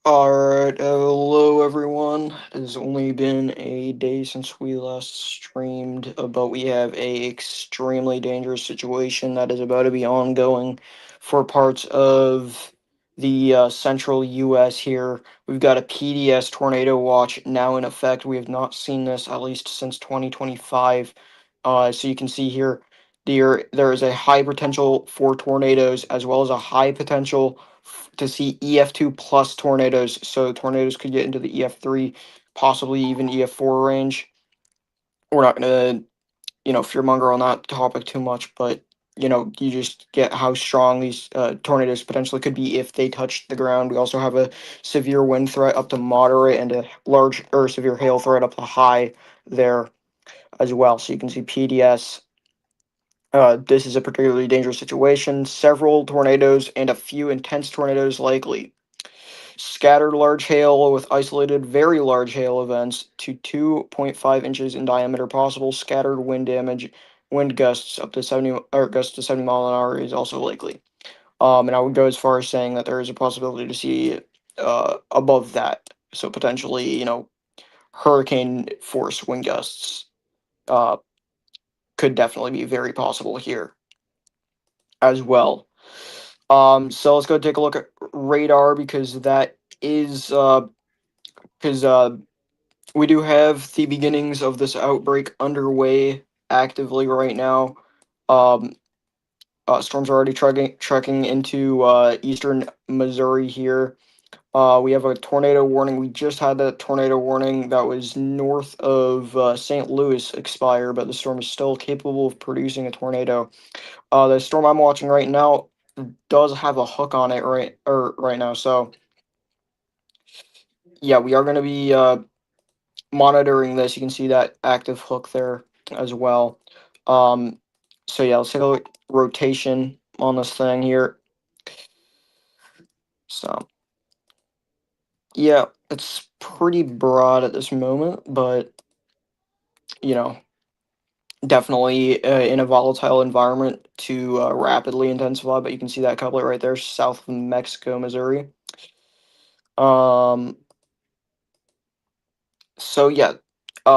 Alright, hello everyone. It has only been a day since we last streamed, but we have a extremely dangerous situation that is about to be ongoing for parts of the central US here. We've got a PDS tornado watch now in effect. We have not seen this at least since 2025. So you can see here, there is a high potential for tornadoes as well as a high potential to see EF2 plus tornadoes. So tornadoes could get into the EF3, possibly even EF4 range. We're not gonna, fearmonger on that topic too much, but you just get how strong these tornadoes potentially could be if they touch the ground. We also have a severe wind threat up to moderate and a large or severe hail threat up to high there as well. So you can see PDS. This is a particularly dangerous situation. Several tornadoes and a few intense tornadoes likely. Scattered large hail with isolated very large hail events to 2.5 inches in diameter possible. Scattered wind damage, wind gusts up to 70 or gusts to 70 mile an hour is also likely. And I would go as far as saying that there is a possibility to see above that. So potentially, hurricane force wind gusts uh, could definitely be very possible here as well. So let's go take a look at radar because that is because we do have the beginnings of this outbreak underway actively right now. Um, Storms are already trekking into eastern Missouri here. We have a tornado warning. We just had that tornado warning that was north of St. Louis expire, but the storm is still capable of producing a tornado. The storm I'm watching right now does have a hook on it right now. So yeah, we are going to be monitoring this. You can see that active hook there as well. Um, so yeah, let's take a look at rotation on this thing here. So yeah, it's pretty broad at this moment, but you know, definitely in a volatile environment to rapidly intensify. But you can see that couplet right there, south of Mexico, Missouri. Um, So yeah,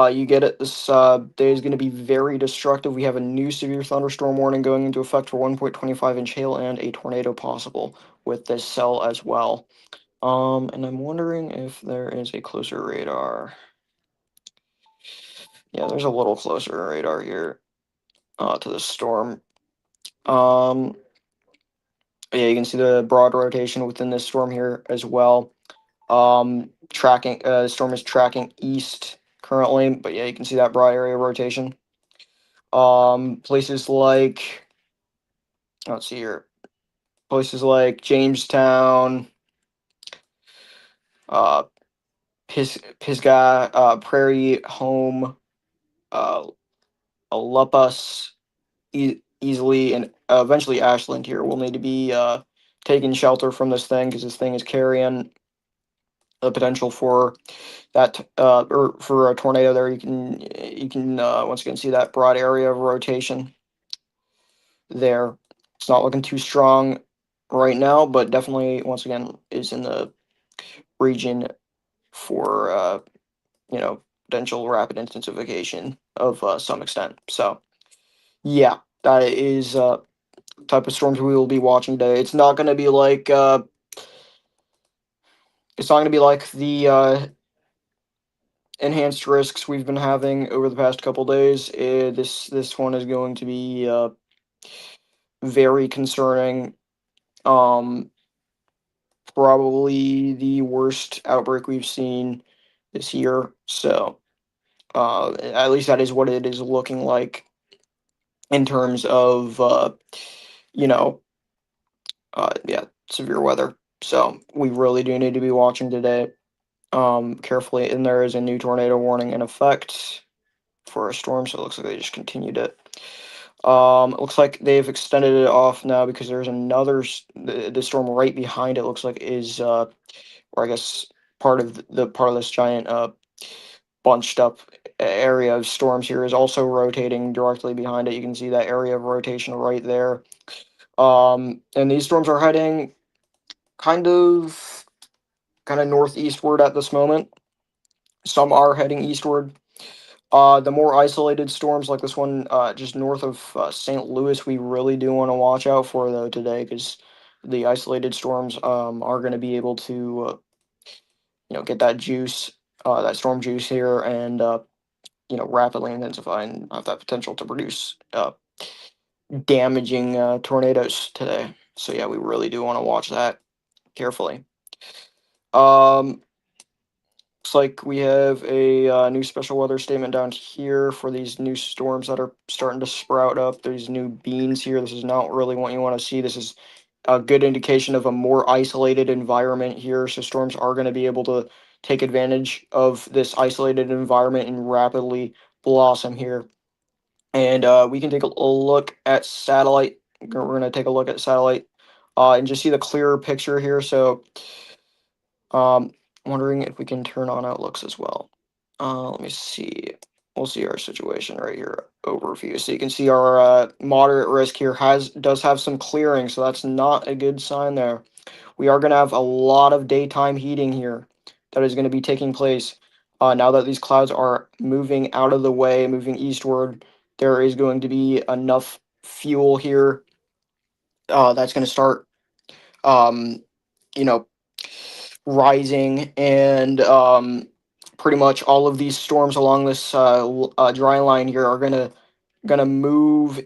you get it. This day is going to be very destructive. We have a new severe thunderstorm warning going into effect for 1.25-inch hail and a tornado possible with this cell as well. And I'm wondering if there is a closer radar. Yeah, there's a little closer radar here to the storm. Um, yeah, you can see the broad rotation within this storm here as well. Tracking, the storm is tracking east currently, but yeah, you can see that broad area rotation. Places like let's see here, places like Jamestown, uh, Pisgah, Prairie Home, uh, Lupus, easily, and eventually Ashland here will need to be taking shelter from this thing because this thing is carrying the potential for that or for a tornado. There, you can once again see that broad area of rotation there. It's not looking too strong right now, but definitely once again is in the region for potential rapid intensification of some extent. So yeah, that is type of storms we will be watching today. It's not going to be like the enhanced risks we've been having over the past couple days. This one is going to be very concerning. Um, Probably the worst outbreak we've seen this year. So at least that is what it is looking like in terms of you know yeah, severe weather. So we really do need to be watching today carefully. And there is a new tornado warning in effect for a storm, so it looks like they just continued it. It looks like they've extended it off now because there's the storm right behind it looks like is or I guess part of this giant bunched up area of storms here is also rotating directly behind it. You can see that area of rotation right there. And these storms are heading kind of kind of northeastward at this moment. Some are heading eastward. The more isolated storms like this one, just north of St. Louis, we really do want to watch out for though today, because the isolated storms are going to be able to get that juice, that storm juice here, and rapidly intensify and have that potential to produce damaging tornadoes today. So yeah, we really do want to watch that carefully. Um, Looks like we have a new special weather statement down here for these new storms that are starting to sprout up. There's new beans here. This is not really what you want to see. This is a good indication of a more isolated environment here. So storms are going to be able to take advantage of this isolated environment and rapidly blossom here. And we can take a look at satellite. We're going to take a look at satellite and just see the clearer picture here. So um, wondering if we can turn on outlooks as well. Let me see. We'll see our situation right here. Overview. So you can see our moderate risk here does have some clearing, so that's not a good sign there. We are going to have a lot of daytime heating here that is going to be taking place. Now that these clouds are moving out of the way, moving eastward, there is going to be enough fuel here that's going to start, um, you know, rising, and pretty much all of these storms along this dry line here are gonna move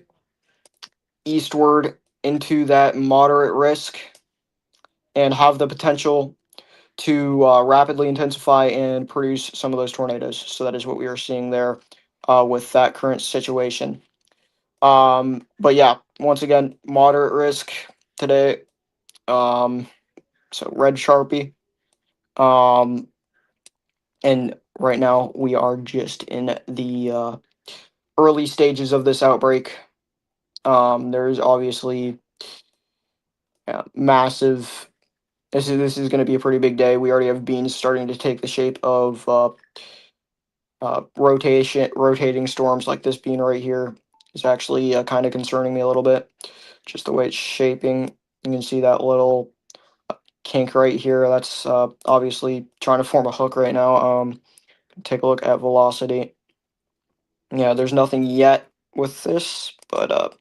eastward into that moderate risk and have the potential to rapidly intensify and produce some of those tornadoes. So that is what we are seeing there with that current situation. But yeah, once again, moderate risk today. Um, so red Sharpie. Um, and right now we are just in the early stages of this outbreak. There's obviously massive. This is going to be a pretty big day. We already have beans starting to take the shape of rotating storms, like this bean right here is actually kind of concerning me a little bit. Just the way it's shaping. You can see that little kink right here. That's obviously trying to form a hook right now. Take a look at velocity. Yeah, there's nothing yet with this, but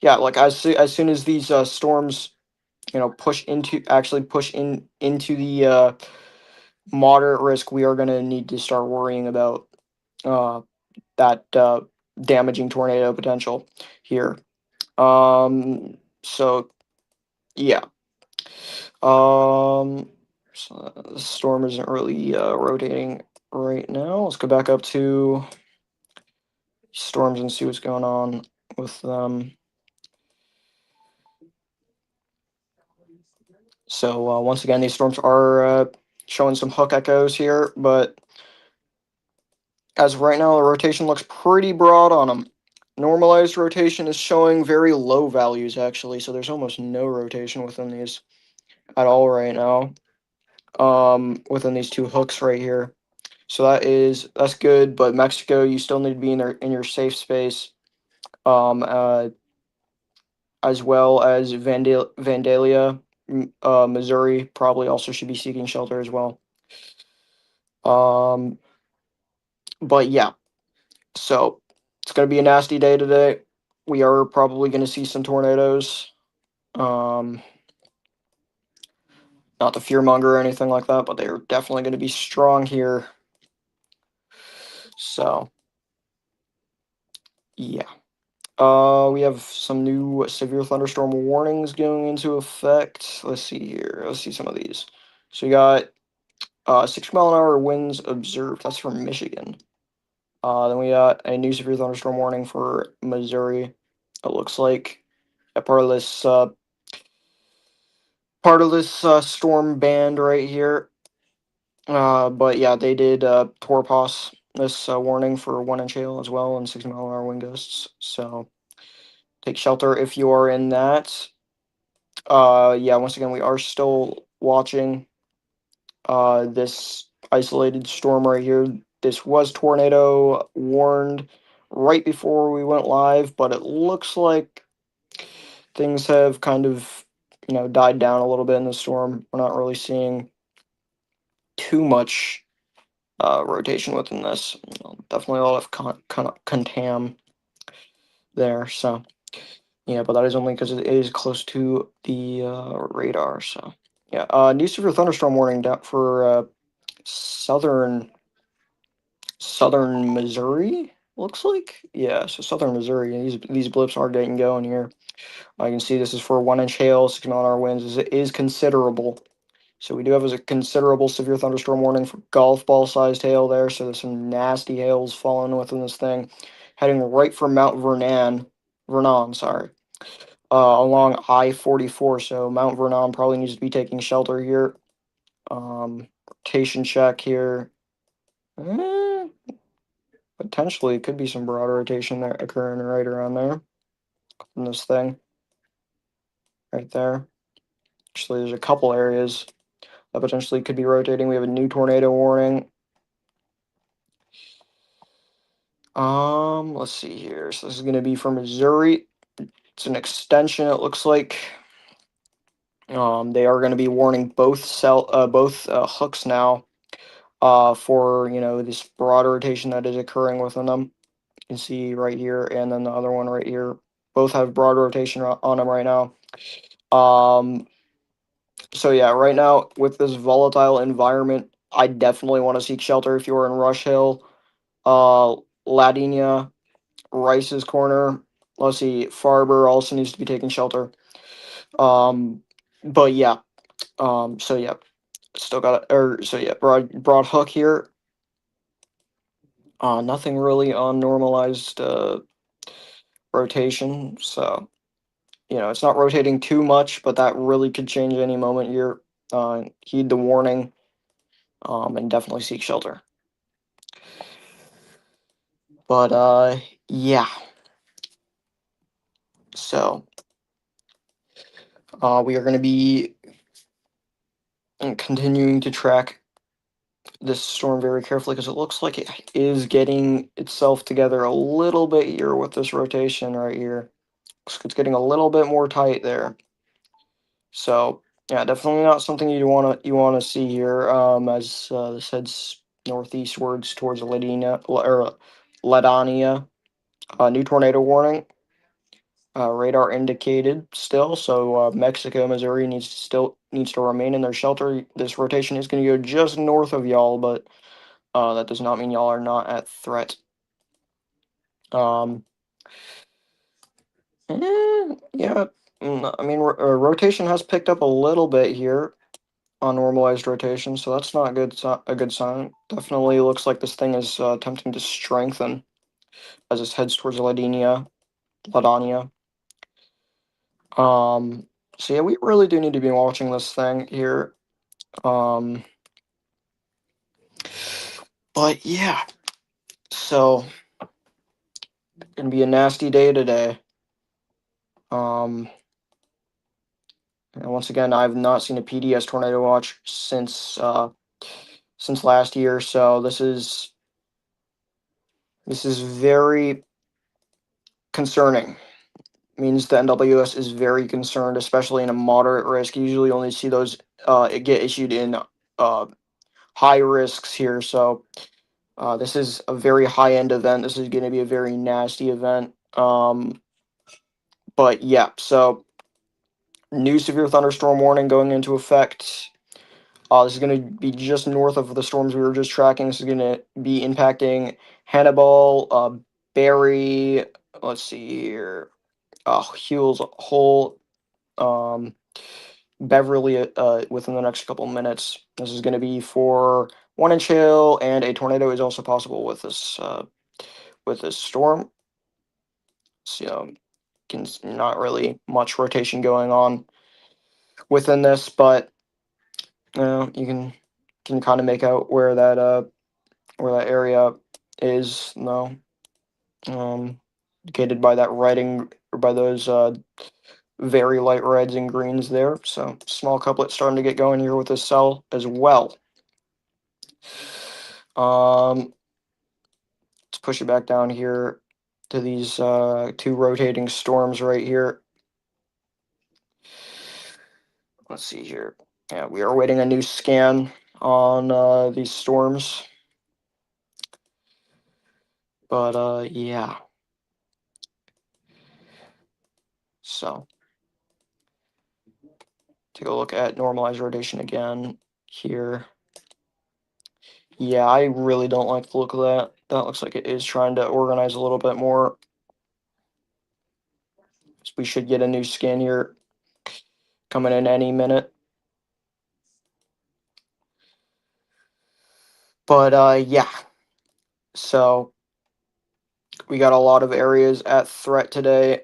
yeah, like as soon as these storms, push into the moderate risk, we are gonna need to start worrying about uh that damaging tornado potential here. So yeah. Um, so the storm isn't really rotating right now. Let's go back up to storms and see what's going on with them. So once again, these storms are showing some hook echoes here, but as of right now, the rotation looks pretty broad on them. Normalized rotation is showing very low values actually, so there's almost no rotation within these at all right now. Within these two hooks right here, so that's good. But Mexico, you still need to be in your safe space. Um, uh, as well as Vandalia, Missouri, probably also should be seeking shelter as well. Um, but yeah, so it's going to be a nasty day today. We are probably going to see some tornadoes. Um, Not to fearmonger or anything like that, but they're definitely going to be strong here. So yeah. We have some new severe thunderstorm warnings going into effect. Let's see here. Let's see some of these. So you got 6 mile an hour winds observed. That's from Michigan. Then we got a new severe thunderstorm warning for Missouri. It looks like a part of this storm band right here. But yeah, they did torpos this warning for 1 inch hail as well and 6 mile an hour wind gusts. So take shelter if you are in that. Yeah, once again, we are still watching this isolated storm right here. This was tornado warned right before we went live, but it looks like things have kind of died down a little bit in the storm. We're not really seeing too much rotation within this. Definitely a lot of contam there. So yeah, but that is only because it is close to the radar. So yeah, new severe thunderstorm warning down for southern Missouri. Looks like, yeah, so southern Missouri. These blips are getting going here. I can see this is for 1 inch hail. 6 mile-an-hour winds is considerable. So we do have a considerable severe thunderstorm warning for golf ball sized hail there. So there's some nasty hails falling within this thing, heading right for Mount Vernon, sorry, along I-44. So Mount Vernon probably needs to be taking shelter here. Rotation check here. Eh, Potentially could be some broad rotation there occurring right around there in this thing right there. Actually, there's a couple areas that potentially could be rotating. We have a new tornado warning. Let's see here. So this is going to be for Missouri. It's an extension. It looks like. They are going to be warning both hooks now. For this broad rotation that is occurring within them. You can see right here, and then the other one right here. Both have broad rotation on them right now. So yeah, right now with this volatile environment, I definitely want to seek shelter if you are in Rush Hill, uh, Ladinia, Rice's Corner. Let's see, Farber also needs to be taking shelter. Um, but yeah, so yeah, still got or so yeah, broad hook here. Nothing really on normalized rotation, so it's not rotating too much, but that really could change any moment here. Heed the warning, and definitely seek shelter. But yeah. So we are going to be continuing to track this storm very carefully because it looks like it is getting itself together a little bit here with this rotation right here. Looks like it's getting a little bit more tight there. So yeah, definitely not something you want to see here. As this heads northeastwards towards Ladania. New tornado warning. Radar indicated still, so Mexico, Missouri needs to remain in their shelter. This rotation is going to go just north of y'all, but that does not mean y'all are not at threat. Um, yeah, I mean, rotation has picked up a little bit here on normalized rotation, so that's not a good sign. Definitely looks like this thing is attempting to strengthen as it heads towards Ladania. So yeah, we really do need to be watching this thing here. Um, but yeah, so gonna be a nasty day today. Um, and once again, I've not seen a PDS tornado watch since last year, so this is very concerning. Means the NWS is very concerned, especially in a moderate risk. You usually only see those get issued in uh, high risks here, so this is a very high end event. This is going to be a very nasty event. But yeah, so new severe thunderstorm warning going into effect. This is going to be just north of the storms we were just tracking. This is going to be impacting Hannibal, Barry. Let's see here. Hewell's Hole, um, Beverly. Within the next couple minutes. This is going to be for 1 inch hail, and a tornado is also possible with this storm. So, not really much rotation going on within this, but you can kind of make out where that area is, no, indicated by that writing or by those very light reds and greens there. So small couplet starting to get going here with this cell as well. Let's push it back down here to these two rotating storms right here. Let's see here. Yeah, we are waiting a new scan on these storms. But yeah. So take a look at normalized rotation again here. Yeah, I really don't like the look of that. That looks like it is trying to organize a little bit more. So we should get a new scan here coming in any minute. But yeah. So we got a lot of areas at threat today.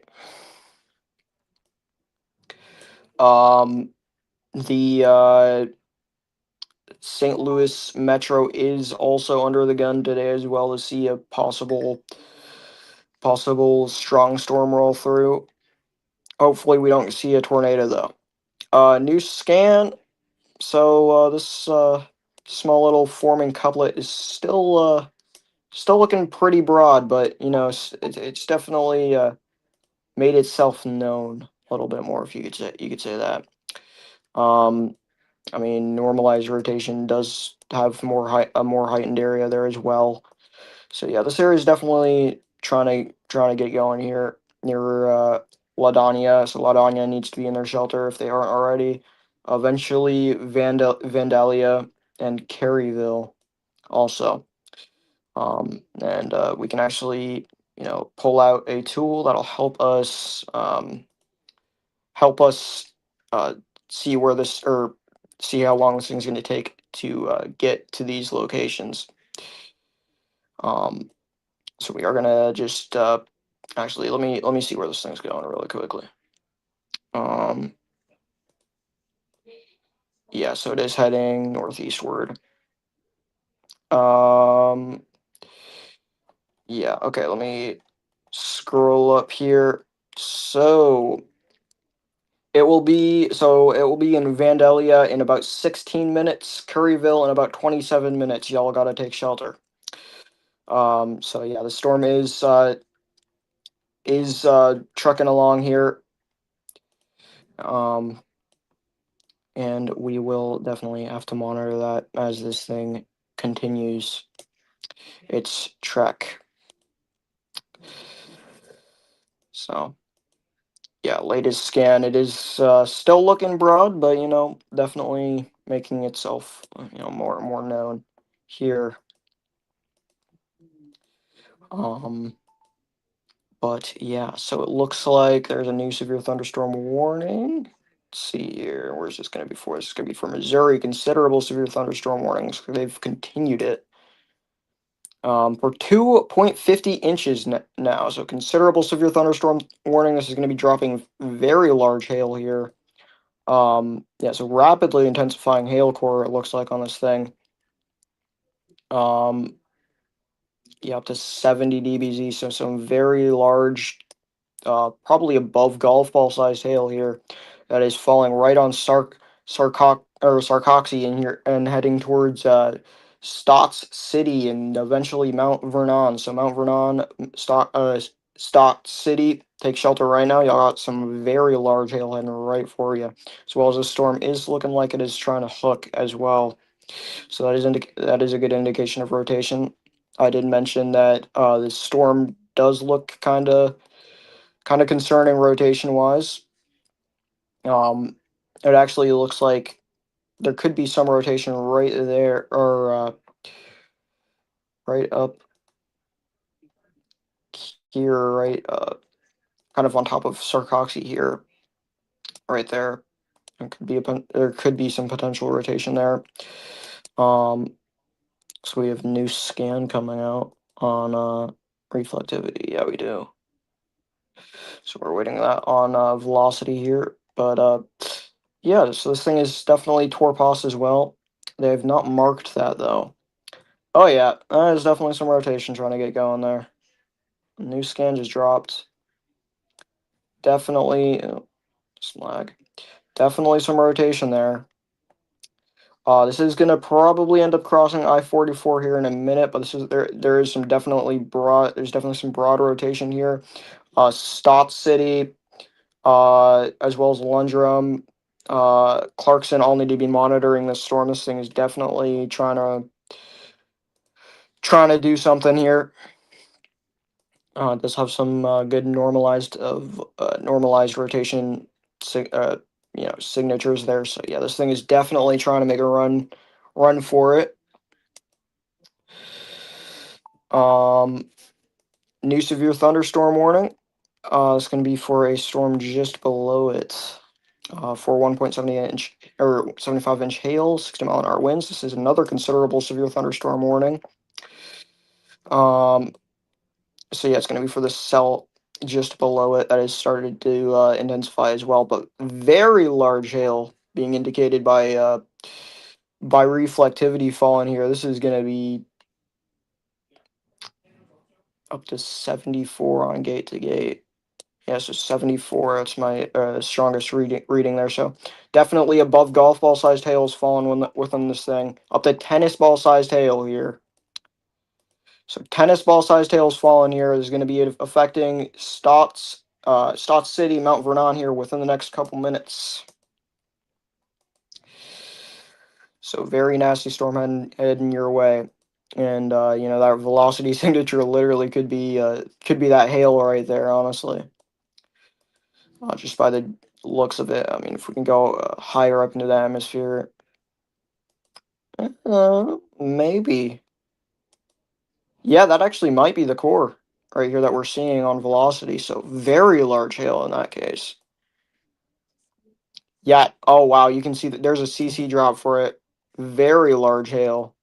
Um the St. Louis Metro is also under the gun today as well, to see a possible strong storm roll through. Hopefully we don't see a tornado though. New scan. So this small little forming couplet is still looking pretty broad, but you know it's definitely made itself known a little bit more, if you could say that. Um, I mean, normalized rotation does have a more heightened area there as well. So yeah, this area is definitely trying to get going here near Ladania. So Ladania needs to be in their shelter if they aren't already. Eventually, Vandalia and Caryville also. And we can actually, pull out a tool that'll help us uh, see where this or see how long this thing's going to take to get to these locations. Um, so we are gonna just actually let me see where this thing's going really quickly. Um, yeah, so it is heading northeastward. Um, yeah, okay, let me scroll up here. So it will be in Vandalia in about 16 minutes, Curryville in about 27 minutes. Y'all gotta take shelter. So yeah, the storm is trucking along here. Um, and we will definitely have to monitor that as this thing continues its trek. So yeah, latest scan, it is still looking broad, but definitely making itself more and more known here. Um, but yeah, so it looks like there's a new severe thunderstorm warning. Let's see here, where's this going to be for? This is going to be for Missouri. Considerable severe thunderstorm warnings. They've continued it. For 2.50 inches now. So considerable severe thunderstorm warning. This is going to be dropping very large hail here. Yeah, so rapidly intensifying hail core, it looks like, on this thing. Um, yeah, up to 70 dBz. So some very large, probably above golf ball sized hail here that is falling right on Sarcoxy in here and heading towards Stotts City and eventually Mount Vernon. So Mount Vernon, Stotts City, take shelter right now. Y'all got some very large hail heading right for you, as well as the storm is looking like it is trying to hook as well. So that is a good indication of rotation. I did mention that the storm does look kind of concerning rotation wise. Um, it actually looks like there could be some rotation right there, or right up here, right, kind of on top of Sarcoxy here, right there. There could be some potential rotation there. Um, so we have new scan coming out on reflectivity. Yeah, we do. So we're waiting that on velocity here, but yeah. So this thing is definitely Torpos as well. They have not marked that though. Oh yeah, there's definitely some rotation trying to get going there. New scan just dropped. Definitely, just lag. Definitely some rotation there. This is gonna probably end up crossing I-44 here in a minute, but this is there is some definitely broad. There's definitely some broad rotation here. Stott City, as well as Lundrum, Clarkson all need to be monitoring this storm. This thing is definitely trying to do something here. It does have some good normalized rotation, signatures there. So yeah, this thing is definitely trying to make a run for it. Um, New severe thunderstorm warning. It's going to be for a storm just below it. For 1.70 inch or 75-inch hail, 60-mile-an-hour winds. This is another considerable severe thunderstorm warning. Um, so yeah, it's going to be for the cell just below it that has started to intensify as well, but very large hail being indicated by reflectivity falling here. This is going to be up to 74 on gate to gate. Yeah, so 74. That's my strongest reading there. So definitely above golf ball sized hail is falling within this thing. Up to tennis ball sized hail here. So tennis ball sized hail is falling here. Is going to be affecting Stotts City, Mount Vernon here within the next couple minutes. So very nasty storm heading your way. And that velocity signature literally could be that hail right there, honestly. Just by the looks of it. I mean, if we can go higher up into the atmosphere, maybe. Yeah, that actually might be the core right here that we're seeing on velocity. So very large hail in that case. Yeah. Oh wow, you can see that there's a CC drop for it. Very large hail.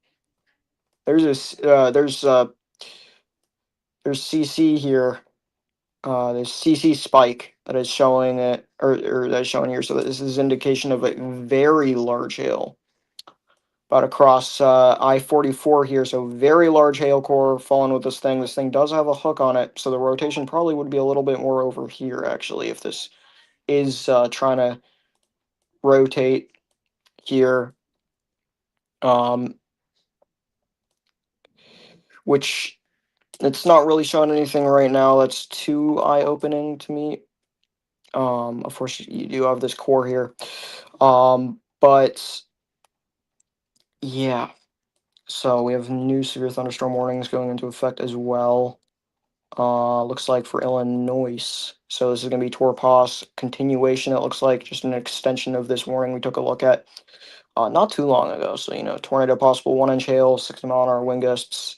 There's CC here. There's CC spike that is showing it, or that is showing here. So this is indication of a very large hail. About across I-44 here, so very large hail core falling with this thing. This thing does have a hook on it, so the rotation probably would be a little bit more over here, actually, if this is trying to rotate here. Which it's not really showing anything right now that's too eye-opening to me. Of course, you do have this core here. But yeah, so we have new severe thunderstorm warnings going into effect as well. Looks like for Illinois. So this is going to be Torpos continuation. It looks like just an extension of this warning we took a look at not too long ago. So tornado possible, 1-inch hail, 60-mile-an-hour wind gusts.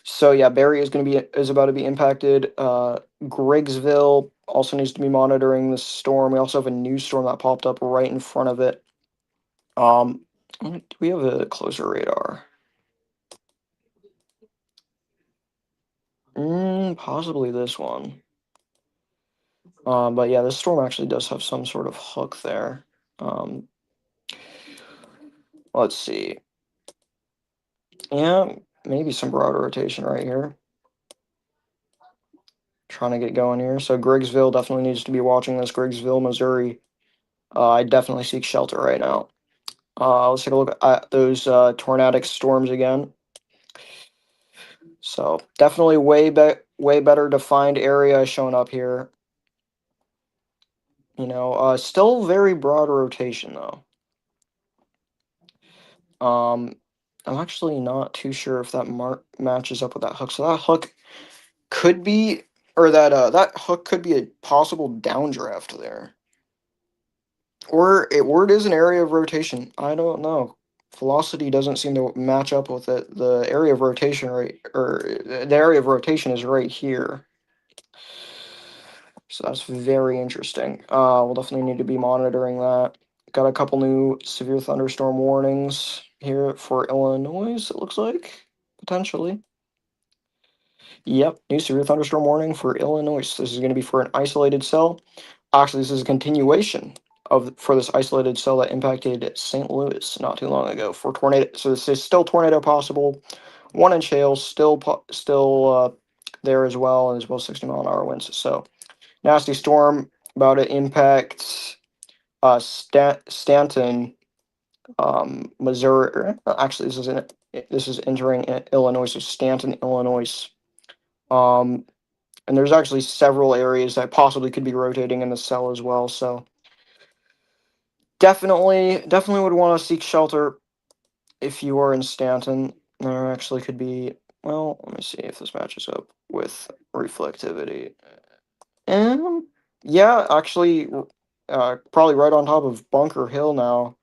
So yeah, Barry is about to be impacted. Griggsville also needs to be monitoring the storm. We also have a new storm that popped up right in front of it. Do we have a closer radar? Possibly this one. But yeah, this storm actually does have some sort of hook there. Let's see. Yeah, maybe some broad rotation right here. Trying to get going here. So Griggsville definitely needs to be watching this. Griggsville, Missouri. I definitely seek shelter right now. Let's take a look at those tornadic storms again. So definitely way better defined area showing up here. Still very broad rotation though. I'm actually not too sure if that matches up with that hook. So that hook could be, or that hook could be a possible downdraft there, or it is an area of rotation. I don't know. Velocity doesn't seem to match up with it. The area of rotation the area of rotation is right here. So that's very interesting. We'll definitely need to be monitoring that. Got a couple new severe thunderstorm warnings here for Illinois, it looks like, potentially. Yep, new severe thunderstorm warning for Illinois. This is going to be for an isolated cell. Actually, this is a continuation for this isolated cell that impacted St. Louis not too long ago for tornado. So this is still tornado possible. 1-inch hail still there as well, and as well 60-mile-an-hour winds. So nasty storm about to impact Stanton, Missouri. Actually, this is entering Illinois. So Stanton, Illinois. Um, And there's actually several areas that possibly could be rotating in the cell as well. So definitely would want to seek shelter if you are in Stanton. There actually could be. Well, let me see if this matches up with reflectivity. Yeah, actually, probably right on top of Bunker Hill now,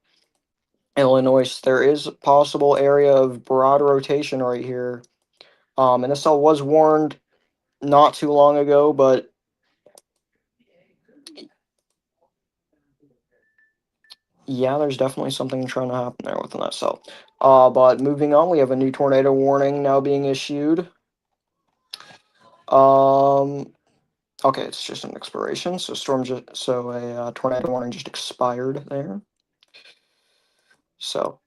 Illinois. There is a possible area of broad rotation right here. And this cell was warned not too long ago, but yeah, there's definitely something trying to happen there within that cell. But moving on, we have a new tornado warning now being issued. Um, okay, it's just an expiration, so a tornado warning just expired there. So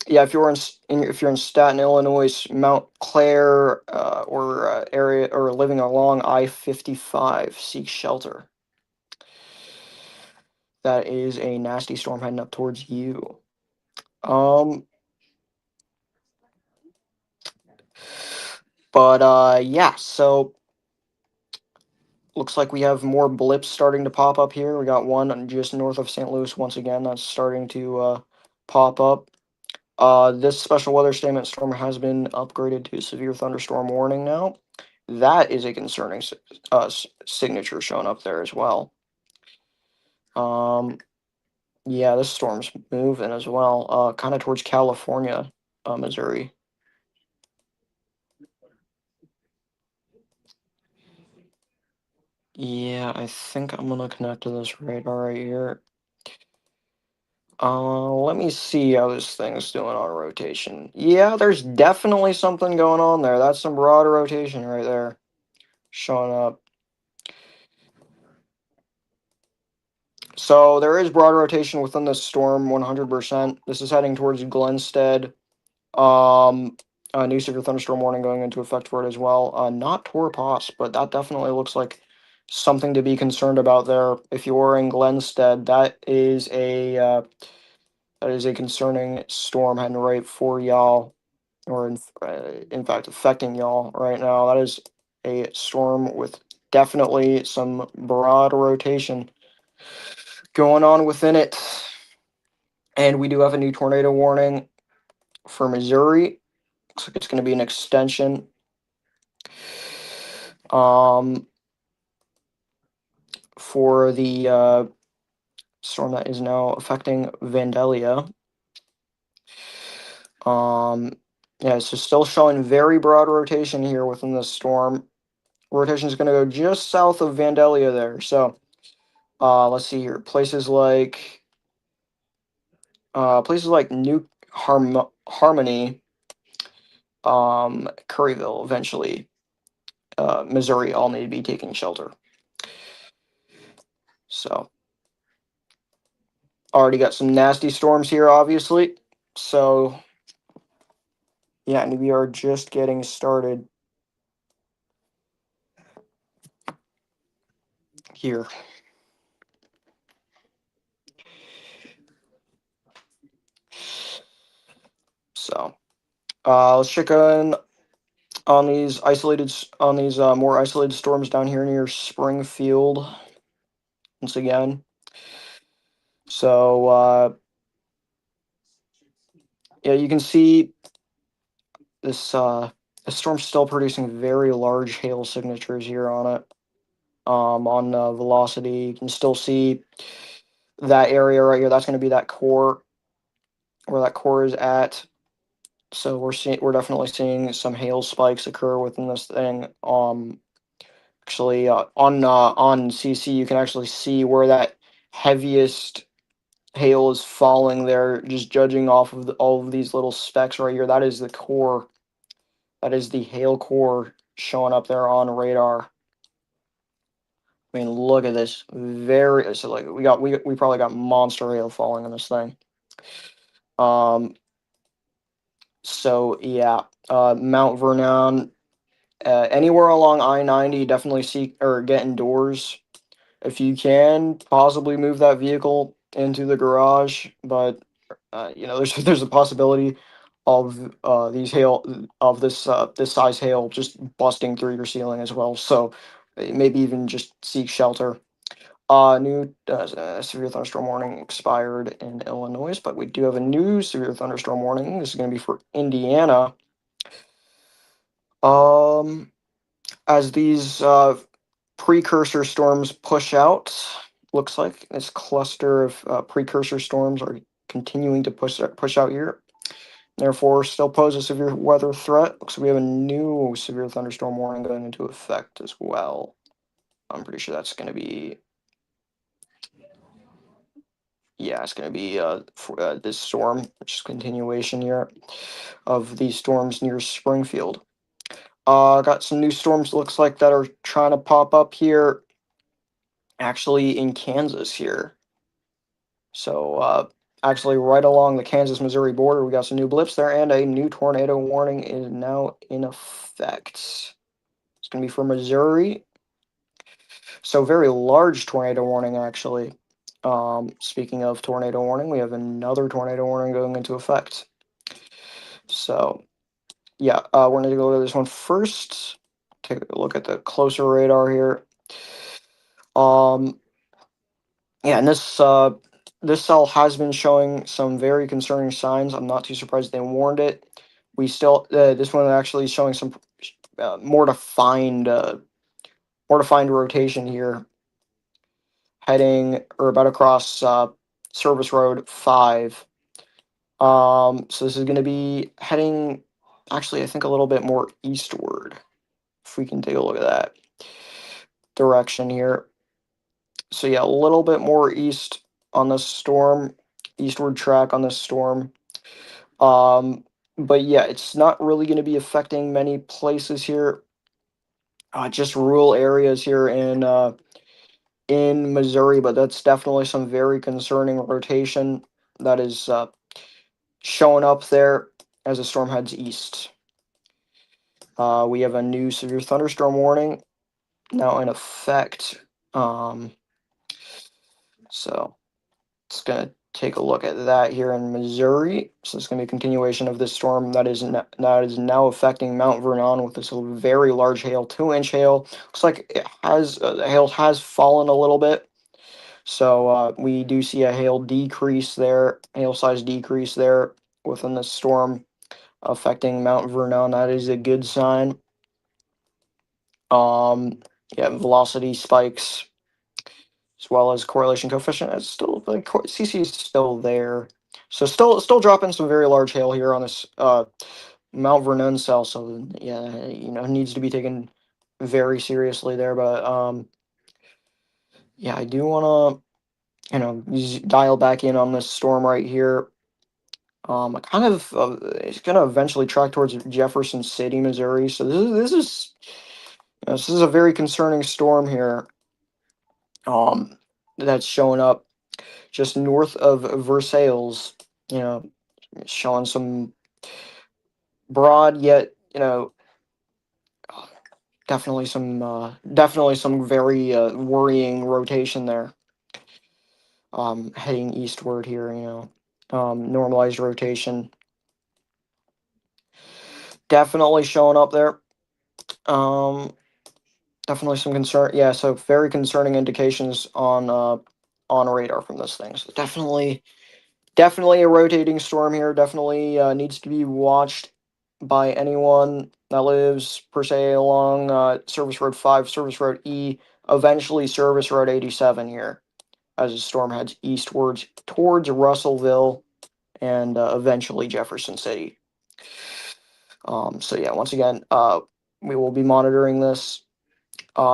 yeah, if you're if you're in Staten, Illinois, Mount Clair, or area or living along I-55, seek shelter. That is a nasty storm heading up towards you. Um, but yeah, so looks like we have more blips starting to pop up here. We got one just north of St. Louis once again that's starting to pop up. This special weather statement storm has been upgraded to severe thunderstorm warning now. That is a concerning signature showing up there as well. Um, yeah, this storm's moving as well, kind of towards California, Missouri. Yeah, I think I'm gonna connect to this radar right here. Let me see how this thing's doing on rotation. Yeah, there's definitely something going on there. That's some broad rotation right there showing up. So there is broad rotation within the storm 100%. This is heading towards Glenstead. Um, a new severe thunderstorm warning going into effect for it as well. Not Torpos, but that definitely looks like something to be concerned about there. If you're in Glenstead, that is a concerning storm heading right for y'all, or in fact affecting y'all right now. That is a storm with definitely some broad rotation going on within it. And we do have a new tornado warning for Missouri. Looks like it's going to be an extension. Um, for the storm that is now affecting Vandalia. Um, yeah, so still showing very broad rotation here within the storm. Rotation is going to go just south of Vandalia there. So let's see here. Places like New Harmony, Curryville, eventually, Missouri, all need to be taking shelter. So already got some nasty storms here, obviously. So yeah, and we are just getting started here. So let's check on these more isolated storms down here near Springfield once again. So yeah, you can see the storm's still producing very large hail signatures here on it. On velocity, you can still see that area right here. That's going to be that core, where that core is at. So we're definitely seeing some hail spikes occur within this thing. Actually, on CC, you can actually see where that heaviest hail is falling there. Just judging off of all of these little specks right here, that is the core. That is the hail core showing up there on radar. I mean, look at this. So like we probably got monster hail falling on this thing. Um. So yeah, Mount Vernon, anywhere along I-90, definitely seek or get indoors if you can. Possibly move that vehicle into the garage, but there's a possibility of this size hail just busting through your ceiling as well. So maybe even just seek shelter. New severe thunderstorm warning expired in Illinois, but we do have a new severe thunderstorm warning. This is going to be for Indiana. Um, as these precursor storms push out, looks like this cluster of precursor storms are continuing to push out here. Therefore, still pose a severe weather threat. Looks like we have a new severe thunderstorm warning going into effect as well. I'm pretty sure that's going to be, yeah, it's going to be for, this storm, which is continuation here of these storms near Springfield. Got some new storms, looks like, that are trying to pop up here, actually in Kansas here. So, actually, right along the Kansas-Missouri border, we got some new blips there, and a new tornado warning is now in effect. It's going to be for Missouri. So, very large tornado warning, actually. Speaking of tornado warning, we have another tornado warning going into effect. So, yeah, we're going to go to this one first. Take a look at the closer radar here. Yeah, and this cell has been showing some very concerning signs. I'm not too surprised they warned it. We still this one actually is showing some more defined rotation here, heading or about across Service Road 5. So this is going to be heading, actually, I think a little bit more eastward. If we can take a look at that direction here. So yeah, a little bit more east on the storm, eastward track on this storm. Um, but yeah, it's not really going to be affecting many places here. Just rural areas here in Missouri, but that's definitely some very concerning rotation that is showing up there as the storm heads east. We have a new severe thunderstorm warning now in effect. So it's going to take a look at that here in Missouri. So it's going to be a continuation of this storm that is now affecting Mount Vernon with this very large hail, 2-inch hail. Looks like the hail has fallen a little bit. So we do see a hail size decrease there within the storm affecting Mount Vernon. That is a good sign. Yeah, velocity spikes as well as correlation coefficient. It's still like CC is still there, so still dropping some very large hail here on this Mount Vernon cell. So yeah, needs to be taken very seriously there. But yeah, I do want to dial back in on this storm right here. I kind of it's gonna eventually track towards Jefferson City, Missouri. So this is a very concerning storm here. That's showing up just north of Versailles, you know, showing some broad yet, definitely some very worrying rotation there. Heading eastward here, normalized rotation, definitely showing up there. Definitely some concern. Yeah, so very concerning indications on radar from this thing. So definitely a rotating storm here. Definitely needs to be watched by anyone that lives per se along Service Road 5, Service Road E, eventually Service Road 87 here as the storm heads eastwards towards Russellville and eventually Jefferson City. So yeah, once again, we will be monitoring this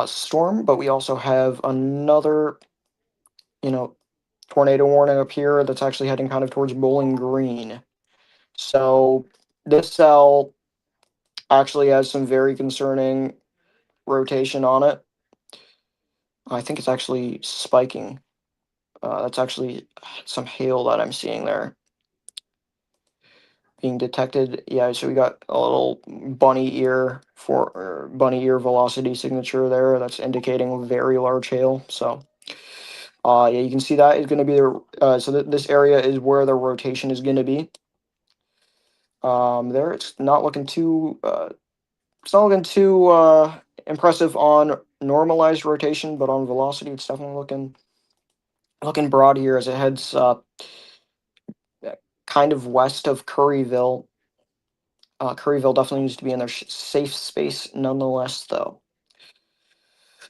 storm, but we also have another, tornado warning up here that's actually heading kind of towards Bowling Green. So this cell actually has some very concerning rotation on it. I think it's actually spiking. That's actually some hail that I'm seeing there being detected. Yeah, so we got a little bunny ear velocity signature there that's indicating very large hail. So yeah, you can see that is going to be this area is where the rotation is going to be. There it's not looking too impressive on normalized rotation, but on velocity, it's definitely looking broad here as it heads kind of west of Curryville. Curryville definitely needs to be in their safe space, nonetheless, though,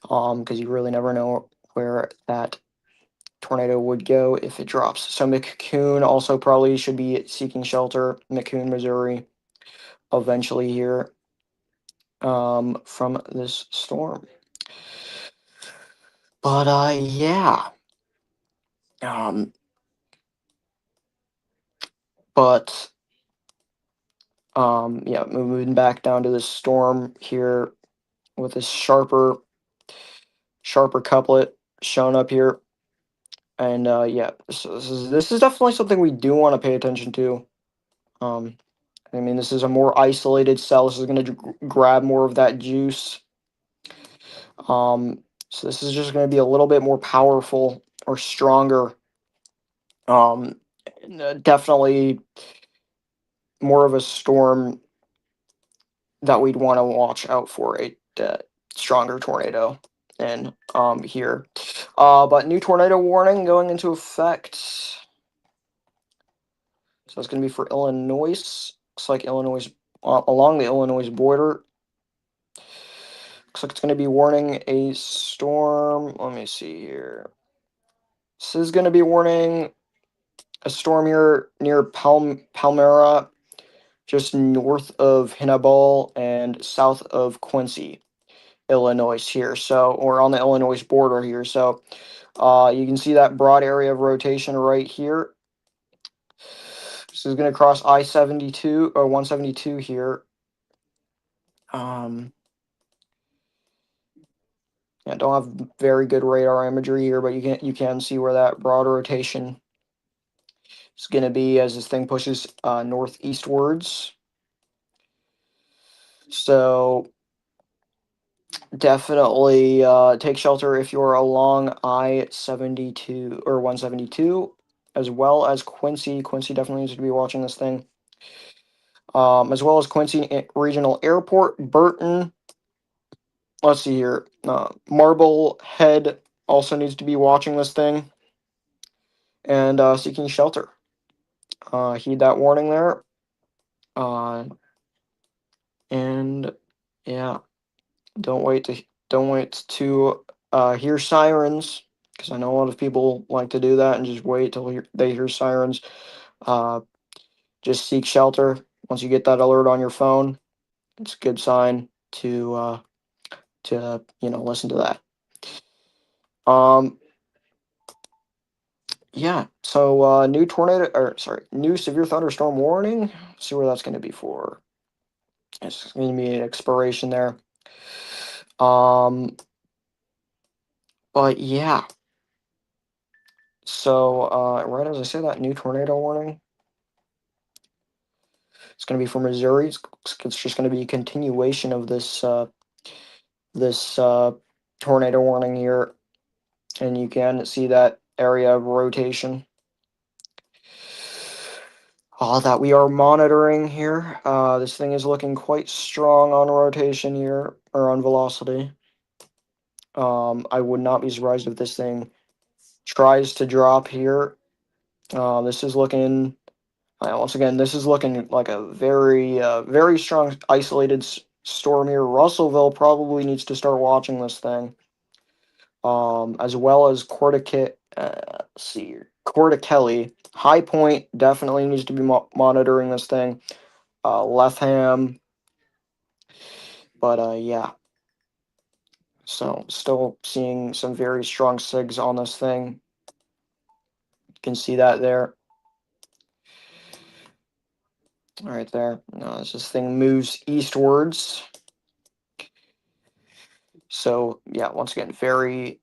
because you really never know where that tornado would go if it drops. So McCoon also probably should be seeking shelter. McCoon, Missouri, eventually here from this storm. But yeah. Um, but yeah, moving back down to this storm here with this sharper couplet shown up here. And yeah, so this is definitely something we do want to pay attention to. Um, I mean, this is a more isolated cell. This is going to grab more of that juice. So this is just going to be a little bit more powerful or stronger. Definitely more of a storm that we'd want to watch out for a stronger tornado in here. But new tornado warning going into effect. So it's going to be for Illinois. Looks like Illinois along the Illinois border. Looks like it's going to be warning a storm. Let me see here. This is going to be warning a storm here near Palmyra, just north of Hannibal and south of Quincy, Illinois here. So, or on the Illinois border here. So, you can see that broad area of rotation right here. This is going to cross I-72 or 172 here. Yeah, don't have very good radar imagery here, but you can see where that broad rotation is going to be as this thing pushes northeastwards. So definitely take shelter if you're along I-72 or 172, as well as Quincy. Quincy definitely needs to be watching this thing. As well as Quincy Regional Airport, Burton. Let's see here. Marblehead also needs to be watching this thing and seeking shelter. Heed that warning there. And yeah, don't wait to hear sirens, because I know a lot of people like to do that and just wait till they hear sirens. Uh, just seek shelter. Once you get that alert on your phone, it's a good sign to listen to that. Um, yeah. So new severe thunderstorm warning. Let's see where that's going to be for. It's going to be an expiration there. But yeah. So right as I say that, new tornado warning. It's going to be for Missouri. It's just going to be a continuation of this tornado warning here, and you can see that area of rotation that we are monitoring here. This thing is looking quite strong on rotation here, or on velocity. I would not be surprised if this thing tries to drop here. This is looking once again, this is looking like a very strong isolated storm here. Russellville probably needs to start watching this thing, as well as Corticelli. High Point definitely needs to be monitoring this thing. Letham, but yeah. So still seeing some very strong SIGs on this thing. You can see that there. Right there. As this thing moves eastwards. So yeah, once again, very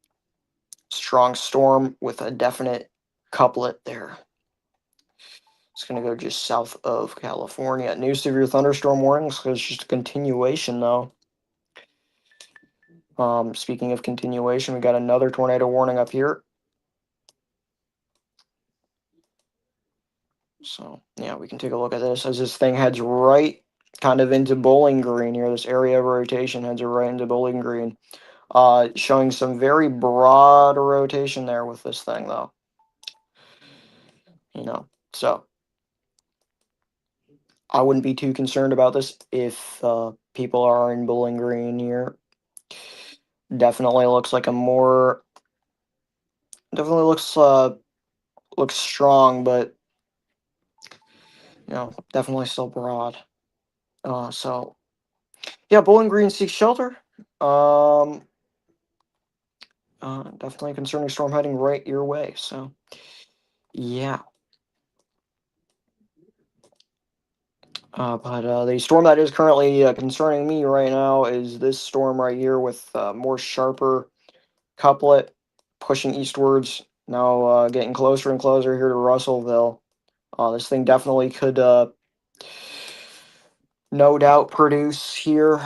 strong storm with a definite couplet there. It's going to go just south of California. New severe thunderstorm warnings. It's just a continuation, though. Speaking of continuation, we got another tornado warning up here. So yeah, we can take a look at this as this thing heads right kind of into Bowling Green here. This area of rotation heads right into Bowling Green. Showing some very broad rotation there with this thing, though. So I wouldn't be too concerned about this if people are in Bowling Green here. Definitely looks like a more definitely looks strong, but definitely still broad. So yeah, Bowling Green seeks shelter. Um, Definitely a concerning storm heading right your way. So yeah. But the storm that is currently concerning me right now is this storm right here with more sharper couplet pushing eastwards. Now getting closer and closer here to Russellville. This thing definitely could, no doubt, produce here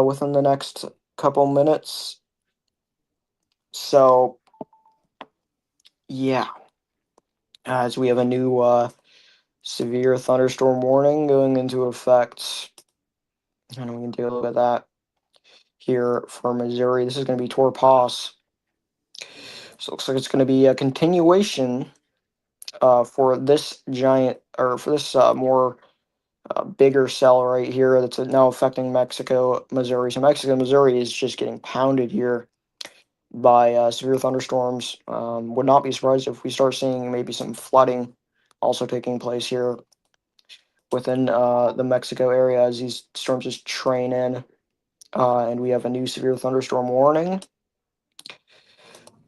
within the next couple minutes. So yeah, as we have a new severe thunderstorm warning going into effect, and we can take a look at that here for Missouri. This is going to be Torpos. So it looks like it's going to be a continuation for this giant, or for this more bigger cell right here that's now affecting Mexico, Missouri. So Mexico, Missouri is just getting pounded here by severe thunderstorms. Would not be surprised if we start seeing maybe some flooding also taking place here within the Mexico area as these storms just train in. And we have a new severe thunderstorm warning.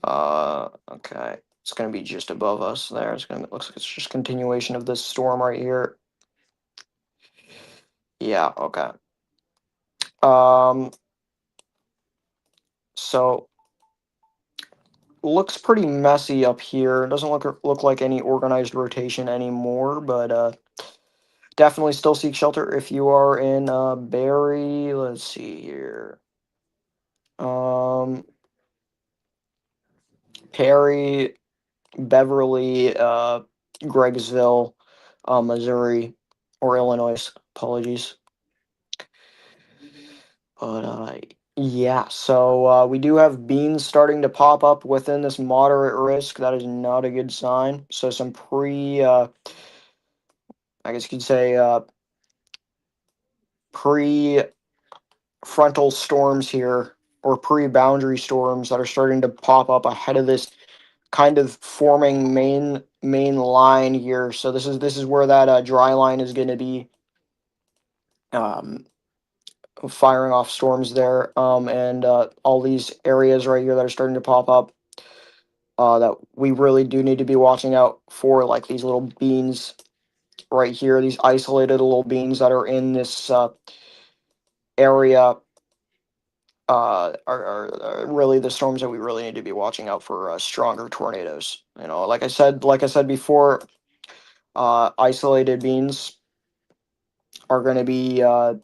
Okay, it's gonna be just above us there. Looks like it's just continuation of this storm right here. Yeah, okay. So looks pretty messy up here. It doesn't look like any organized rotation anymore, but definitely still seek shelter if you are in Barry. Let's see here. Um, Perry, Beverly, Greggsville, Missouri, or Illinois. Apologies. But yeah, so we do have beans starting to pop up within this moderate risk. That is not a good sign. So some I guess you could say pre-frontal storms here, or pre-boundary storms that are starting to pop up ahead of this kind of forming main line here. So this is where that dry line is going to be um, firing off storms there, and all these areas right here that are starting to pop up. That we really do need to be watching out for, like these little beans right here, these isolated little beans that are in this area are really the storms that we really need to be watching out for stronger tornadoes. Like I said before, isolated beans are going to be the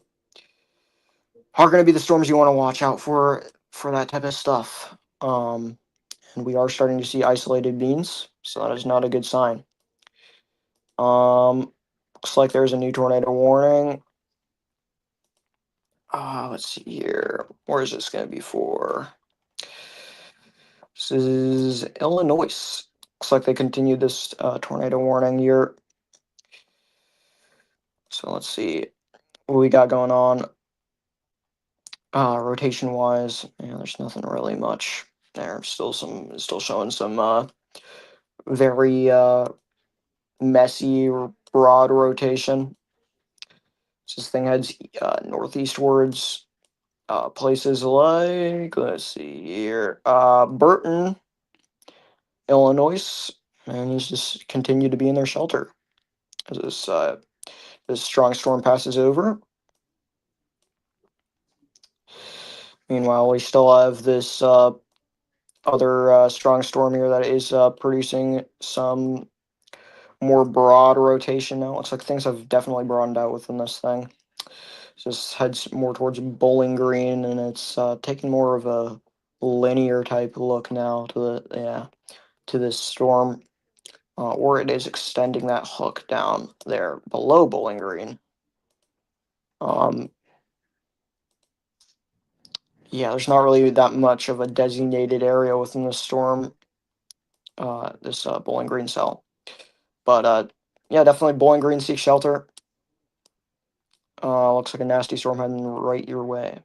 storms you want to watch out for that type of stuff. And we are starting to see isolated beans, so that is not a good sign. Looks like there's a new tornado warning. Let's see here. Where is this going to be for? This is Illinois. Looks like they continued this tornado warning here. So let's see what we got going on. Rotation wise, there's nothing really much there. Still showing some very messy broad rotation. So this thing heads northeastwards. Places like, let's see here, Burton, Illinois, and he's just continued to be in their shelter as this strong storm passes over. Meanwhile, we still have this other strong storm here that is producing some more broad rotation now. Looks like things have definitely broadened out within this thing. Just heads more towards Bowling Green, and it's taking more of a linear type look now to this storm, or it is extending that hook down there below Bowling Green. Um, Yeah, there's not really that much of a designated area within the storm, this Bowling Green cell. But yeah, definitely Bowling Green seek shelter. Looks like a nasty storm heading right your way.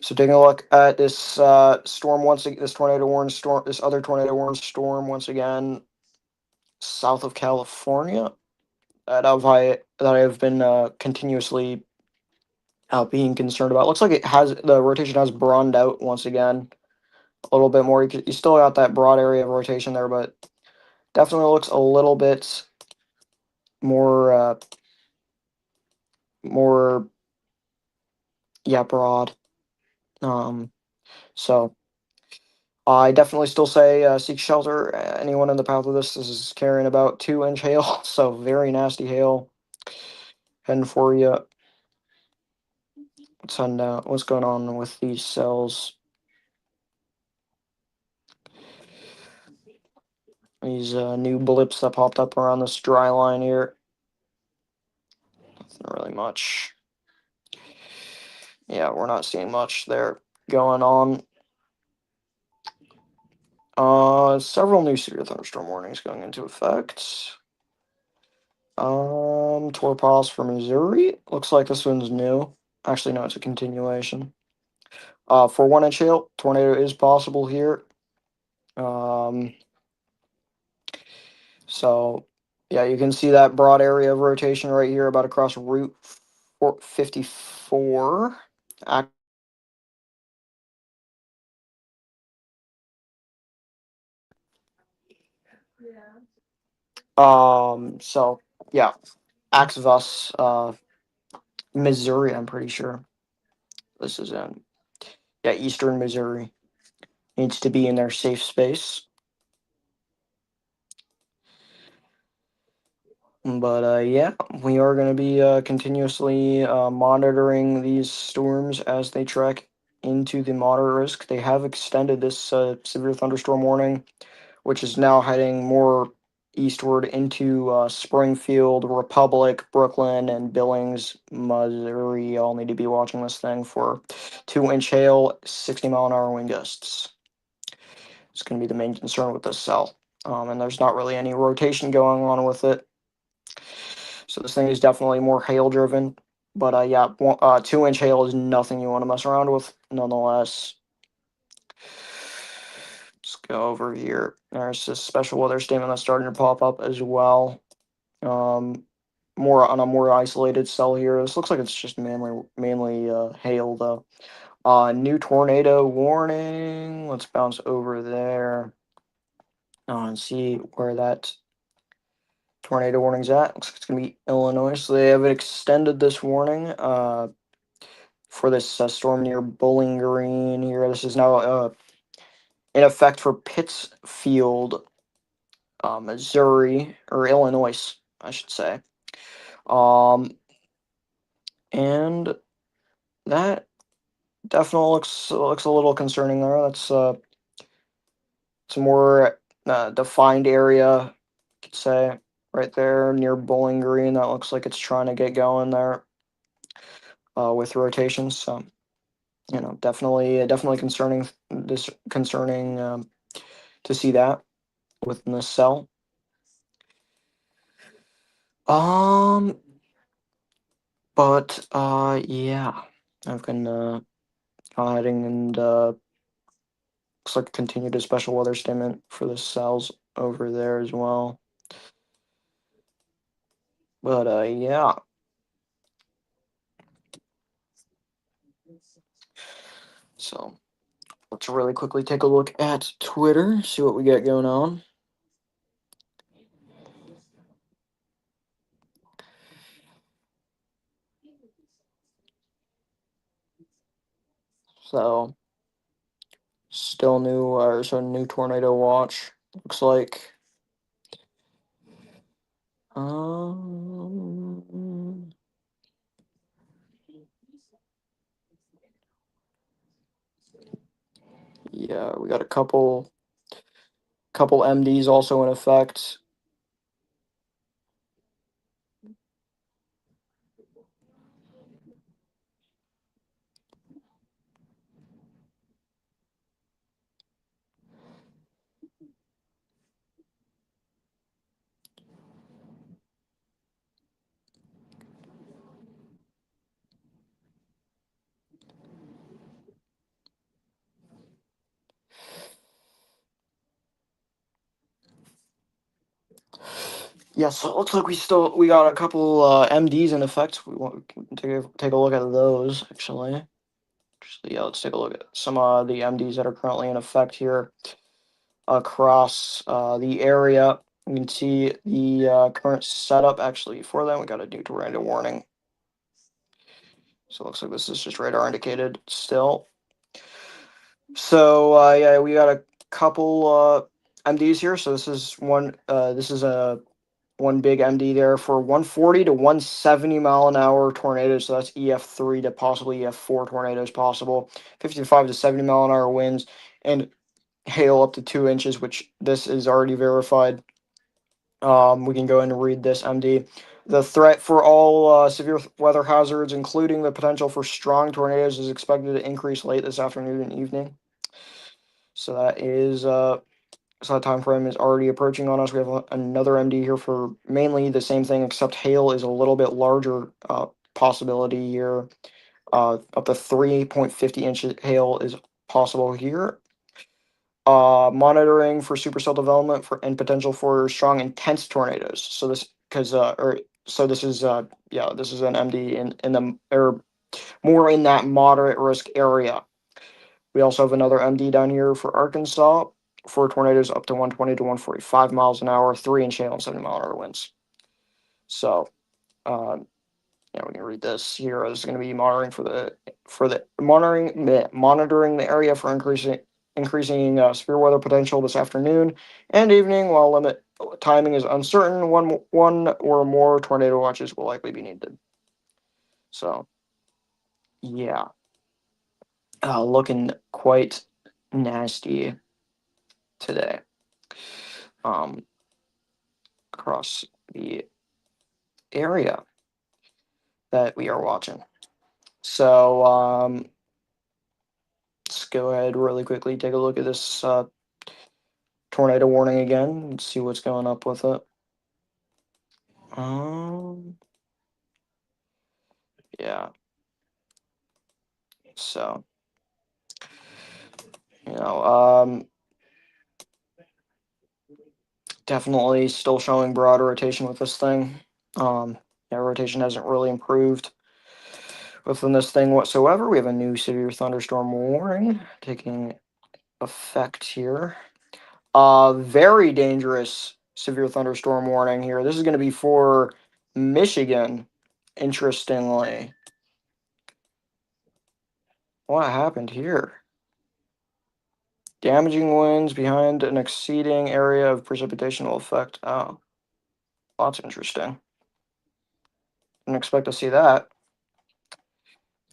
So taking a look at this storm this tornado warning storm, this other tornado warning storm once again, south of California, that I have been continuously being concerned about. Looks like the rotation has broadened out once again a little bit more. You still got that broad area of rotation there, but definitely looks a little bit more more yeah, broad. Um, so I definitely still say seek shelter. Anyone in the path of this is carrying about 2-inch hail, so very nasty hail heading for you. Let's find out what's going on with these cells. These new blips that popped up around this dry line here. Nothing really much. Yeah, we're not seeing much there going on. Several new severe thunderstorm warnings going into effect. Torpos for Missouri. Looks like this one's new. Actually, no, it's a continuation. For 1-inch hail, tornado is possible here. Um, so yeah, you can see that broad area of rotation right here, about across Route 54. So yeah, acts of us, Missouri. I'm pretty sure this is in eastern Missouri. Needs to be in their safe space. But yeah, we are going to be continuously monitoring these storms as they trek into the moderate risk. They have extended this severe thunderstorm warning, which is now heading more eastward into Springfield, Republic, Brooklyn, and Billings, Missouri. All need to be watching this thing for 2-inch hail, 60-mile-an-hour wind gusts. It's going to be the main concern with this cell. And there's not really any rotation going on with it. So this thing is definitely more hail driven. But yeah, 2-inch hail is nothing you want to mess around with, nonetheless. Let's go over here. There's this special weather statement that's starting to pop up as well. More on a more isolated cell here. This looks like it's just mainly hail though. New tornado warning. Let's bounce over there and see where that tornado warning's at. Looks like it's gonna be Illinois. So they have extended this warning for this storm near Bowling Green here. This is now in effect for Pittsfield, Missouri, or Illinois, I should say. Um, and that definitely looks a little concerning there. That's it's a more defined area, you could say, right there near Bowling Green. That looks like it's trying to get going there with rotations. So definitely concerning to see that within the cell. Um, but yeah, I've been heading and looks like continued a special weather statement for the cells over there as well. But yeah, so let's really quickly take a look at Twitter, see what we got going on. So still new tornado watch. Looks like. Um, yeah, we got a couple MDs also in effect. Yeah, so it looks like we got a couple MDs in effect. We can take a look at those actually. Actually, yeah, let's take a look at some of the MDs that are currently in effect here across the area. You can see the current setup. Actually, before that, we got a new tornado warning. So it looks like this is just radar indicated still. So yeah, we got a couple MDs here. So this is one. This is a one big MD there for 140 to 170 mile an hour tornadoes. So that's EF3 to possibly EF4 tornadoes possible. 55 to 70 mile an hour winds and hail up to 2 inches, which this is already verified. We can go ahead and read this MD. The threat for all severe weather hazards, including the potential for strong tornadoes, is expected to increase late this afternoon and evening. So that is so that time frame is already approaching on us. We have another MD here for mainly the same thing, except hail is a little bit larger possibility here. Up to 3.50 inches hail is possible here. Monitoring for supercell development for and potential for strong intense tornadoes. So this because or so this is yeah, this is an MD in the or more in that moderate risk area. We also have another MD down here for Arkansas for tornadoes up to 120 to 145 miles an hour, 3 inch hail and 70-mile-an-hour winds. So yeah, we can read this here. This is going to be monitoring for the monitoring the area for increasing severe weather potential this afternoon and evening. While limit timing is uncertain, one or more tornado watches will likely be needed. So yeah, looking quite nasty today. Um, across the area that we are watching. So let's go ahead really quickly, take a look at this tornado warning again and see what's going up with it. Um, yeah. So, you know, definitely still showing broad rotation with this thing. Yeah, rotation hasn't really improved within this thing whatsoever. We have a new severe thunderstorm warning taking effect here. Very dangerous severe thunderstorm warning here. This is going to be for Michigan, interestingly. What happened here? Damaging winds behind an exceeding area of precipitation will affect. Oh, that's interesting. Didn't expect to see that.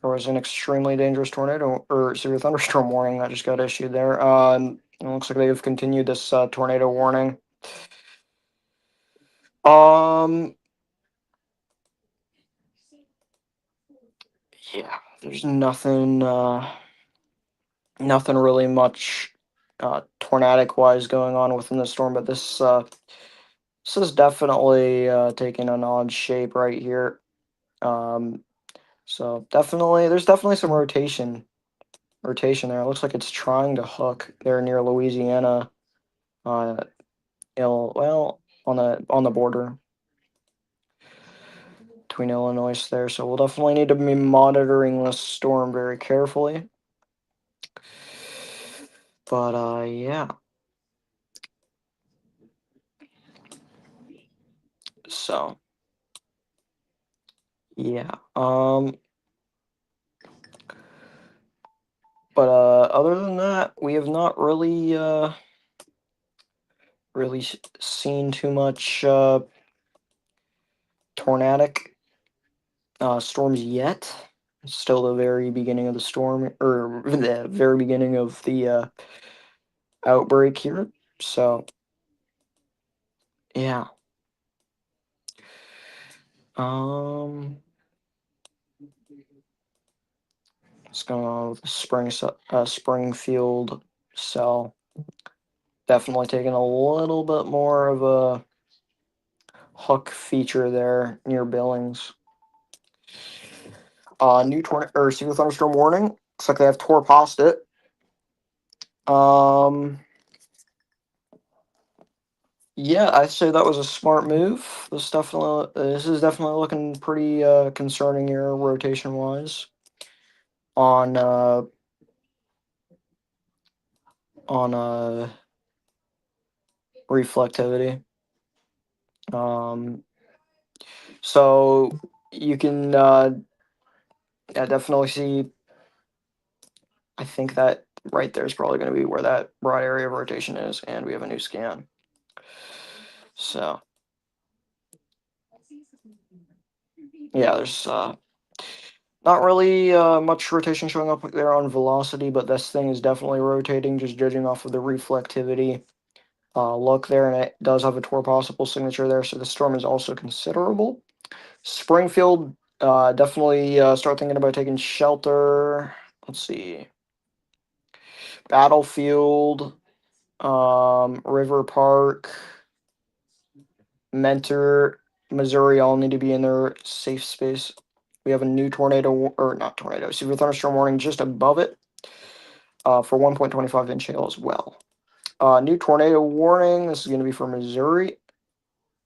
There was an extremely dangerous tornado or severe thunderstorm warning that just got issued there. It looks like they've continued this tornado warning. Um, yeah, there's nothing really much tornadic wise going on within the storm, but this is definitely taking an odd shape right here. Um, so there's definitely some rotation there. It looks like it's trying to hook there near Louisiana. Uh, well, on the border between Illinois there. So we'll definitely need to be monitoring this storm very carefully. But yeah. So yeah. But other than that, we have not really seen too much tornadic storms yet. It's still the very beginning of the storm, or the very beginning of the outbreak here. So yeah. Um, it's going on with Springfield cell. Definitely taking a little bit more of a hook feature there near Billings. New tornado or severe thunderstorm warning. Looks like they have tore past it. Yeah, I'd say that was a smart move. This is definitely looking pretty concerning here, rotation wise, on on reflectivity. Um, so you can yeah, definitely see. I think that right there is probably going to be where that broad area of rotation is, and we have a new scan. So yeah, there's not really much rotation showing up there on velocity, but this thing is definitely rotating, just judging off of the reflectivity look there, and it does have a tour possible signature there, so the storm is also considerable. Springfield, definitely start thinking about taking shelter. Let's see. Battlefield, River Park, Mentor, Missouri all need to be in their safe space. We have a new or not tornado, severe thunderstorm warning just above it for 1.25 inch hail as well. New tornado warning. This is going to be for Missouri.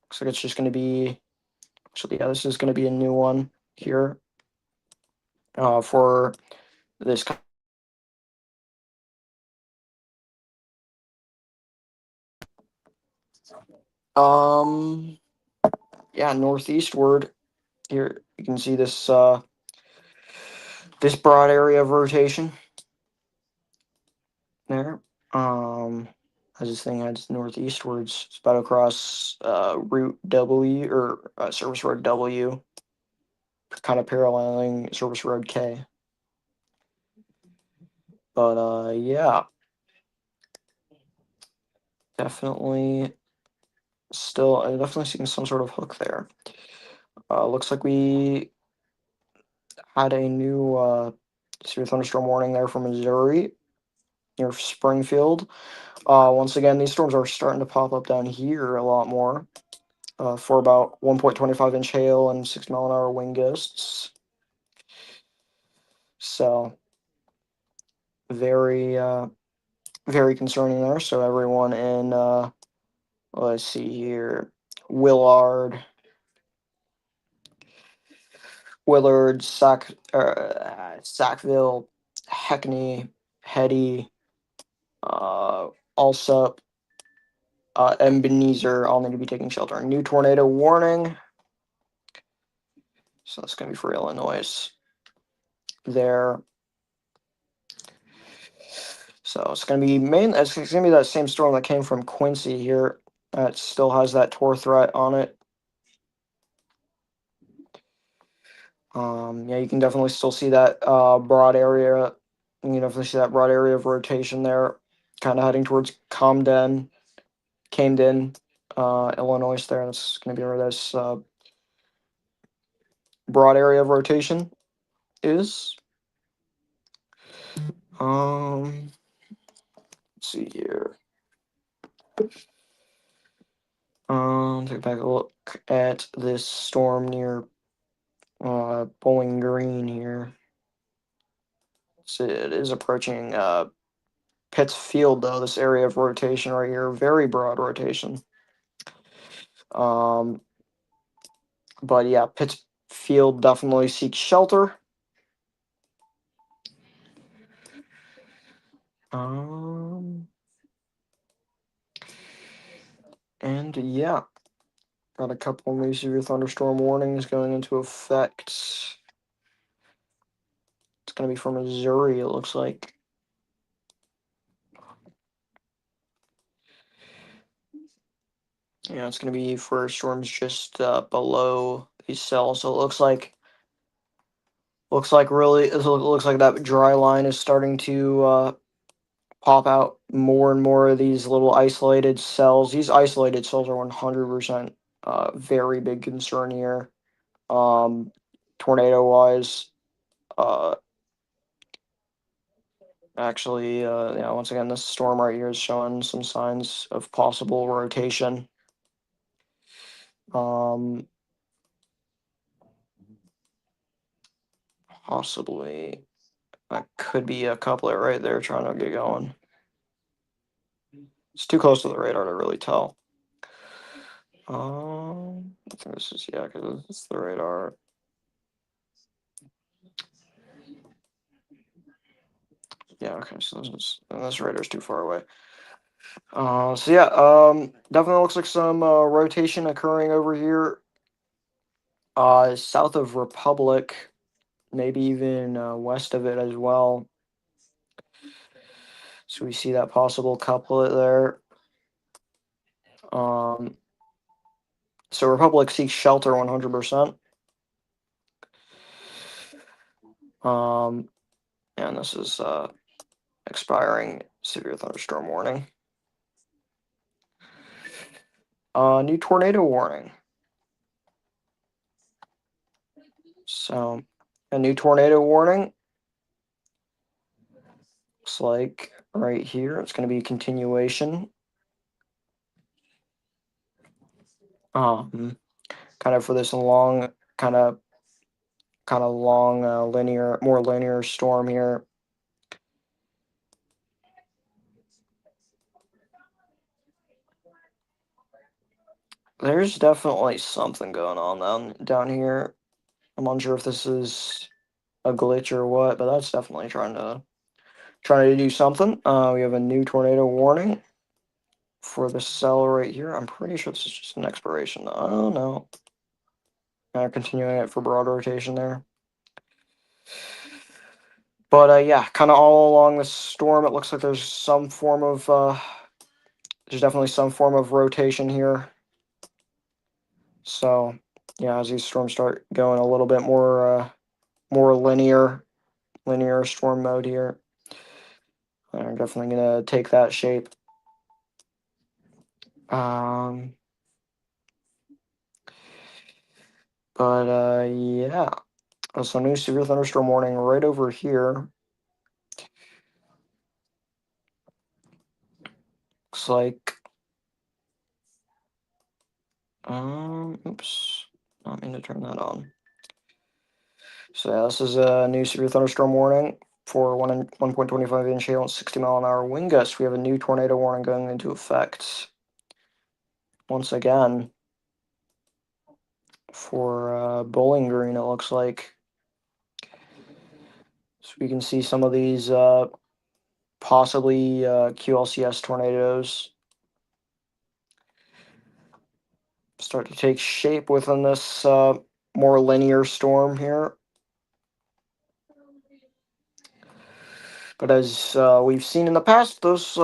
Looks like it's just going to be. Actually, yeah, this is going to be a new one here for this. Um, yeah, northeastward here you can see this broad area of rotation there. As this thing heads northeastwards, it's about across Route W or Service Road W, kind of paralleling Service Road K. But yeah, definitely still definitely seeing some sort of hook there. Looks like we had a new severe thunderstorm warning there for Missouri near Springfield. Once again, these storms are starting to pop up down here a lot more for about 1.25 inch hail and 6 mile an hour wind gusts. So very very concerning there. So everyone in let's see here, Willard, Sackville, Hackney, Hetty, Alsup, Ebenezer all need to be taking shelter. New tornado warning. So that's going to be for Illinois there. So it's going to be it's going to be that same storm that came from Quincy here. That still has that tor threat on it. Yeah, you can definitely still see that broad area. You can definitely see that broad area of rotation there, kind of heading towards Camden, Illinois. There, that's going to be where this broad area of rotation is. Let's see here. Take back a look at this storm near Bowling Green here. So it is approaching Pittsfield though. This area of rotation right here, very broad rotation. Um, but yeah, Pittsfield definitely seeks shelter. Um, and yeah, got a couple new severe thunderstorm warnings going into effect. It's going to be for Missouri, it looks like. Yeah, it's going to be for storms just below these cells. So it looks like that dry line is starting to pop out more and more of these little isolated cells. These isolated cells are 100% very big concern here. Tornado wise, uh, actually, yeah, once again, this storm right here is showing some signs of possible rotation. Um, Possibly that could be a couplet right there trying to get going. It's too close to the radar to really tell. I think this is, yeah, because it's the radar. Yeah, okay, so this radar's too far away. So yeah, definitely looks like some rotation occurring over here. South of Republic, maybe even west of it as well. So we see that possible couplet there. Um, so Republic seeks shelter 100%. Um, and this is expiring severe thunderstorm warning. New tornado warning. So a new tornado warning. Looks like right here it's going to be a continuation. Kind of for this long, kind of long, more linear storm here. There's definitely something going on down here. I'm unsure if this is a glitch or what, but that's definitely trying to do something. We have a new tornado warning for the cell right here. I'm pretty sure this is just an expiration. Oh no. Continuing it for broad rotation there. But yeah, kind of all along the storm, it looks like there's definitely some form of rotation here. So yeah, as these storms start going a little bit more linear storm mode here, I'm definitely gonna take that shape. Um, but yeah, so new severe thunderstorm warning right over here. Looks like, oops, not mean to turn that on. So yeah, this is a new severe thunderstorm warning for 1.25-inch hail and 60-mile-an-hour wind gusts. We have a new tornado warning going into effect once again for Bowling Green. It looks like, so we can see some of these possibly QLCS tornadoes start to take shape within this more linear storm here. But as we've seen in the past, those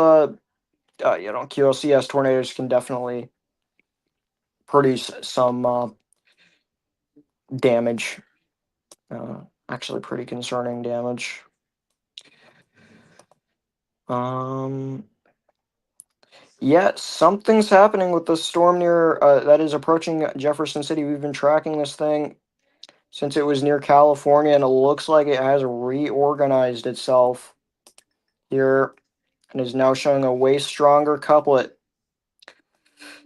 QLCS tornadoes can definitely produce some damage. Actually, pretty concerning damage. Yeah, something's happening with the storm near that is approaching Jefferson City. We've been tracking this thing since it was near California, and it looks like it has reorganized itself here and is now showing a way stronger couplet.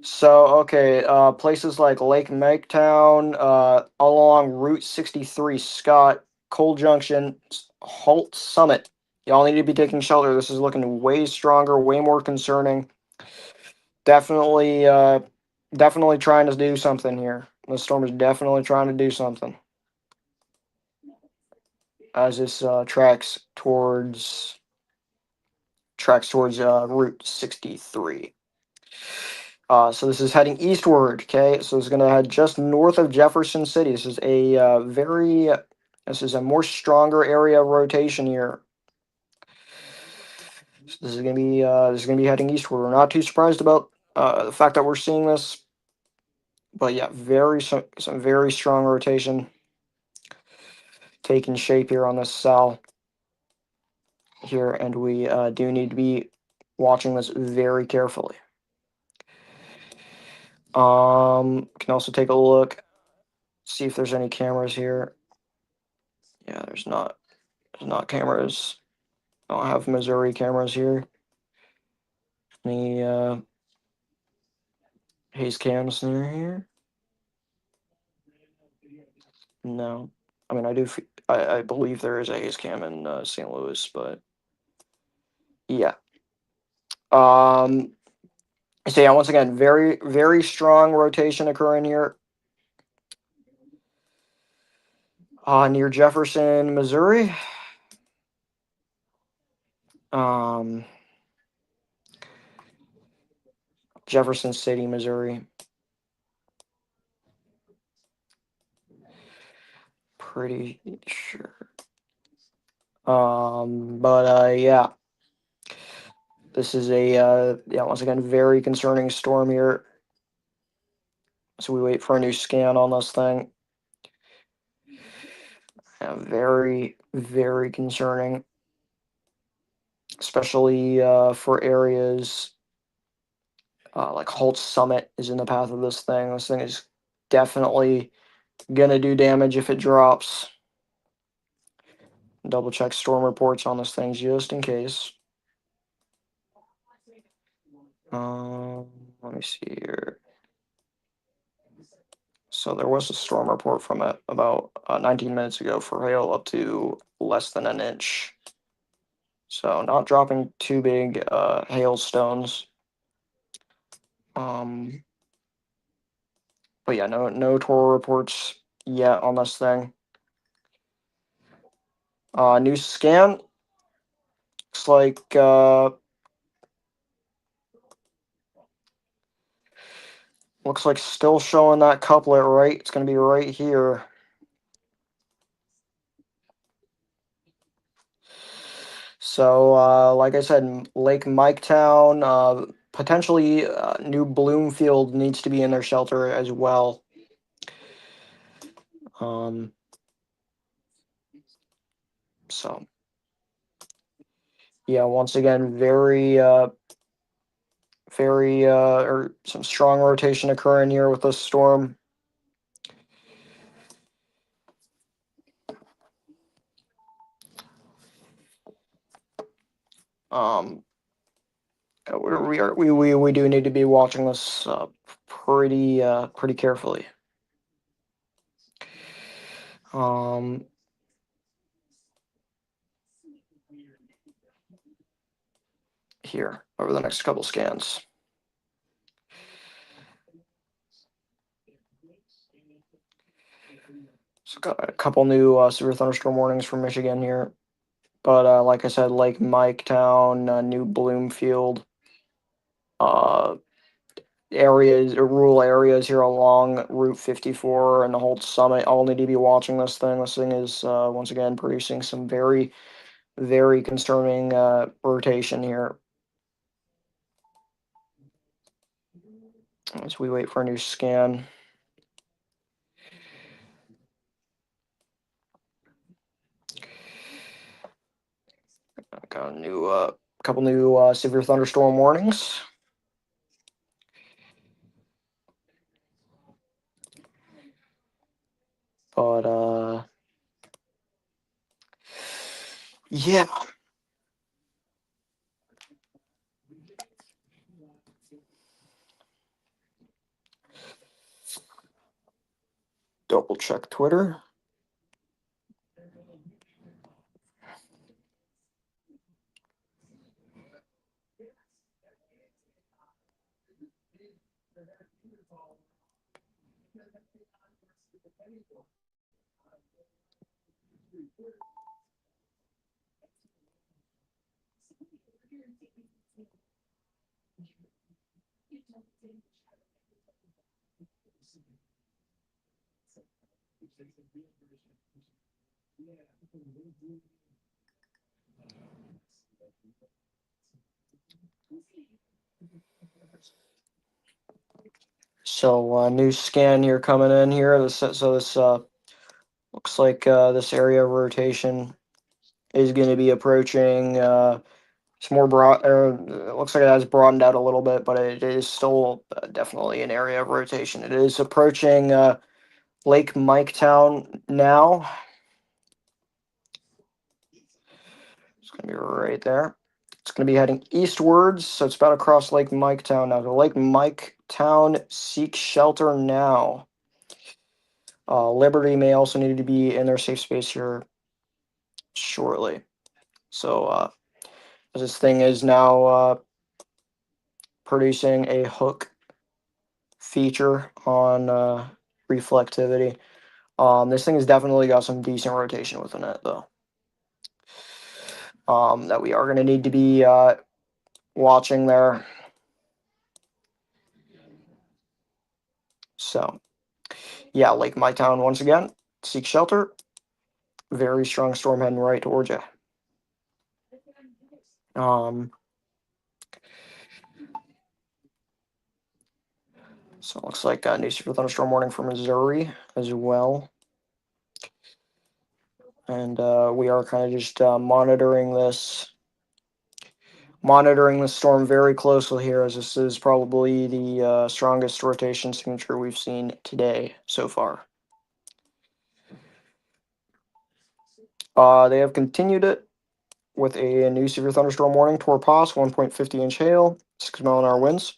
So, okay, places like Lake Megtown, all along Route 63, Scott, Coal Junction, Halt Summit. Y'all need to be taking shelter. This is looking way stronger, way more concerning. Definitely, definitely trying to do something here. The storm is definitely trying to do something as this tracks towards Route 63. So this is heading eastward. Okay, so it's going to head just north of Jefferson City. This is a more stronger area of rotation here. So this is gonna be heading eastward. We're not too surprised about the fact that we're seeing this, but yeah, some very strong rotation taking shape here on this cell here, and we do need to be watching this very carefully. Can also take a look, see if there's any cameras here. Yeah, there's not cameras. I don't have Missouri cameras here. Any haze cams near here? No. I mean, I believe there is a haze cam in St. Louis, but yeah. Um, So yeah, once again, very very strong rotation occurring here. Near Jefferson, Missouri. Um, Jefferson City, Missouri. Pretty sure. But yeah, this is a yeah, once again very concerning storm here. So we wait for a new scan on this thing. Yeah, very very concerning, especially for areas like Holt Summit is in the path of this thing. This thing is definitely gonna do damage if it drops. Double check storm reports on this thing just in case. Um, Let me see here. So there was a storm report from it about 19 minutes ago for hail up to less than an inch. So not dropping too big hailstones. Um, but yeah, no total reports yet on this thing. New scan looks like still showing that couplet right. It's gonna be right here. So, like I said, Lake Miketown, potentially New Bloomfield needs to be in their shelter as well. Um, so, yeah, once again, or some strong rotation occurring here with this storm. Um, we do need to be watching this pretty carefully. Um, Here over the next couple scans. So got a couple new severe thunderstorm warnings from Michigan here, but like I said, Lake Miketown, New Bloomfield, uh, areas or rural areas here along Route 54 and the whole summit all need to be watching this thing. This thing is once again producing some very concerning rotation here as we wait for a new scan. Got a new couple new severe thunderstorm warnings. But yeah. Double check Twitter. So new scan here coming in here. This looks like this area of rotation is going to be approaching. It's more broad. It looks like it has broadened out a little bit, but it is still definitely an area of rotation. It is approaching Lake Miketown now. It's going to be right there. It's going to be heading eastwards, so it's about across Lake Miketown now. So Lake Miketown, seek shelter now. Liberty may also need to be in their safe space here shortly. So as this thing is now producing a hook feature on reflectivity. This thing has definitely got some decent rotation within it, though. That we are going to need to be watching there. So, yeah, Lake My Town once again. Seek shelter. Very strong storm heading right towards you. So it looks like news for thunderstorm warning for Missouri as well. And we are kind of just monitoring this storm very closely here, as this is probably the strongest rotation signature we've seen today so far. They have continued it with a new severe thunderstorm warning, Torpos, 1.50-inch hail, 6-mile-an-hour winds.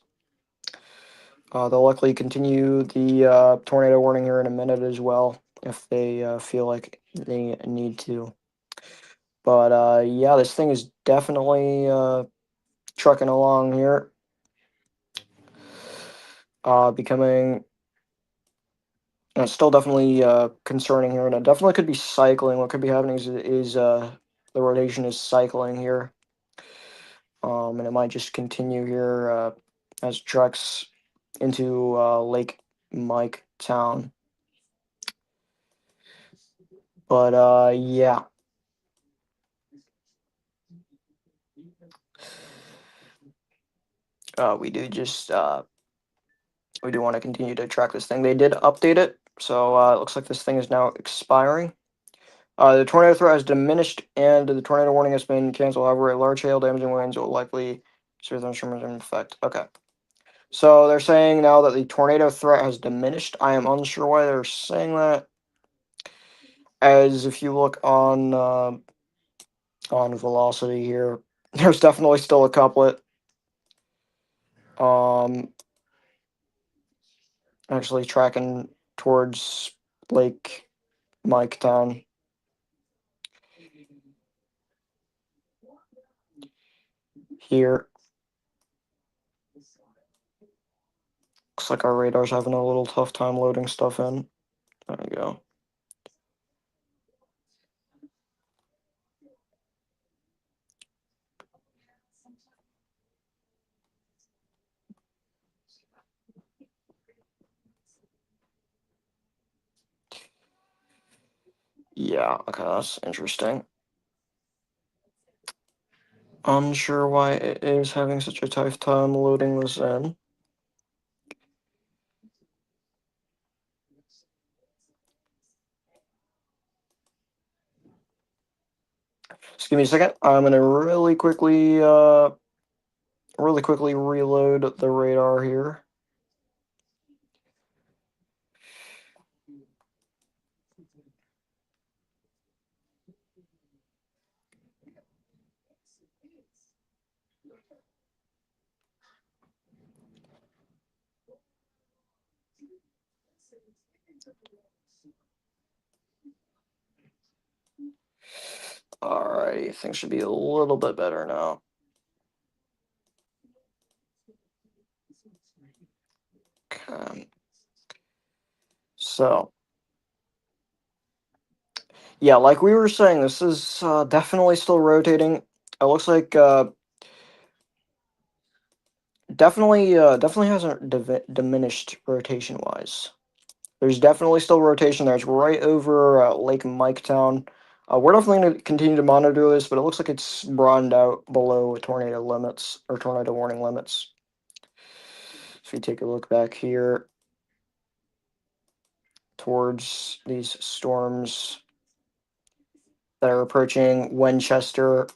They'll likely continue the tornado warning here in a minute as well, if they feel like they need to. But yeah, this thing is definitely trucking along here. Becoming it's still definitely concerning here, and it definitely could be cycling. What could be happening is the rotation is cycling here, and it might just continue here as it treks into Lake Mike Town. But yeah. We do just we do want to continue to track this thing. They did update it, so it looks like this thing is now expiring. The tornado threat has diminished, and the tornado warning has been canceled. However, a large hail damaging winds will likely severe thunderstorms in effect. Okay, so they're saying now that the tornado threat has diminished. I am unsure why they're saying that, as if you look on velocity here, there's definitely still a couplet. Actually tracking towards Lake Mike Town. Here. Looks like our radar's having a little tough time loading stuff in. There we go. Yeah, okay, that's interesting. Unsure why it is having such a tough time loading this in. Just give me a second. I'm gonna really quickly reload the radar here. Alright, things should be a little bit better now. Okay. So, yeah, like we were saying, this is definitely still rotating. It looks like definitely hasn't diminished rotation wise. There's definitely still rotation there. It's right over Lake Miketown. We're definitely going to continue to monitor this, but it looks like it's broadened out below tornado limits or tornado warning limits. If you take a look back here towards these storms that are approaching Winchester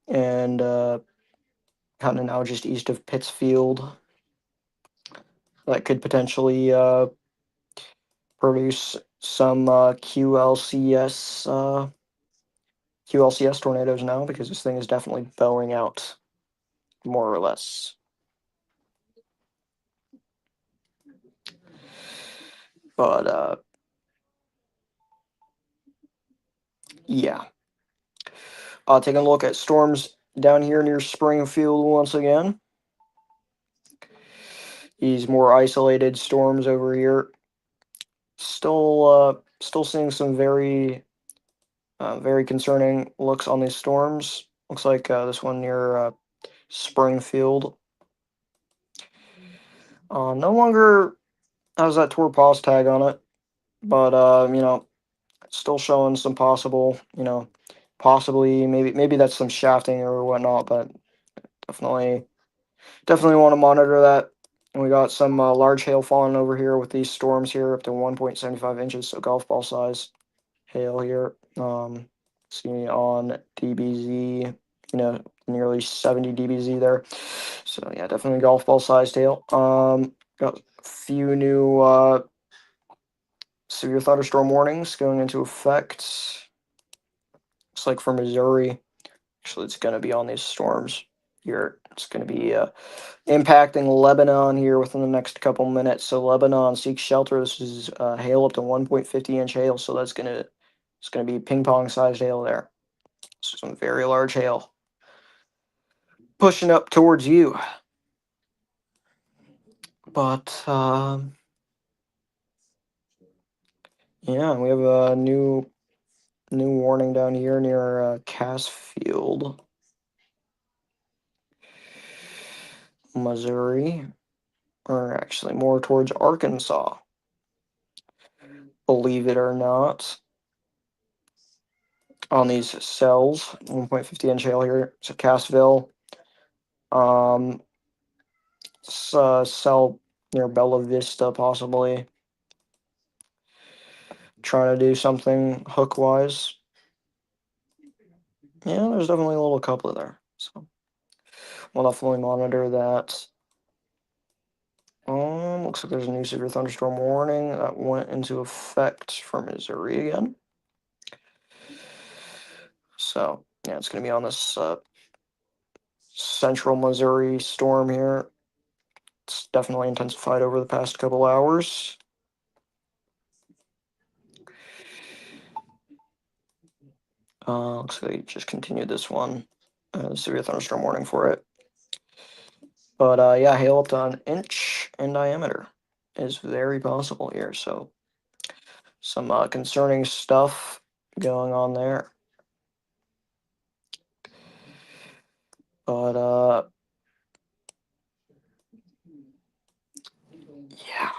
and kind of now just east of Pittsfield, that could potentially produce some QLCS tornadoes now, because this thing is definitely bowing out, more or less. But yeah. Taking a look at storms down here near Springfield once again. these more isolated storms over here. Still seeing some very concerning looks on these storms. Looks like this one near Springfield. No longer has that tour pause tag on it, but still showing some possibly maybe that's some shafting or whatnot, but definitely definitely want to monitor that. And we got some large hail falling over here with these storms here up to 1.75 inches, so golf ball size hail here. See on DBZ, nearly 70 DBZ there. So yeah, definitely golf ball sized hail. Got a few new severe thunderstorm warnings going into effect. Looks like for Missouri, actually, it's going to be on these storms here. It's going to be impacting Lebanon here within the next couple minutes. So Lebanon seeks shelter. This is hail up to 1.50-inch hail. So it's going to be ping pong sized hail there. So some very large hail pushing up towards you. But yeah, we have a new warning down here near Cassfield, Missouri, or actually more towards Arkansas. Believe it or not, on these cells, 1.50-inch hail here. So Cassville, um, cell near Bella Vista, possibly trying to do something hook wise. Yeah, there's definitely a little coupler there. So we'll definitely monitor that. Looks like there's a new severe thunderstorm warning that went into effect for Missouri again. So yeah, it's going to be on this central Missouri storm here. It's definitely intensified over the past couple hours. Looks like they just continued this one. Severe thunderstorm warning for it. But yeah, hail up to an inch in diameter is very possible here. So some concerning stuff going on there. But yeah.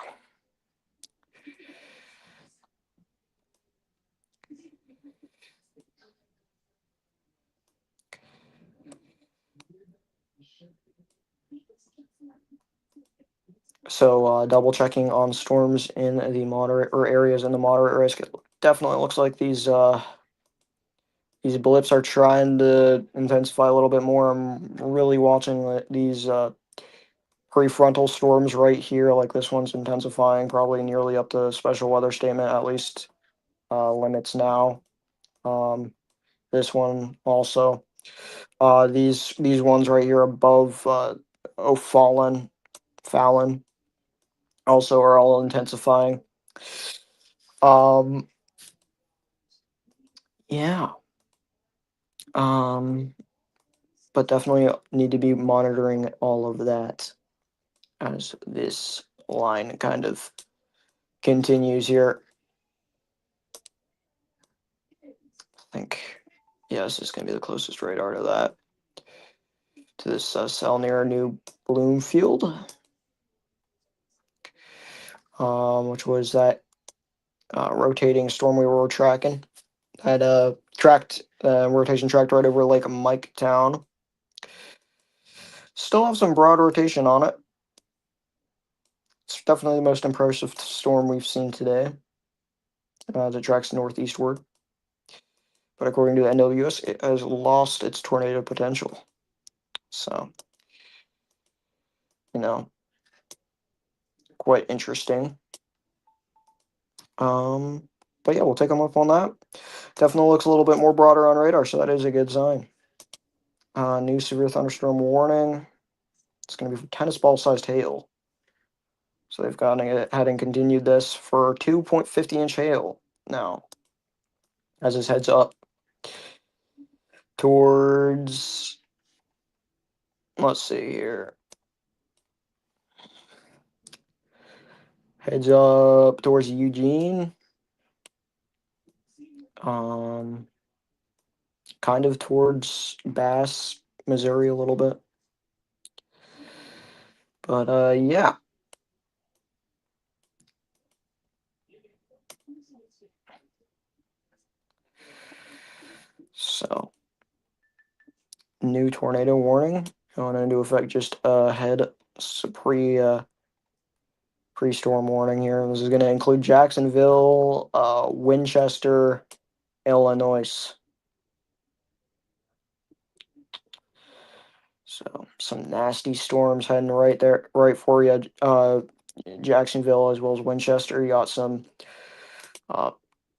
So double checking on storms in the moderate or areas in the moderate risk. It definitely looks like these blips are trying to intensify a little bit more. I'm really watching these prefrontal storms right here. Like this one's intensifying, probably nearly up to special weather statement, at least limits now. This one also. These ones right here above Fallon also are all intensifying. Um, yeah. Um, but definitely need to be monitoring all of that as this line kind of continues here. I think, yeah, this is going to be the closest radar to that, to this cell near New Bloomfield, which was that rotating storm we were tracking. Had rotation tracked right over Lake Miketown. Still have some broad rotation on it. It's definitely the most impressive storm we've seen today as it tracks northeastward. But according to the NWS, it has lost its tornado potential. So, you know, quite interesting. But yeah, we'll take them up on that. Definitely looks a little bit more broader on radar, so that is a good sign. New severe thunderstorm warning. It's going to be for tennis ball sized hail. So they've gone ahead and continued this for 2.50-inch hail now, as this heads up towards, let's see here, Heads up towards Eugene. Um, kind of towards Bass, Missouri a little bit. But yeah. So new tornado warning going into effect just ahead. Pre-storm warning here. This is going to include Jacksonville, Winchester, Illinois. So some nasty storms heading right there, right for you. Jacksonville as well as Winchester. You got uh,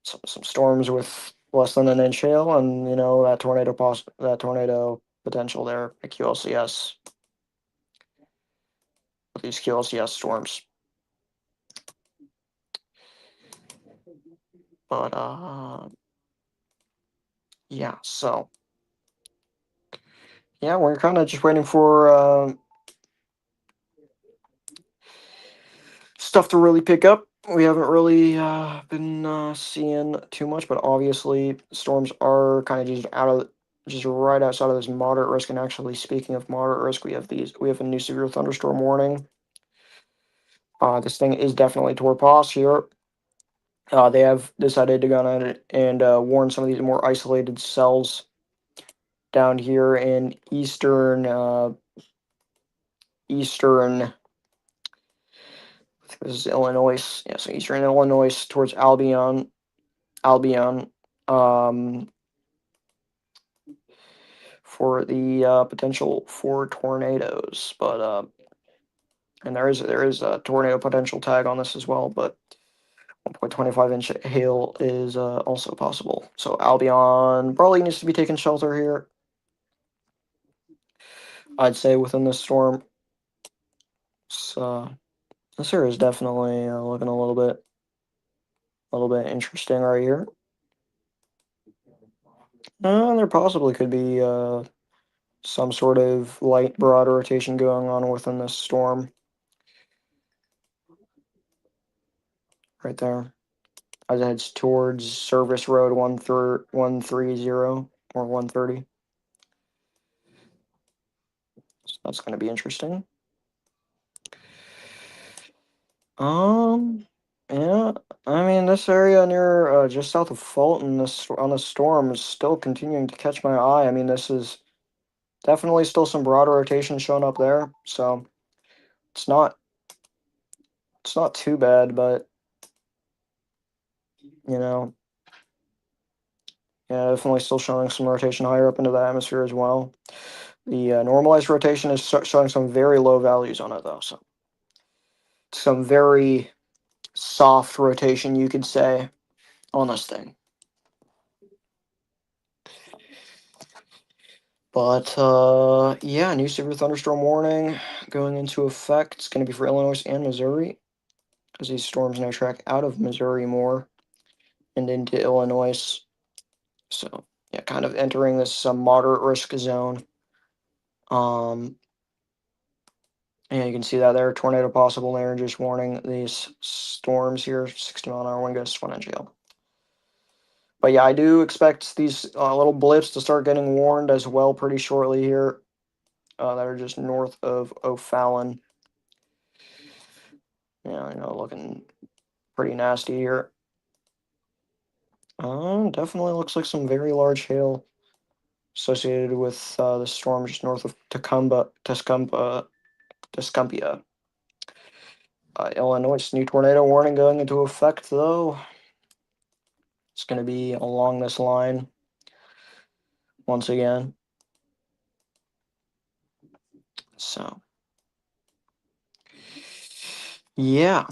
some storms with less than an inch hail, and you know that tornado potential there at QLCS. These QLCS storms, but yeah. So yeah, we're kind of just waiting for stuff to really pick up. We haven't really been seeing too much, but obviously storms are kind of just right outside of this moderate risk. And actually, speaking of moderate risk, we have a new severe thunderstorm warning. This thing is definitely Torpos here. They have decided to go on and warn some of these more isolated cells down here in eastern. This is Illinois. Yeah, so eastern Illinois towards Albion, um, for the potential for tornadoes. But and there is a tornado potential tag on this as well. But 1.25-inch hail is also possible. So Albion probably needs to be taking shelter here. I'd say within this storm. So this here is definitely looking a little bit interesting right here. There possibly could be some sort of light broad rotation going on within this storm right there as it heads towards Service Road 130 or 130. So that's going to be interesting. Um, yeah, I mean this area near just south of Fulton, this on the storm is still continuing to catch my eye. I mean this is definitely still some broad rotation showing up there, so it's not it's not too bad, but you know, yeah, definitely still showing some rotation higher up into the atmosphere as well. The normalized rotation is showing some very low values on it though, so some very soft rotation you could say on this thing. But yeah, new severe thunderstorm warning going into effect. It's going to be for Illinois and Missouri as these storms now track out of Missouri more and into Illinois. So yeah, kind of entering this moderate risk zone. Um, and you can see that there, tornado possible there, just warning these storms here, 60-mile-an-hour wind gusts, 1 inch hail. But yeah, I do expect these little blips to start getting warned as well pretty shortly here. That are just north of O'Fallon. Yeah, you know, looking pretty nasty here. Definitely looks like some very large hail associated with the storm just north of Tuscumbia, Illinois. New tornado warning going into effect, though. It's going to be along this line once again. So, yeah.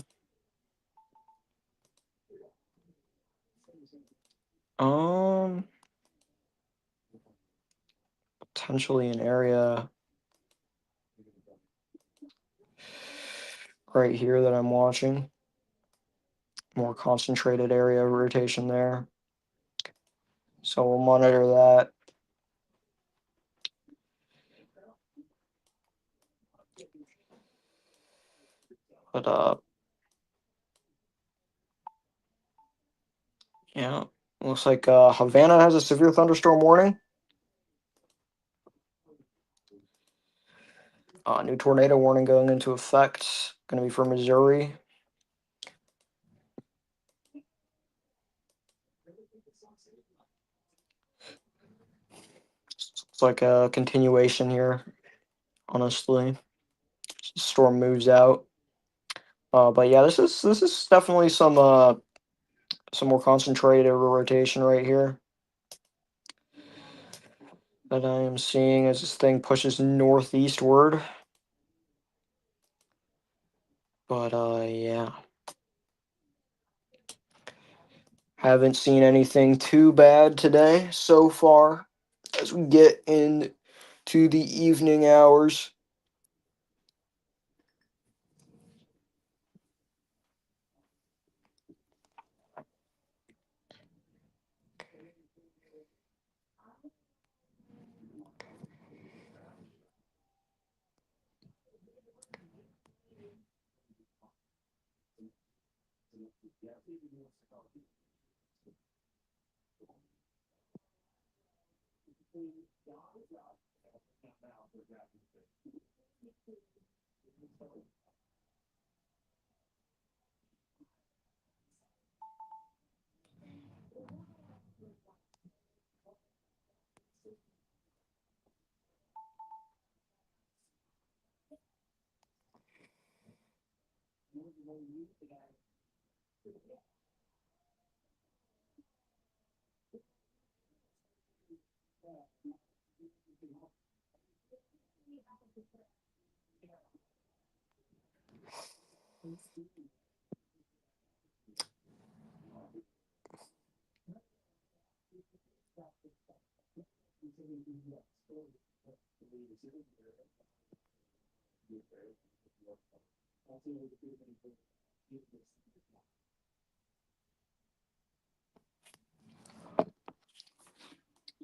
Um, Potentially an area right here that I'm watching. More concentrated area of rotation there. So we'll monitor that. But Yeah, looks like Havana has a severe thunderstorm warning. New tornado warning going into effect. Going to be for Missouri. It's like a continuation here, honestly. Storm moves out. But yeah, this is definitely some more concentrated rotation right here that I am seeing as this thing pushes northeastward. But yeah, haven't seen anything too bad today so far as we get into the evening hours.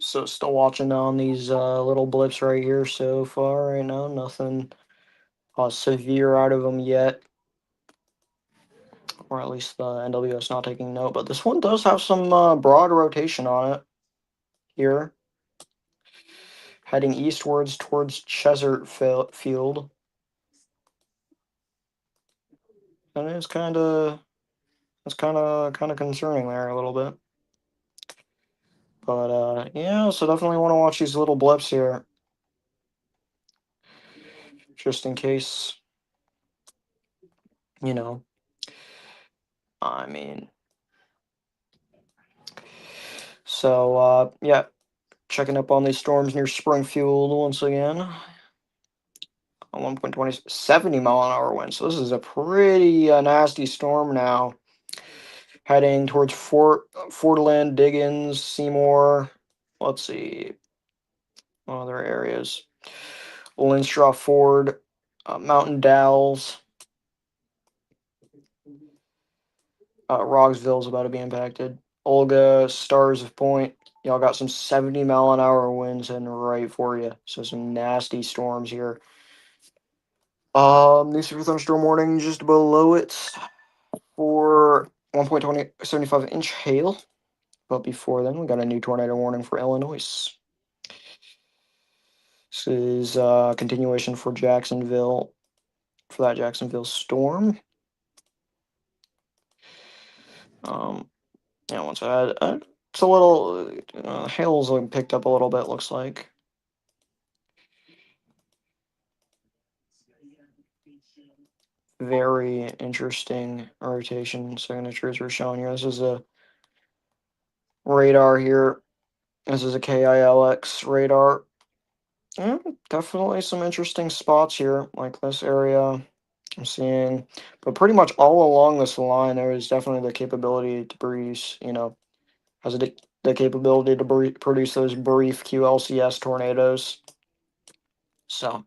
So still watching on these little blips right here so far right now. Nothing severe out of them yet, or at least the NWS not taking note. But this one does have some broad rotation on it here, heading eastwards towards Field, and it's kind of concerning there a little bit. But yeah, so definitely want to watch these little blips here, just in case. You know, I mean, so yeah, checking up on these storms near Springfield once again. On 1.20, 70 mile an hour wind. So this is a pretty nasty storm now. Heading towards Fortland, Diggins, Seymour. Let's see, other areas. Lynstraw Ford, Mountain Dalles, Rogsville's about to be impacted. Olga, Stars of Point. Y'all got some 70 mile an hour winds heading right for you. So some nasty storms here. New super thunderstorm warning just below it for 1.20 75 inch hail. But before then, we got a new tornado warning for Illinois. This is a continuation for Jacksonville, for that Jacksonville storm. Um, yeah, once it's a little hail's picked up a little bit. Looks like. Very interesting rotation signatures we're showing here. This is a radar here. This is a KILX radar. Yeah, definitely some interesting spots here, like this area. I'm seeing, but pretty much all along this line, there is definitely the capability to produce, has the capability to produce those brief QLCS tornadoes. So,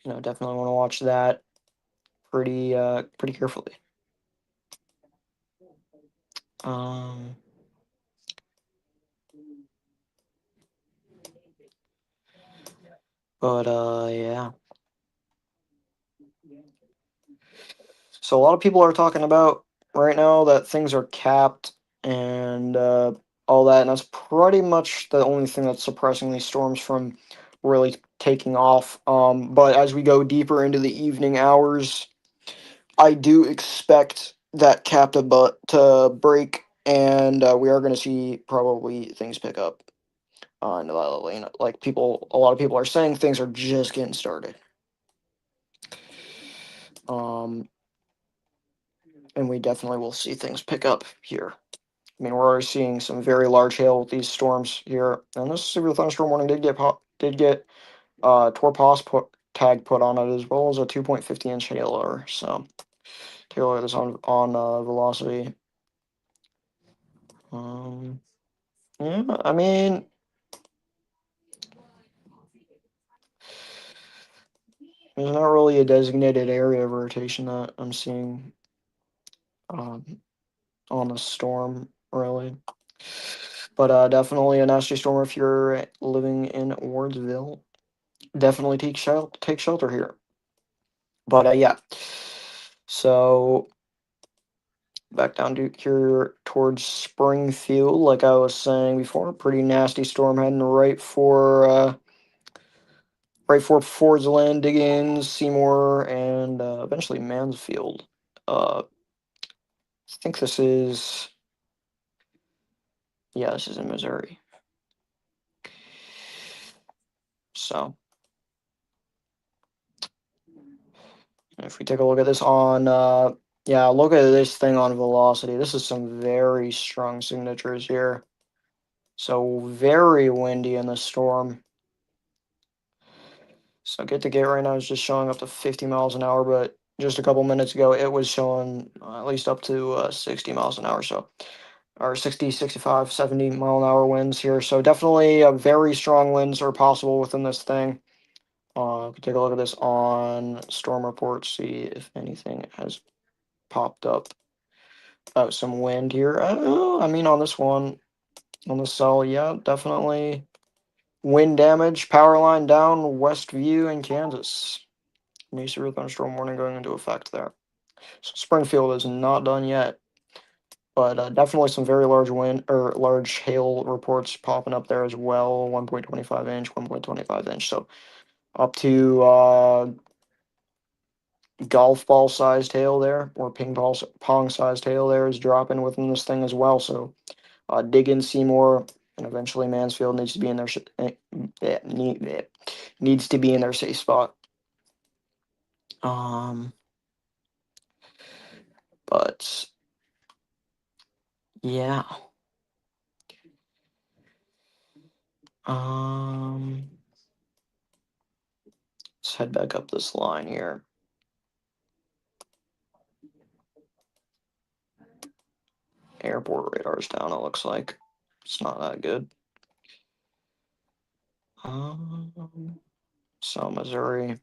definitely want to watch that pretty carefully. Um, but yeah. So a lot of people are talking about right now that things are capped and all that, and that's pretty much the only thing that's suppressing these storms from really taking off. But as we go deeper into the evening hours, I do expect that cap to break, and we are going to see probably things pick up. In the lane, like a lot of people are saying, things are just getting started. Um, and we definitely will see things pick up here. I mean, we're already seeing some very large hail with these storms here, and this severe thunderstorm warning did get Torpos tag put on it, as well as a 2.50-inch hailer. So take a look at this on velocity. Um, yeah, I mean, there's not really a designated area of rotation that I'm seeing um, on the storm, really. But definitely a nasty storm if you're living in Wardsville. Definitely take shelter here. But yeah. So back down to here towards Springfield, like I was saying before, pretty nasty storm heading right for Ford's Landing, Seymour, and eventually Mansfield. I think this is in Missouri. So if we take a look at this on, yeah, look at this thing on velocity. This is some very strong signatures here. So very windy in the storm. So get to get right now is just showing up to 50 miles an hour, but just a couple minutes ago it was showing at least up to 60 miles an hour. So, or 60, 65, 70 mile an hour winds here. So definitely very strong winds are possible within this thing. We can take a look at this on storm report, see if anything has popped up. Some wind here. I mean, on this one, on the cell, yeah, definitely wind damage. Power line down, Westview in Kansas. New severe thunderstorm warning going into effect there. So Springfield is not done yet, but definitely some very large wind or large hail reports popping up there as well. 1.25 inch, 1.25 inch. So up to golf ball sized hail there, or pong sized hail there is dropping within this thing as well. So Diggins, Seymour, and eventually Mansfield needs to be in their needs to be in their safe spot. Um, but yeah. Um, let's head back up this line here. Airport radar's down. It looks like it's not that good. Um, so Missouri.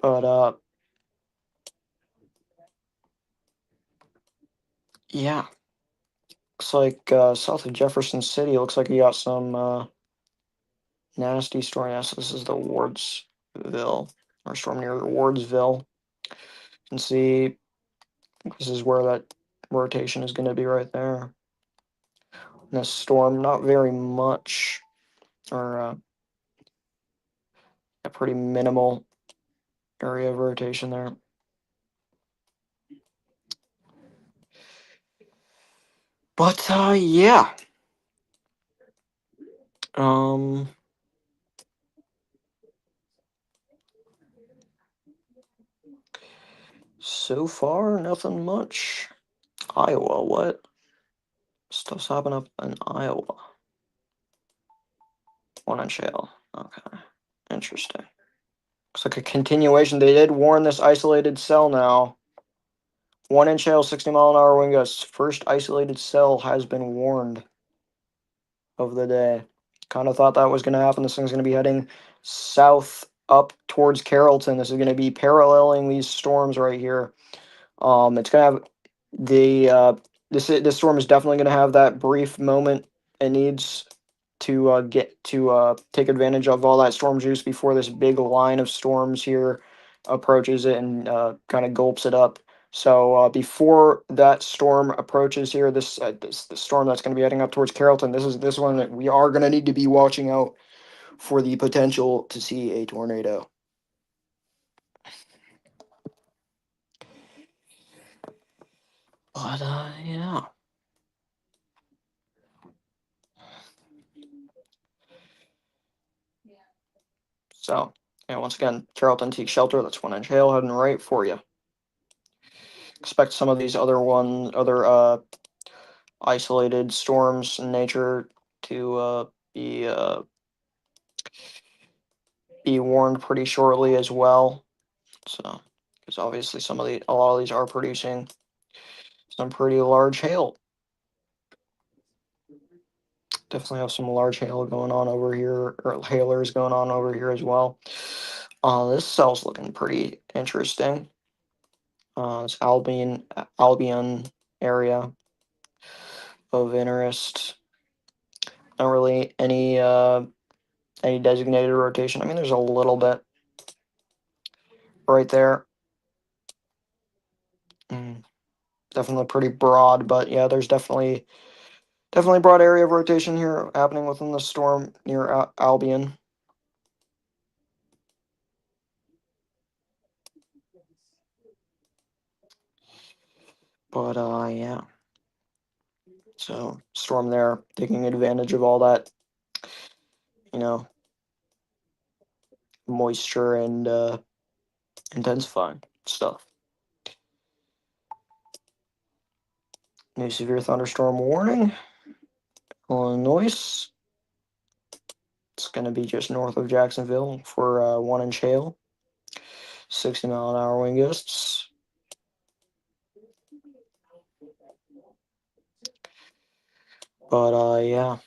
But yeah, looks like south of Jefferson City. Looks like you got some nasty storm. Yes, this is the Wardsville, or storm near Wardsville. You can see this is where that rotation is going to be right there. And this storm, not very much, or a pretty minimal area of rotation there. But yeah. Um so far nothing much. Iowa, what? Stuff's happening up in Iowa. One inch hail. Okay. Interesting. Looks like a continuation. They did warn this isolated cell now. 1 inch hail, 60-mile-an-hour wind gusts. First isolated cell has been warned of the day. Kind of thought that was going to happen. This thing's going to be heading south up towards Carrollton. This is going to be paralleling these storms right here. It's going to have the this storm is definitely going to have that brief moment it needs to get to take advantage of all that storm juice before this big line of storms here approaches it and kind of gulps it up. So before that storm approaches here, this the storm that's going to be heading up towards Carrollton. This one that we are going to need to be watching out for the potential to see a tornado. But yeah. So yeah, once again, Carrollton Teak Shelter. That's 1 inch hail heading right for you. Expect some of these other isolated storms in nature to be warned pretty shortly as well. So, because obviously a lot of these are producing some pretty large hail. Definitely have some large hail going on over here, or hailers going on over here as well. This cell's looking pretty interesting. It's Albion area of interest. Not really any designated rotation. I mean, there's a little bit right there. Mm, definitely pretty broad, but yeah, there's definitely broad area of rotation here happening within the storm near Albion. But yeah. So storm there, taking advantage of all that, you know, moisture and intensifying stuff. New severe thunderstorm warning. Illinois. It's going to be just north of Jacksonville for 1 inch hail. 60-mile-an-hour wind gusts. But yeah.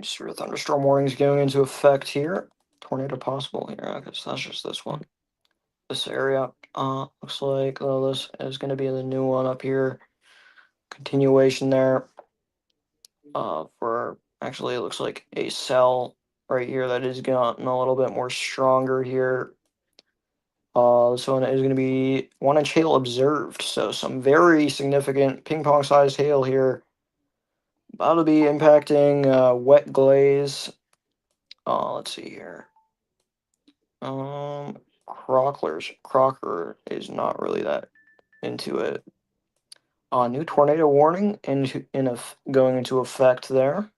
Severe thunderstorm warnings going into effect here. Tornado possible here. I guess that's just this one. This area. Looks like this is going to be the new one up here. Continuation there. For actually, it looks like a cell right here that is gotten a little bit more stronger here. This one is going to be 1 inch hail observed. So some very significant ping pong sized hail here. About to be impacting wet glaze. Let's see here. Crocker is not really that into it. New tornado warning going into effect there.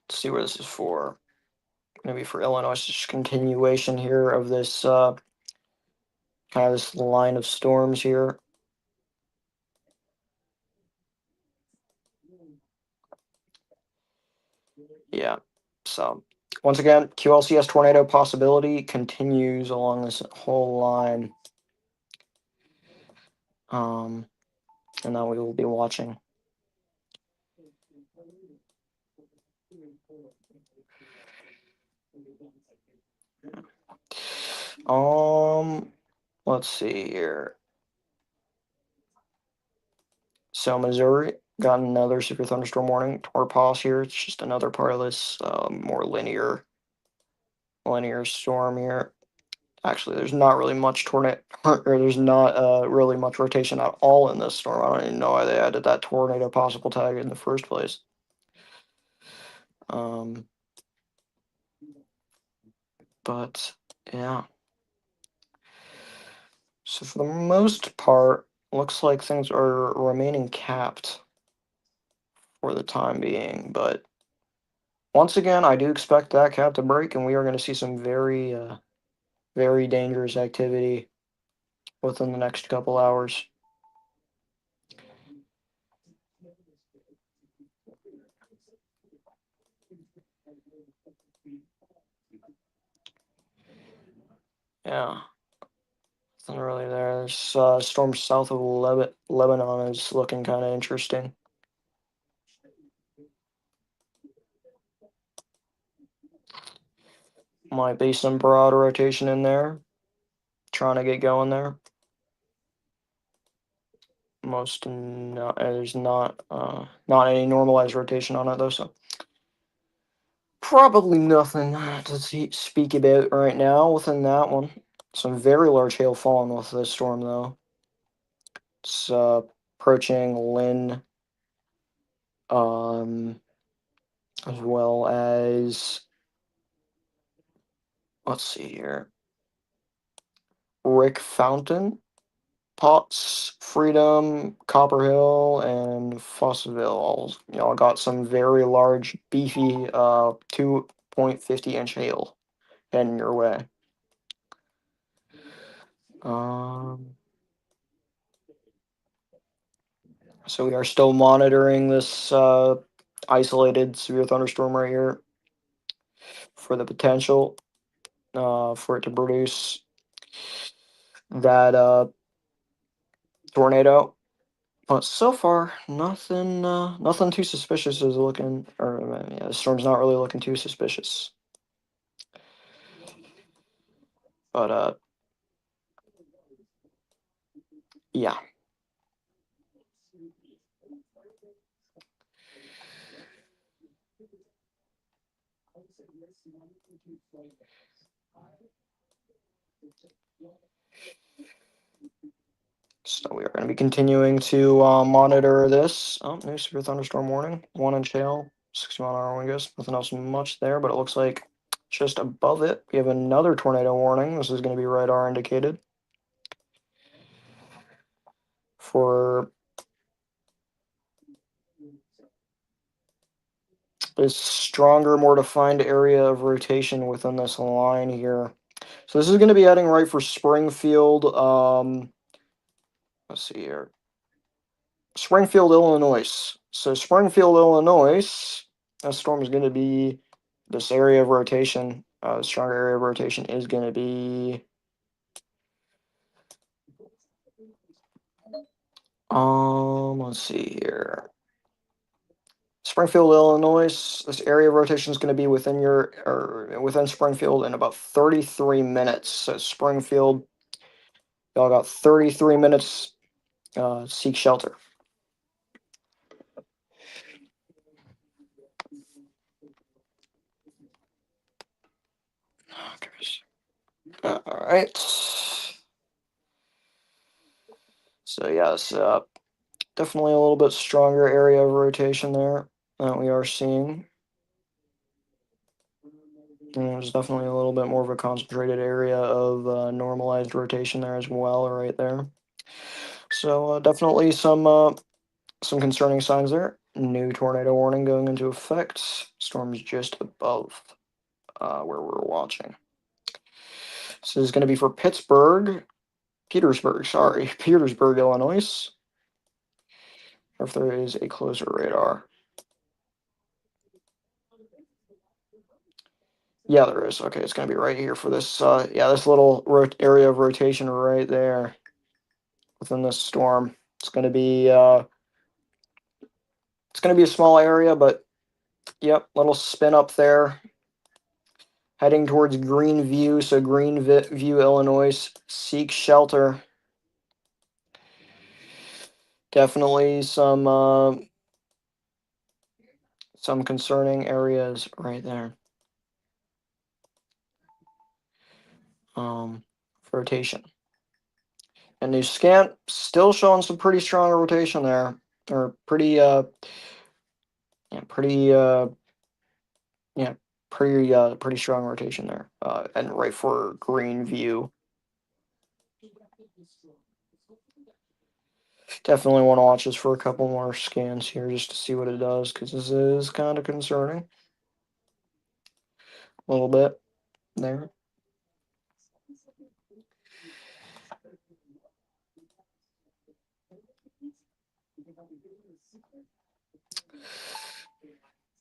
Let's see where this is for. Going to be for Illinois. It's just continuation here of this kind of this line of storms here. Yeah. So once again, QLCS tornado possibility continues along this whole line. And that we will be watching. Let's see here. So Missouri got another super thunderstorm warning. Torpos here. It's just another part of this more linear storm here. Actually, there's not really much tornado, or there's not really much rotation at all in this storm. I don't even know why they added that tornado possible tag in the first place. But yeah. So for the most part, looks like things are remaining capped for the time being, but once again, I do expect that cap to break, and we are going to see some very dangerous activity within the next couple hours. Yeah, nothing really there. There's storm south of Lebanon is looking kind of interesting. Might be some broad rotation in there, trying to get going there. There's not any normalized rotation on it though, so probably nothing to speak about right now within that one. Some very large hail falling with this storm though. It's approaching Lynn, as well as, let's see here, Rick Fountain, Potts, Freedom, Copper Hill, and Fossville. Y'all got some very large, beefy 2.50-inch hail heading your way. Um, so we are still monitoring this isolated severe thunderstorm right here for the potential for it to produce that tornado. But so far, nothing too suspicious is looking, or yeah, the storm's not really looking too suspicious. But yeah. So we are going to be continuing to monitor this. Oh, new severe thunderstorm warning. 1-inch hail, 60-mile-an-hour wind gusts. Nothing else much there, but it looks like just above it, we have another tornado warning. This is going to be radar indicated for this stronger, more defined area of rotation within this line here. So this is going to be heading right for Springfield. Let's see here. Springfield, Illinois. So Springfield, Illinois, that storm is going to be this area of rotation. Stronger area of rotation is going to be let's see here. Springfield, Illinois. This area of rotation is going to be within Springfield in about 33 minutes. So Springfield, y'all got 33 minutes. Seek shelter. All right. So yes, definitely a little bit stronger area of rotation there that we are seeing. And there's definitely a little bit more of a concentrated area of normalized rotation there as well, right there. So definitely some concerning signs there. New tornado warning going into effect. Storm's just above where we're watching. This is going to be for Petersburg, sorry, Petersburg, Illinois. If there is a closer radar. Yeah, there is. Okay, it's going to be right here for this. Yeah, this little area of rotation right there within this storm. It's going to be a small area, but yep, little spin up there, heading towards Greenview. So Greenview, Illinois, seek shelter. Definitely some concerning areas right there. Rotation. And New Scant still showing some pretty strong rotation there, or yeah, yeah, pretty strong rotation there. And right for Greenview. Definitely want to watch this for a couple more scans here just to see what it does, because this is kind of concerning. A little bit there.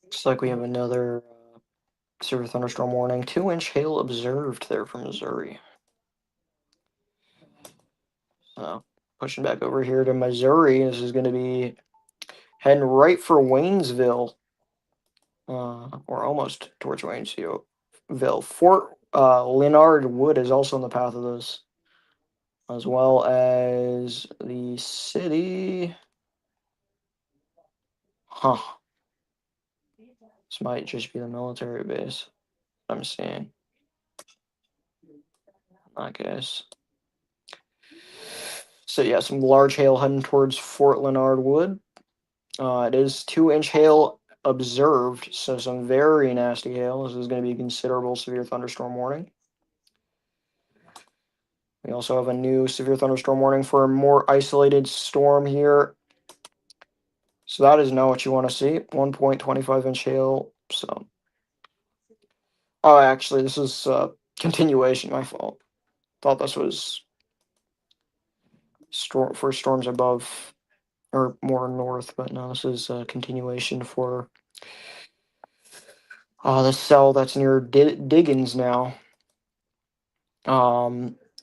Looks like we have another severe thunderstorm warning. 2-inch hail observed there from Missouri. Pushing back over here to Missouri. This is going to be heading right for Waynesville, or almost towards Waynesville. Fort Leonard Wood is also in the path of this, as well as the city. Huh. This might just be the military base. I'm seeing. I guess. So yeah, some large hail heading towards Fort Leonard Wood. It is 2-inch hail observed, so some very nasty hail. This is going to be a considerable severe thunderstorm warning. We also have a new severe thunderstorm warning for a more isolated storm here. So that is not what you want to see. 1.25-inch hail. So, oh, actually, this is continuation. My fault. Thought this was for storms above or more north, but no, this is a continuation for the cell that's near Diggins now.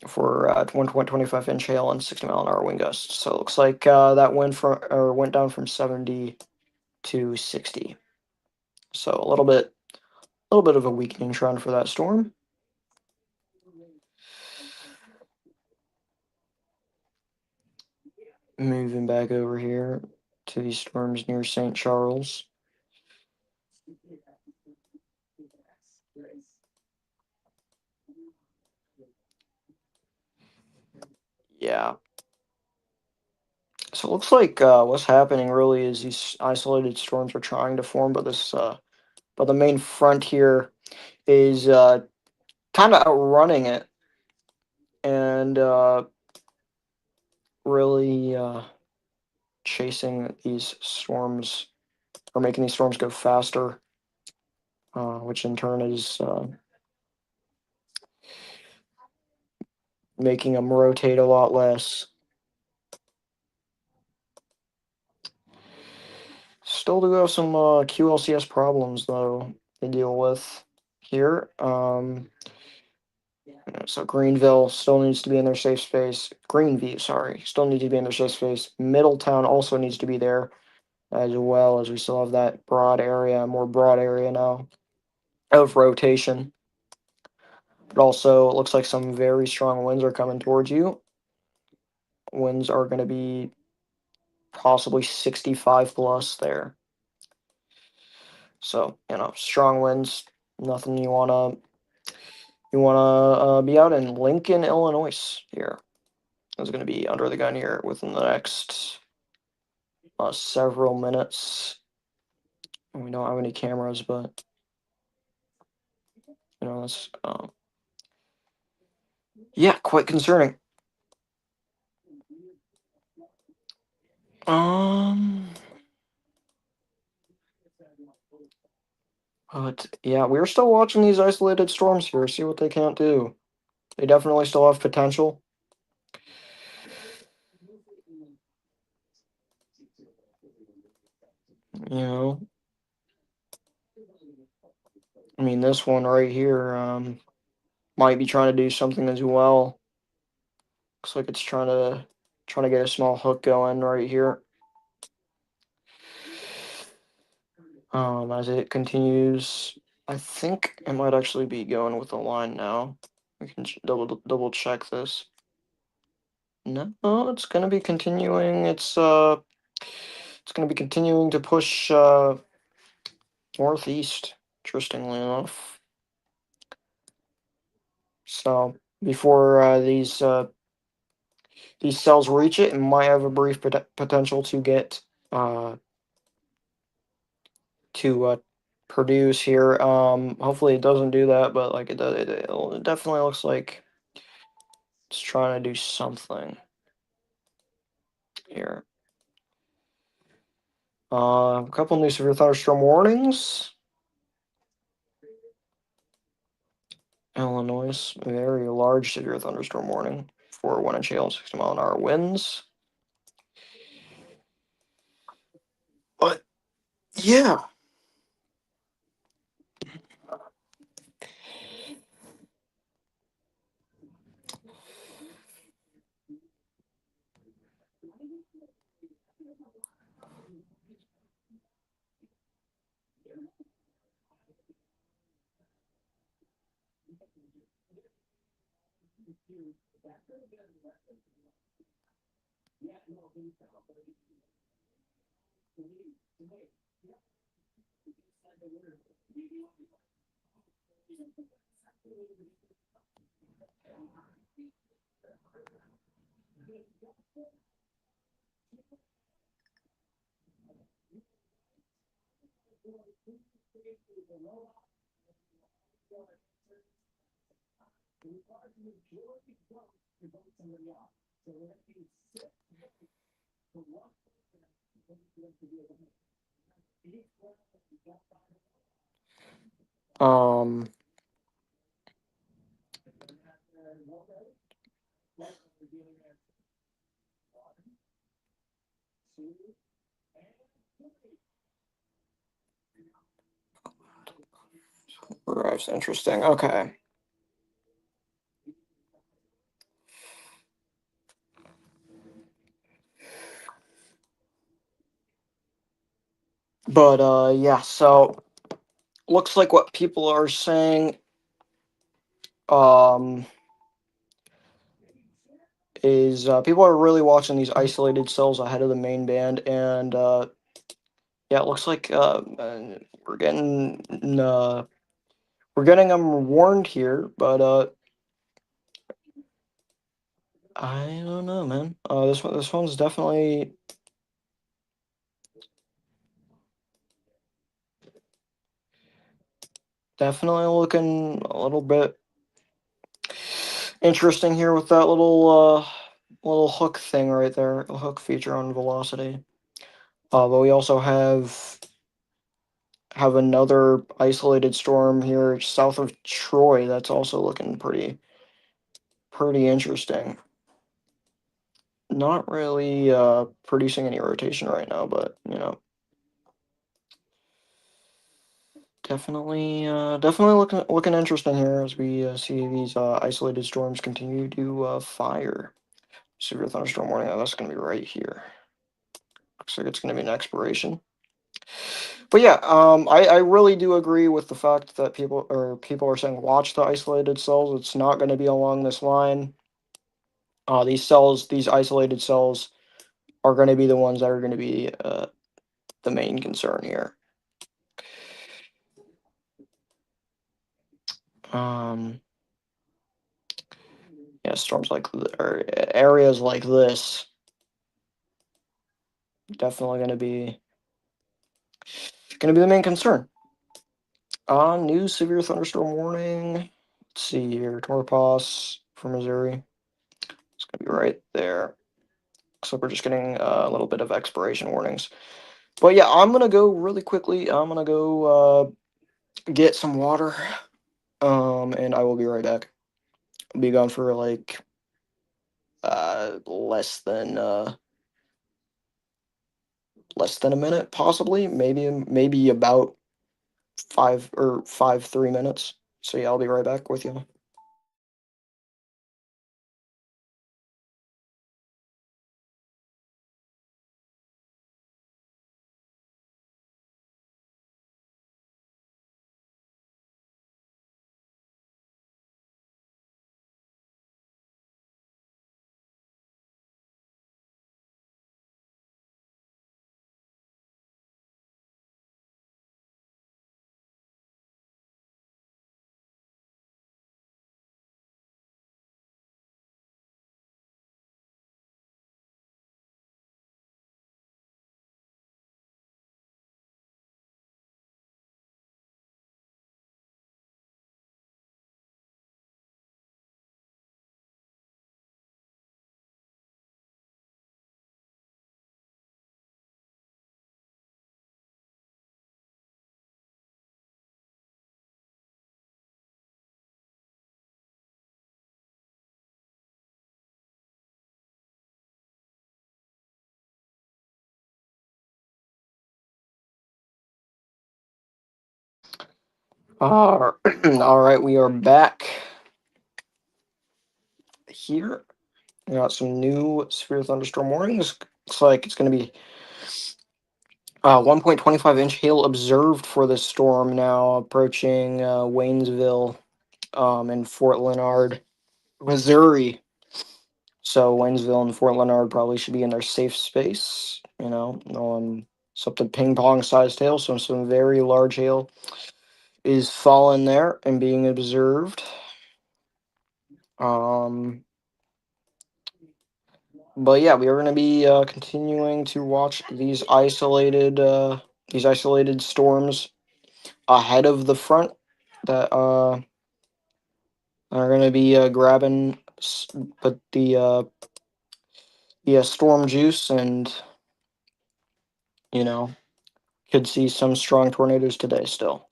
For 1.25-inch hail and 60-mile-an-hour wind gusts. So it looks like that went down from 70 to 60. So a little bit of a weakening trend for that storm. Moving back over here to these storms near St. Charles. Yeah. So it looks like what's happening really is these isolated storms are trying to form, but the main front here is kind of outrunning it and really chasing these storms or making these storms go faster, which in turn is making them rotate a lot less. Still do have some QLCS problems though to deal with here. So Greenville still needs to be in their safe space. Greenview, sorry, still needs to be in their safe space. Middletown also needs to be there, as well as we still have that more broad area now of rotation. But also, it looks like some very strong winds are coming towards you. Winds are going to be possibly 65 plus there. So, strong winds, nothing you want to be out in Lincoln, Illinois here. It's going to be under the gun here within the next several minutes. We don't have any cameras, but that's yeah, quite concerning. But yeah, we're still watching these isolated storms here, see what they can't do. They definitely still have potential. I mean, this one right here might be trying to do something as well. Looks like it's trying to get a small hook going right here. As it continues, I think it might actually be going with the line now. We can double check this. No, it's gonna be continuing. It's gonna be continuing to push northeast. Interestingly enough, so before these cells reach it, it might have a brief potential to get to produce here. Hopefully it doesn't do that, but like it does, it definitely looks like it's trying to do something here. A couple new severe thunderstorm warnings. Illinois, very large severe thunderstorm warning for 1 inch hail and 60-mile-an-hour winds. But yeah, um, that's interesting. Okay, but yeah. So looks like what people are saying um is people are really watching these isolated cells ahead of the main band, and yeah, it looks like we're getting uh we're getting them warned here, but I don't know, man. This one's definitely looking a little bit interesting here with that little hook thing right there, a hook feature on velocity. But we also have another isolated storm here south of Troy that's also looking pretty interesting. Not really producing any rotation right now, but definitely looking interesting here as we see these isolated storms continue to fire. Severe thunderstorm warning. Oh, that's going to be right here. Looks like it's going to be an expiration. But yeah, I really do agree with the fact that people are saying watch the isolated cells. It's not going to be along this line. These isolated cells, are going to be the ones that are going to be the main concern here. Um, yeah, storms like or areas like this definitely going to be the main concern. New severe thunderstorm warning. Let's see here, Torpos for Missouri. It's going to be right there. So we're just getting a little bit of expiration warnings. But yeah, I'm gonna go really quickly. I'm gonna go get some water. And I will be right back. I'll be gone for like less than a minute, possibly, maybe about 3 minutes. So yeah, I'll be right back with you. Uh, all right, we are back here. We got some new severe thunderstorm warnings. Looks like it's going to be 1.25 inch hail observed for the storm now approaching Waynesville and Fort Leonard, Missouri. So Waynesville and Fort Leonard probably should be in their safe space. It's up to ping pong sized hail, so some very large hail is falling there and being observed. Um, but yeah, we are going to be continuing to watch these isolated storms ahead of the front that are going to be grabbing, but the storm juice, and you know could see some strong tornadoes today still.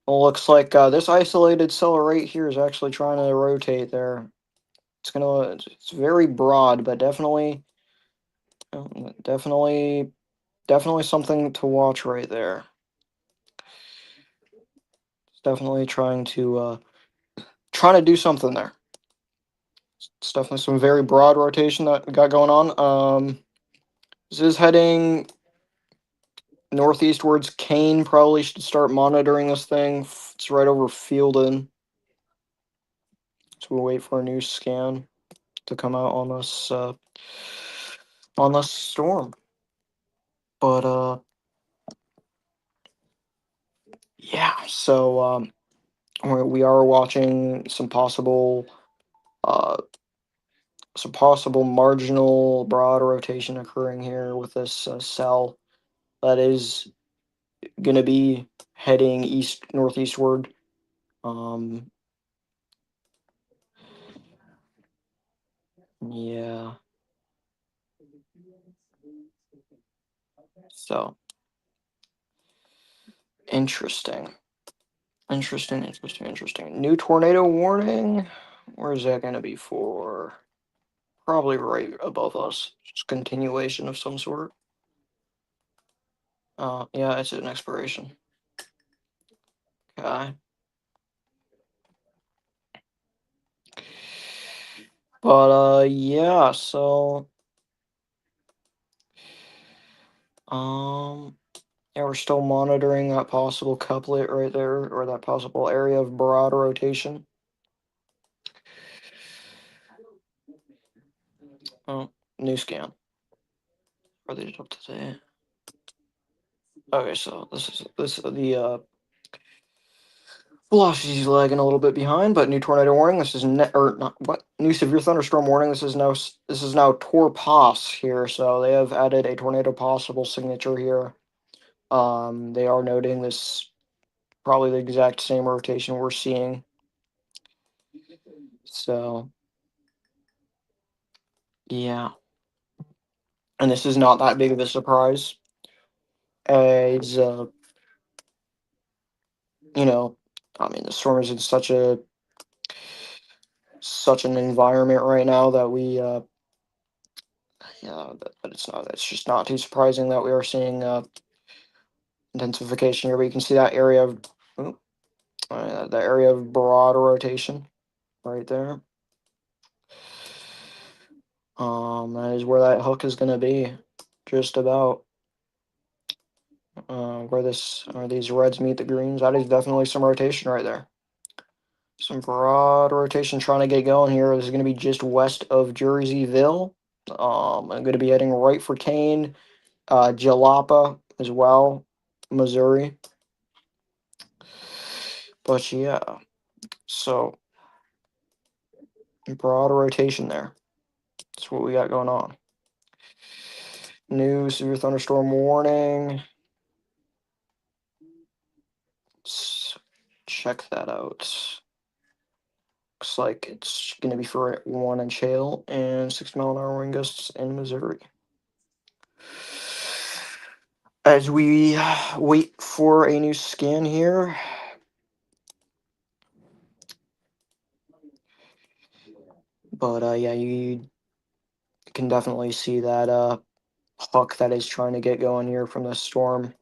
Well, looks like this isolated cell right here is actually trying to rotate there. It's very broad, but definitely definitely something to watch right there. It's definitely trying to do something there. It's definitely some very broad rotation that we got going on. This is heading northeastwards. Kane probably should start monitoring this thing. It's right over Fielden, so we'll wait for a new scan to come out on this storm. But yeah. So we are watching uh some possible marginal broad rotation occurring here with this cell that is going to be heading east northeastward. Um, yeah. So interesting, interesting. New tornado warning. Where is that going to be for? Probably right above us. Just continuation of some sort. Yeah, it's an expiration. Okay. But yeah, so um yeah, we're still monitoring that possible couplet right there, or that possible area of broad rotation. Oh, new scan. Are they up to date? Okay, so this is the velocity's lagging a little bit behind, but new tornado warning. This is or not what new severe thunderstorm warning. This is now Torpos here, so they have added a tornado possible signature here. They are noting this probably the exact same rotation we're seeing. So yeah, and this is not that big of a surprise, as you know. I mean, the storm is in such an environment right now that we yeah, but it's not. It's just not too surprising that we are seeing intensification here. But you can see that area of the area of broad rotation right there. That is where that hook is going to be, just about. Where these reds meet the greens. That is definitely some rotation right there. Some broad rotation trying to get going here. This is going to be just west of Jerseyville. I'm going to be heading right for Kane, Jalapa as well, Missouri. But yeah, so broad rotation there. That's what we got going on. New severe thunderstorm warning. Let's check that out. Looks like it's going to be for 1 inch hail and 60-mile-an-hour wind gusts in Missouri. As we wait for a new scan here, but yeah, you can definitely see that hook that is trying to get going here from the storm.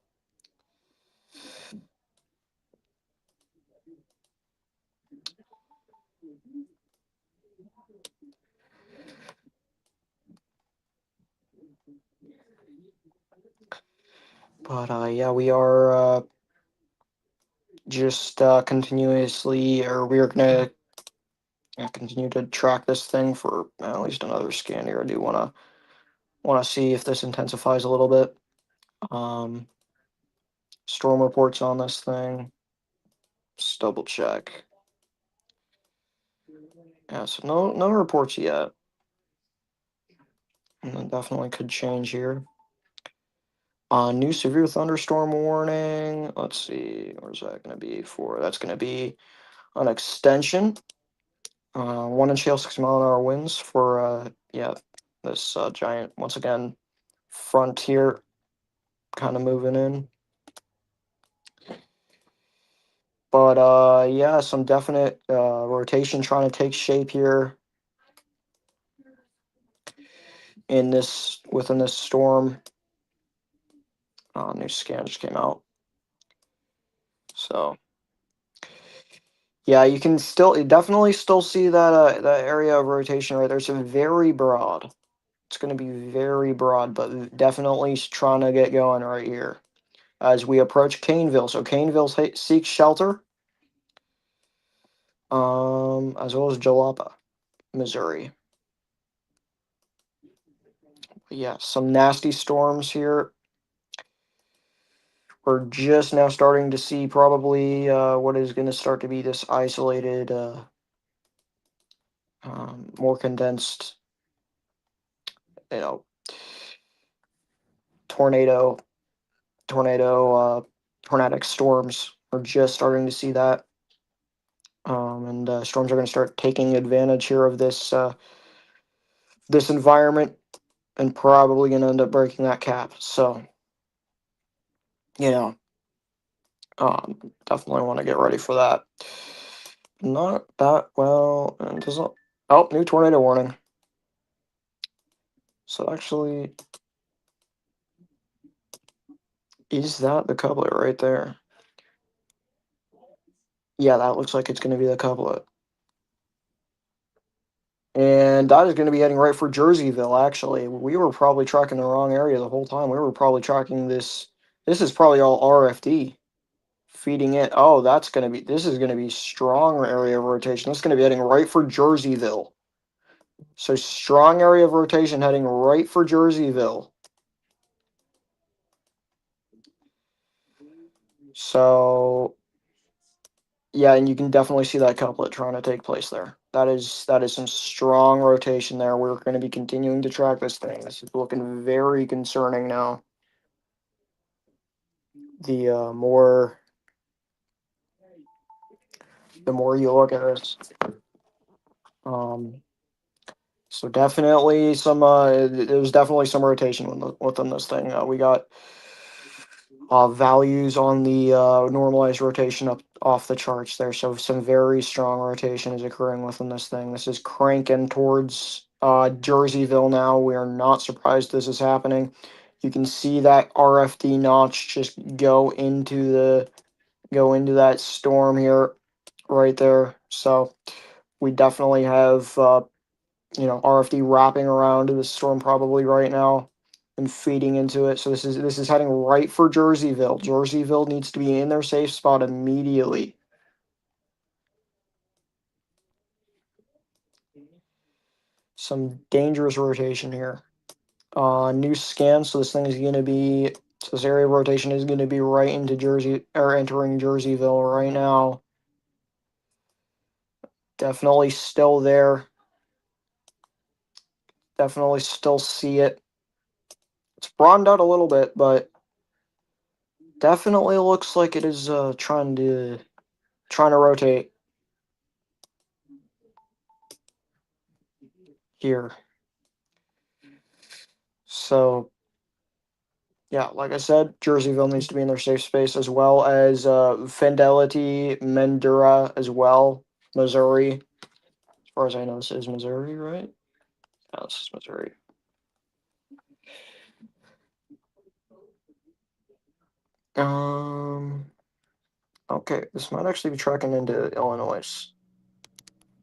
But yeah, we are just continuously, or we're gonna continue to track this thing for at least another scan here. I do wanna see if this intensifies a little bit. Um, Storm reports on this thing. Just double check. Yeah, so no reports yet. And that definitely could change here. New severe thunderstorm warning. Let's see, where's that going to be for? That's going to be an extension. 1 inch hail, 6 mile an hour winds for yeah, this giant once again frontier kind of moving in. But yeah, some definite rotation trying to take shape here in this within this storm. New scan just came out. So yeah, you can still definitely still see that area of rotation right there. It's very broad. It's going to be very broad, but definitely trying to get going right here as we approach Caneville. So Caneville seeks shelter, as well as Jalapa, Missouri. But yeah, some nasty storms here. We're just now starting to see probably what is going to start to be this isolated, more condensed, you know, tornado, tornadic storms. We're just starting to see that. And storms are going to start taking advantage here of this environment and probably going to end up breaking that cap. So, you know, definitely want to get ready for that. Not that well. And doesn't. Oh, new tornado warning. So actually, is that the couplet right there? Yeah, that looks like it's going to be the couplet. And that is going to be heading right for Jerseyville, actually. We were probably tracking the wrong area the whole time. We were probably tracking this. This is probably all RFD feeding it. Oh, this is going to be strong area of rotation. This is going to be heading right for Jerseyville. So strong area of rotation heading right for Jerseyville. So yeah, and you can definitely see that couplet trying to take place there. That is some strong rotation there. We're going to be continuing to track this thing. This is looking very concerning now. The more you look at this, um, so definitely some there's definitely some rotation within this thing. We got values on the normalized rotation up off the charts there. So some very strong rotation is occurring within this thing. This is cranking towards Jerseyville now. We are not surprised this is happening. You can see that RFD notch just go into that storm here, right there. So we definitely have RFD wrapping around the storm probably right now and feeding into it. So this is heading right for Jerseyville. Jerseyville needs to be in their safe spot immediately. Some dangerous rotation here. New scan. So this area of rotation is gonna be right into Jersey or entering Jerseyville right now. Definitely still there. Definitely still see it. It's broadened out a little bit, but definitely looks like it is trying to rotate here. So yeah, like I said, Jerseyville needs to be in their safe space as well as Fidelity, Mendura as well, Missouri. As far as I know, this is Missouri, right? Yeah, this is Missouri. Um. Okay, this might actually be tracking into Illinois.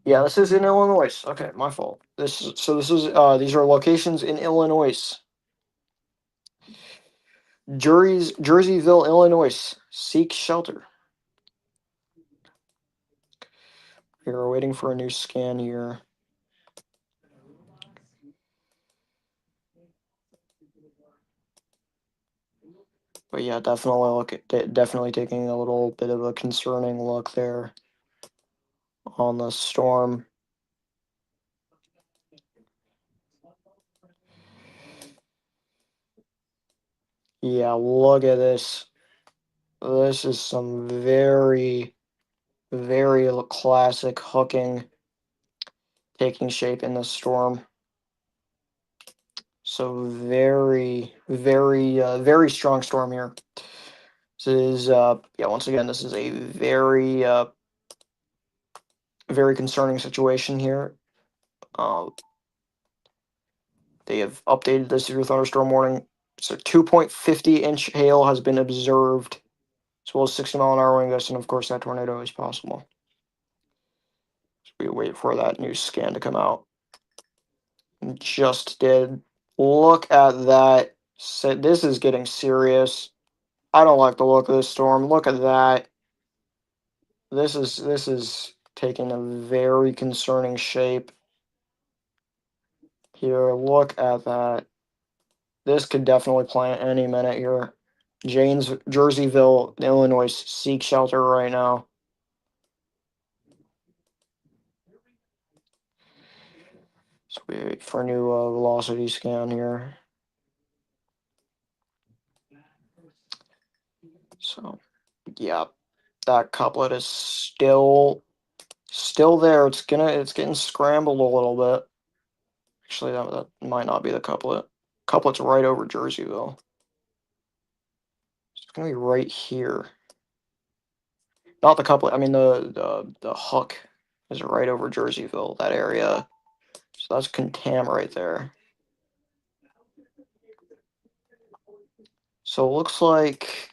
Yeah, this is in Illinois. Okay, my fault. These are locations in Illinois. Jerseyville, Illinois. Seek shelter. We are waiting for a new scan here. But yeah, definitely taking a little bit of a concerning look there on the storm. Yeah, look at this. This is some very classic hooking taking shape in the storm. So very strong storm here. This is yeah, once again, this is a very concerning situation here. Uh, they have updated the severe thunderstorm warning. So 2.50-inch hail has been observed, as well as 60-mile-an-hour wind gusts, and of course that tornado is possible. So we wait for that new scan to come out. Just did. Look at that. This is getting serious. I don't like the look of this storm. Look at that. This is taking a very concerning shape here. Look at that. This could definitely plant any minute here. Jerseyville, Illinois, seek shelter right now. So we wait for a new velocity scan here. So yeah, that couplet is still there. It's getting scrambled a little bit. Actually, that might not be the couplet. Couplet's right over Jerseyville. It's gonna be right here. Not the couplet. I mean the hook is right over Jerseyville. That area. So that's Contam right there. So it looks like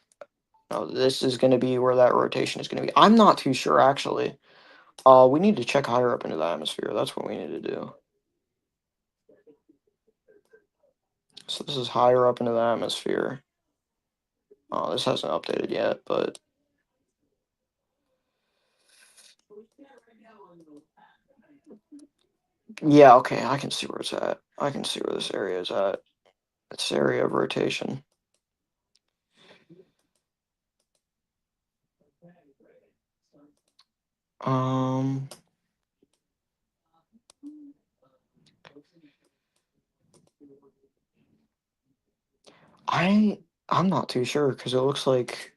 this is going to be where that rotation is going to be. I'm not too sure actually. We need to check higher up into the atmosphere. That's what we need to do. So this is higher up into the atmosphere. This hasn't updated yet, but yeah, okay, I can see where it's at. I can see where this area is at. It's area of rotation. Um, I I'm not too sure because it looks like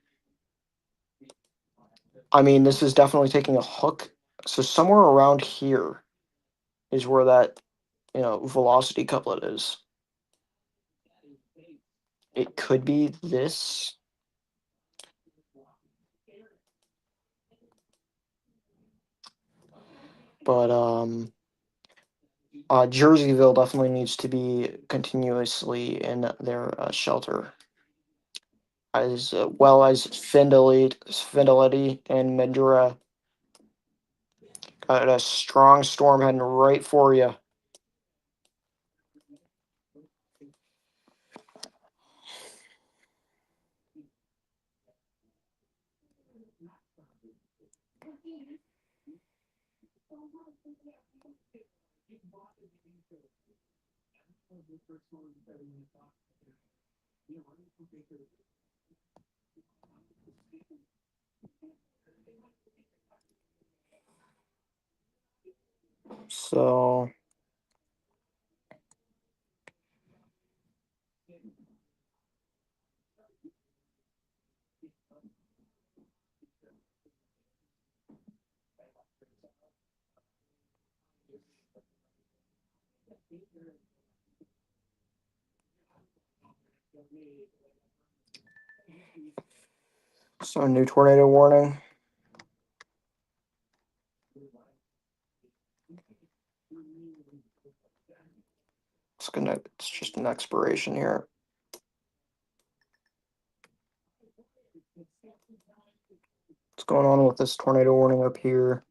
I mean this is definitely taking a hook. So somewhere around here is where that velocity couplet is. It could be this, but Jerseyville definitely needs to be continuously in their shelter, as well as Findality, and Medura. Got a strong storm heading right for you. So new tornado warning. It's just an expiration here. What's going on with this tornado warning up here?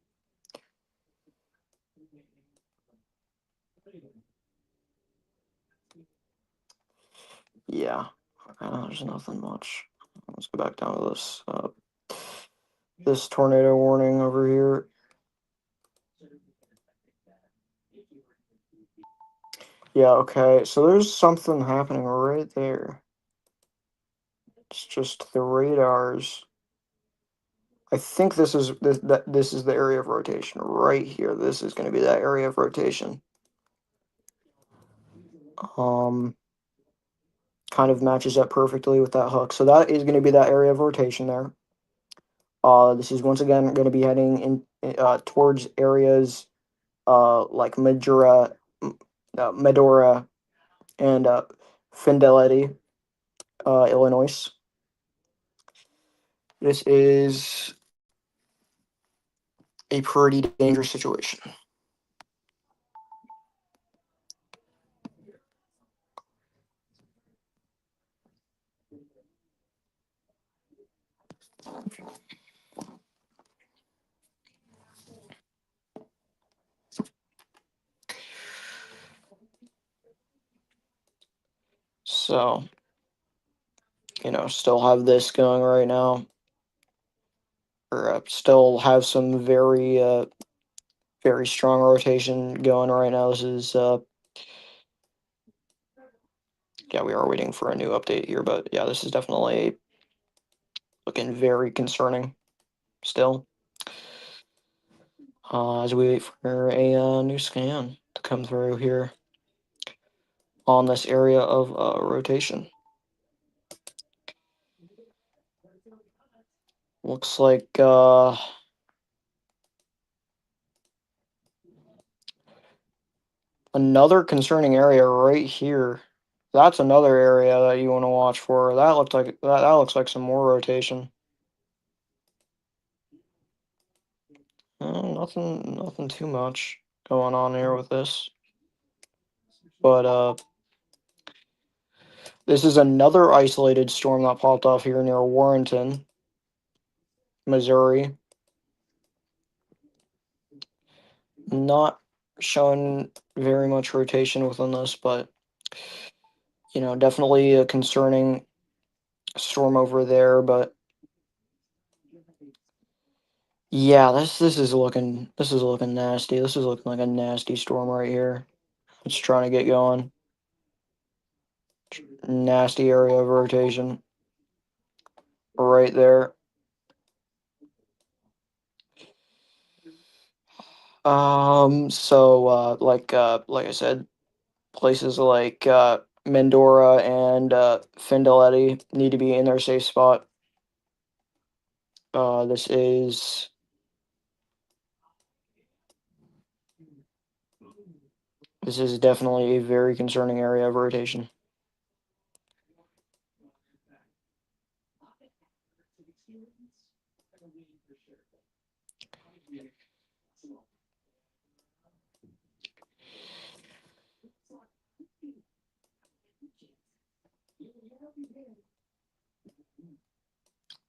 Yeah, there's nothing much. Let's go back down to this tornado warning over here. Yeah, okay, so there's something happening right there. It's just the radars. I think this is the area of rotation right here. This is going to be that area of rotation. Um, Kind of matches up perfectly with that hook. So that is going to be that area of rotation there. This is once again going to be heading in towards areas like Medora, and Fidelity, Illinois. This is a pretty dangerous situation. So, still have this going right now, or still have some very strong rotation going right now. This is yeah, we are waiting for a new update here, but yeah, this is definitely looking very concerning still. As we wait for a new scan to come through here on this area of rotation. Looks like another concerning area right here. That's another area that you want to watch for. That looks like some more rotation. Nothing too much going on here with this. But this is another isolated storm that popped off here near Warrenton, Missouri. Not showing very much rotation within this, but definitely a concerning storm over there. But yeah, this is looking nasty. This is looking like a nasty storm right here. It's trying to get going. Nasty area of rotation right there. So like I said, places like Mendora and Findaletti need to be in their safe spot. This is definitely a very concerning area of rotation.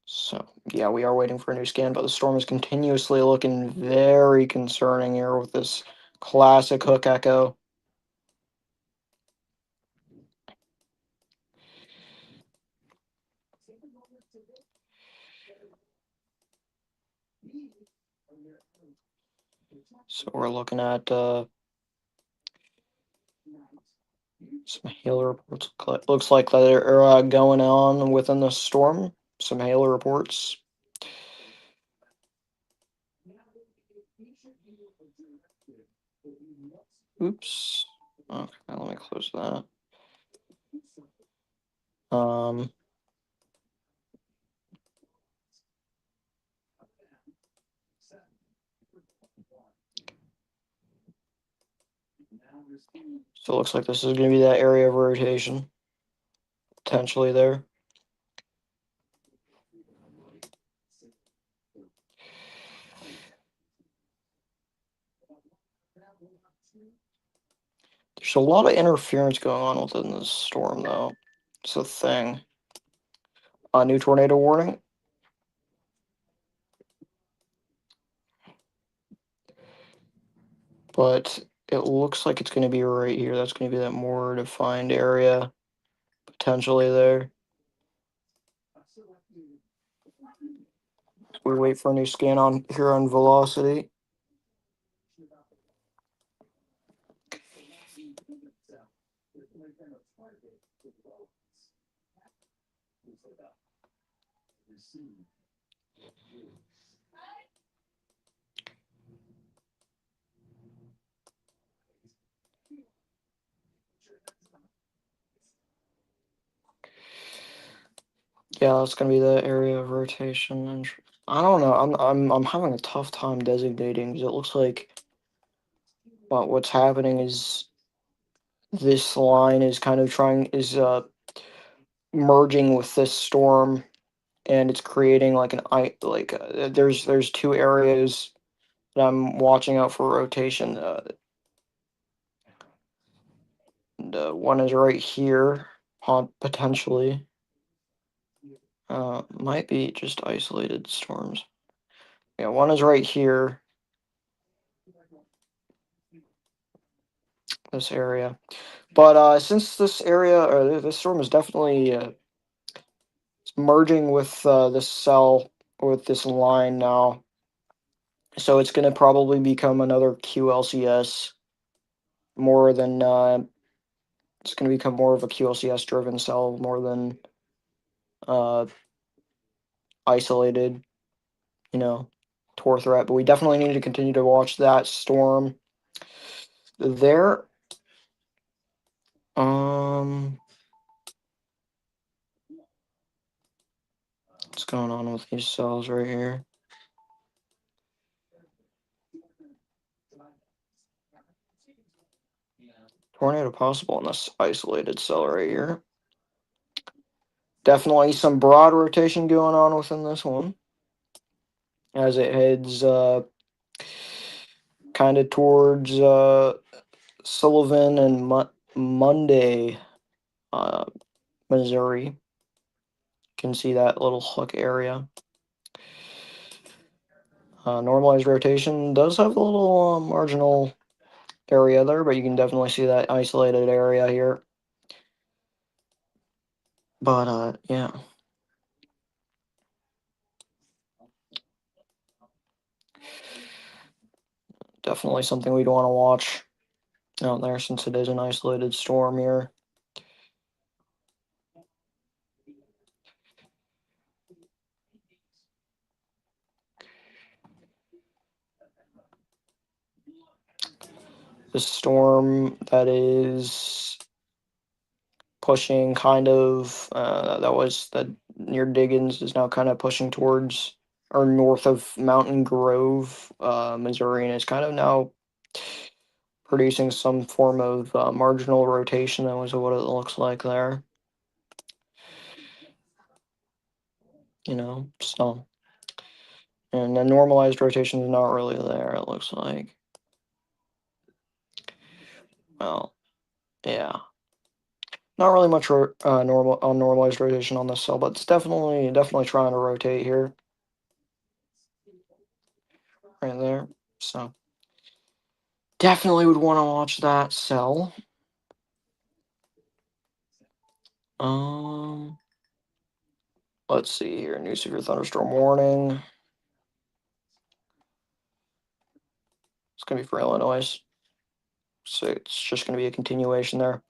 So yeah, we are waiting for a new scan, but the storm is continuously looking very concerning here with this classic hook echo. So we're looking at some hail reports. Looks like that are going on within the storm. Some hail reports. Oops. Okay, let me close that. Um, so it looks like this is going to be that area of rotation, potentially there. There's a lot of interference going on within this storm, though. It's a thing. A new tornado warning. but it looks like it's going to be right here. That's going to be that more defined area potentially there. We wait for a new scan on here on velocity. Yeah, that's gonna be the area of rotation. And I don't know. I'm having a tough time designating because it looks like what's happening is this line is kind of merging with this storm, and it's creating like there's two areas that I'm watching out for rotation. One is right here, potentially. Might be just isolated storms. Yeah, one is right here, this area. But since this area or this storm is definitely merging with this cell with this line now, so it's going to probably become another QLCS more than it's going to become more of a QLCS driven cell more than uh, isolated, you know, tor threat. But we definitely need to continue to watch that storm there. What's going on with these cells right here? Tornado possible in this isolated cell right here. Definitely some broad rotation going on within this one as it heads kind of towards Sullivan and Monday, uh, Missouri. Can see that little hook area. Normalized rotation does have a little marginal area there, but you can definitely see that isolated area here. But yeah. Definitely something we'd want to watch out there since it is an isolated storm here. The storm that is pushing kind of that near Diggins is now kind of pushing towards or north of Mountain Grove, Missouri, and is kind of now producing some form of marginal rotation. That was what it looks like there. So and the normalized rotation is not really there. It looks like. Well, yeah. Not really much normalized rotation on this cell, but it's definitely trying to rotate here, right there. So definitely would want to watch that cell. Um, let's see here. New severe thunderstorm warning. It's gonna be for Illinois, so it's just gonna be a continuation there.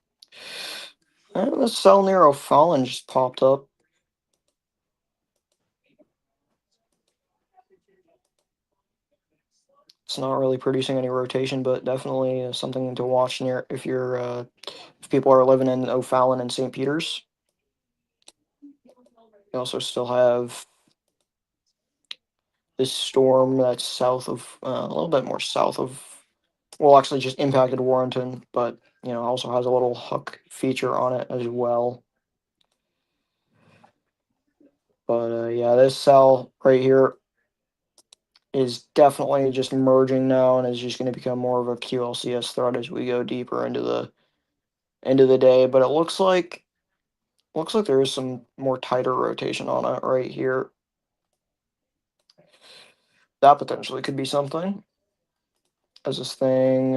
And the cell near O'Fallon just popped up. It's not really producing any rotation, but definitely something to watch near if people are living in O'Fallon and St. Peter's. You also still have this storm that's south of a little bit more south of well, actually just impacted Warrenton, but also has a little hook feature on it as well. But yeah, this cell right here is definitely just merging now and is just going to become more of a QLCS threat as we go deeper into the day. But it looks like there is some more tighter rotation on it right here. That potentially could be something. as this thing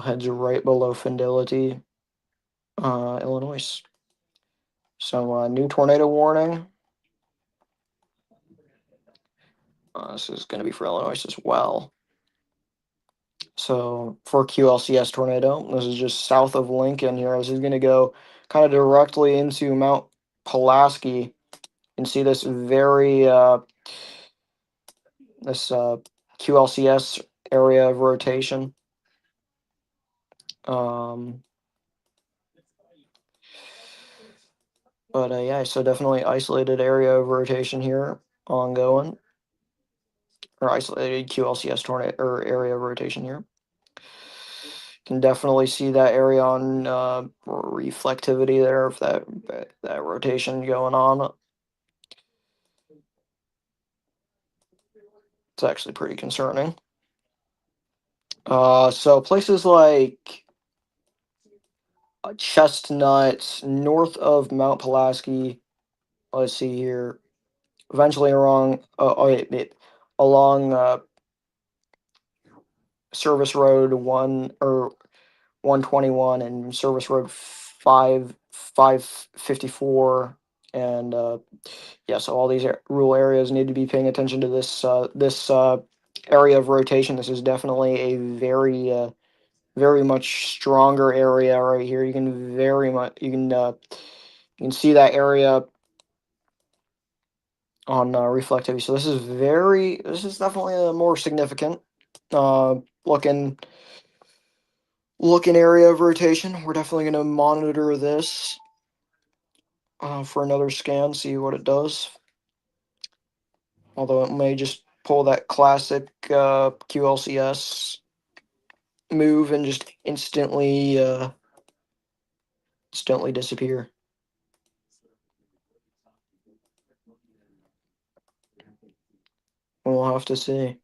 heads right below Fidelity, Illinois. So new tornado warning. This is going to be for Illinois as well. So for QLCS tornado, this is just south of Lincoln here. This is going to go kind of directly into Mount Pulaski. You can see this QLCS area of rotation. But yeah, so definitely isolated area of rotation here, ongoing, or isolated QLCS tornado or area of rotation here. Can definitely see that area on reflectivity there of that rotation going on. It's actually pretty concerning. So places like Chestnut, north of Mount Pulaski. Let's see here. Eventually along Service Road 121 and Service Road 554, and yeah, so all these rural areas need to be paying attention to this area of rotation. This is definitely a very much stronger area right here. You can see that area on reflectivity. So this is definitely a more significant uh, looking area of rotation. We're definitely going to monitor this for another scan, see what it does. Although it may just pull that classic QLCS move and just instantly disappear. We'll have to see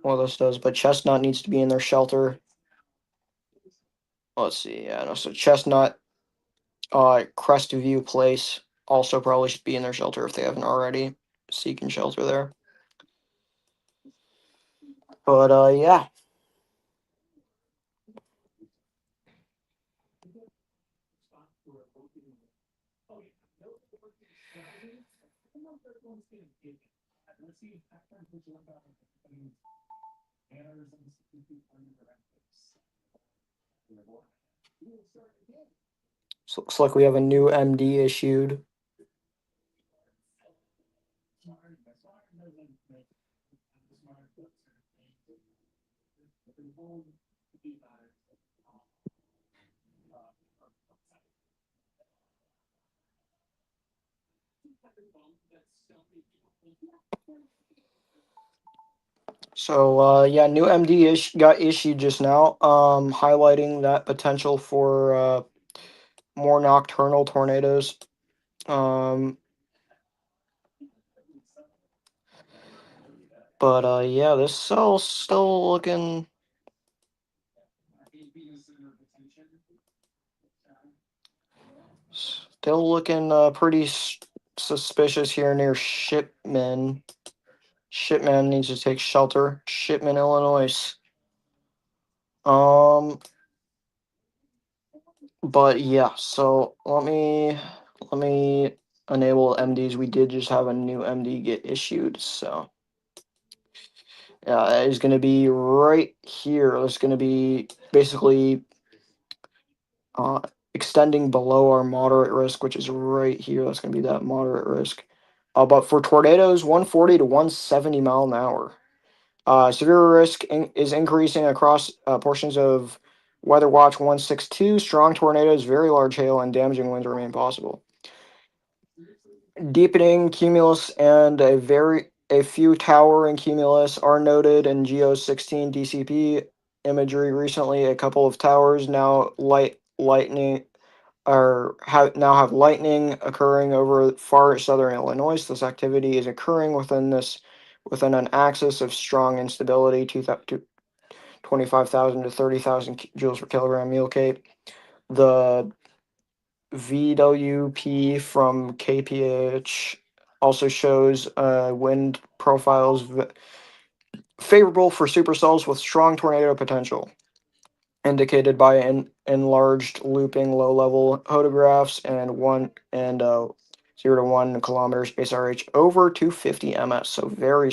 what this does. But Chestnut needs to be in their shelter. Let's see. Yeah, no. So Chestnut, Crestview Place also probably should be in their shelter if they haven't already. Seeking shelter there. But yeah. So looks like we have a new MD issued. So yeah, new MD got issued just now, highlighting that potential for more nocturnal tornadoes. But yeah, this cell's still looking pretty suspicious here near Shipman. Shipman needs to take shelter. Shipman, Illinois. But yeah, so let me enable MDs. We did just have a new MD get issued, so yeah, that is going to be right here. It's going to be basically uh, extending below our moderate risk, which is right here. That's going to be that moderate risk. But for tornadoes, 140 to 170 mile an hour. Severe risk is increasing across portions of Weather Watch 162. Strong tornadoes, very large hail, and damaging winds remain possible. Deepening cumulus and a few towering cumulus are noted in GEO's 16 DCP imagery recently. A couple of towers now lightning now have lightning occurring over far southern Illinois. This activity is occurring within an axis of strong instability, 25,000 to 30,000 joules per kilogram mule cape. The VWP from KPH also shows wind profiles favorable for supercells with strong tornado potential, indicated by enlarged looping low-level photographs and 0 to 1 kilometers SRH over 250 ms. So very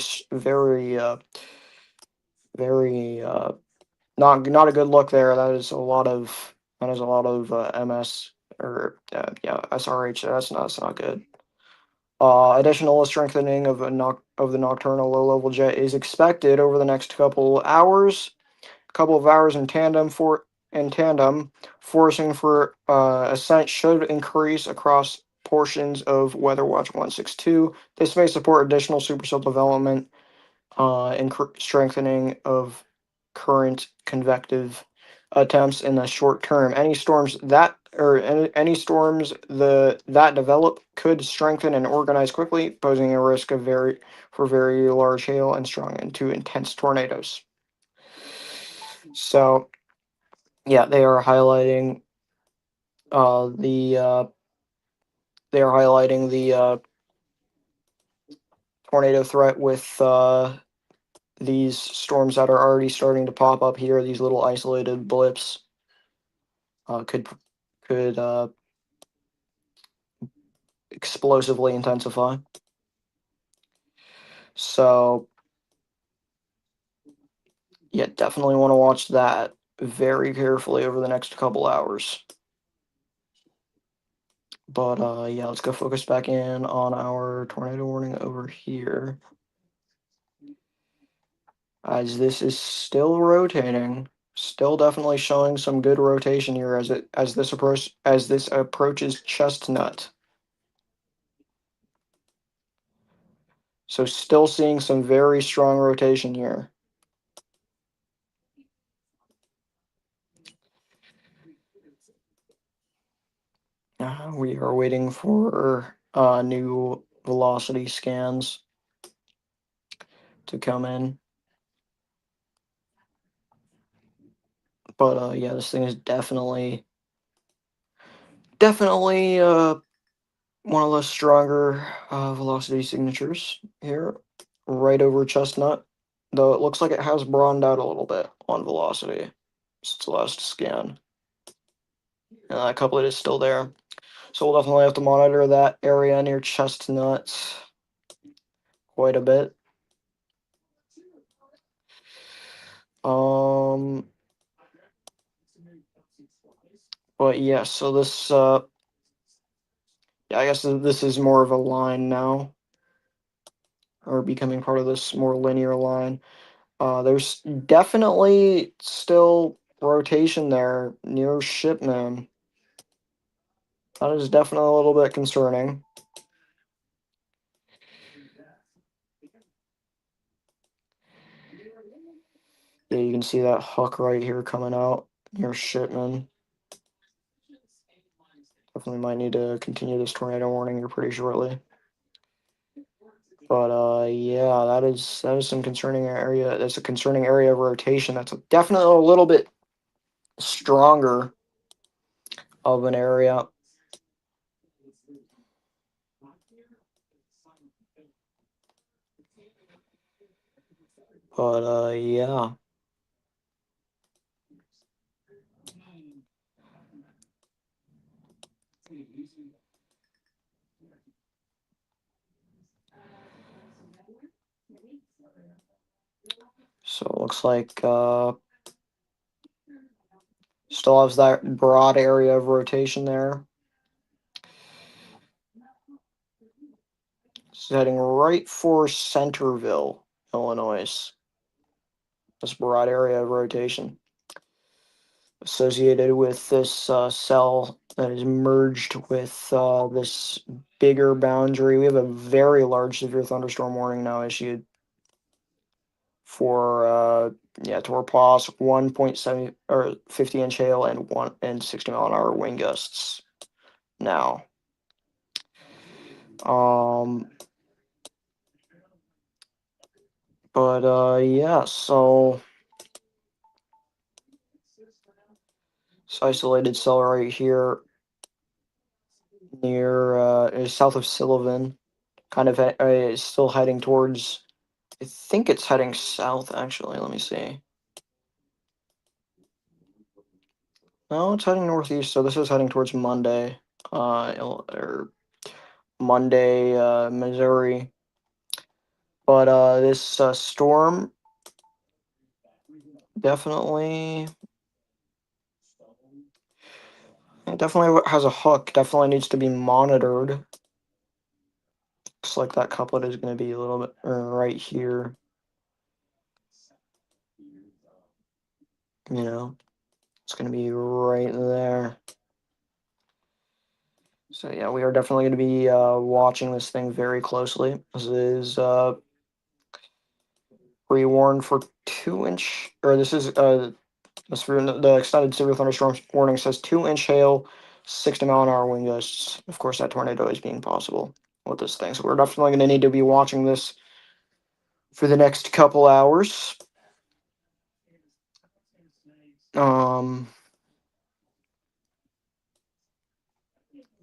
not a good look there. That is a lot of ms or yeah SRH. That's not good. Additional strengthening of the nocturnal low-level jet is expected over the next couple of hours in tandem, forcing for ascent should increase across portions of Weather Watch 162. This may support additional supercell development and strengthening of current convective attempts in the short term. Any storms that develop could strengthen and organize quickly, posing a risk of very large hail and strong into intense tornadoes. So yeah, uh, the uh, they are highlighting the tornado threat with these storms that are already starting to pop up here. These little isolated blips could explosively intensify. So yeah, definitely want to watch that very carefully over the next couple hours. But yeah, let's go focus back in on our tornado warning over here. As this is still rotating, still definitely showing some good rotation here as this approaches Chestnut. So still seeing some very strong rotation here. We are waiting for new velocity scans to come in. But yeah, this thing is definitely one of the stronger velocity signatures here, right over Chestnut. Though it looks like it has broadened out a little bit on velocity since the last scan. And that couplet is still there. So we'll definitely have to monitor that area near Chestnut quite a bit. Um, but yeah, so this yeah, I guess this is more of a line now, or becoming part of this more linear line. There's definitely still rotation there near Shipman. That is definitely a little bit concerning. Yeah, you can see that huck right here coming out near Shipman. Definitely might need to continue this tornado warning here pretty shortly. But yeah, that is some concerning area. That's a concerning area of rotation. That's definitely a little bit stronger of an area. But yeah. So it looks like still has that broad area of rotation there. It's heading right for Centerville, Illinois. This broad area of rotation associated with this cell that is merged with this bigger boundary. We have a very large severe thunderstorm warning now issued for yeah, Torpos 1.7 or 50-inch hail and 60-mile-an-hour wind gusts now. But yeah, so this isolated cell right here near is south of Sullivan. kind of still heading towards. I think it's heading south. Actually, let me see. No, it's heading northeast. So this is heading towards Monday, or Monday, Missouri. But this storm definitely, it definitely has a hook. Definitely needs to be monitored. Looks like that couplet is going to be a little bit right here. You know, it's going to be right there. So yeah, we are definitely going to be watching this thing very closely. This is pre-warned for 2 inch, or this is the extended severe thunderstorm warning says 2 inch hail, 60 mile an hour wind gusts. Of course, that tornado is being possible with this thing. So we're definitely going to need to be watching this for the next couple hours. Um,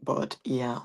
but yeah.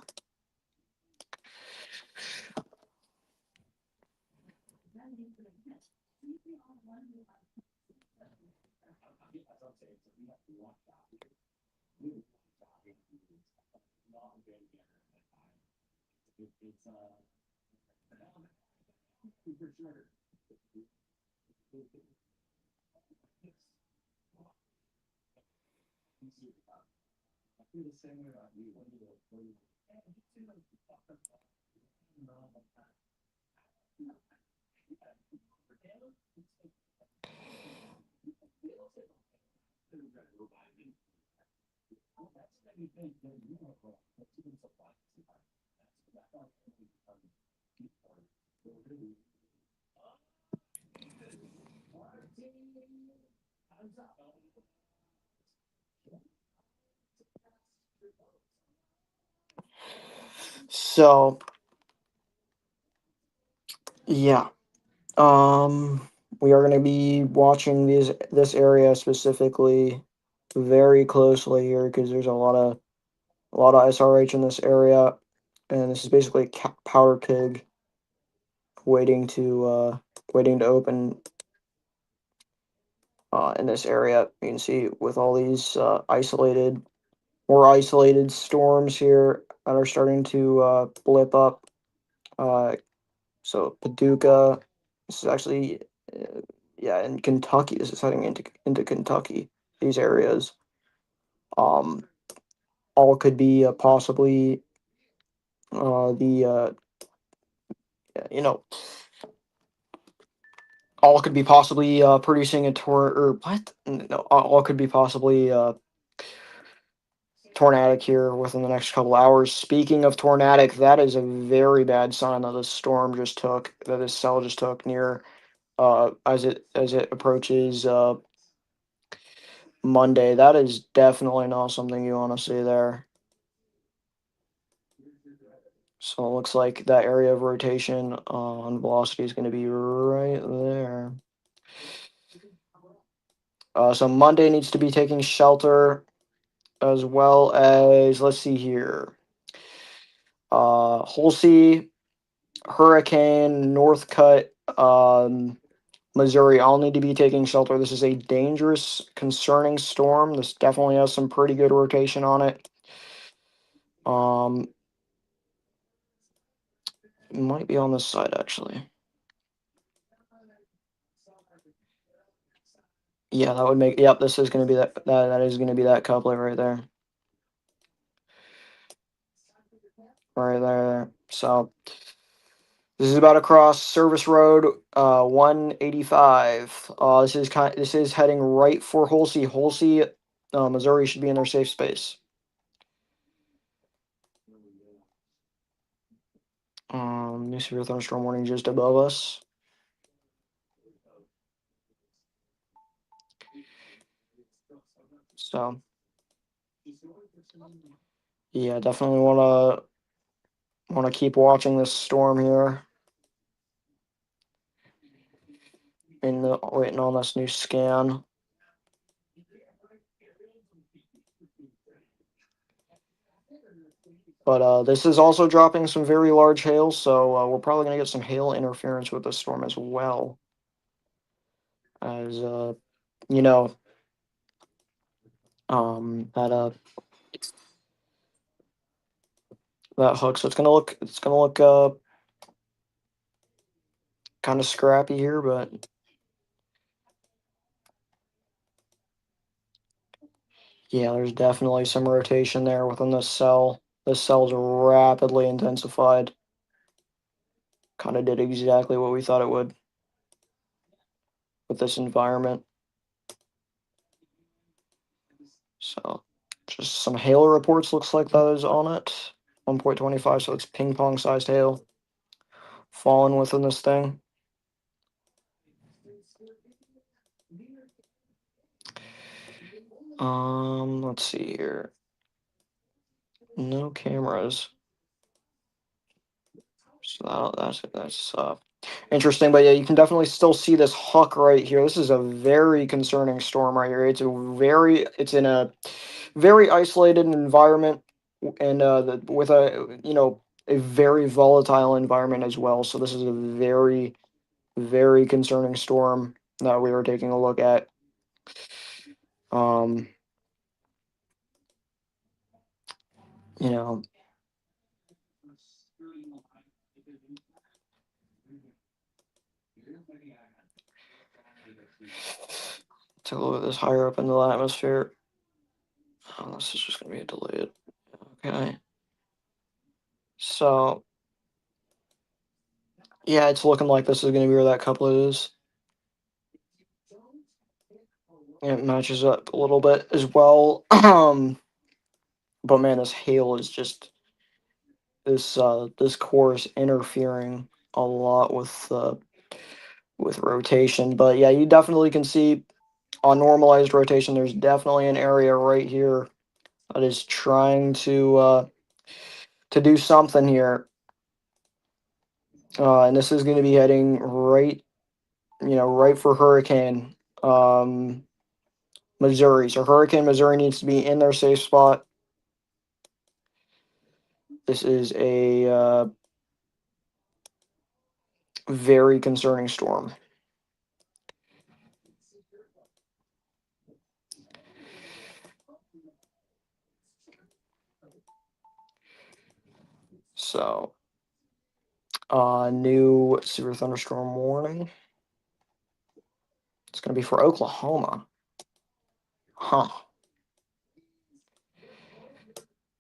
So yeah. We are going to be watching this area specifically very closely here because there's a lot of SRH in this area, and this is basically a powder keg waiting to open in this area. You can see with all these more isolated storms here that are starting to blip up. Uh, so Paducah, this is actually yeah, in Kentucky. This is heading into Kentucky. These areas, um, all could be possibly the you know all could be possibly producing a or what? No, all could be possibly tornadic here within the next couple hours. Speaking of tornadic, that is a very bad sign that this cell just took near as it approaches Monday. That is definitely not something you want to see there. So it looks like that area of rotation on velocity is going to be right there. So Monday needs to be taking shelter, as well as, let's see here, Halsey, Hurricane, Northcutt, Missouri all need to be taking shelter. This is a dangerous, concerning storm. This definitely has some pretty good rotation on it. Um, it might be on this side actually. Yeah, that would make. Yep, this is going to be that is going to be that couplet right there. Right there. So this is about to cross Service Road 185. This is heading right for Halsey. Halsey, Missouri should be in their safe space. New severe thunderstorm warning just above us. So yeah, definitely wanna keep watching this storm here. Waiting on this new scan. But this is also dropping some very large hail, so we're probably going to get some hail interference with the storm as well. As you know, that that hook. So it's gonna look kind of scrappy here, but yeah, there's definitely some rotation there within this cell. This cell's rapidly intensified. Kind of did exactly what we thought it would with this environment. So just some hail reports looks like that is on it. 1.25, so it's ping pong sized hail falling within this thing. Let's see here. No cameras. So that's interesting, but yeah, you can definitely still see this huck right here. This is a very concerning storm right here. It's in a very isolated environment, and with a very volatile environment as well. So this is a very concerning storm that we were taking a look at. Um, you know, take a look at this higher up in the atmosphere. Oh, this is just gonna be a delayed. Okay, so yeah, it's looking like this is gonna be where that couplet is. It matches up a little bit as well. But man, this hail is just this core is interfering a lot with rotation. But yeah, you definitely can see on normalized rotation, there's definitely an area right here that is trying to do something here. And this is going to be heading right, right for Hurricane um, Missouri. So Hurricane Missouri needs to be in their safe spot. This is a very concerning storm. So, new severe thunderstorm warning. It's going to be for Oklahoma. Huh.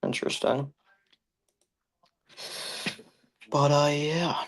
Interesting. But, yeah.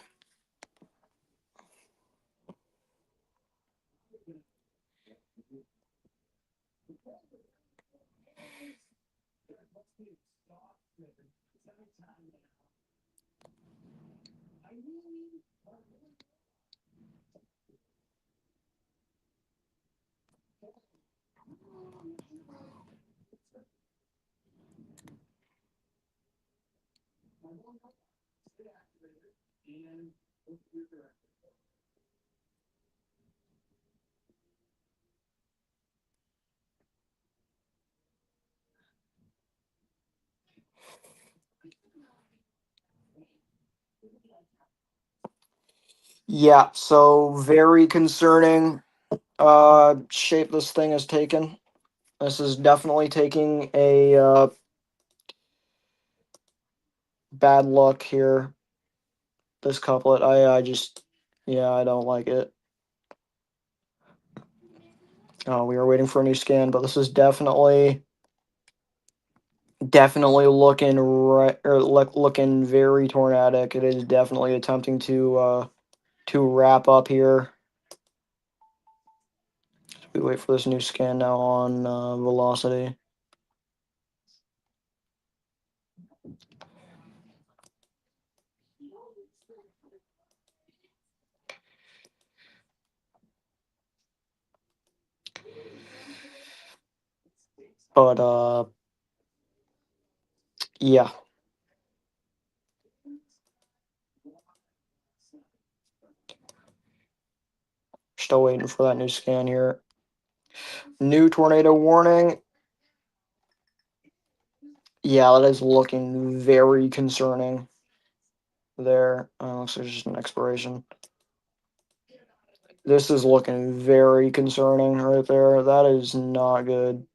Yeah, so very concerning shape this thing has taken. This is definitely taking a bad luck here. This couplet, I just, yeah, I don't like it. We are waiting for a new scan, but this is definitely looking right or looking very tornadic. It is definitely attempting to wrap up here. We wait for this new scan now on velocity. But yeah, still waiting for that new scan here. New tornado warning. Yeah, that is looking very concerning there. Looks like just an expiration. This is looking very concerning right there. That is not good.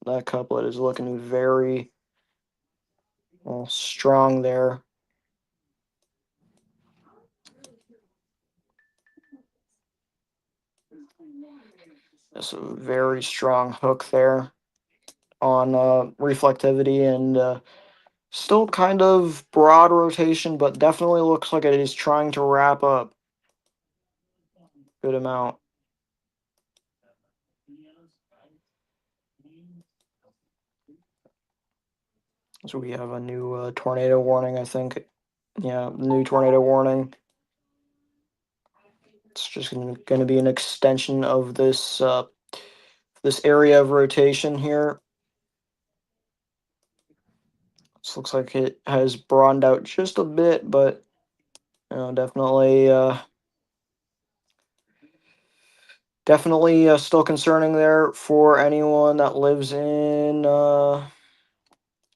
That couplet is looking very well, strong there. That's a very strong hook there on reflectivity and still kind of broad rotation, but definitely looks like it is trying to wrap up good amount. So we have a new tornado warning, I think. Yeah, new tornado warning. It's just going to be an extension of this area of rotation here. This looks like it has broadened out just a bit, but definitely definitely still concerning there for anyone that lives in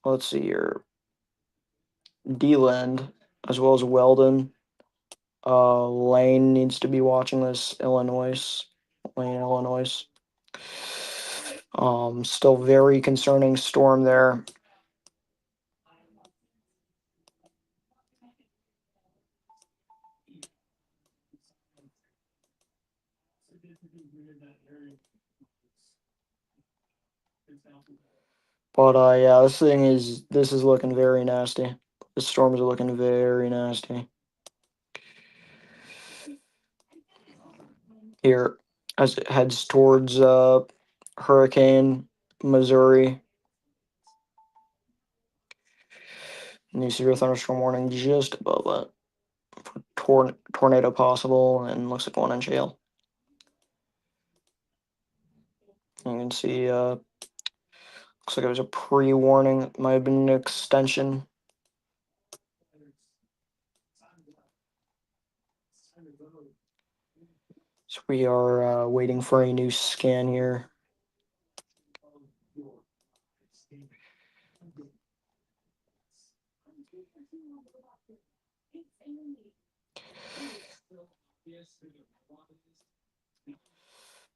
let's see here, D-Land as well as Weldon. Lane needs to be watching this. Lane, Illinois. Still very concerning storm there. But yeah, this is looking very nasty. The storms are looking very nasty here as it heads towards Hurricane Missouri. New severe thunderstorm warning just above it. Tornado possible, and looks like 1 inch hail. You can see looks like it was a pre-warning. It might have been an extension. So we are waiting for a new scan here.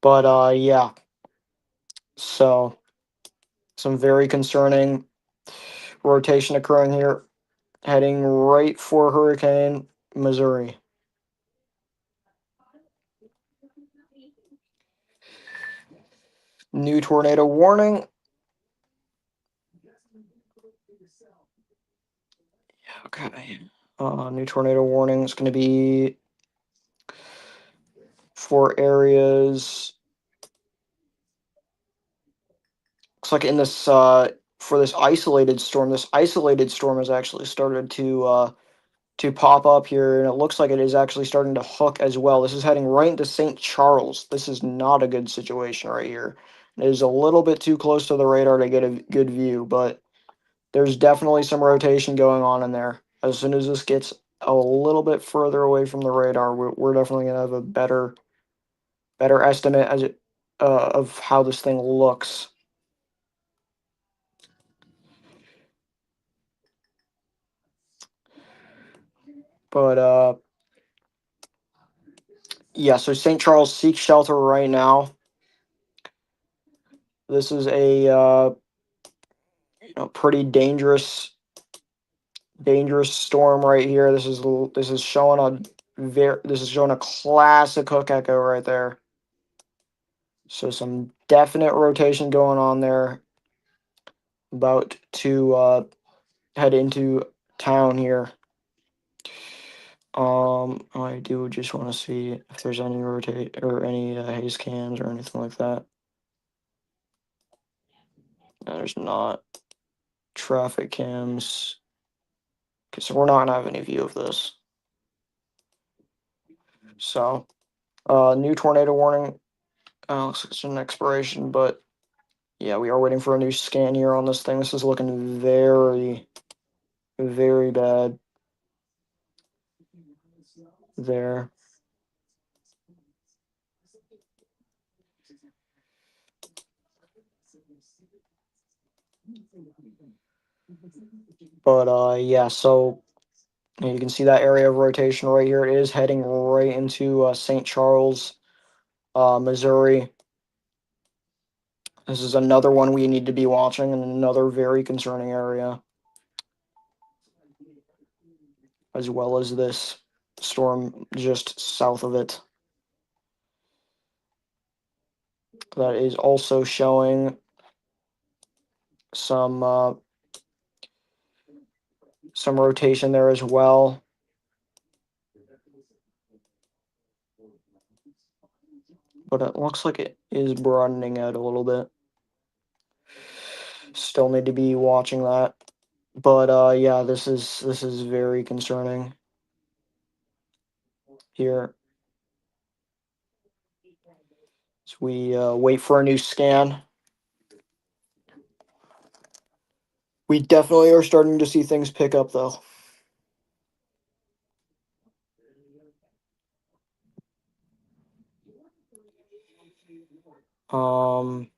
But yeah, so some very concerning rotation occurring here, heading right for Hurricane Missouri. New tornado warning. Okay. New tornado warning is going to be for areas. Looks like in this for this isolated storm. This isolated storm has actually started to pop up here, and it looks like it is actually starting to hook as well. This is heading right into St. Charles. This is not a good situation right here. It is a little bit too close to the radar to get a good view, but there's definitely some rotation going on in there. As soon as this gets a little bit further away from the radar, we're definitely gonna have a better estimate as it of how this thing looks. But yeah, so St. Charles seeks shelter right now. This is a pretty dangerous storm right here. This is showing this is showing a classic hook echo right there. So some definite rotation going on there. About to head into town here. I do just want to see if there's any rotate or any haze cams or anything like that. No, there's not traffic cams. Okay, so we're not gonna have any view of this. So, new tornado warning. Looks like it's an expiration, but yeah, we are waiting for a new scan here on this thing. This is looking very, very bad there. But yeah, so you can see that area of rotation right here. It is heading right into St. Charles, Missouri. This is another one we need to be watching, and another very concerning area, as well as this storm just south of it. That is also showing some rotation there as well. But it looks like it is broadening out a little bit. Still need to be watching that. But yeah, this is very concerning here. So we wait for a new scan. We definitely are starting to see things pick up though. Um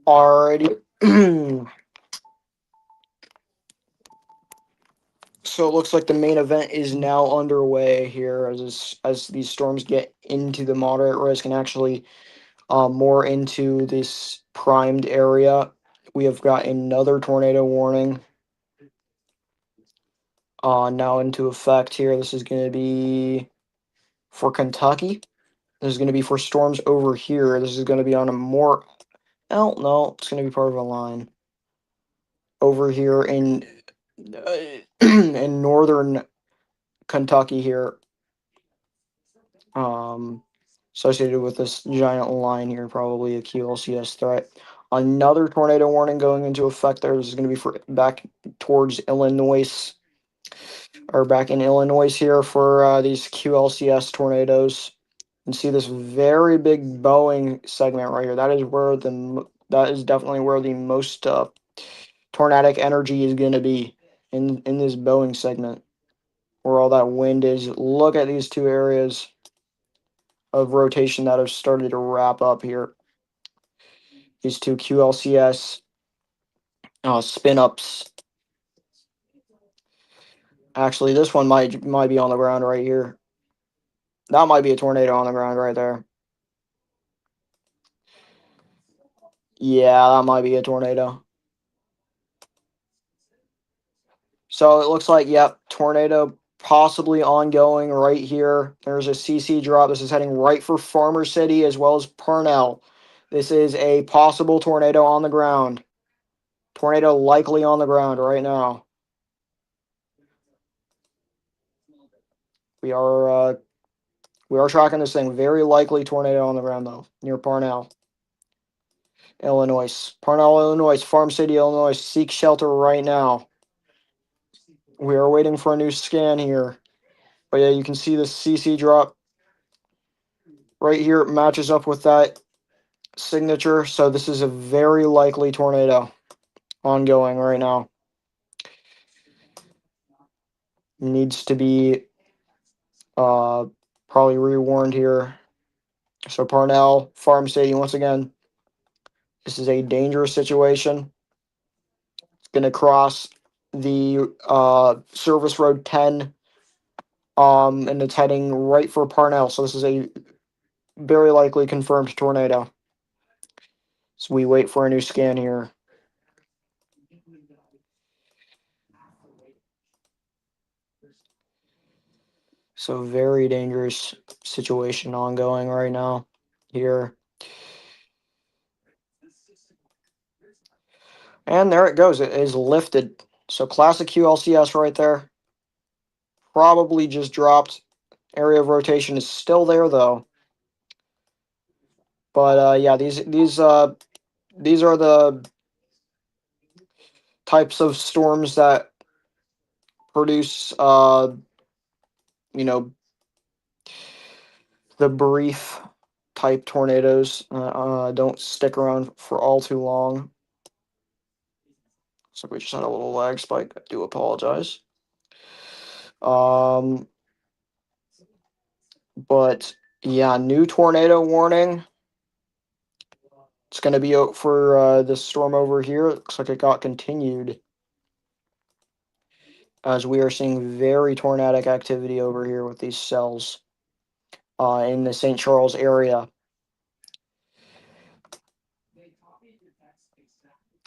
Alrighty. So it looks like the main event is now underway here as these storms get into the moderate risk and actually more into this primed area. We have got another tornado warning now into effect here. This is going to be for Kentucky. This is going to be for storms over here. This is going to be on a more. Oh, no, it's going to be part of a line over here uh, in northern Kentucky here. Um, Associated with this giant line here, probably a QLCS threat. Another tornado warning going into effect there. This is going to be for back towards Illinois, or back in Illinois here for these QLCS tornadoes. You can see this very big Boeing segment right here. That is definitely where the most tornadic energy is going to be in this Boeing segment, where all that wind is. Look at these two areas of rotation that have started to wrap up here. These two QLCS spin ups. Actually, this one might be on the ground right here. That might be a tornado on the ground right there. Yeah, that might be a tornado. So it looks like, yep, tornado possibly ongoing right here. There's a CC drop. This is heading right for Farmer City as well as Parnell. This is a possible tornado on the ground. Tornado likely on the ground right now. We are we are tracking this thing. Very likely tornado on the ground though, near Parnell, Illinois. Parnell, Illinois. Farm City, Illinois. Seek shelter right now. We are waiting for a new scan here. But yeah, you can see the CC drop right here. It matches up with that signature. So this is a very likely tornado ongoing right now. Needs to be uh, probably rewarned here. So Parnell, Farm City, once again, this is a dangerous situation. It's going to cross the Service Road 10, and it's heading right for Parnell. So this is a very likely confirmed tornado. So we wait for a new scan here. So very dangerous situation ongoing right now here. And there it goes. It is lifted. So classic QLCS right there. Probably just dropped. Area of rotation is still there though. But yeah, these are the types of storms that produce you know the brief type tornadoes. Don't stick around for all too long. So we just had a little lag spike. I do apologize. Um, but yeah, new tornado warning. It's going to be out for this storm over here. It looks like it got continued as we are seeing very tornadic activity over here with these cells in the St. Charles area.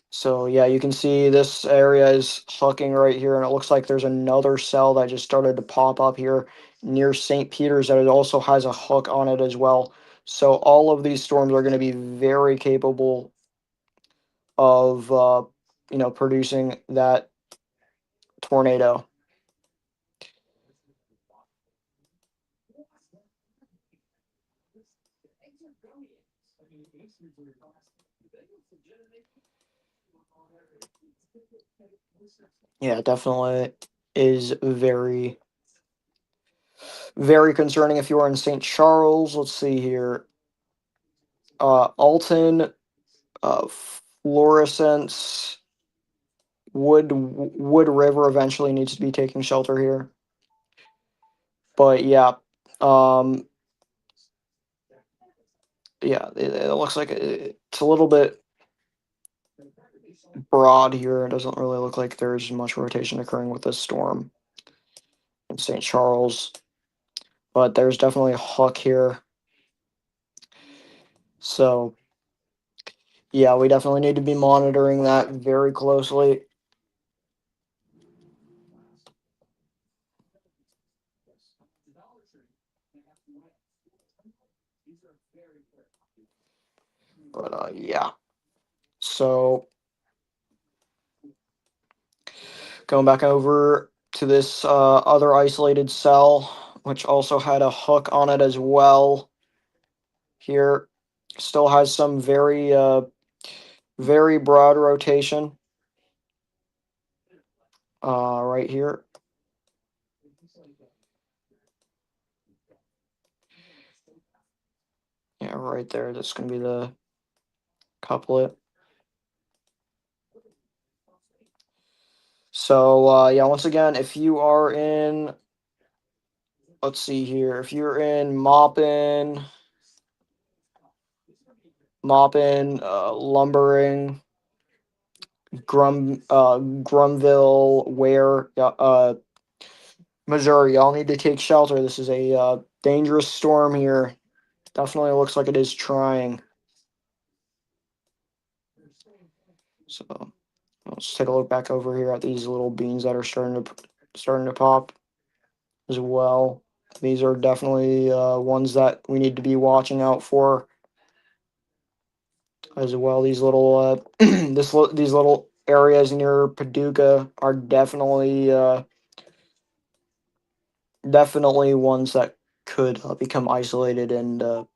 So yeah, you can see this area is hucking right here, and it looks like there's another cell that just started to pop up here near St. Peter's that it also has a hook on it as well. So all of these storms are going to be very capable of producing that tornado. Yeah, definitely is very concerning if you are in St. Charles. Let's see here. Alton, Fluorescence, Wood River eventually needs to be taking shelter here. But yeah, um, yeah, it looks like it's a little bit broad here. It doesn't really look like there's much rotation occurring with this storm in St. Charles, but there's definitely a hook here. So yeah, we definitely need to be monitoring that very closely. But yeah, so going back over to this other isolated cell, which also had a hook on it as well. Here, still has some very broad rotation. Right here. Yeah, right there. That's gonna be the couplet. So yeah, once again, if you are in, let's see here, if you're in Moppin, Lumbering, Grumville, Ware, Missouri, y'all need to take shelter. This is a dangerous storm here. Definitely looks like it is trying. So let's take a look back over here at these little beans that are starting to pop as well. These are definitely ones that we need to be watching out for as well. These little these little areas near Paducah are definitely ones that could become isolated and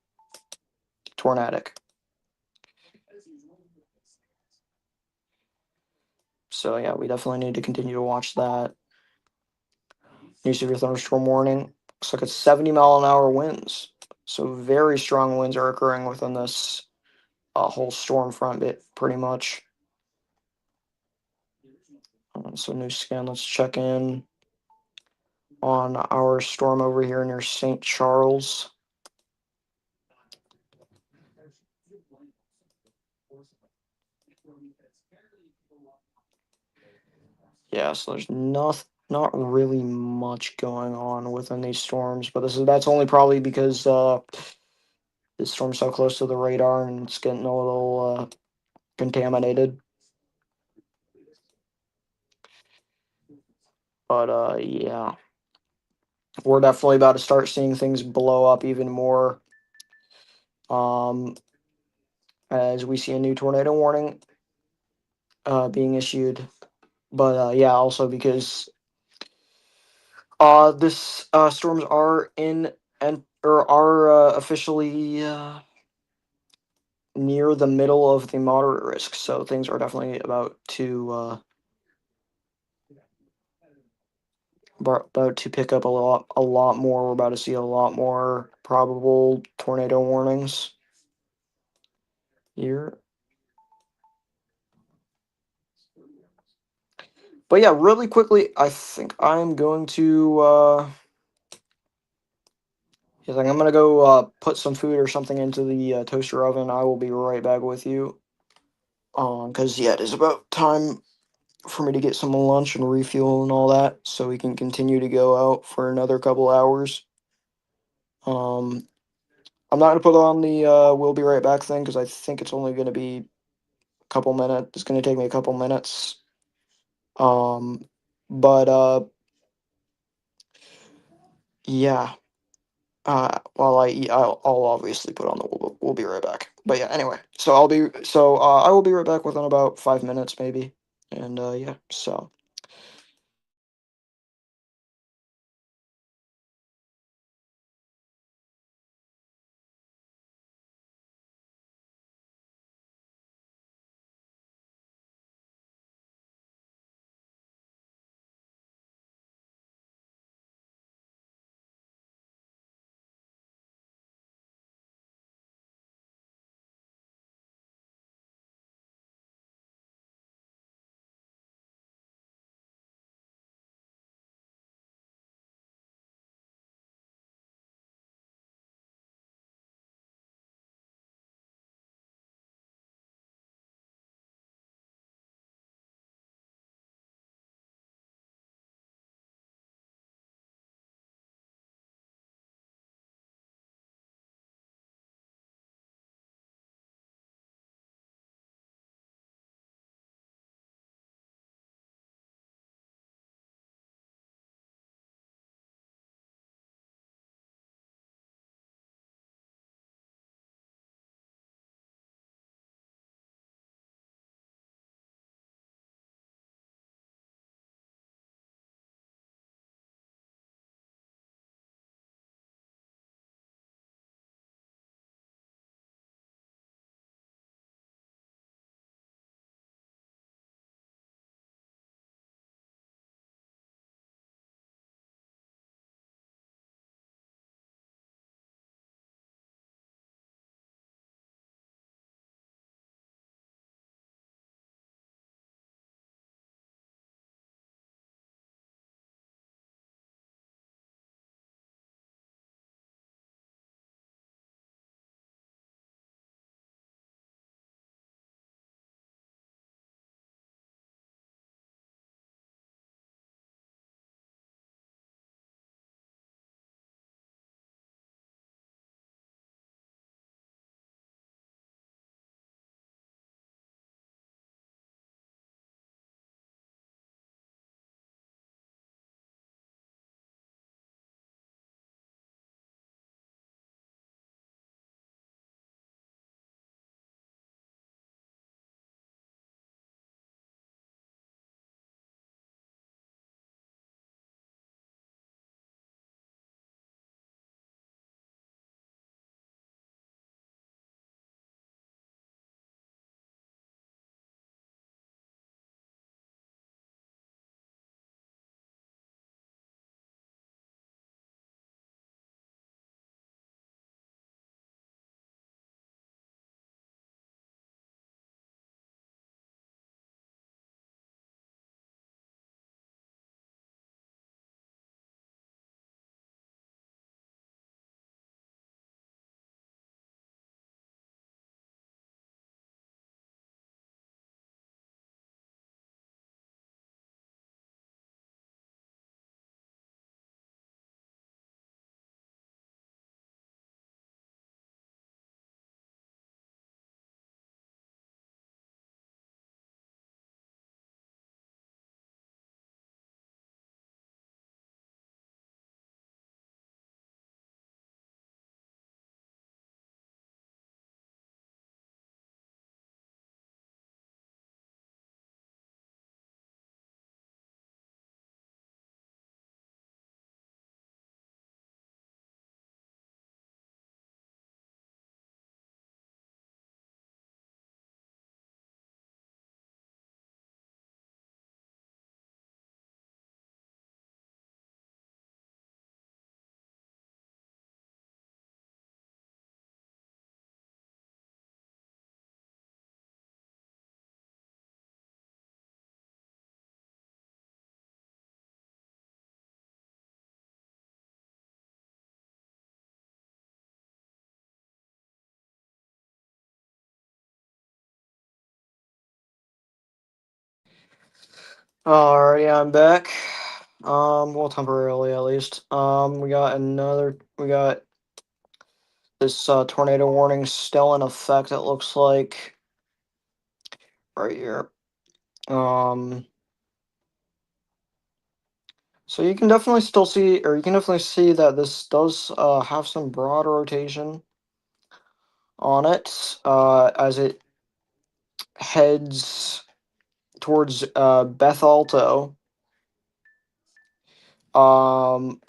tornadic. So yeah, we definitely need to continue to watch that. New severe thunderstorm warning. Looks like it's 70-mile-an-hour winds. So very strong winds are occurring within this whole storm front bit, pretty much. So new scan. Let's check in on our storm over here near St. Charles. Yeah, so there's not really much going on within these storms, but that's only probably because this storm's so close to the radar and it's getting a little contaminated. But yeah, we're definitely about to start seeing things blow up even more. Um, as we see a new tornado warning being issued. But yeah, also because this storms are in and or are officially near the middle of the moderate risk, so things are definitely about to pick up a lot more. We're about to see a lot more probable tornado warnings here. But yeah, really quickly, I think I'm going to I'm gonna go put some food or something into the toaster oven. I will be right back with you. Because yeah, it is about time for me to get some lunch and refuel and all that, so we can continue to go out for another couple hours. Um, I'm not gonna put on the "we'll be right back" thing because I think it's only gonna be a couple minutes. It's gonna take me a couple minutes. Um, but yeah. While I eat, I'll obviously put on the we'll be right back. But yeah, anyway, I will be right back within about 5 minutes maybe, and yeah, so. Alrighty, I'm back. Well, temporarily at least. We got this tornado warning still in effect. It looks like right here. Um, so you can definitely still see, or you can definitely see that this does have some broad rotation on it as it heads towards Beth Alto. Um,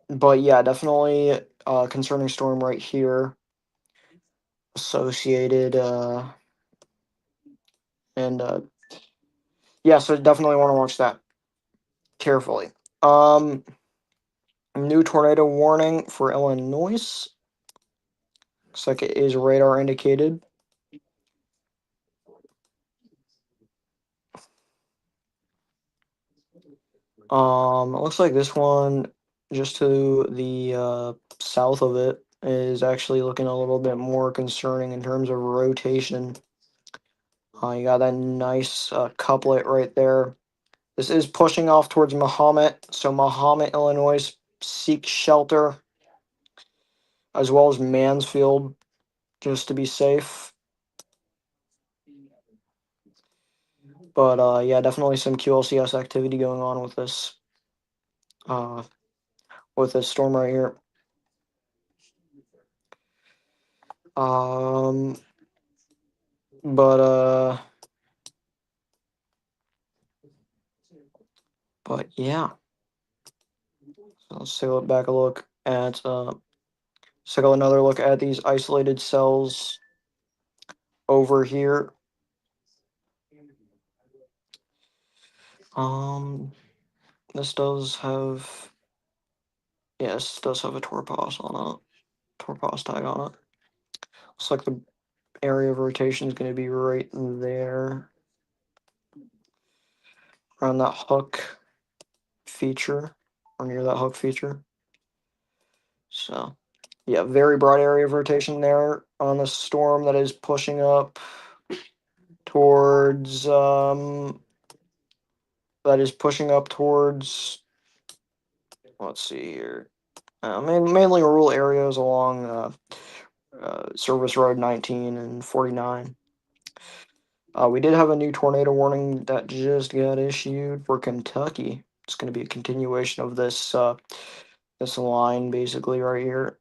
but yeah, definitely concerning storm right here associated and yeah, so definitely want to watch that carefully. Um, New tornado warning for Illinois. Looks like it is radar indicated. It looks like this one just to the south of it is actually looking a little bit more concerning in terms of rotation. You got that nice couplet right there. This is pushing off towards Mahomet, so Mahomet, Illinois seeks shelter, as well as Mansfield, just to be safe. But yeah, definitely some QLCS activity going on uh, with this storm right here. Um, but uh, but yeah, so let's back a look at let's take another look at these isolated cells over here. Um, this does have yes, does have a torpos on it, torpos tag on it. Looks like the area of rotation is going to be right there around that hook feature or near that hook feature. So, yeah, very broad area of rotation there on the storm that is pushing up towards let's see here. Mainly rural areas along Service Road 19 and 49. We did have a new tornado warning that just got issued for Kentucky. It's going to be a continuation of this line basically right here.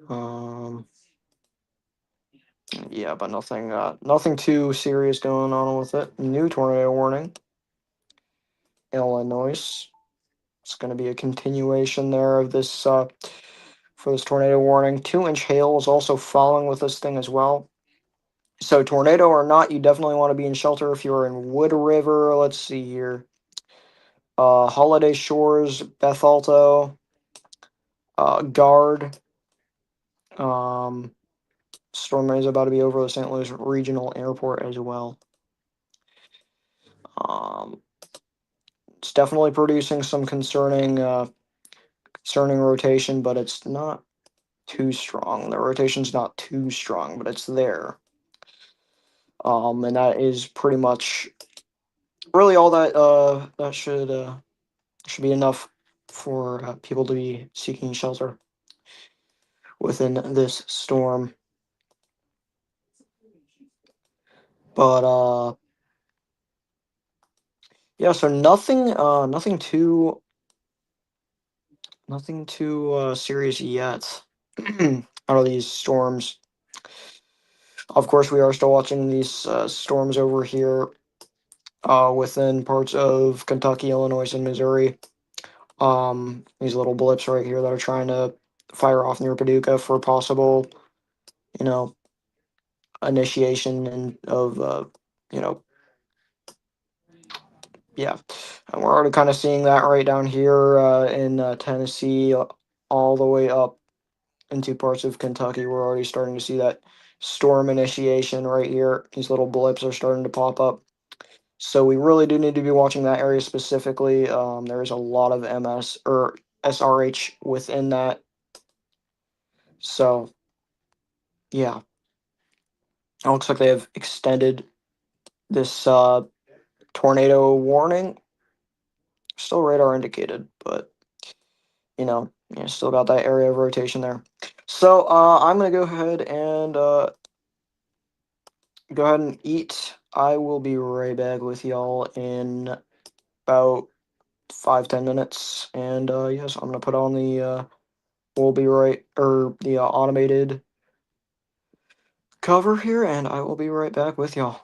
Um, yeah, but nothing too serious going on with it. New tornado warning, Illinois. It's going to be a continuation there of this for this tornado warning. 2-inch hail is also following with this thing as well. So tornado or not, you definitely want to be in shelter if you're in Wood River. Let's see here. Holiday Shores, Beth Alto, Guard. Um, Storm is about to be over the St. Louis Regional Airport as well. Um, it's definitely producing some concerning rotation, but it's not too strong. The rotation's not too strong, but it's there. And that is pretty much really all that should be enough for people to be seeking shelter within this storm. But yeah, so nothing too serious yet out of these storms. Of course, we are still watching these storms over here within parts of Kentucky, Illinois, and Missouri. These little blips right here that are trying to fire off near Paducah for possible, you know, initiation and of, you know, yeah. And we're already kind of seeing that right down here in Tennessee, all the way up into parts of Kentucky. We're already starting to see that storm initiation right here. These little blips are starting to pop up. So we really do need to be watching that area specifically. There's a lot of MS or SRH within that. So yeah, it looks like they have extended this tornado warning. Still radar indicated, but still got that area of rotation there. So I'm gonna go ahead and eat. I will be right back with y'all in about 5-10 minutes. And yes, I'm gonna put on the we'll be right or the automated cover here, and I will be right back with y'all.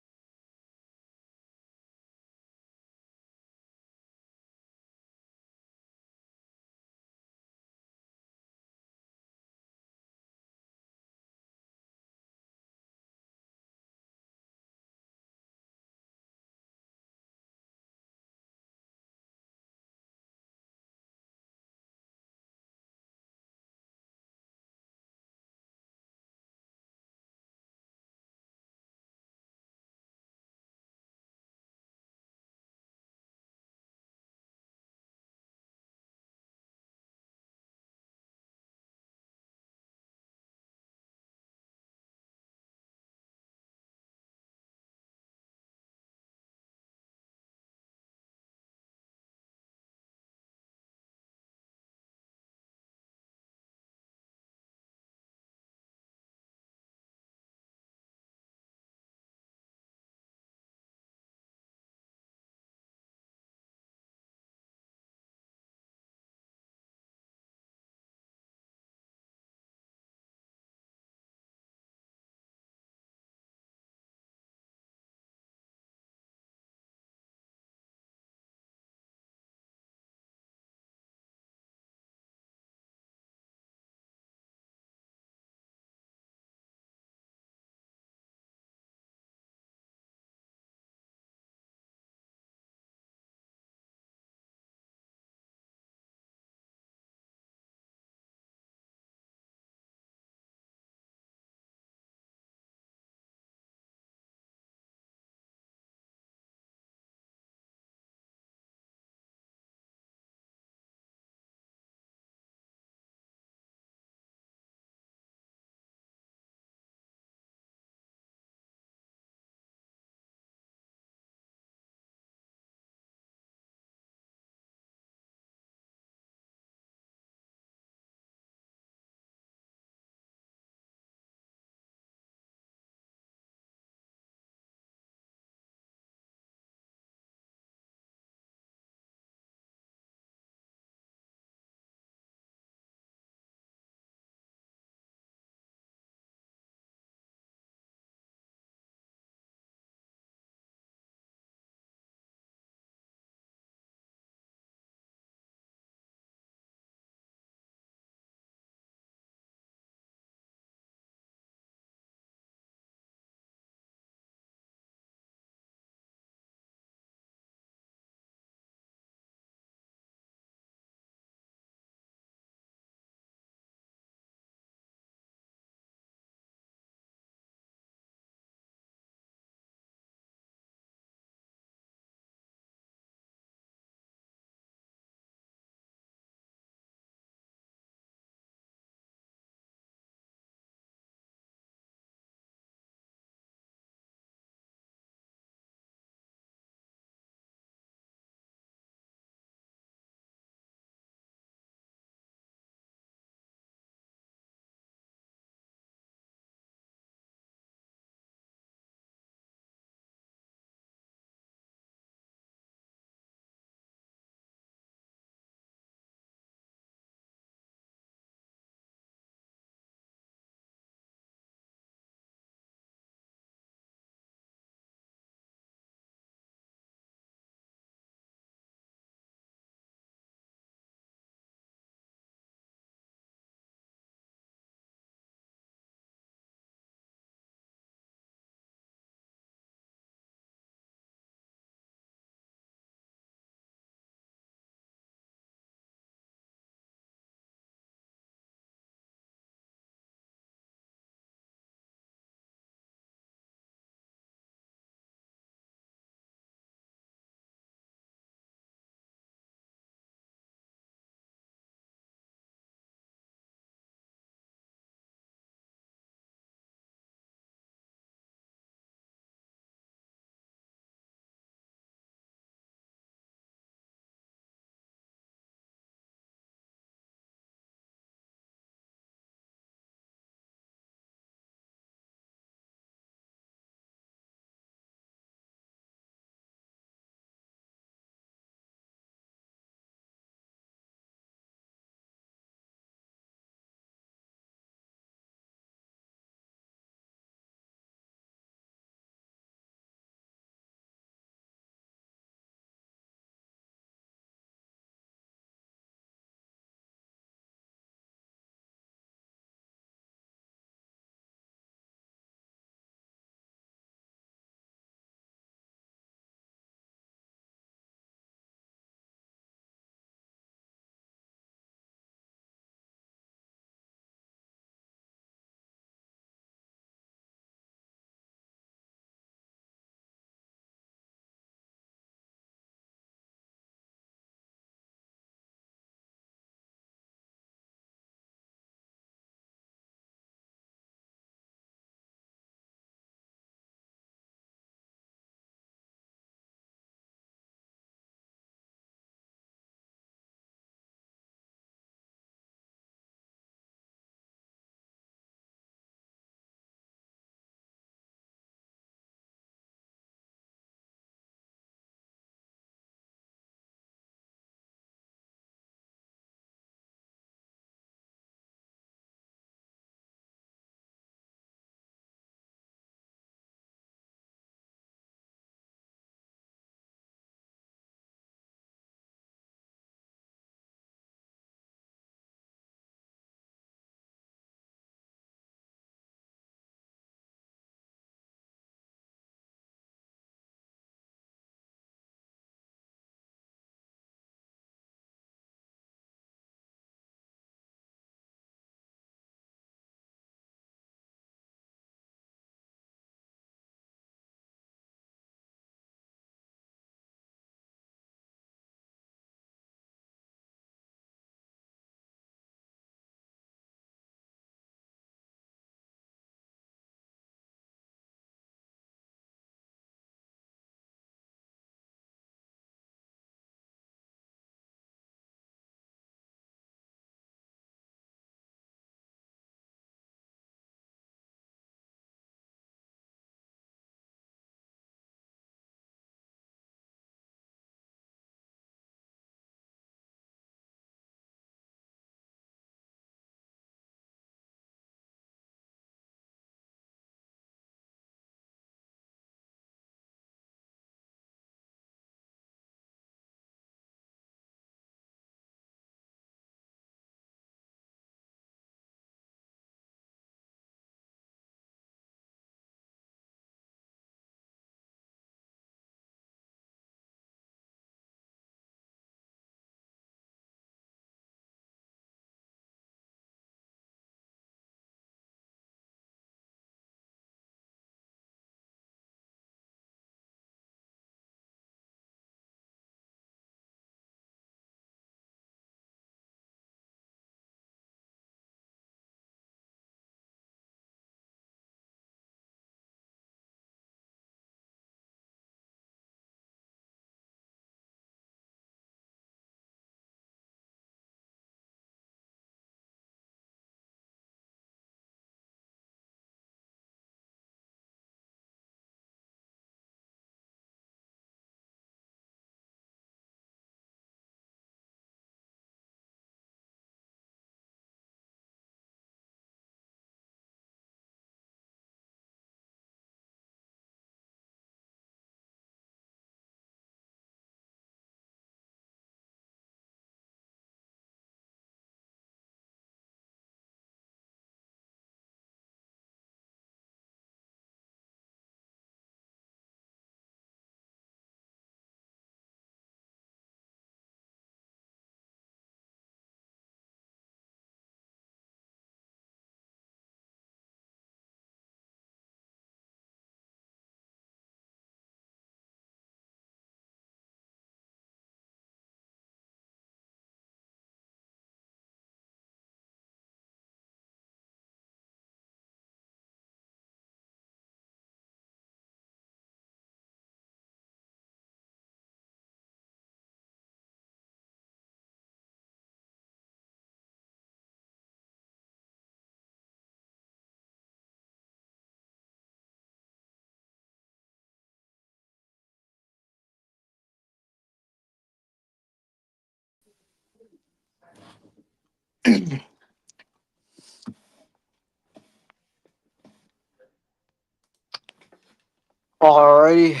Alrighty,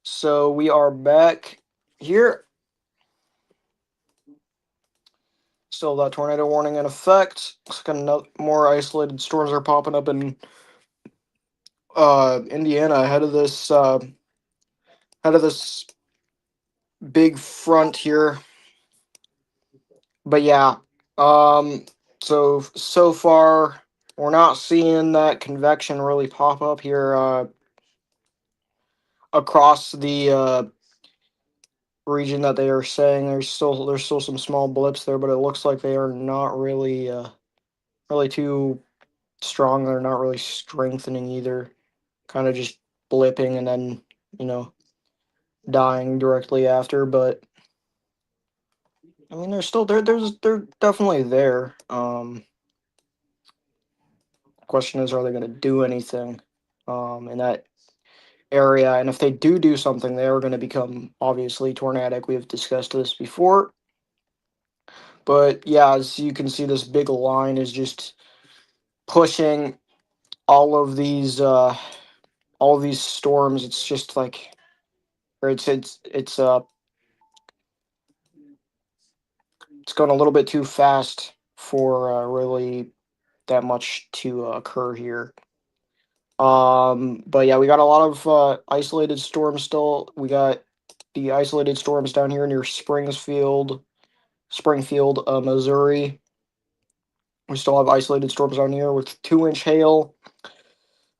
so we are back here. Still that tornado warning in effect. Looks like more isolated storms are popping up in Indiana ahead of this big front here. But yeah, um, so far we're not seeing that convection really pop up here across the region that they are saying. There's still some small blips there, but it looks like they are not really too strong. They're not really strengthening either. Kind of just blipping and then you know dying directly after. But I mean, they're still there. They're definitely there. Question is, are they going to do anything in that area? And if they do something, they are going to become obviously tornadic. We have discussed this before. But yeah, as you can see, this big line is just pushing all of these storms. It's just like, or it's going a little bit too fast for really that much to occur here. But yeah, we got a lot of isolated storms still. We got the isolated storms down here near Springfield, Missouri. We still have isolated storms down here with 2-inch hail.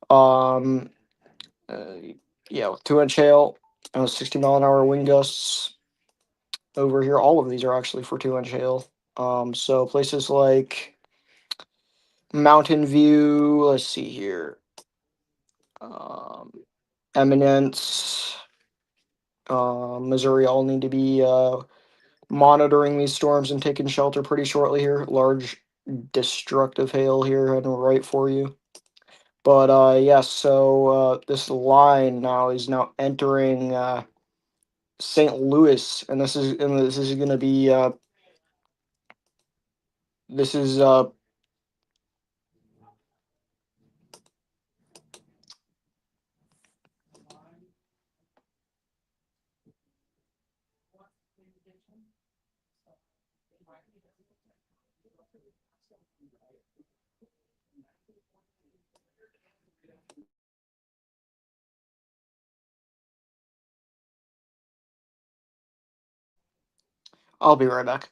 Um, uh, yeah, with 2-inch hail and 60-mile-an-hour wind gusts over here. All of these are actually for 2-inch hail. So places like Mountain View. Let's see here. Um, Eminence, Missouri all need to be monitoring these storms and taking shelter pretty shortly here. Large destructive hail here heading right for you. But yes, so this line now is now entering St. Louis, and this is going to be this is I'll be right back.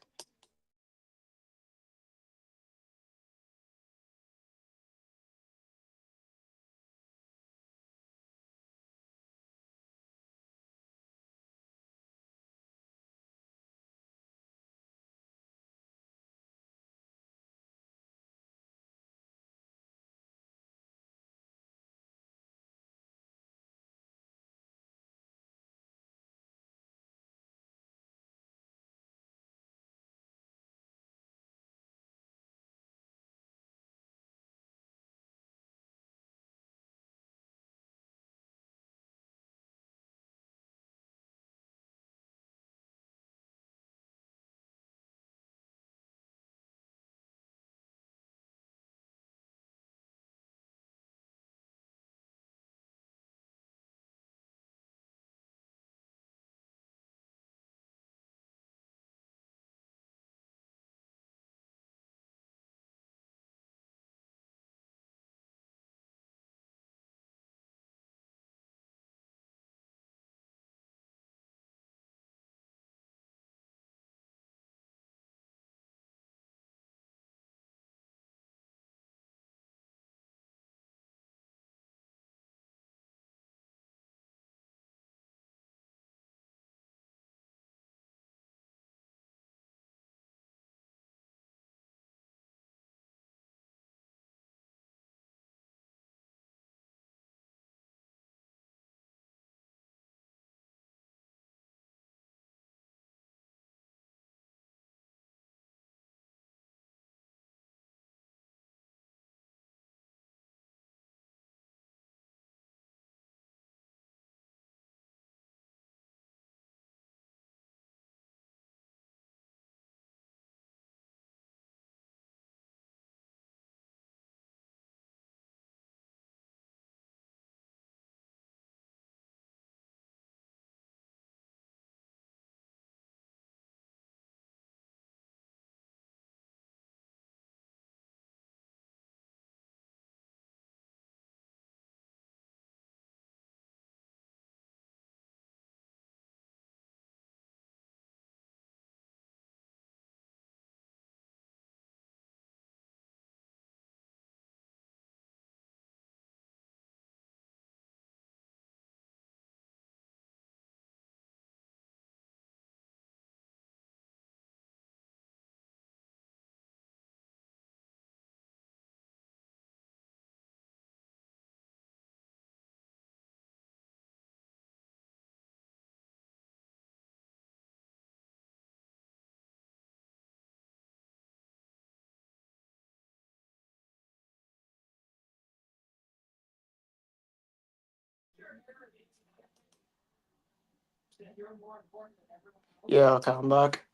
Yeah, okay, I'm back.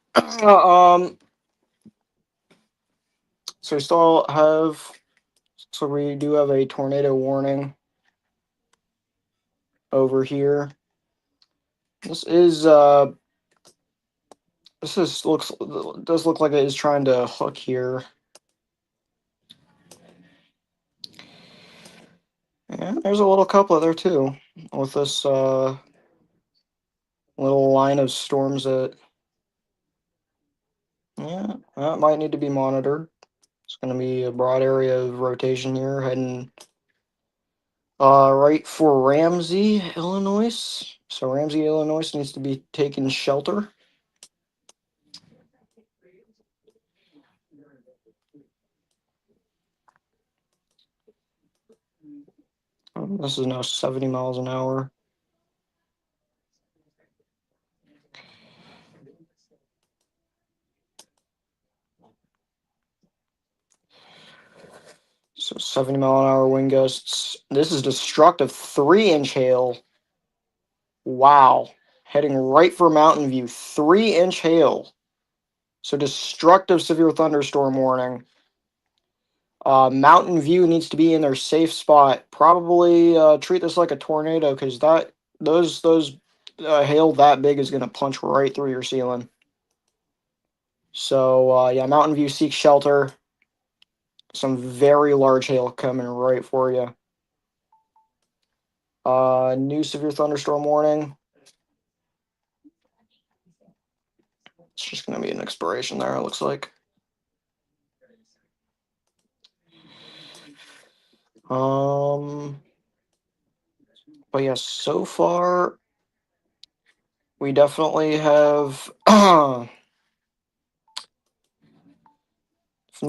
um, so we still have, so we do have a tornado warning over here. This is this is looks does look like it is trying to hook here. And there's a little couplet there too, with this little line of storms that, yeah, that might need to be monitored. It's going to be a broad area of rotation here, heading right for Ramsey, Illinois. So Ramsey, Illinois needs to be taking shelter. This is now 70 miles an hour. So 70-mile-an-hour wind gusts. This is destructive 3-inch hail. Wow. Heading right for Mountain View. 3-inch hail. So destructive severe thunderstorm warning. Mountain View needs to be in their safe spot. Probably treat this like a tornado because those hail that big is going to punch right through your ceiling. So yeah, Mountain View, seek shelter. Some very large hail coming right for you. New severe thunderstorm warning. It's just going to be an expiration there, it looks like. But yeah, so far we definitely have definitely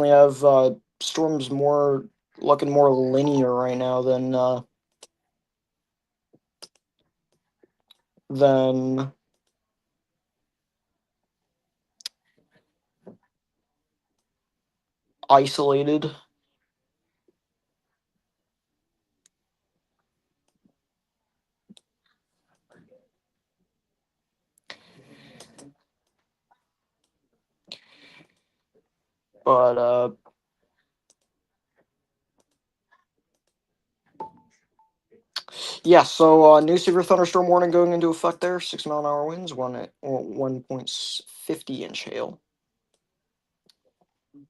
have storms more looking more linear right now than isolated. But yeah, so new severe thunderstorm warning going into effect there. 6-mile-an-hour winds, 1.50-inch hail.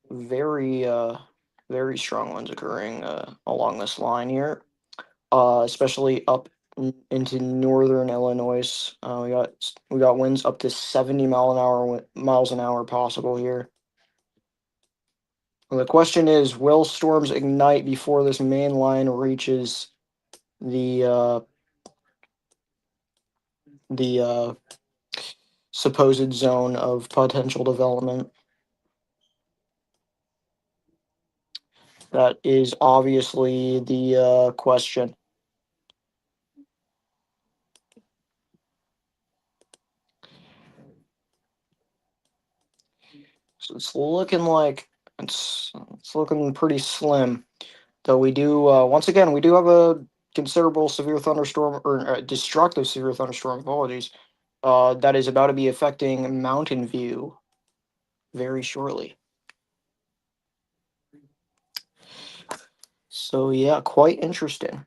Very very strong winds occurring along this line here. Especially up into northern Illinois. We got winds up to 70 miles an hour possible here. And the question is, will storms ignite before this main line reaches the the supposed zone of potential development? That is obviously the question. So it's looking like it's looking pretty slim. Though we do once again we do have a considerable severe thunderstorm or destructive severe thunderstorm. Apologies. That is about to be affecting Mountain View very shortly. So yeah, quite interesting.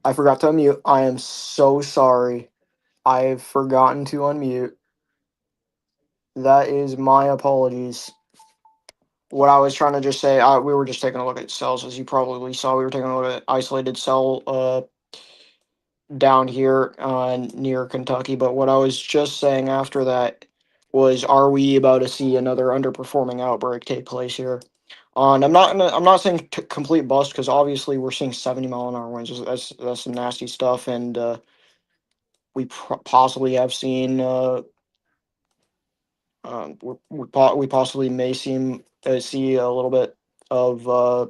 I forgot to unmute. I am so sorry. I've forgotten to unmute. That is my apologies. What I was trying to just say, we were just taking a look at cells, as you probably saw. We were taking a look at isolated cell down here near Kentucky. But what I was just saying after that was, are we about to see another underperforming outbreak take place here? And I'm not saying complete bust, because obviously we're seeing 70-mile-an-hour winds. That's some nasty stuff, and we possibly have seen we possibly may see a little bit of a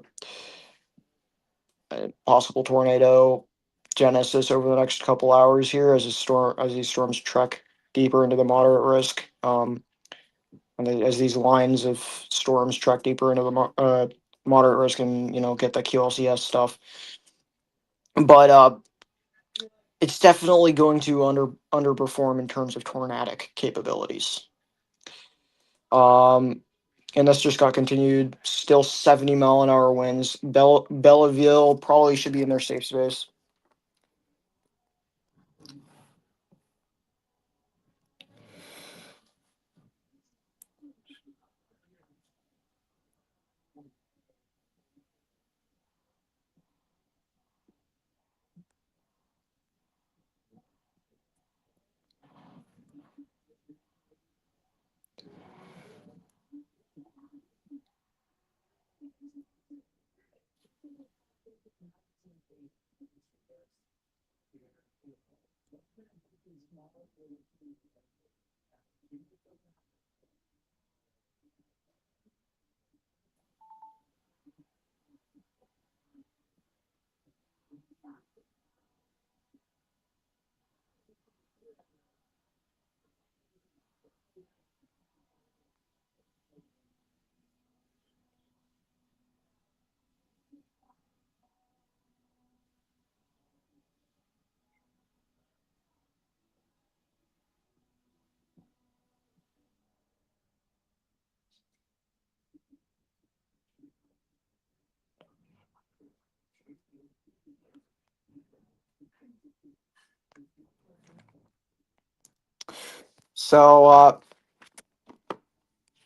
possible tornado genesis over the next couple hours here, as these storms trek deeper into the moderate risk, as these lines of storms trek deeper into the moderate risk, and get the QLCS stuff. But it's definitely going to underperform in terms of tornadic capabilities. Um, and this just got continued. Still 70-mile-an-hour winds. Belleville probably should be in their safe space. So,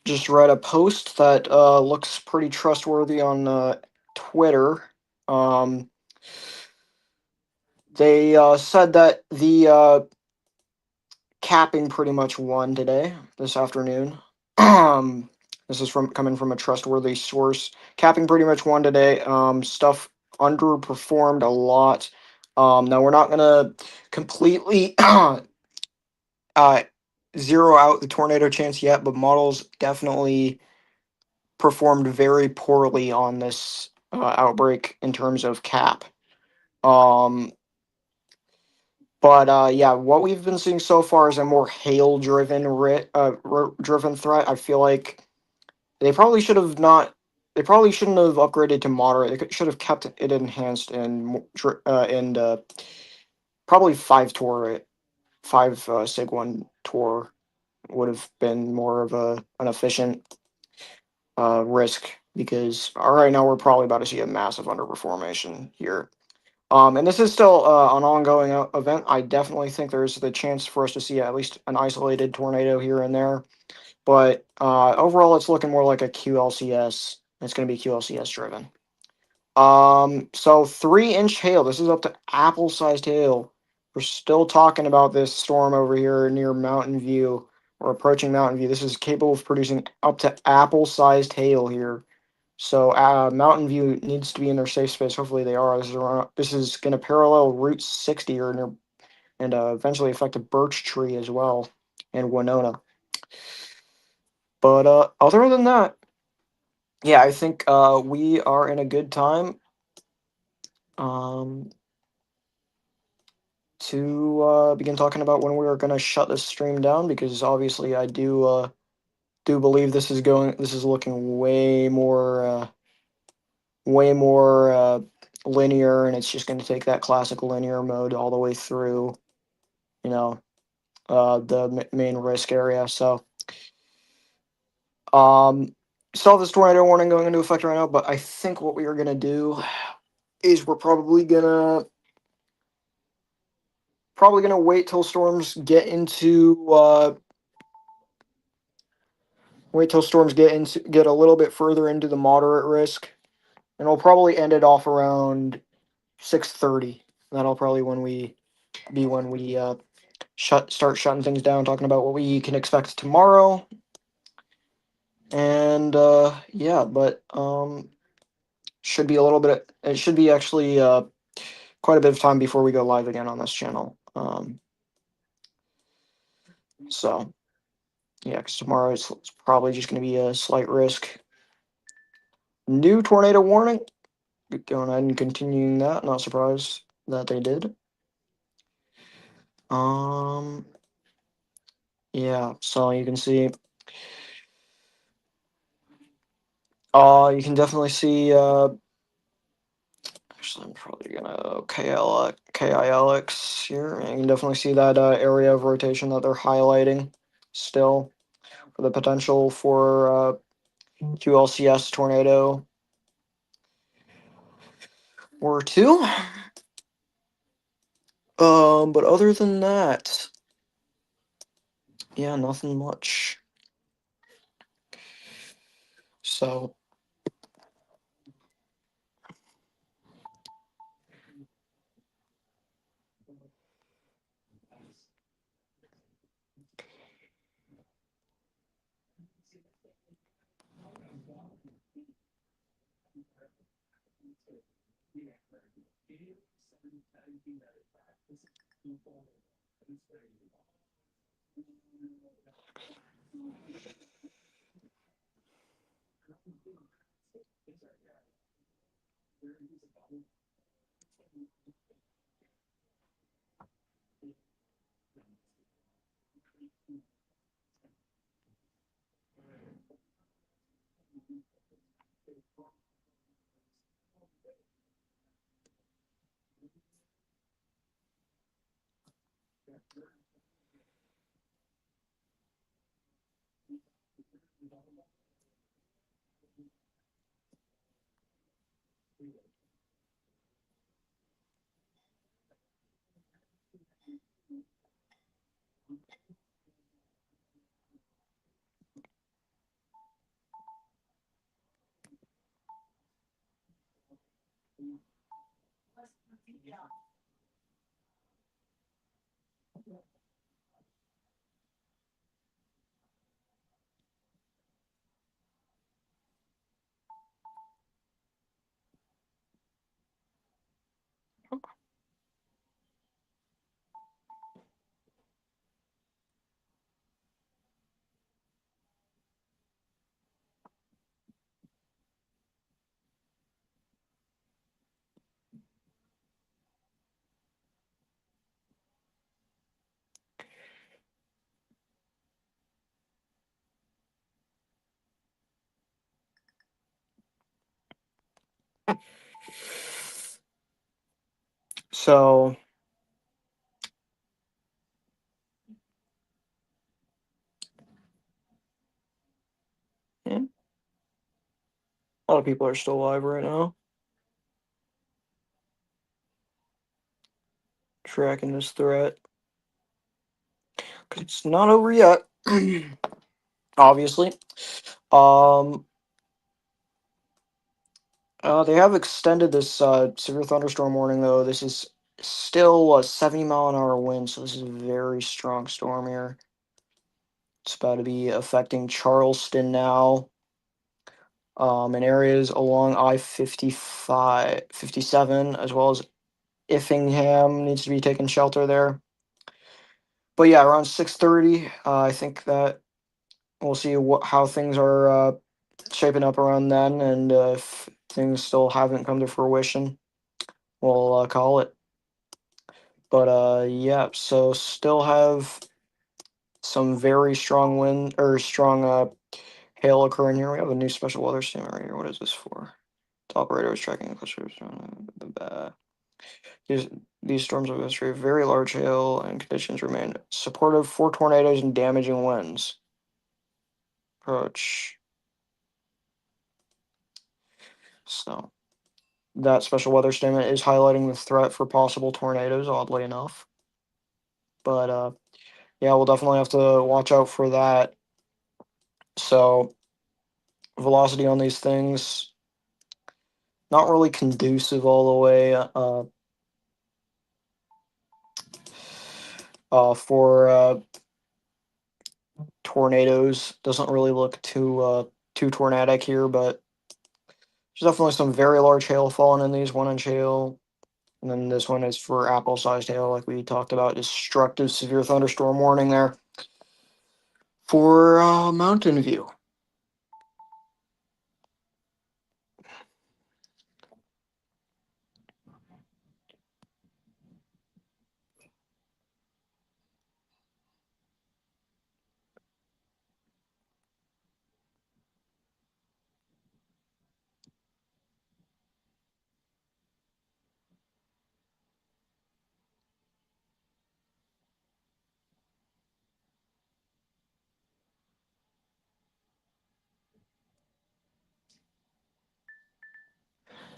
just read a post that looks pretty trustworthy on Twitter. Um, they said that the capping pretty much won today, this afternoon. This is coming from a trustworthy source. Capping pretty much won today. Stuff underperformed a lot. Now we're not gonna completely uh, zero out the tornado chance yet, but models definitely performed very poorly on this outbreak in terms of cap. Um, but yeah, what we've been seeing so far is a more hail driven driven threat. I feel like they probably should have not. They probably shouldn't have upgraded to moderate. Should have kept it enhanced and probably five Sig 1 Tor would have been more of an efficient risk, because right now we're probably about to see a massive underperformation here. And this is still an ongoing event. I definitely think there's the chance for us to see at least an isolated tornado here and there. But overall, it's looking more like a QLCS. It's going to be QLCS driven. So 3-inch hail. This is up to apple-sized hail. We're still talking about this storm over here near Mountain View, or approaching Mountain View. This is capable of producing up to apple-sized hail here. So Mountain View needs to be in their safe space. Hopefully they are. This is going to parallel Route 60 or near, and eventually affect a birch tree as well, and Winona. But other than that, yeah, I think we are in a good time um, to begin talking about when we are going to shut this stream down, because obviously I do believe this is looking way more linear, and it's just going to take that classic linear mode all the way through, you know, the main risk area. So, um, still have this tornado warning going into effect right now, but I think what we are going to do is we're probably going to probably gonna wait till storms get into get a little bit further into the moderate risk, and we'll probably end it off around 6:30. That'll probably when we start shutting things down, talking about what we can expect tomorrow. And yeah, but should be a little bit. It should be actually quite a bit of time before we go live again on this channel. So yeah, because tomorrow it's probably just going to be a slight risk. New tornado warning. Going ahead and continuing that. Not surprised that they did. Um. Yeah. So you can see. You can definitely see. Actually, I'm probably gonna KILX here. And you can definitely see that area of rotation that they're highlighting still for the potential for QLCS tornado or two. But other than that, yeah, nothing much. So so yeah, a lot of people are still live right now, tracking this threat because it's not over yet. Obviously, um, they have extended this severe thunderstorm warning though. This is still a 70-mile-an-hour wind, so this is a very strong storm here. It's about to be affecting Charleston now. In areas along I-55, 57, as well as Effingham needs to be taking shelter there. But yeah, around 6:30, I think that we'll see how things are shaping up around then, and if things still haven't come to fruition, we'll call it. But yeah, so still have some very strong wind or strong hail occurring here. We have a new special weather statement right here. What is this for? The operator is tracking the clusters. These, these storms of history, very large hail and conditions remain supportive for tornadoes and damaging winds. Approach. So that special weather statement is highlighting the threat for possible tornadoes, oddly enough. But yeah, we'll definitely have to watch out for that. So velocity on these things not really conducive all the way. For tornadoes, doesn't really look too tornadic here, but there's definitely some very large hail falling in these 1 inch hail. And then this one is for apple sized hail, like we talked about. Destructive severe thunderstorm warning there for Mountain View.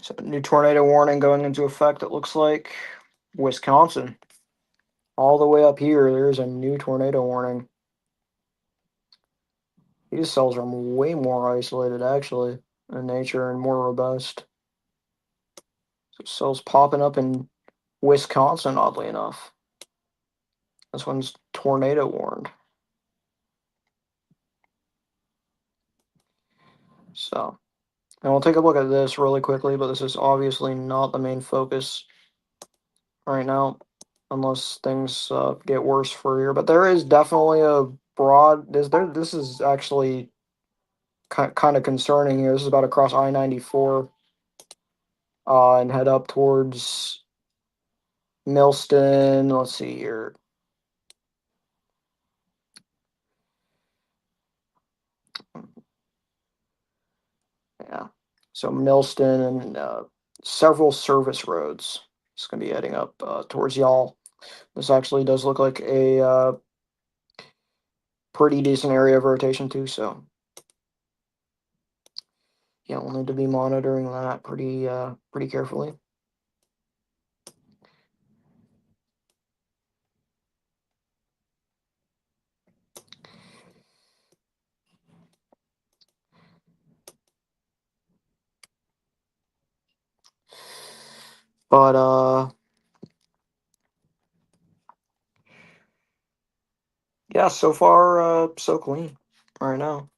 So, new tornado warning going into effect, it looks like. Wisconsin. All the way up here, there's a new tornado warning. These cells are way more isolated, actually, in nature and more robust. So, cells popping up in Wisconsin, oddly enough. This one's tornado warned. So, and we'll take a look at this really quickly, but this is obviously not the main focus right now, unless things get worse for here. But there is definitely a broad. This is actually kind of concerning here. This is about to cross I-94 and head up towards Millston. Let's see here. Yeah, so Millston and several service roads. It's gonna be heading up towards y'all. This actually does look like a pretty decent area of rotation too. So yeah, we'll need to be monitoring that pretty carefully. But yeah, so far so clean right now.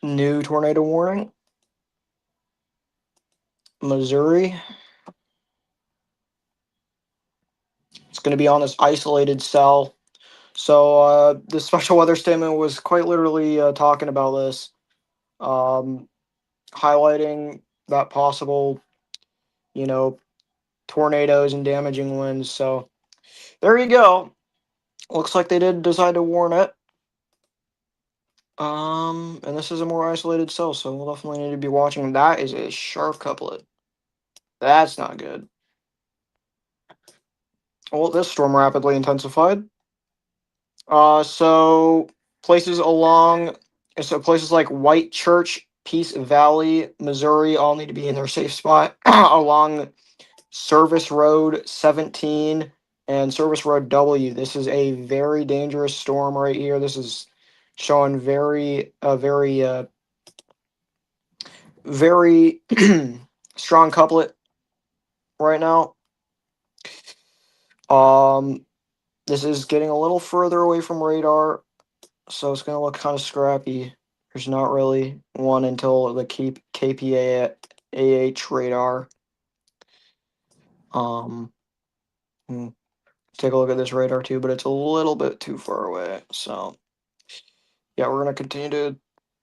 New tornado warning, Missouri. It's going to be on this isolated cell. So the special weather statement was quite literally talking about this, um, highlighting that possible, you know, tornadoes and damaging winds. So there you go. Looks like they did decide to warn it. And this is a more isolated cell, so we'll definitely need to be watching. That is a sharp couplet. That's not good. Well, this storm rapidly intensified. So places along, so places like White Church, Peace Valley, Missouri, all need to be in their safe spot along Service Road 17 and Service Road W. This is a very dangerous storm right here. This is showing very strong couplet right now. Um, this is getting a little further away from radar, so it's gonna look kind of scrappy. There's not really one until the KPA AH radar. Um, hmm, take a look at this radar too, but it's a little bit too far away. So yeah, we're gonna continue to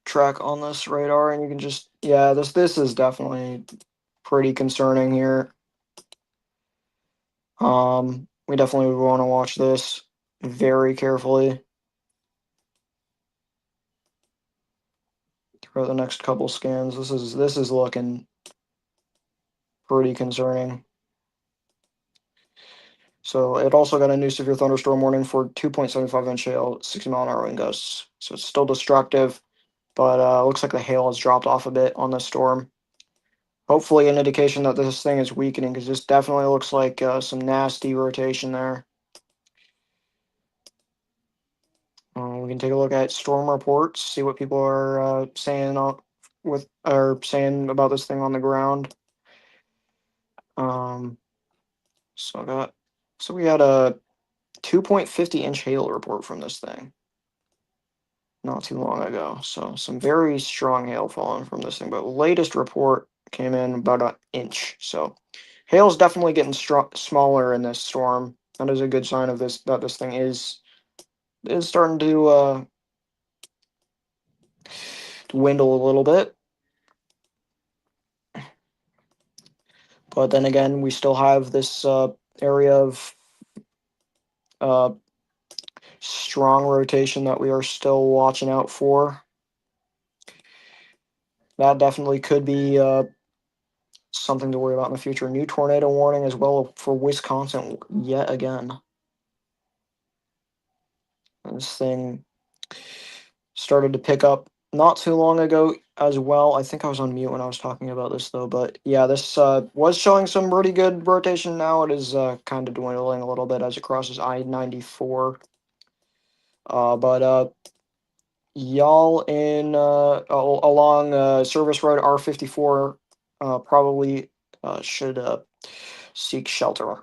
track on this radar, and you can just yeah, this is definitely pretty concerning here. We definitely would want to watch this very carefully throughout the next couple scans. This is looking pretty concerning. So it also got a new severe thunderstorm warning for 2.75-inch hail, 60-mile-an-hour wind gusts. So it's still destructive, but looks like the hail has dropped off a bit on this storm. Hopefully, an indication that this thing is weakening, because this definitely looks like some nasty rotation there. We can take a look at storm reports, see what people are saying about this thing on the ground. Um, so we had a 2.50-inch hail report from this thing not too long ago. So some very strong hail falling from this thing. But latest report came in about an inch. So hail's definitely getting smaller in this storm. That is a good sign of this that this thing is starting to dwindle a little bit. But then again, we still have this area of uh, strong rotation that we are still watching out for. That definitely could be something to worry about in the future. New tornado warning as well for Wisconsin yet again. This thing started to pick up not too long ago as well. I think I was on mute when I was talking about this though, but yeah, this was showing some pretty good rotation. Now it is kind of dwindling a little bit as it crosses I-94. But y'all in along Service Road R-54 probably should seek shelter.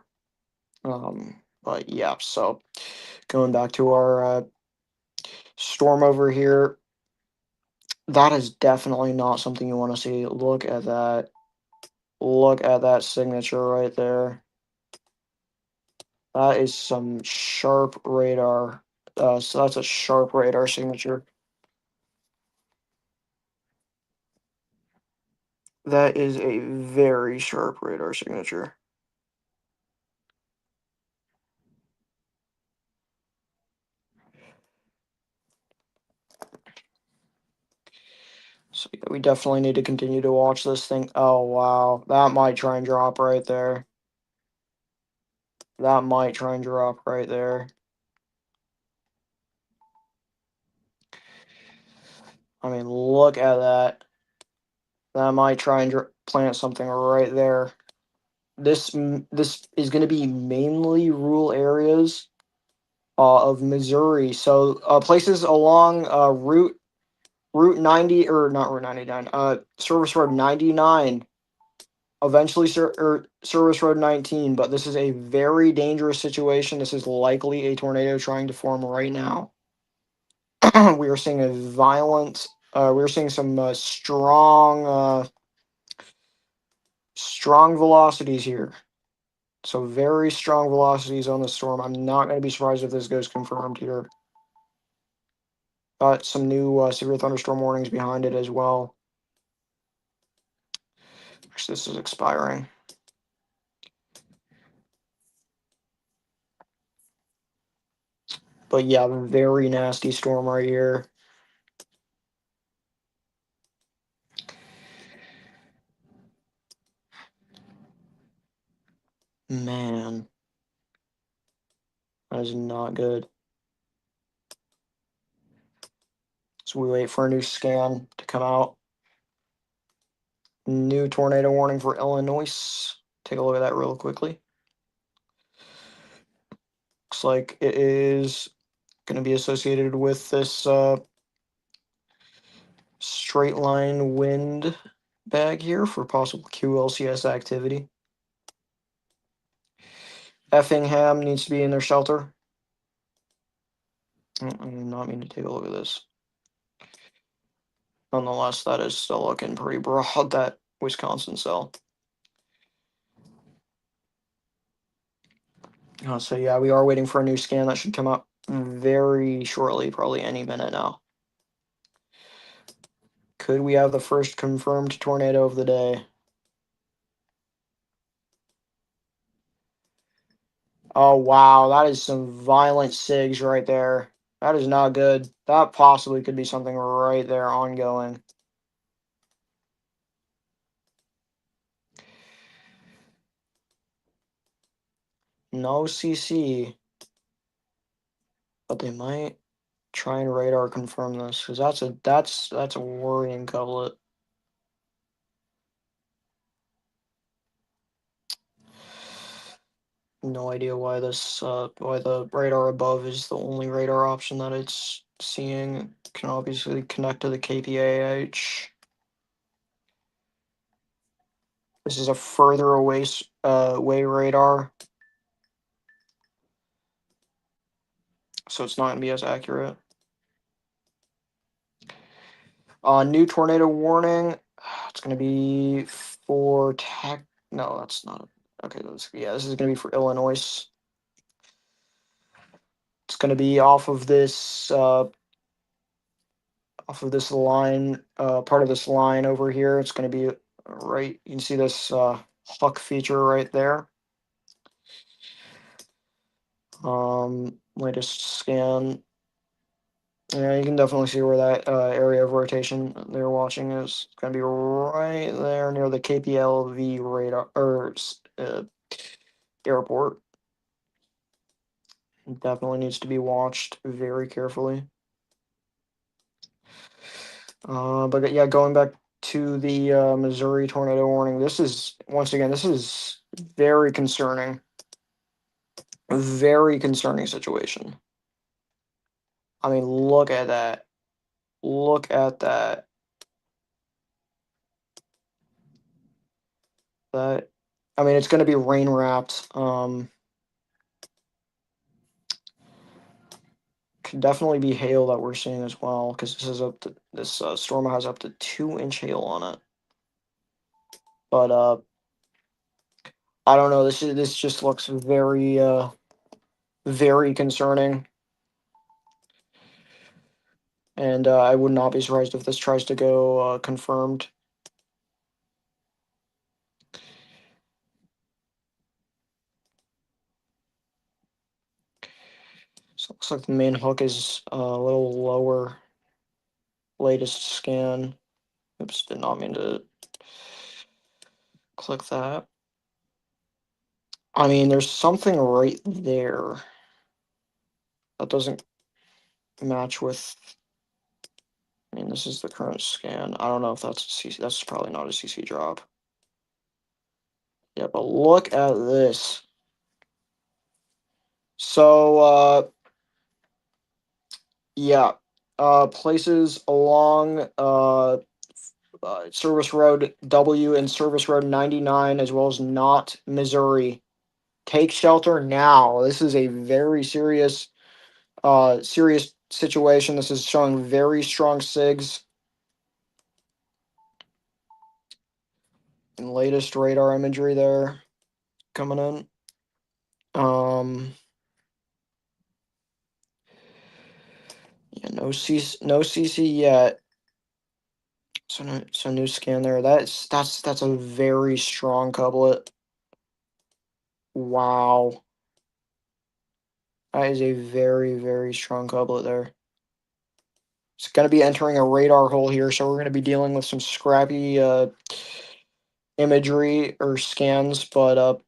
But yeah, so going back to our storm over here, that is definitely not something you want to see. Look at that. Look at that signature right there. That is some sharp radar. So that's a sharp radar signature. That is a very sharp radar signature. So yeah, we definitely need to continue to watch this thing. Oh wow, that might try and drop right there. That might try and drop right there. I mean, look at that. That might try and plant something right there. This is going to be mainly rural areas of Missouri. So places along Route 90 or not Route 99, Service Road 99, eventually Service Road 19. But this is a very dangerous situation. This is likely a tornado trying to form right now. We are seeing a violent. We are seeing some strong velocities here. So very strong velocities on the storm. I'm not going to be surprised if this goes confirmed here. Got some new severe thunderstorm warnings behind it as well. This is expiring. But yeah, very nasty storm right here. Man, that is not good. So we wait for a new scan to come out. New tornado warning for Illinois. take a look at that real quickly. Looks like it is going to be associated with this straight line wind bag here for possible QLCS activity. Effingham needs to be in their shelter. I do not mean to take a look at this. Nonetheless, that is still looking pretty broad, that Wisconsin cell. So yeah, we are waiting for a new scan that should come up very shortly, probably any minute now. Could we have the first confirmed tornado of the day? Oh wow, that is some violent SIGs right there. That is not good. That possibly could be something right there ongoing. No CC, but they might try and radar confirm this because that's a worrying couplet. No idea why why the radar above is the only radar option that it's seeing. Can obviously connect to the KPAH. This is a further away radar, so it's not going to be as accurate. New tornado warning. It's going to be for tech. No, that's not. Okay, yeah, this is going to be for Illinois. It's going to be off of this line, part of this line over here. It's going to be right. You can see this Huck feature right there. Latest scan. Yeah, you can definitely see where that area of rotation they're watching is going to be right there near the KPLV radar or airport. Definitely needs to be watched very carefully. But yeah, going back to the Missouri tornado warning, this is very concerning. A very concerning situation. I mean, look at that. Look at that. That, I mean, it's going to be rain wrapped. Could definitely be hail that we're seeing as well, because this storm has up to 2-inch hail on it. But I don't know. This just looks very concerning, and I would not be surprised if this tries to go confirmed. So it looks like the main hook is a little lower. Latest scan. Oops, did not mean to click that. I mean, there's something right there that doesn't match with. I mean, this is the current scan. I don't know if that's a CC. That's probably not a CC drop. Yeah, but look at this. So, yeah, places along Service Road W and Service Road 99, as well as Knott, Missouri. Take shelter now. This is a very serious situation. This is showing very strong SIGs. And latest radar imagery there coming in. Yeah, no CC yet. So new scan there. That's a very strong couplet. Wow. That is a very strong couplet there. It's going to be entering a radar hole here, so we're going to be dealing with some scrappy imagery or scans, but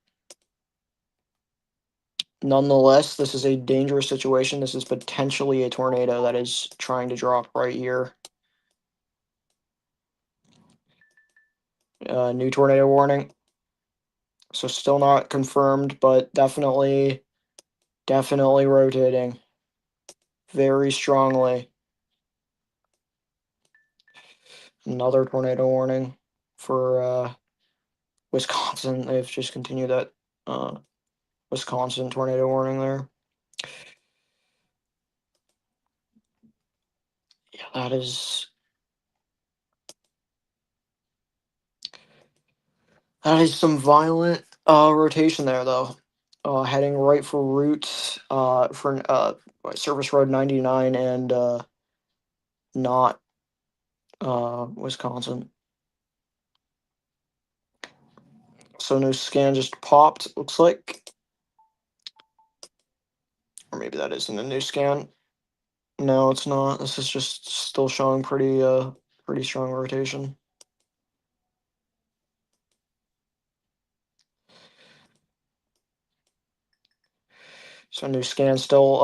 nonetheless, this is a dangerous situation. This is potentially a tornado that is trying to drop right here. New tornado warning. So still not confirmed, but definitely rotating very strongly. Another tornado warning for Wisconsin. They've just continued that uh, Wisconsin tornado warning there. Yeah, that is some violent rotation there though. Heading right for route for Service Road 99 and not Wisconsin. So no scan just popped, looks like. Or maybe that isn't a new scan. No, it's not. This is just still showing pretty strong rotation. So new scan still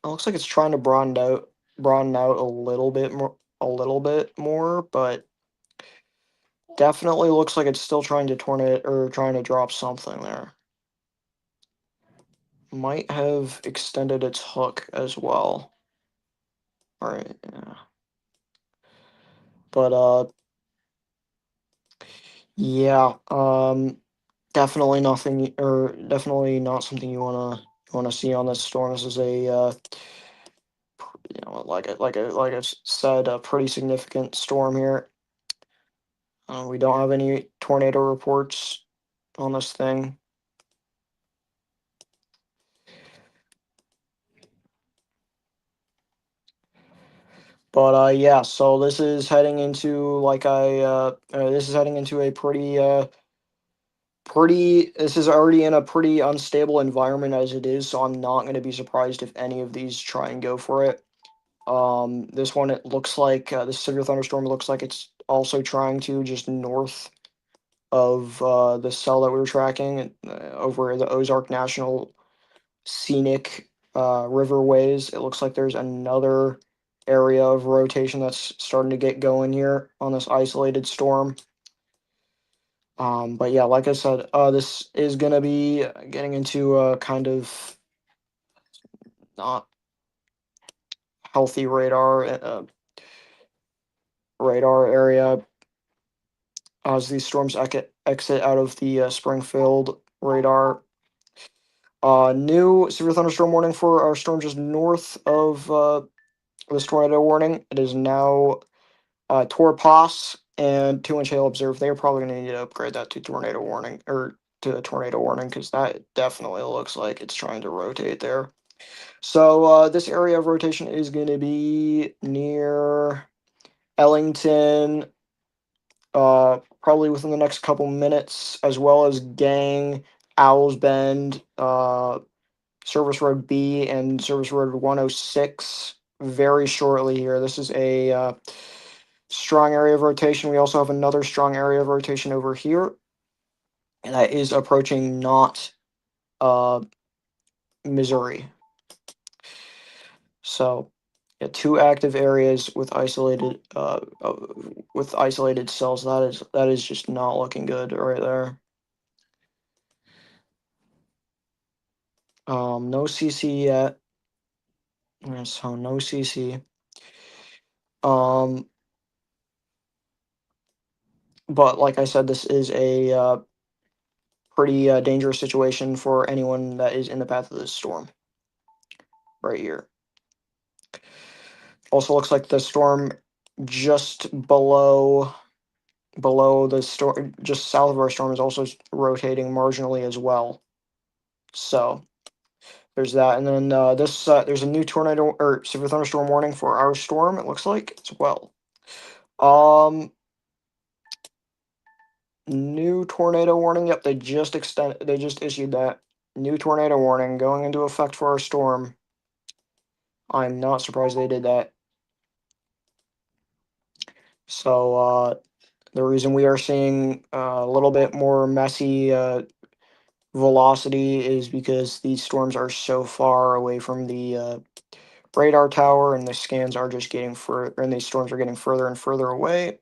it looks like it's trying to broaden out a little bit more, but definitely looks like it's still trying to tornado or trying to drop something there. Might have extended its hook as well. Alright, yeah. But yeah, definitely nothing or definitely not something you wanna see on this storm. This is a like I said, a pretty significant storm here. We don't have any tornado reports on this thing. But yeah, so this is heading into this is heading into a pretty this is already in a pretty unstable environment as it is, so I'm not going to be surprised if any of these try and go for it. This one, it looks like this severe thunderstorm looks like it's also trying to just north of the cell that we were tracking over the Ozark National Scenic Riverways. It looks like there's another area of rotation that's starting to get going here on this isolated storm. But yeah, like I said, this is gonna be getting into a kind of not healthy radar area as these storms exit out of the Springfield radar. New severe thunderstorm warning for our storm just north of this tornado warning. It is now Torpos and 2-inch hail observed. They're probably going to need to upgrade that to tornado warning or to a tornado warning because that definitely looks like it's trying to rotate there. So this area of rotation is going to be near Ellington, probably within the next couple minutes, as well as Gang, Owls Bend, Service Road B, and Service Road 106 very shortly here. This is a strong area of rotation. We also have another strong area of rotation over here, and that is approaching not uh, Missouri. So, yeah, two active areas with isolated cells. That is just not looking good right there. No CC yet. Yeah, so no CC. Um, but like I said, this is a pretty dangerous situation for anyone that is in the path of this storm. Right here. Also looks like the storm just below the storm, just south of our storm, is also rotating marginally as well. So there's that, and then there's a new tornado or severe thunderstorm warning for our storm. It looks like as well. Um, New tornado warning. Yep, They just issued that new tornado warning going into effect for our storm. I'm not surprised they did that. So the reason we are seeing a little bit more messy velocity is because these storms are so far away from the radar tower, and the scans are just getting further, and these storms are getting further and further away.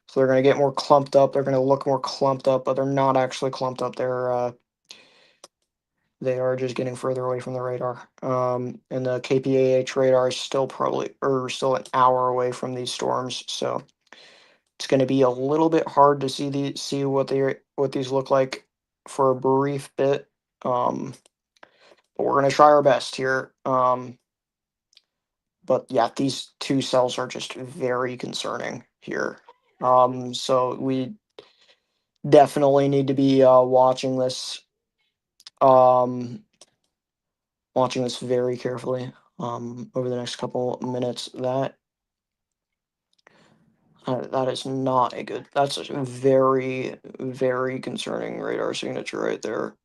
So they're going to get more clumped up. They're going to look more clumped up, but they're not actually clumped up. They are just getting further away from the radar. And the KPAH radar is still probably or still an hour away from these storms. So it's going to be a little bit hard to see what these look like for a brief bit. But we're going to try our best here. But yeah, these two cells are just very concerning here. So we definitely need to be um, watching this very carefully over the next couple minutes. That is not a good. That's a very very concerning radar signature right there.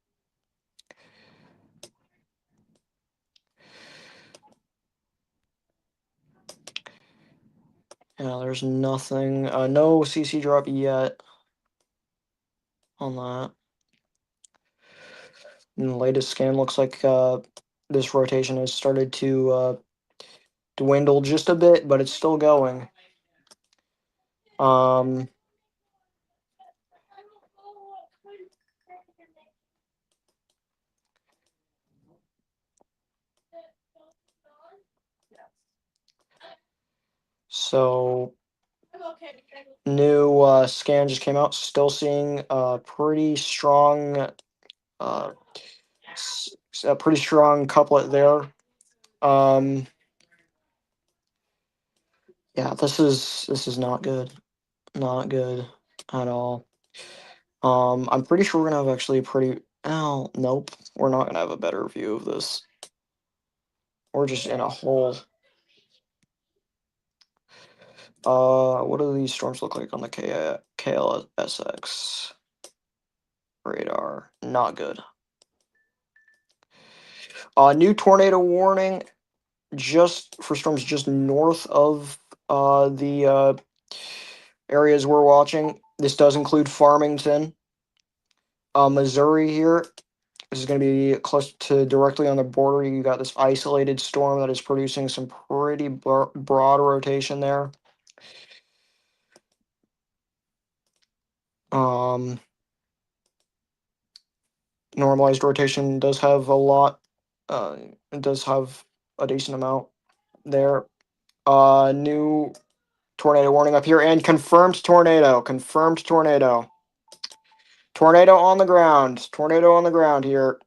Yeah, there's nothing. No CC drop yet on that. And the latest scan looks like this rotation has started to dwindle just a bit, but it's still going. Um, so new scan just came out. Still seeing uh, a pretty strong couplet there. Um, yeah, this is not good. Not good at all. I'm pretty sure we're gonna have actually a pretty. Oh, nope. We're not gonna have a better view of this. We're just in a hole. What do these storms look like on the KLSX radar? Not good. New tornado warning just for storms just north of the areas we're watching. This does include Farmington, Missouri here. This is going to be close to directly on the border. You got this isolated storm that is producing some pretty broad rotation there. Um, Normalized rotation does have a lot. It does have a decent amount there. New tornado warning up here and confirmed tornado. Confirmed tornado. Tornado on the ground. Tornado on the ground here.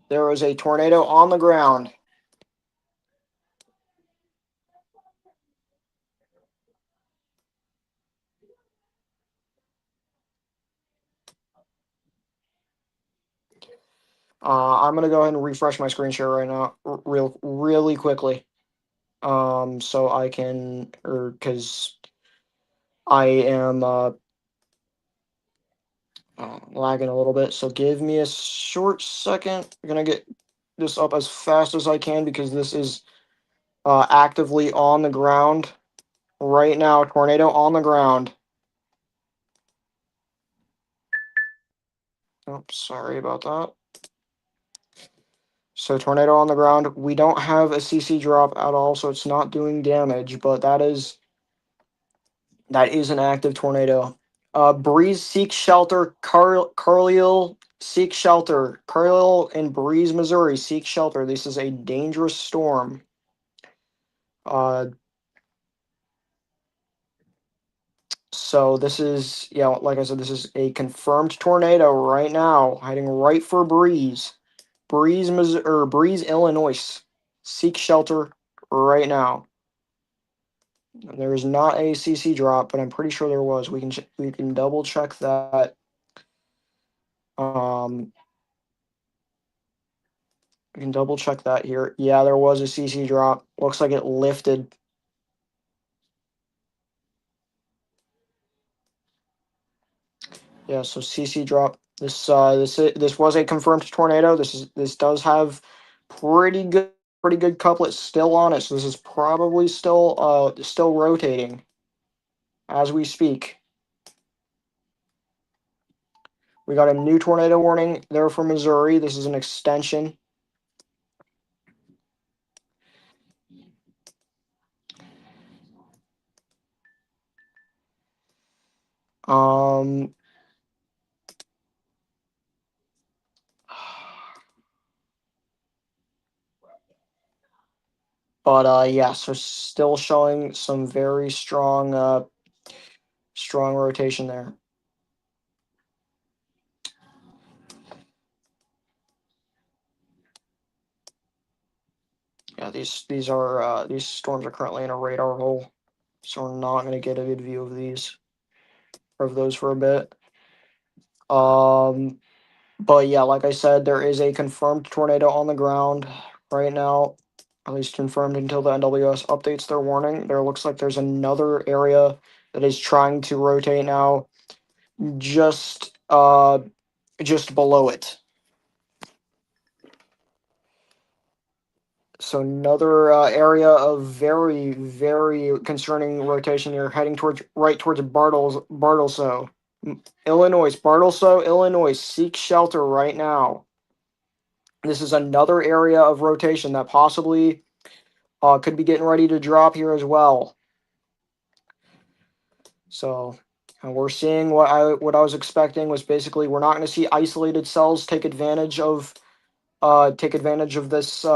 There was a tornado on the ground. I'm gonna go ahead and refresh my screen share right now, really quickly. So I can, or because I am lagging a little bit. So give me a short second. I'm gonna get this up as fast as I can because this is actively on the ground right now. Tornado on the ground. Oh, sorry about that. So tornado on the ground. We don't have a CC drop at all, so it's not doing damage, but that is an active tornado. Breeze seek shelter. Carlisle seek shelter. Carlisle and Breeze, Missouri seek shelter. This is a dangerous storm. Uh, so this is yeah, like I said, this is a confirmed tornado right now, heading right for Breeze. Breeze, Missouri, or Breeze, Illinois. Seek shelter right now. There is not a CC drop, but I'm pretty sure there was. We can double check that. Um, we can double check that here. Yeah, there was a CC drop. Looks like it lifted. Yeah, so CC drop. This was a confirmed tornado. This does have pretty good pretty good couplet still on it. So this is probably still rotating as we speak. We got a new tornado warning there for Missouri. This is an extension. Um, but yeah, so still showing some very strong rotation there. Yeah, these storms are currently in a radar hole, so we're not going to get a good view of those for a bit. Um, but yeah, like I said, there is a confirmed tornado on the ground right now, at least confirmed until the NWS updates their warning. There looks like there's another area that is trying to rotate now, just just below it. So another area of very concerning rotation here, heading towards Bartleso, Illinois. Bartleso, Illinois. Seek shelter right now. This is another area of rotation that possibly could be getting ready to drop here as well. So we're seeing what I was expecting was basically we're not going to see isolated cells take advantage of this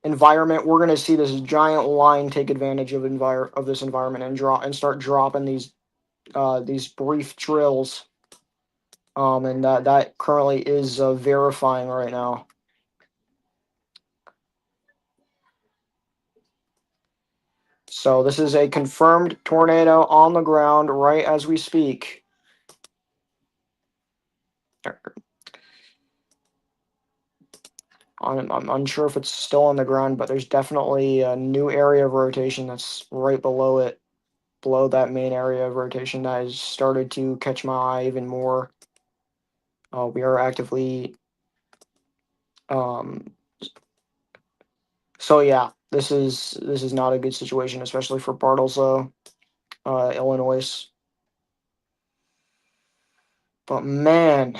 environment. We're going to see this giant line take advantage of this environment and start dropping these brief drills. And that currently is verifying right now. So this is a confirmed tornado on the ground right as we speak. I'm unsure if it's still on the ground, but there's definitely a new area of rotation that's right below it, below that main area of rotation that has started to catch my eye even more. We are actively. Um, so yeah, this is not a good situation, especially for Bartlesville, Illinois. But man,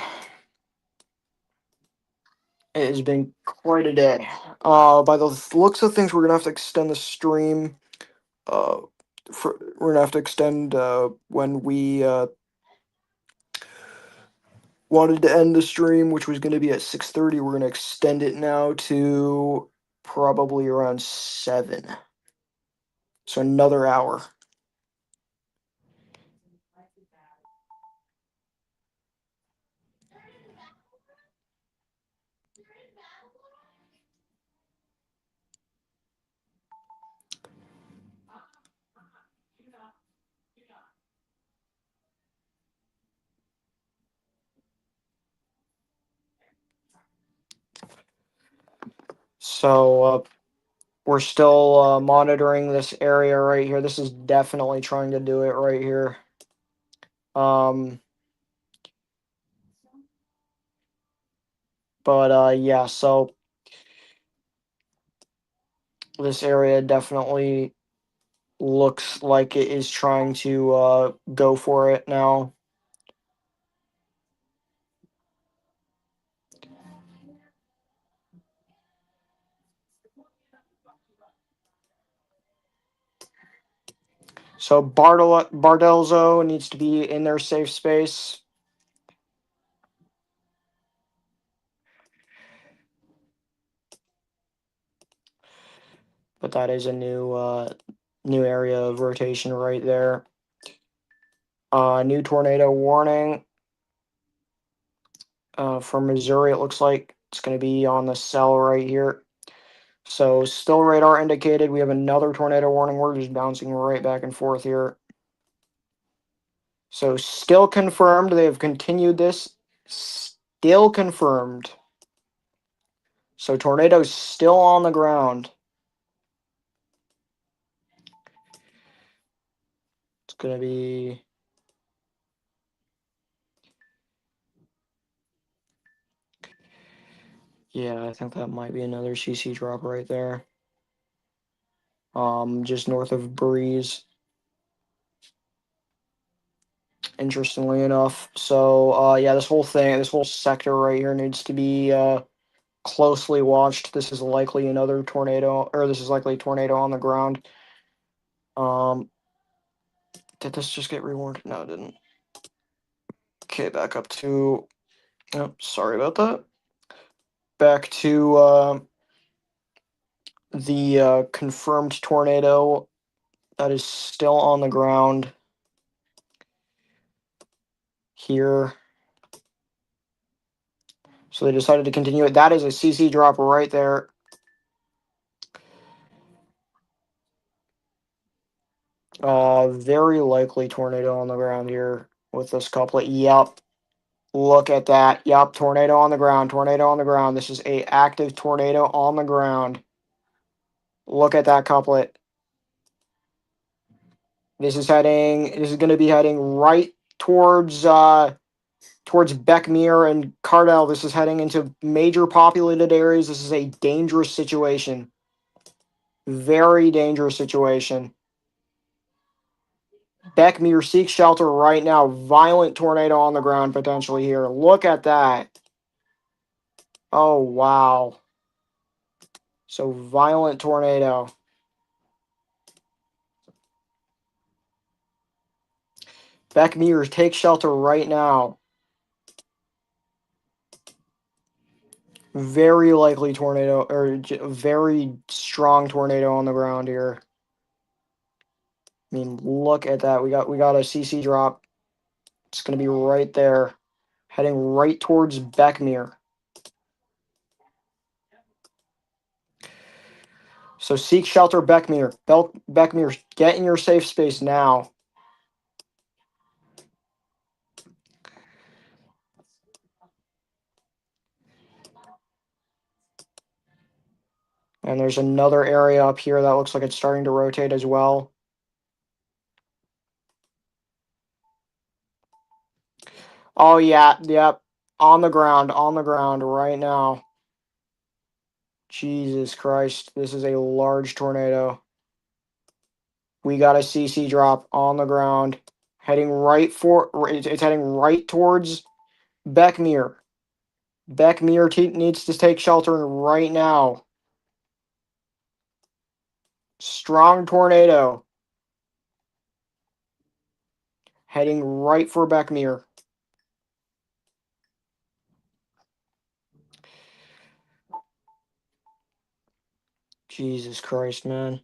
it has been quite a day. By the looks of things, we're gonna have to extend the stream. Uh, we're gonna have to extend when we wanted to end the stream, which was gonna be at 6:30. We're gonna extend it now to probably around 7. So another hour. So we're still monitoring this area right here. This is definitely trying to do it right here. Um, but yeah, so this area definitely looks like it is trying to go for it now. So Bardelzo needs to be in their safe space. But that is a new area of rotation right there. New tornado warning from Missouri. It looks like it's going to be on the cell right here. So still radar indicated. We have another tornado warning. We're just bouncing right back and forth here. So still confirmed. They have continued this. Still confirmed. So tornado's still on the ground. It's gonna be. Yeah, I think that might be another CC drop right there. Just north of Breeze. Interestingly enough. So yeah, this whole sector right here needs to be closely watched. This is likely another tornado, or this is likely a tornado on the ground. Um, did this just get rewarned? No, it didn't. Okay, back up to. Oh, sorry about that. Back to the confirmed tornado that is still on the ground here. So they decided to continue it. That is a CC drop right there. Very likely tornado on the ground here with this couplet. Yep. Look at that. Yep. Tornado on the ground. Tornado on the ground. This is a active tornado on the ground. Look at that couplet. This is going to be heading right towards Beckmere and Cardell. This is heading into major populated areas. This is a dangerous situation. Very dangerous situation. Beckmere, seek shelter right now. Violent tornado on the ground potentially here. Look at that. Oh, wow. So violent tornado. Beckmere, take shelter right now. Very likely tornado, or very strong tornado on the ground here. I mean, look at that. We got a CC drop. It's going to be right there, heading right towards Beckmere. So seek shelter, Beckmere. Beckmere, get in your safe space now. And there's another area up here that looks like it's starting to rotate as well. Oh, yeah, yep. On the ground right now. Jesus Christ, this is a large tornado. We got a CC drop on the ground, heading right for, it's heading right towards Beckmere. Beckmere needs to take shelter right now. Strong tornado. Heading right for Beckmere. Jesus Christ, man.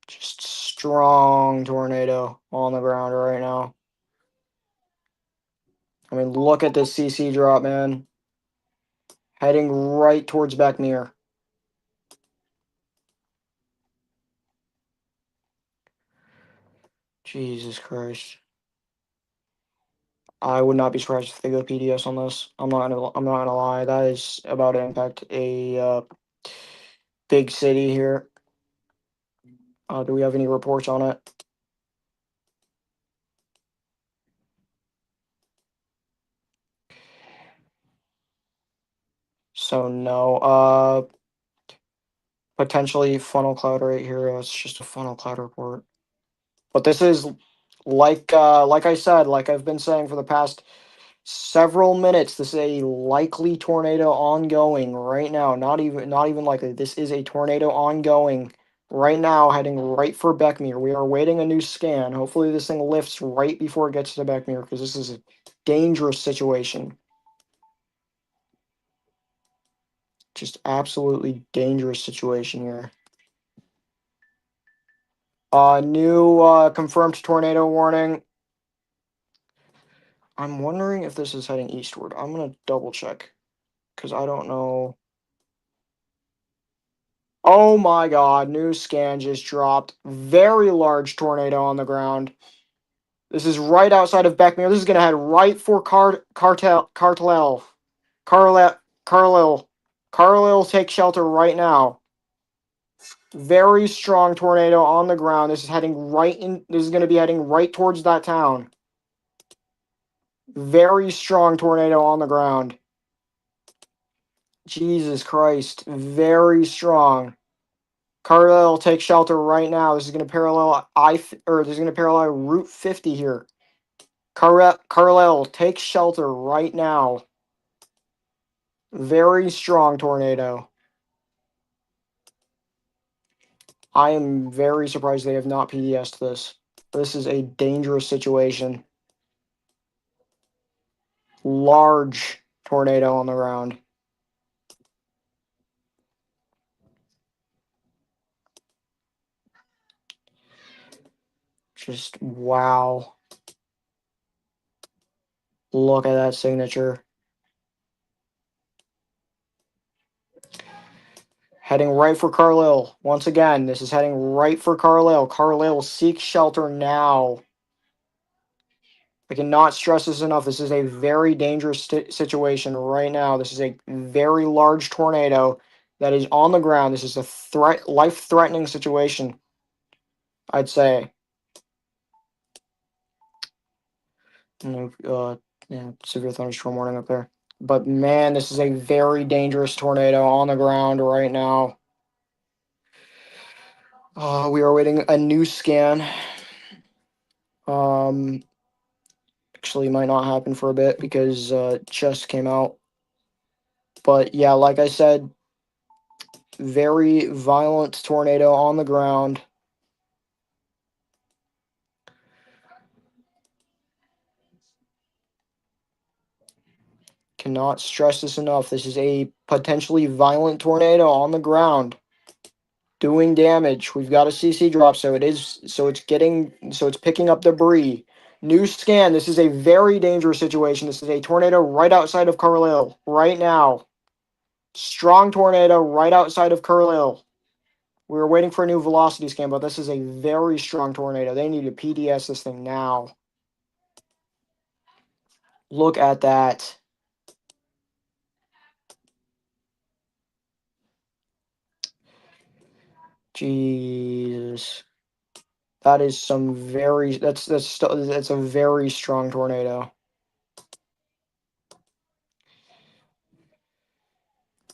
Just strong tornado on the ground right now. I mean, look at this CC drop, man. Heading right towards Beckmere. Jesus Christ. I would not be surprised if they go PDS on this. I'm not gonna lie. That is about to impact a big city here. Do we have any reports on it? So no. Potentially funnel cloud right here. It's just a funnel cloud report. But this is like I said, like I've been saying for the past several minutes, this is a likely tornado ongoing right now. Not even likely. This is a tornado ongoing right now, heading right for Beckmere. We are waiting a new scan. Hopefully this thing lifts right before it gets to Beckmere, because this is a dangerous situation. Just absolutely dangerous situation here. New confirmed tornado warning. I'm wondering if this is heading eastward. I'm gonna double check, because I don't know. Oh my god, new scan just dropped. Very large tornado on the ground. This is right outside of Beckmere. This is gonna head right for Carlil. Carlil, take shelter right now. Very strong tornado on the ground. This is heading right in. This is gonna be heading right towards that town. Very strong tornado on the ground. Jesus Christ, very strong. Carlisle, take shelter right now. This is going to parallel this is going to parallel Route 50 here. Carlisle, take shelter right now. Very strong tornado. I am very surprised they have not PDS'd this. This is a dangerous situation. Large tornado on the ground. Just wow. Look at that signature. Heading right for Carlisle. Once again, this is heading right for Carlisle. Carlisle, seek shelter now. I cannot stress this enough. This is a very dangerous situation right now. This is a very large tornado that is on the ground. This is a life-threatening situation, I'd say. Yeah, severe thunderstorm warning up there. But man, this is a very dangerous tornado on the ground right now. We are awaiting a new scan. Um, Actually, might not happen for a bit because it just came out. But yeah, like I said, very violent tornado on the ground. Cannot stress this enough. This is a potentially violent tornado on the ground doing damage. We've got a CC drop, so it's picking up debris. New scan. This is a very dangerous situation. This is a tornado right outside of Carlisle right now. Strong tornado right outside of Carlisle. We were waiting for a new velocity scan, but this is a very strong tornado. They need to PDS this thing now. Look at that. Jesus. That is some very that's a very strong tornado.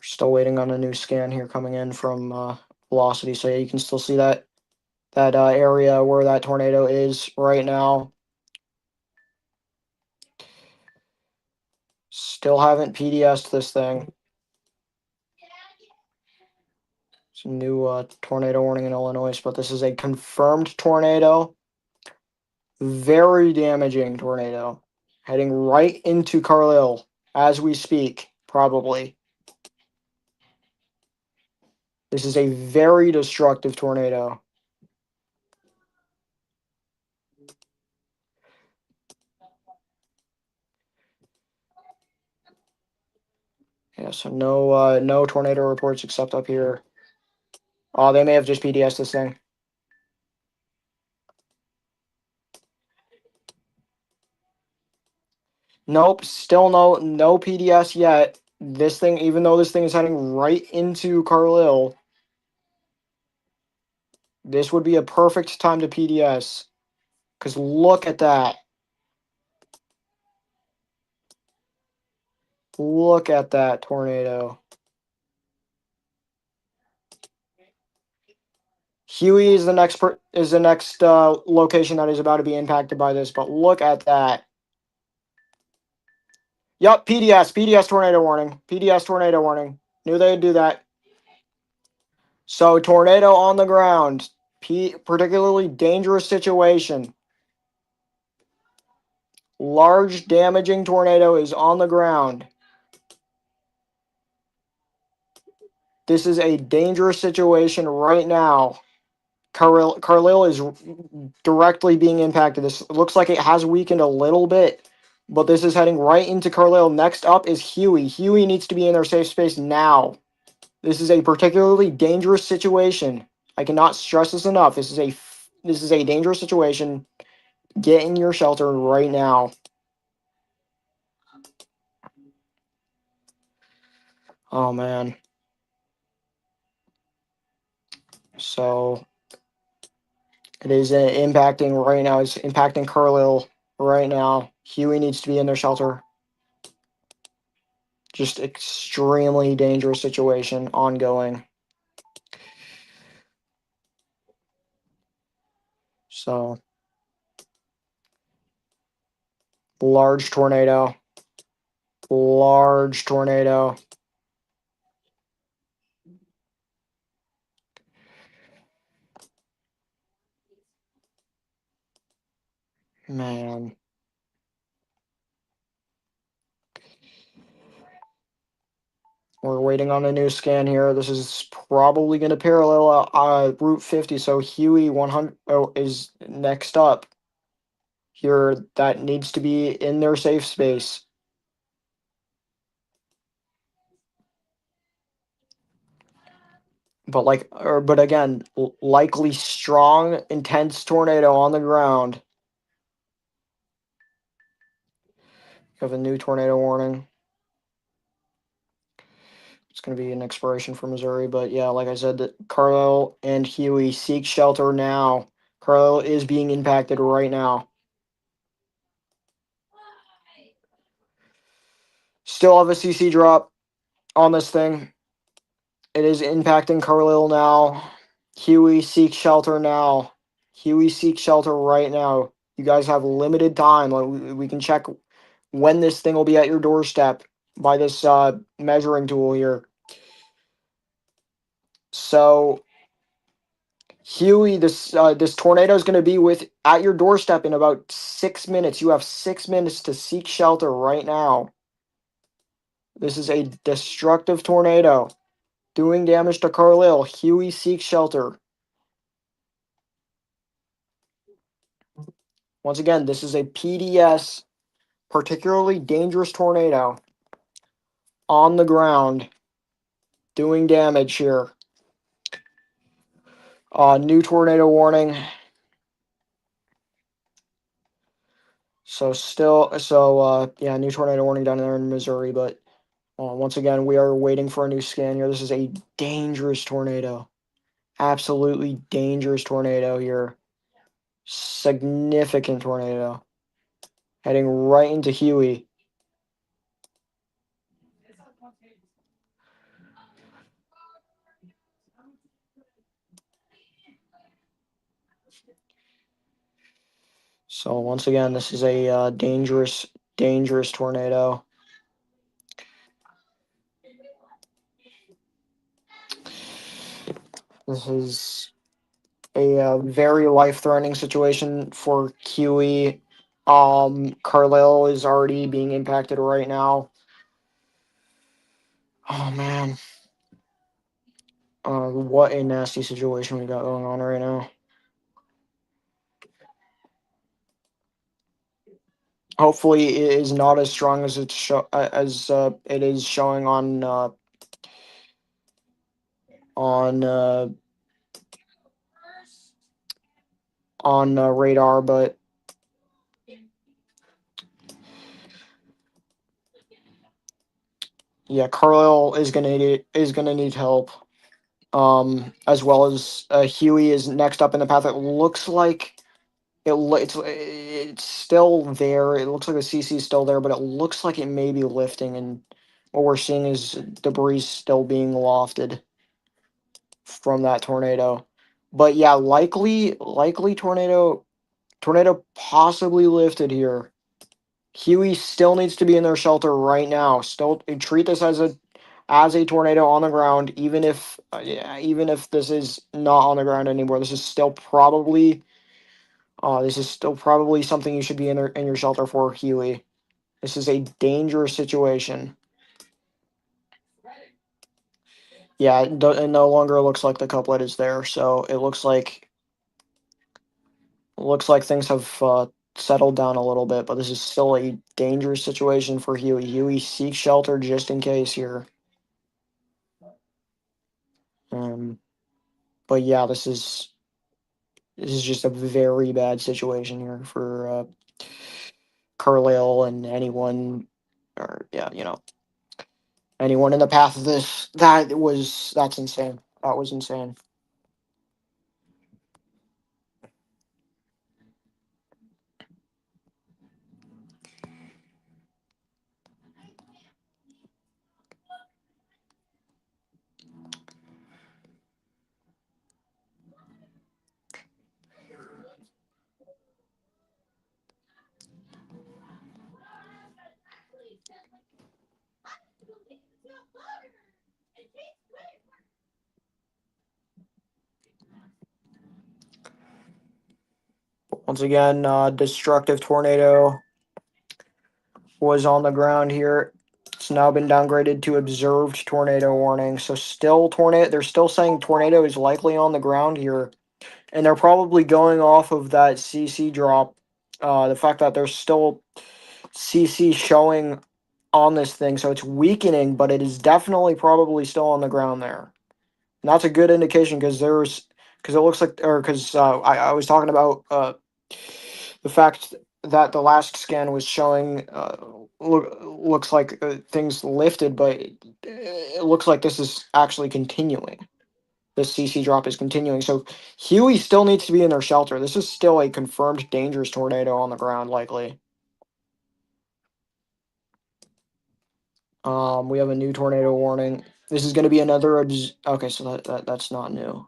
Still waiting on a new scan here coming in from velocity, so yeah, you can still see that area where that tornado is right now. Still haven't PDS'd this thing. It's a new tornado warning in Illinois, but this is a confirmed tornado. Very damaging tornado. Heading right into Carlisle as we speak, probably. This is a very destructive tornado. Yeah, so no tornado reports except up here. Oh, they may have just PDS this thing. Nope, still no PDS yet. This thing, even though this thing is heading right into Carlisle, this would be a perfect time to PDS. Because look at that. Look at that tornado. Huey is the next location that is about to be impacted by this, but look at that. Yup, PDS tornado warning. PDS tornado warning. Knew they'd do that. So tornado on the ground. Particularly dangerous situation. Large damaging tornado is on the ground. This is a dangerous situation right now. Carlisle is directly being impacted. This looks like it has weakened a little bit, but this is heading right into Carlisle. Next up is Huey. Huey needs to be in their safe space now. This is a particularly dangerous situation. I cannot stress this enough. This is a dangerous situation. Get in your shelter right now. Oh man. So it is impacting right now. It's impacting Carlisle right now. Huey needs to be in their shelter. Just extremely dangerous situation ongoing. So large tornado. Large tornado. Man. We're waiting on a new scan here. This is probably going to parallel Route 50. So Huey 100 is next up here. That needs to be in their safe space. But but again, likely strong, intense tornado on the ground. We have a new tornado warning. It's going to be an expiration for Missouri, but yeah, like I said, that Carlisle and Huey seek shelter now. Carlisle is being impacted right now. Still have a CC drop on this thing. It is impacting Carlisle now. Huey seek shelter now. Huey seek shelter right now. You guys have limited time. Like we can check when this thing will be at your doorstep by this measuring tool here. So Huey, this tornado is going to be at your doorstep in about 6 minutes. You have 6 minutes to seek shelter right now. This is a destructive tornado doing damage to Carlisle. Huey seeks shelter. Once again, this is a PDS, particularly dangerous tornado on the ground doing damage here. New tornado warning. Yeah, new tornado warning down there in Missouri, but once again, we are waiting for a new scan here. This is a dangerous tornado. Absolutely dangerous tornado here. Significant tornado. Heading right into Huey. So once again, this is a dangerous tornado. This is a very life-threatening situation for Huey. Carlisle is already being impacted right now. Oh man, what a nasty situation we got going on right now. Hopefully, it is not as strong as it is showing on uh, on radar, but yeah, Carlisle is gonna need help. As well as Huey is next up in the path. It looks like it's still there. It looks like the CC is still there, but it looks like it may be lifting, and what we're seeing is debris still being lofted from that tornado. But yeah, likely tornado possibly lifted here. Huey still needs to be in their shelter right now. Still treat this as a tornado on the ground, even if this is not on the ground anymore. This is still probably something you should be in your shelter for, Huey. This is a dangerous situation. Yeah, it no longer looks like the couplet is there, so it looks like things have settled down a little bit, but this is still a dangerous situation for Huey. Huey seeks shelter just in case here. Um, but yeah, this is just a very bad situation here for Carlisle and anyone, or yeah, anyone in the path of this. That's insane. That was insane. Once again, destructive tornado was on the ground here. It's now been downgraded to observed tornado warning. So still tornado. They're still saying tornado is likely on the ground here, and they're probably going off of that CC drop. The fact that there's still CC showing on this thing, so it's weakening, but it is definitely probably still on the ground there. And that's a good indication because it looks like, or because I was talking about the fact that the last scan was showing looks like things lifted, but it looks like this is actually continuing. This CC drop is continuing. So Huey still needs to be in their shelter. This is still a confirmed dangerous tornado on the ground, likely. We have a new tornado warning. This is going to be another. Okay, so that's not new.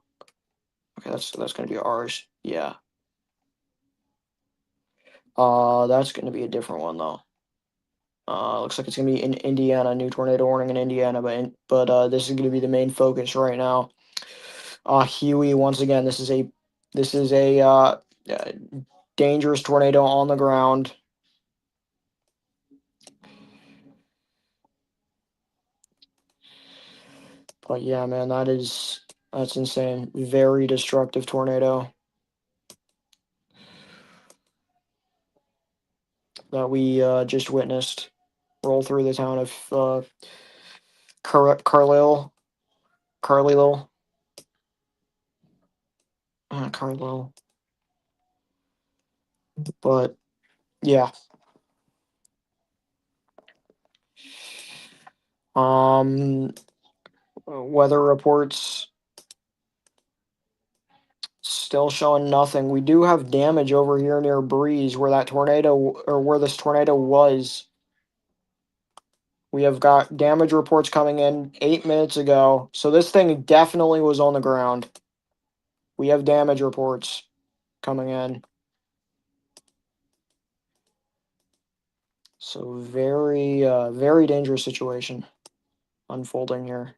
Okay, that's going to be ours. Yeah. That's going to be a different one though. Looks like it's going to be in Indiana. New tornado warning in Indiana, but this is going to be the main focus right now. Huey, once again, this is a dangerous tornado on the ground. But yeah, man, that's insane. Very destructive tornado that we just witnessed roll through the town of Carlisle, Carlisle, Carlisle. But yeah, um, weather reports still showing nothing. We do have damage over here near Breeze, where that tornado or where this tornado was. We have got damage reports coming in 8 minutes ago. So this thing definitely was on the ground. We have damage reports coming in. So very dangerous situation unfolding here.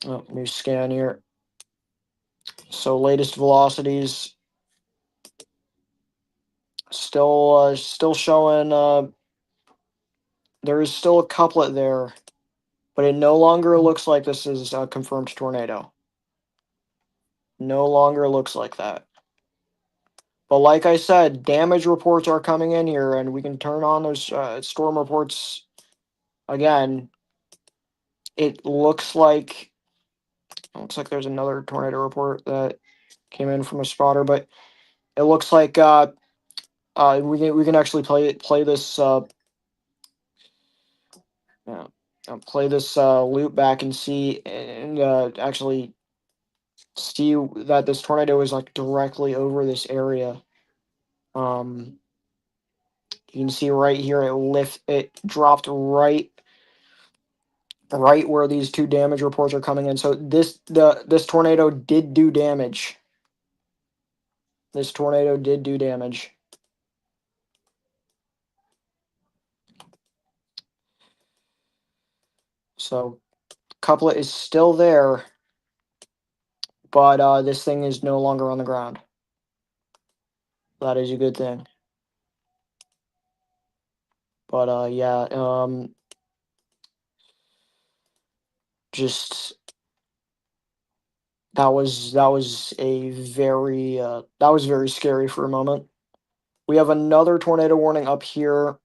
Oh, new scan here. So latest velocities still showing there is still a couplet there, but it no longer looks like this is a confirmed tornado. No longer looks like that. But like I said, damage reports are coming in here, and we can turn on those storm reports again. It looks like there's another tornado report that came in from a spotter, but it looks like we can actually play this yeah, play this loop back and see and actually see that this tornado is like directly over this area. Um, you can see right here it dropped right where these two damage reports are coming in. So this tornado did do damage. This tornado did do damage. So couplet is still there, but this thing is no longer on the ground. That is a good thing. But yeah, just that was a very that was very scary for a moment. We have another tornado warning up here,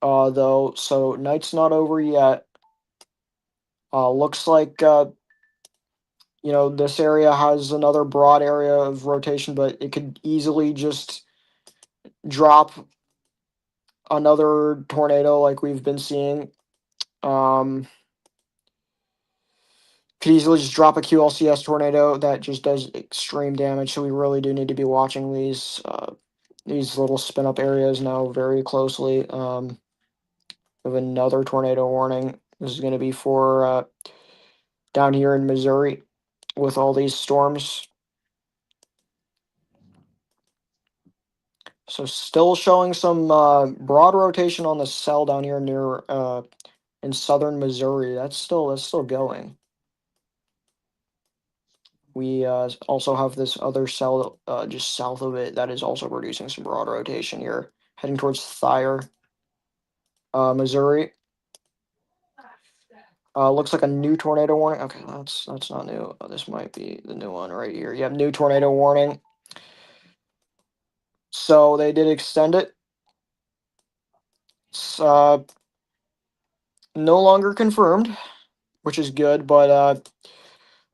though, so night's not over yet. Looks like this area has another broad area of rotation, but it could easily just drop another tornado like we've been seeing. Could easily just drop a QLCS tornado that just does extreme damage. So we really do need to be watching these little spin up areas now very closely. We have another tornado warning. This is going to be for down here in Missouri with all these storms. So still showing some broad rotation on the cell down here near in southern Missouri. That's still going. We also have this other cell just south of it that is also producing some broad rotation here, heading towards Thayer, Missouri. Looks like a new tornado warning. Okay, that's not new. This might be the new one right here. Yep, new tornado warning. So they did extend it. It's no longer confirmed, which is good. But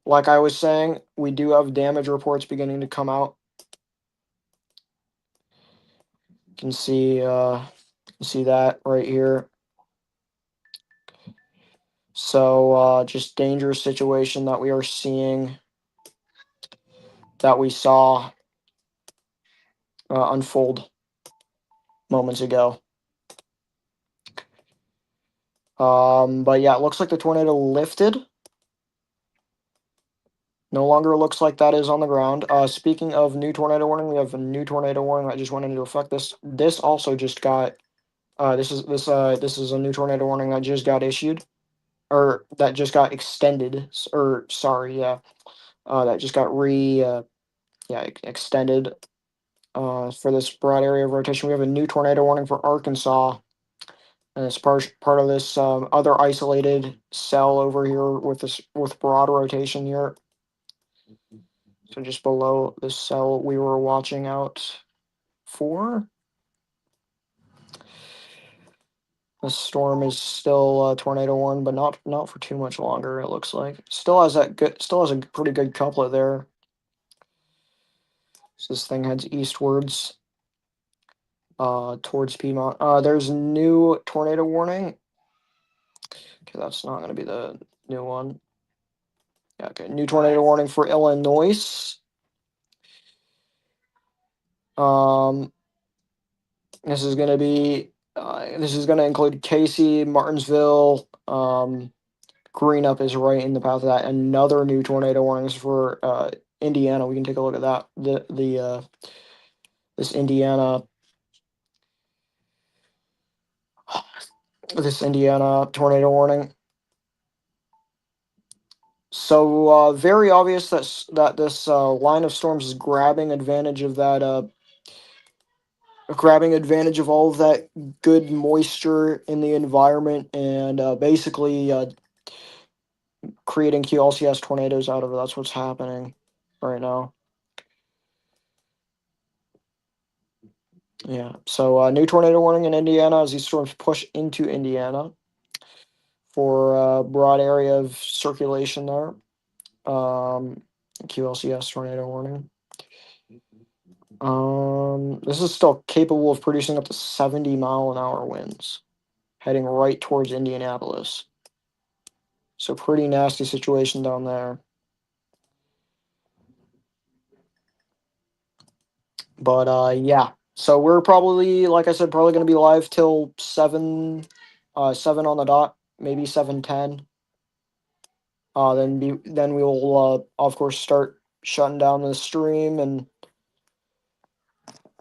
like I was saying, we do have damage reports beginning to come out. You can see that right here. So just dangerous situation that we are seeing, that we saw unfold moments ago. But yeah, it looks like the tornado lifted. No longer looks like that is on the ground. Speaking of new tornado warning, we have a new tornado warning that just went into effect. This also just got this is a new tornado warning that just got issued, or that just got extended. Or sorry, yeah, that just got extended. For this broad area of rotation, we have a new tornado warning for Arkansas, and it's part of this other isolated cell over here with broad rotation here. So just below the cell we were watching out for. The storm is still tornado warned, but not for too much longer. It looks like still has a pretty good couplet there. So this thing heads eastwards, towards Piedmont. There's new tornado warning. Okay, that's not going to be the new one. Yeah, okay, new tornado warning for Illinois. Um, this is going to be this is going to include Casey, Martinsville. Greenup is right in the path of that. Another new tornado warnings for Indiana. We can take a look at that. This Indiana this Indiana tornado warning. So very obvious that this line of storms is grabbing advantage of that. Grabbing advantage of all of that good moisture in the environment, and basically creating QLCS tornadoes out of it. That's what's happening right now. Yeah. So new tornado warning in Indiana as these storms push into Indiana for a broad area of circulation there. QLCS tornado warning. This is still capable of producing up to 70-mile-an-hour winds, heading right towards Indianapolis. So pretty nasty situation down there. But yeah. So we're probably, like I said, probably going to be live till 7 on the dot, maybe 7:10. Then we will of course start shutting down the stream and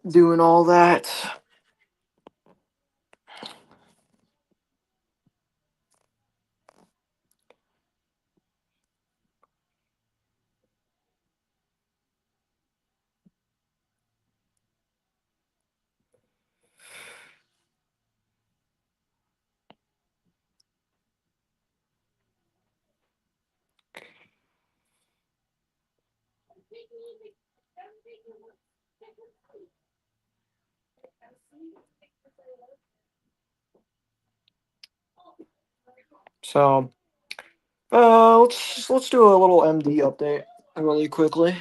doing all that. So let's do a little MD update really quickly.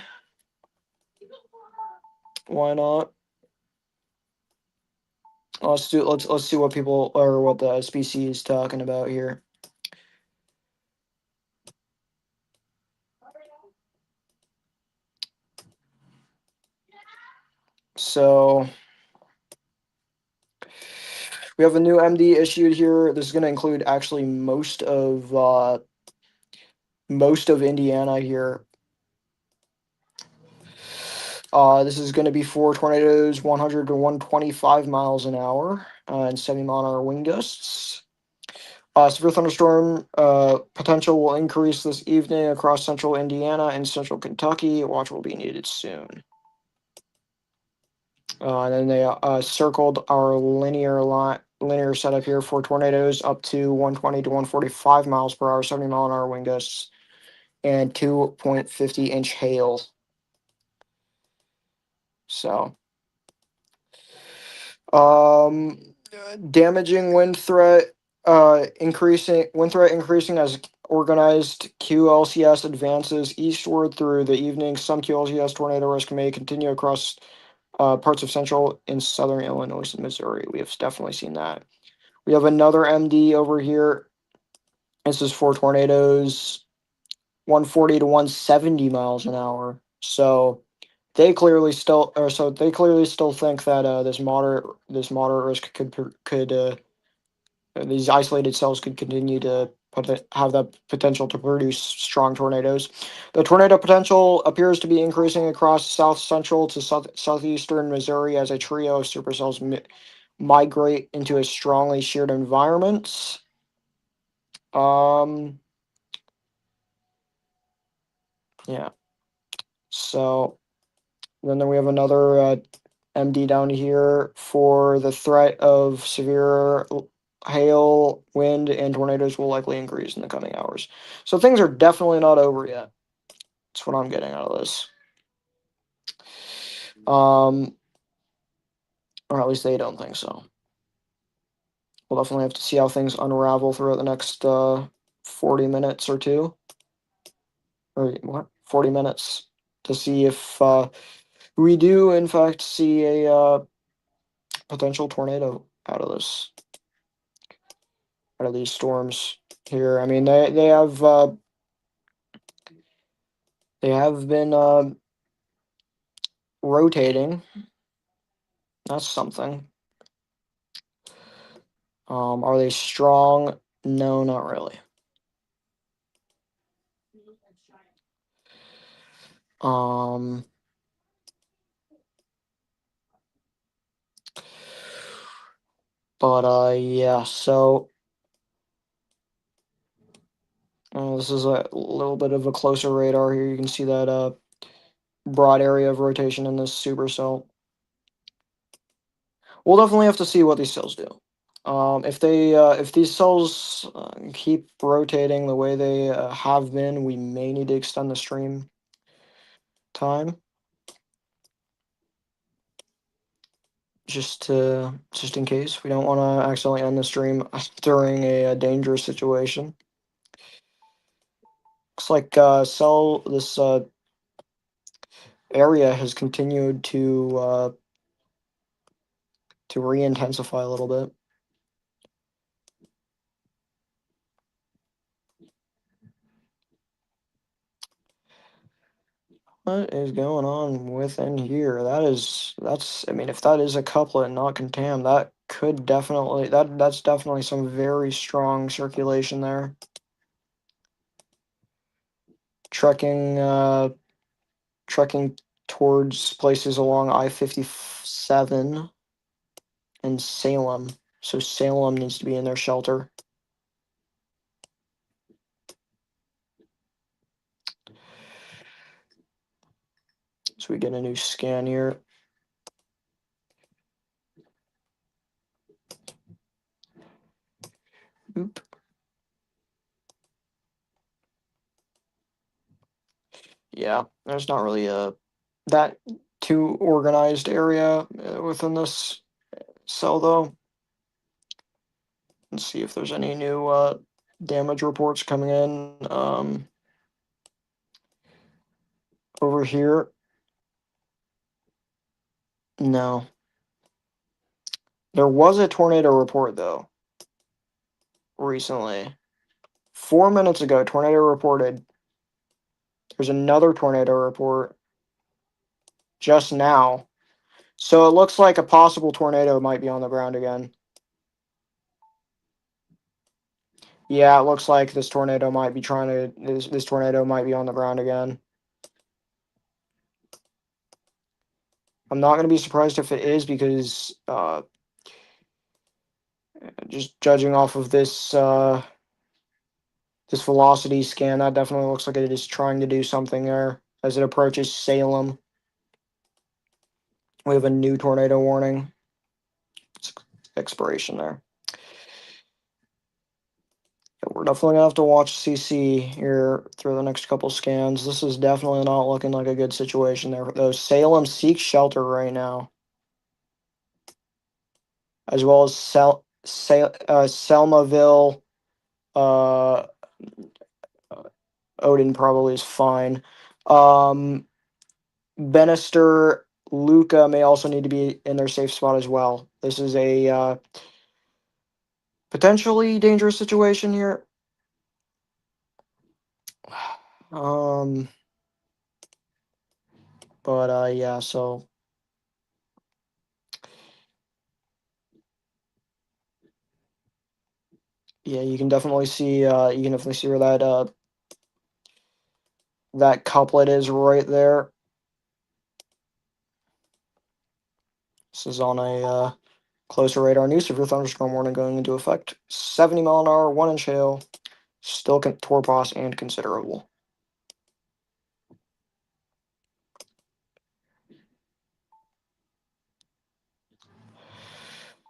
Why not? Let's see what people or what the SPC is talking about here. So we have a new MD issued here. This is going to include actually most of Indiana here. This is going to be for tornadoes 100 to 125 miles an hour and 70-mile-an-hour wind gusts. Severe thunderstorm potential will increase this evening across central Indiana and central Kentucky. Watch will be needed soon. And then they circled our linear setup here for tornadoes up to 120 to 145 miles per hour, 70-mile-an-hour wind gusts, and 2.50-inch hail. So, um, damaging wind threat increasing as organized QLCS advances eastward through the evening. Some QLCS tornado risk may continue across parts of central and southern Illinois and Missouri. We have definitely seen that. We have another MD over here. This is for tornadoes 140 to 170 miles an hour. So they clearly still think that this moderate risk could these isolated cells could continue to have the potential to produce strong tornadoes. The tornado potential appears to be increasing across south central to southeastern Missouri as a trio of supercells migrate into a strongly sheared environment. Um, yeah. So then we have another MD down here for the threat of severe hail, wind, and tornadoes will likely increase in the coming hours. So things are definitely not over yet. That's what I'm getting out of this. Or at least they don't think so. We'll definitely have to see how things unravel throughout the next 40 minutes or two. Or what? 40 minutes to see if we do, in fact, see a potential tornado out of this, out of these storms here. I mean, they have been rotating. That's something. Are they strong? No, not really. Um, but yeah. So this is a little bit of a closer radar here. You can see that broad area of rotation in this supercell. We'll definitely have to see what these cells do. If these cells keep rotating the way they have been, we may need to extend the stream time just in case. We don't want to accidentally end the stream during a dangerous situation. Looks like cell this area has continued to re-intensify a little bit. What is going on within here? That's I mean, if that is a couplet, not contam, that could definitely that's definitely some very strong circulation there. Trekking trekking towards places along I-57 and Salem. So Salem needs to be in their shelter. So we get a new scan here. Oop. Yeah, there's not really a that too organized area within this cell though. Let's see if there's any new damage reports coming in over here. No. There was a tornado report though recently. 4 minutes ago, tornado reported. There's another tornado report just now. So it looks like a possible tornado might be on the ground again. Yeah, it looks like this tornado might be this tornado might be on the ground again. I'm not going to be surprised if it is because Just judging off of this velocity scan, that definitely looks like it is trying to do something there. As it approaches Salem, we have a new tornado warning. Expiration there. We're definitely gonna have to watch CC here through the next couple scans. This is definitely not looking like a good situation there. Though Salem seeks shelter right now, as well as Selmaville. Uh, Odin probably is fine. Um, Benister, Luca may also need to be in their safe spot as well. This is a potentially dangerous situation here. Um, but yeah, so yeah, you can definitely see where that couplet is right there. This is on a closer radar new severe thunderstorm warning going into effect. 70 mile an hour, 1 inch hail, still torpos and considerable.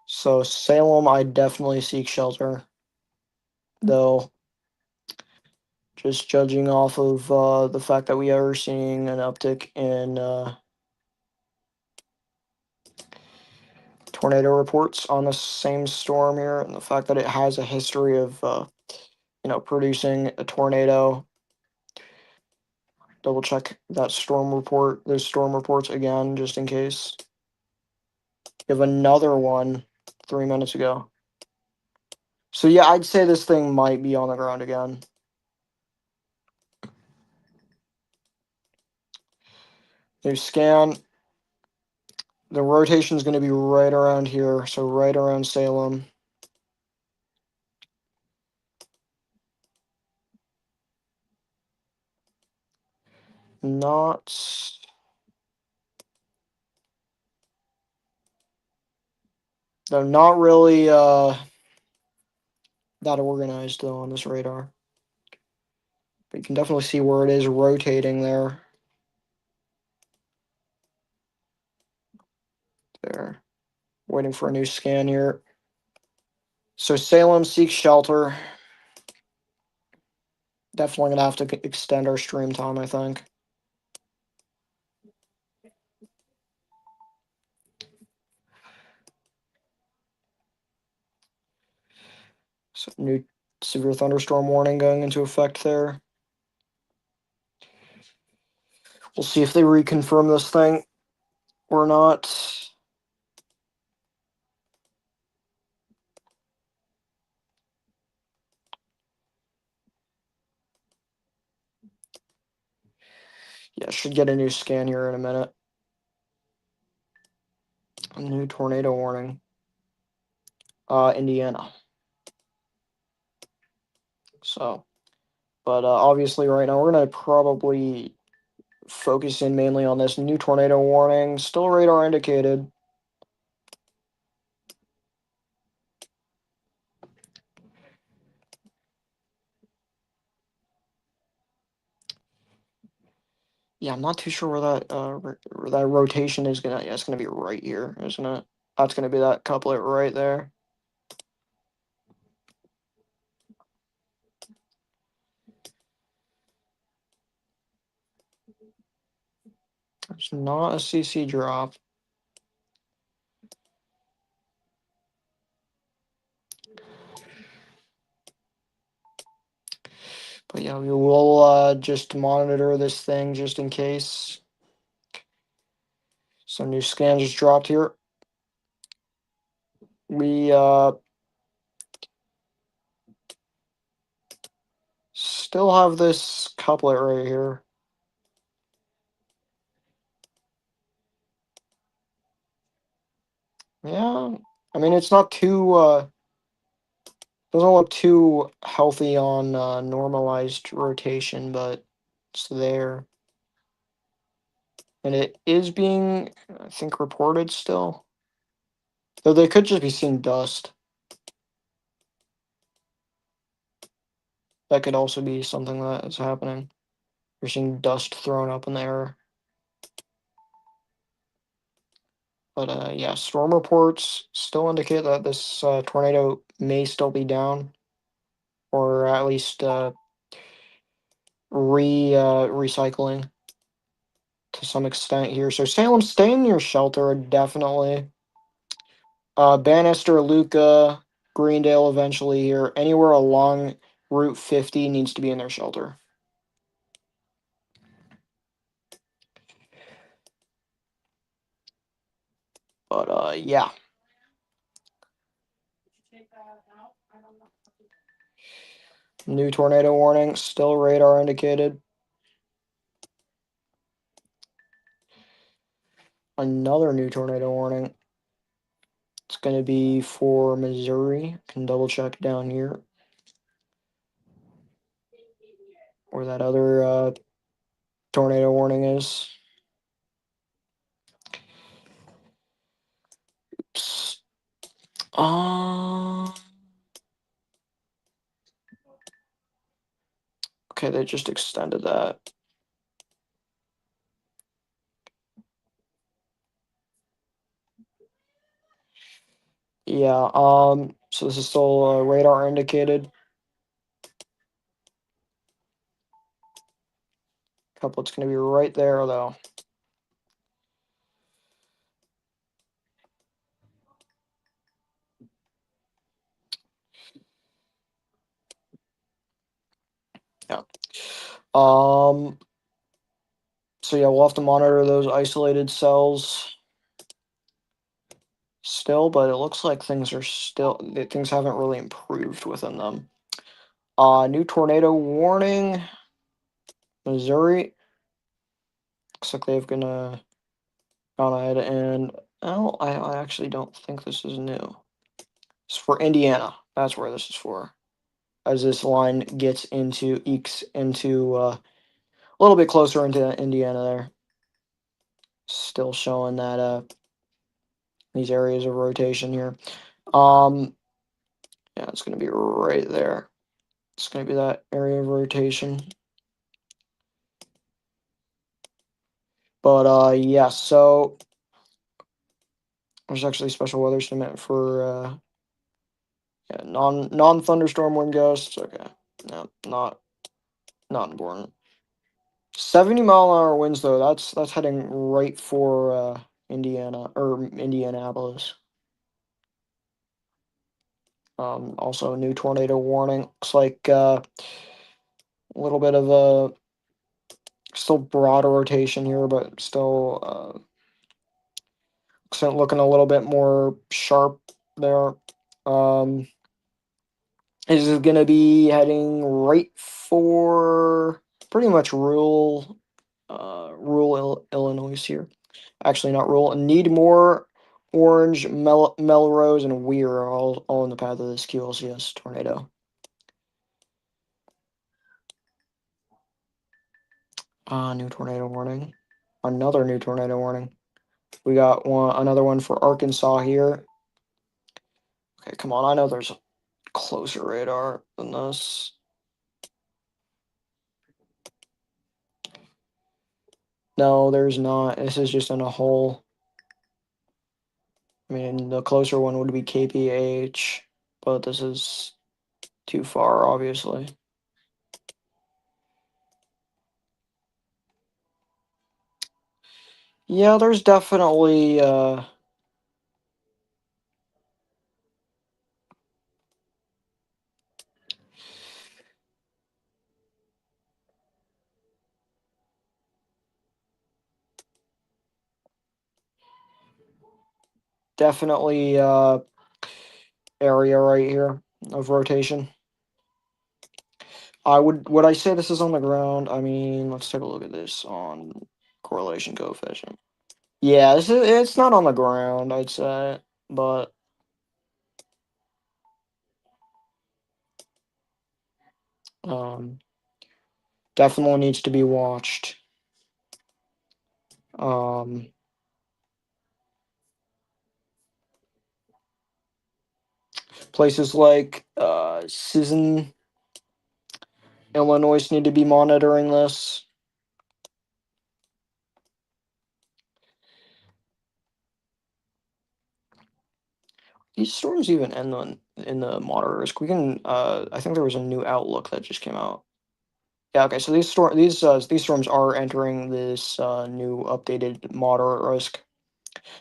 So Salem, I definitely seek shelter, though. Just judging off of the fact that we are seeing an uptick in tornado reports on the same storm here, and the fact that it has a history of producing a tornado. Double check that storm report, those storm reports again, just in case. You have another one 3 minutes ago. So yeah, I'd say this thing might be on the ground again. New scan. The rotation is going to be right around here, so right around Salem. Not. They're not really that organized though on this radar. But you can definitely see where it is rotating there. There. Waiting for a new scan here. So Salem seeks shelter. Definitely gonna have to extend our stream time, I think. So new severe thunderstorm warning going into effect there. We'll see if they reconfirm this thing or not. Yeah, should get a new scan here in a minute. A new tornado warning. Indiana. So, but obviously right now we're gonna probably focus in mainly on this new tornado warning. Still radar indicated. Yeah, I'm not too sure where where that rotation is gonna. Yeah, it's gonna be right here, isn't it? That's gonna be that couplet right there. It's not a CC drop. But yeah, we will just monitor this thing just in case. Some new scans just dropped here. We still have this couplet right here. Yeah, I mean it's not too doesn't look too healthy on normalized rotation, but it's there. And it is being, I think, reported still. Though they could just be seeing dust. That could also be something that is happening. You're seeing dust thrown up in the air. But yeah, storm reports still indicate that this tornado may still be down, or at least recycling to some extent here. So Salem, stay in your shelter definitely. Bannister, Luca, Greendale eventually here. Anywhere along Route 50 needs to be in their shelter. But yeah. New tornado warning, still radar indicated. Another new tornado warning. It's going to be for Missouri. Can double check down here. Where that other tornado warning is. Oops. Okay, they just extended that. Yeah, so this is still radar indicated. Couple, it's gonna be right there though. Yeah. So yeah, we'll have to monitor those isolated cells still, but it looks like things haven't really improved within them. New tornado warning. Missouri. Looks like they've gone ahead and I actually don't think this is new. It's for Indiana. That's where this is for. As this line gets ekes into a little bit closer into Indiana there. Still showing that these areas of rotation here. Yeah, it's gonna be right there. It's gonna be that area of rotation. But yeah, so there's actually a special weather estimate for yeah, non thunderstorm wind gusts. Okay. No, not important. 70-mile-an-hour winds though, that's heading right for Indiana or Indianapolis. Also a new tornado warning. Looks like a little bit of a still broader rotation here, but still looking a little bit more sharp there. This is gonna be heading right for pretty much rural Illinois here. Actually, not rural. Needmore, Orange, Melrose, and Weir are all in the path of this QLCS tornado. New tornado warning. Another new tornado warning. We got another one for Arkansas here. Okay, come on. I know there's a closer radar than this. No, there's not. This is just in a hole. I mean, the closer one would be KPH, but this is too far, obviously. Yeah, there's definitely area right here of rotation. Would I say this is on the ground? I mean, let's take a look at this on correlation coefficient. Yeah, it's not on the ground, I'd say, but um definitely needs to be watched. Um Places like Sisson, Illinois need to be monitoring this. These storms even end in the moderate risk. We can. I think there was a new outlook that just came out. Yeah. Okay. So these storms are entering this new updated moderate risk.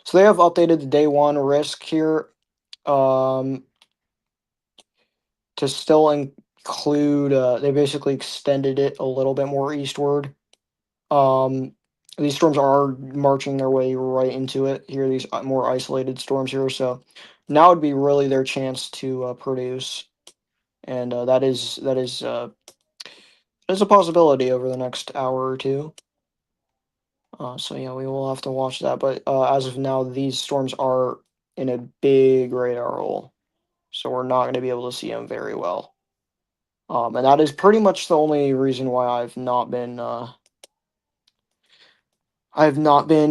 So they have updated the day one risk here. Um, to still include. They basically extended it a little bit more eastward. Um, these storms are marching their way right into it here. These more isolated storms here. So now would be really their chance to produce, and that is a possibility over the next hour or two. So yeah, we will have to watch that. But as of now, these storms are in a big radar hole, so we're not going to be able to see them very well. And that is pretty much the only reason why I've not been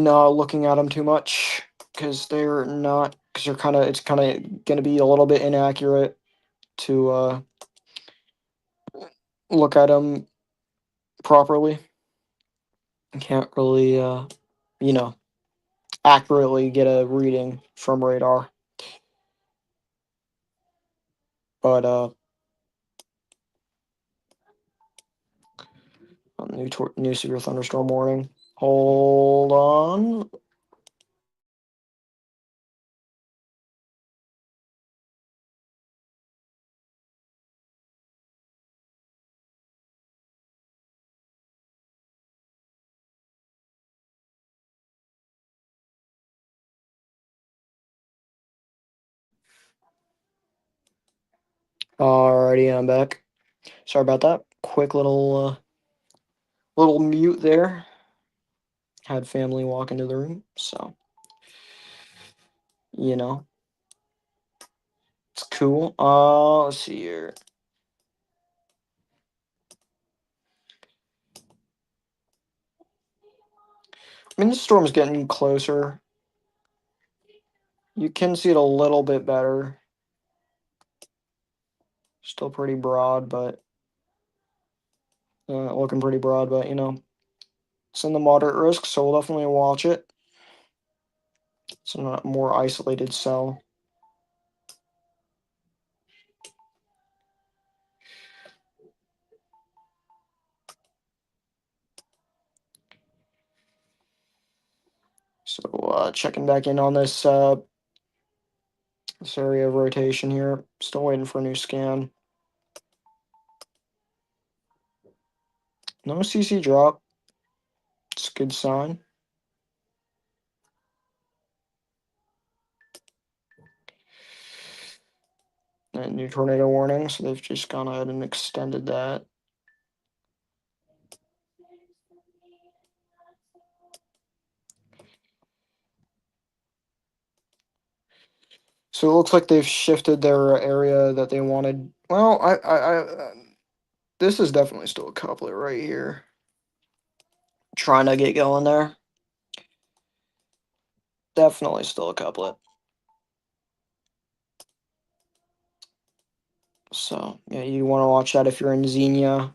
looking at them too much because they're kind of it's kind of going to be a little bit inaccurate to look at them properly. I can't really you know accurately get a reading from radar, but new severe thunderstorm warning. Hold on. Alrighty, I'm back. Sorry about that. Quick little mute there. Had family walk into the room, so you know it's cool. Let's see here. I mean, the storm's getting closer. You can see it a little bit better. Still pretty broad, but looking pretty broad. But it's in the moderate risk, so we'll definitely watch it. It's in a more isolated cell. So checking back in on this area of rotation here. Still waiting for a new scan. No CC drop. It's a good sign. And new tornado warning, so they've just gone ahead and extended that. So it looks like they've shifted their area that they wanted. Well, this is definitely still a couplet right here. Trying to get going there. Definitely still a couplet. So yeah, you want to watch that if you're in Xenia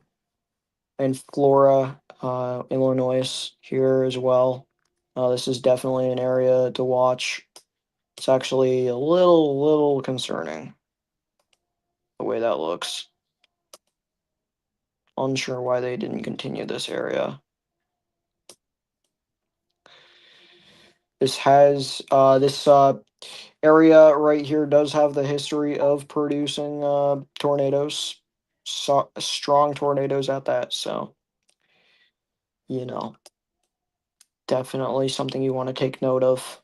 and Flora, Illinois here as well. This is definitely an area to watch. It's actually a little concerning the way that looks. Unsure why they didn't continue this area. This area right here does have the history of producing tornadoes, strong tornadoes at that. So you know, definitely something you want to take note of.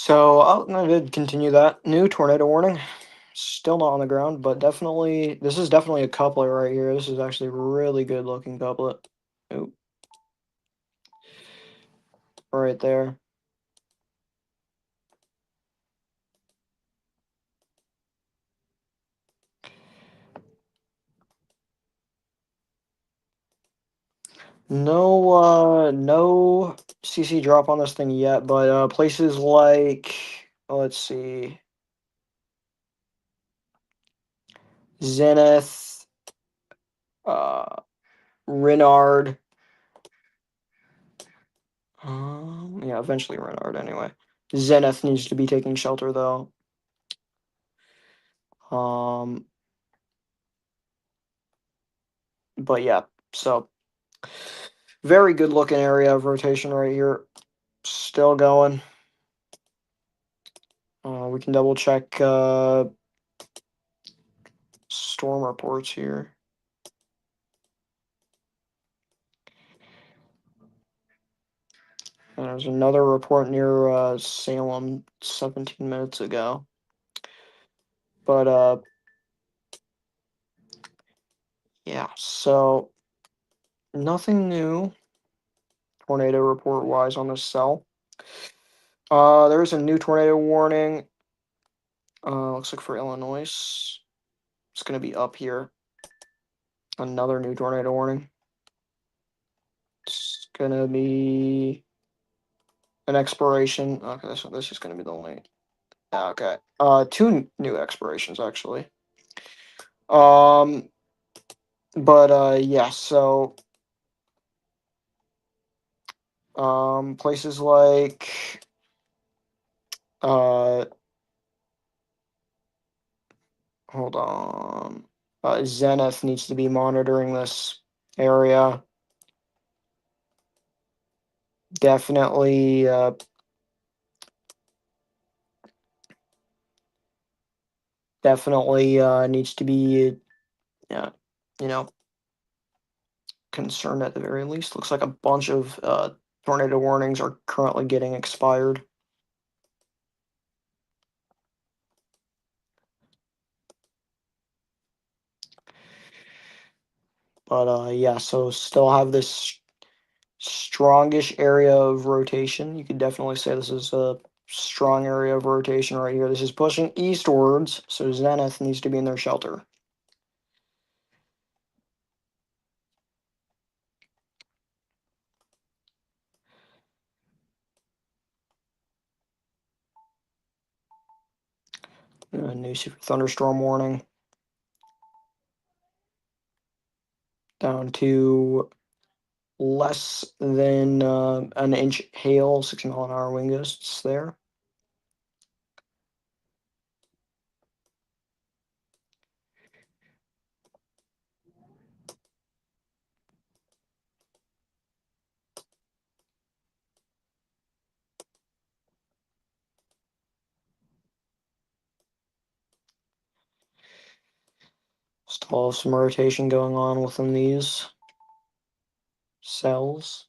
So I'm gonna continue that. New tornado warning. Still not on the ground, but definitely this is definitely a couplet right here. This is actually a really good looking couplet. Oop, right there. No CC drop on this thing yet, but places like let's see, Zenith, Renard. Yeah, eventually Renard anyway. Zenith needs to be taking shelter though. Um, but yeah, so very good looking area of rotation right here. Still going. We can double check storm reports here. And there's another report near Salem 17 minutes ago. But yeah, so nothing new tornado report wise on this cell. There's a new tornado warning. Looks like for Illinois. It's gonna be up here. Another new tornado warning. It's gonna be an expiration. Okay, so this is gonna be the only. Okay. Two new expirations actually. Um, but yeah. So places like uh, hold on. Zenith needs to be monitoring this area. Definitely, definitely needs to be, you know, concerned at the very least. Looks like a bunch of tornado warnings are currently getting expired. But yeah, so still have this strongish area of rotation. You could definitely say this is a strong area of rotation right here. This is pushing eastwards, so Zenith needs to be in their shelter. New super thunderstorm warning down to less than an inch hail, 60-mile-an-hour wind gusts there. Still have some rotation going on within these cells.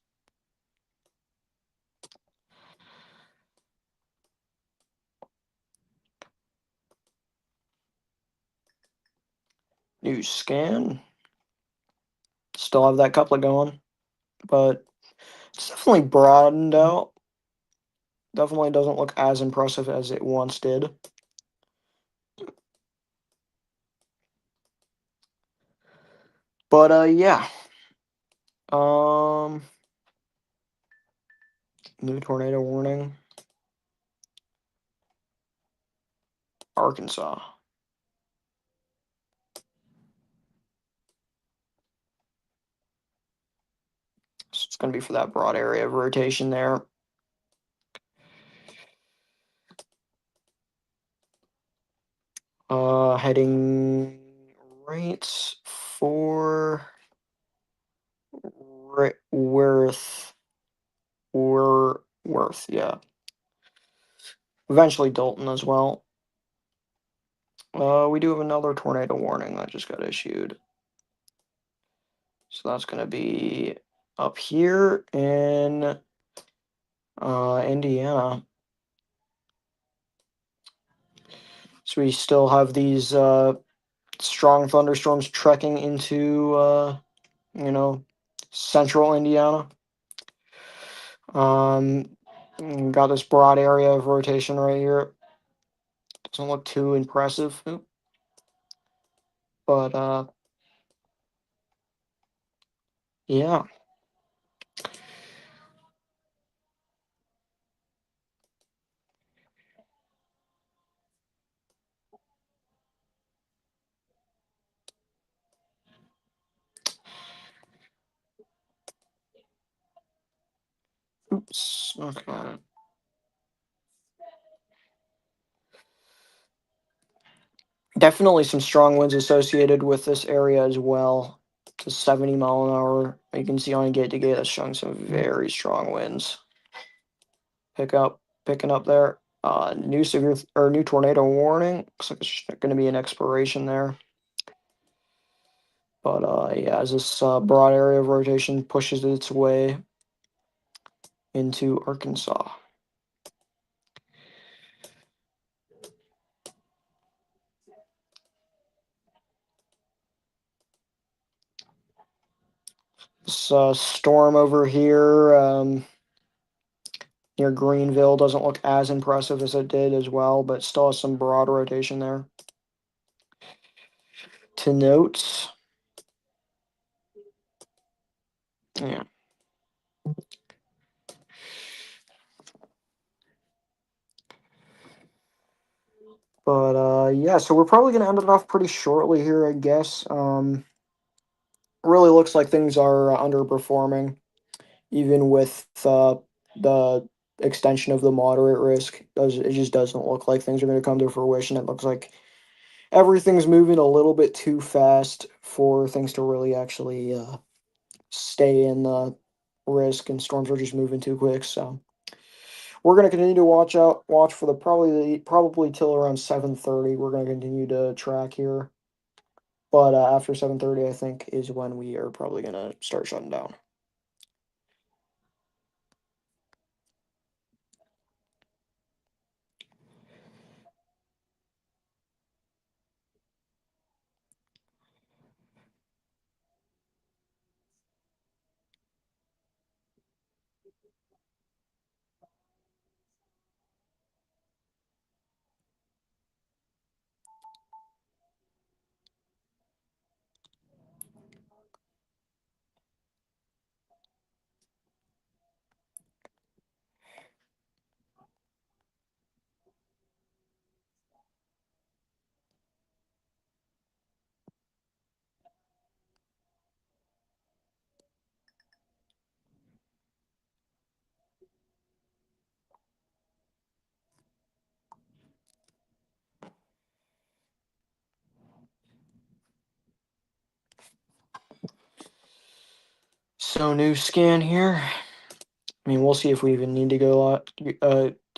New scan. Still have that couplet going, but it's definitely broadened out. Definitely doesn't look as impressive as it once did. But yeah. Um New tornado warning. Arkansas. So it's gonna be for that broad area of rotation there. Heading right for Worth, yeah. Eventually Dalton as well. We do have another tornado warning that just got issued. So that's gonna be up here in Indiana. So we still have these strong thunderstorms trekking into you know, central Indiana. Um, got this broad area of rotation right here. Doesn't look too impressive, but yeah. Oops. Okay. Definitely some strong winds associated with this area as well. To 70 mile an hour. You can see on gate to gate that's showing some very strong winds. Picking up there. New severe or new tornado warning. Looks like it's going to be an expiration there. But yeah, as this broad area of rotation pushes its way into Arkansas. This storm over here near Greenville doesn't look as impressive as it did as well, but still has some broad rotation there. To note, yeah. But yeah, so we're probably gonna end it off pretty shortly here, I guess. Really looks like things are underperforming, even with the extension of the moderate risk. It just doesn't look like things are going to come to fruition. It looks like everything's moving a little bit too fast for things to really actually stay in the risk, and storms are just moving too quick. So we're going to continue to watch for the probably till around 7:30. We're going to continue to track here, but after 7:30, I think is when we are probably going to start shutting down. So new scan here. I mean, we'll see if we even need to go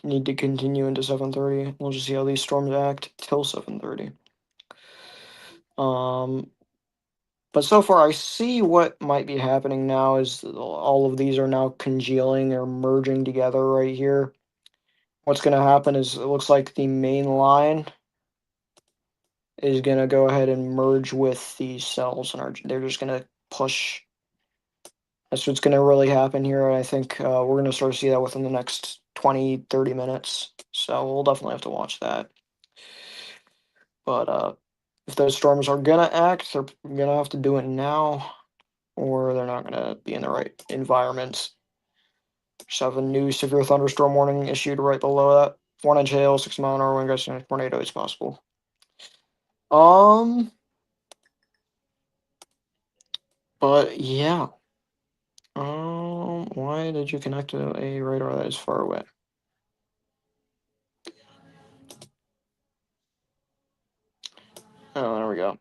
need to continue into 7:30. We'll just see how these storms act till 7:30. Um, but so far I see what might be happening now is all of these are now congealing or merging together right here. What's going to happen is it looks like the main line is going to go ahead and merge with these cells, and they're just going to push. That's what's going to really happen here. I think we're going to start to see that within the next 20, 30 minutes. So we'll definitely have to watch that. But if those storms are going to act, they're going to have to do it now, or they're not going to be in the right environment. Just have a new severe thunderstorm warning issued right below that. 1 inch hail, 6 mile an hour wind gusts, and a tornado is possible. Um, but yeah. Why did you connect to a radar that is far away? Oh, there we go.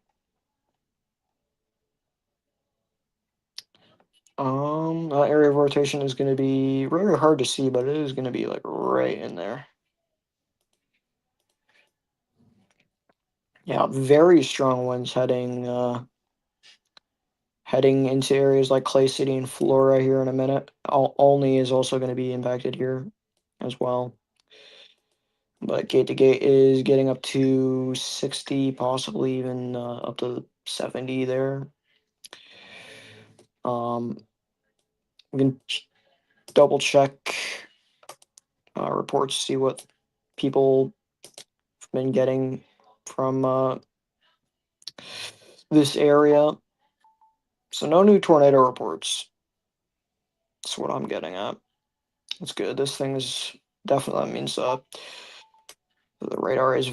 That area of rotation is going to be very hard to see, but it is going to be like right in there. Yeah, very strong winds heading into areas like Clay City and Flora here in a minute. Olney is also going to be impacted here as well. but gate to gate is getting up to 60, possibly even up to 70 there. We can double check reports, see what people have been getting from this area. So no new tornado reports. That's what I'm getting at. That's good. This thing is definitely, that means the radar is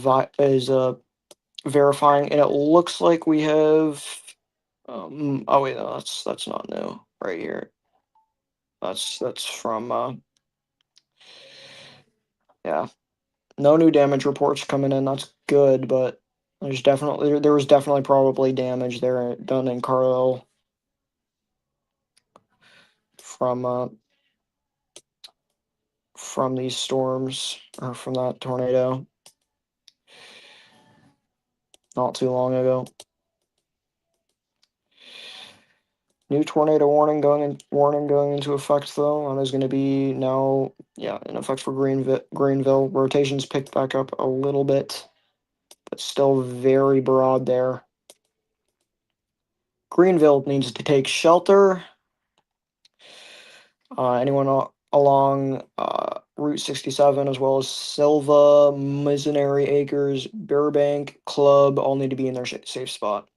verifying, and it looks like we have. Oh wait, no, that's not new right here. That's from yeah. No new damage reports coming in. That's good, but there was definitely probably damage there done in Carlisle from from these storms or from that tornado not too long ago. New tornado warning going into effect though. And is going to be now, yeah, in effect for Greenville. Rotations picked back up a little bit, but still very broad there. Greenville needs to take shelter. Anyone along Route 67, as well as Silva, Missionary Acres, Burbank, Club, all need to be in their safe spot.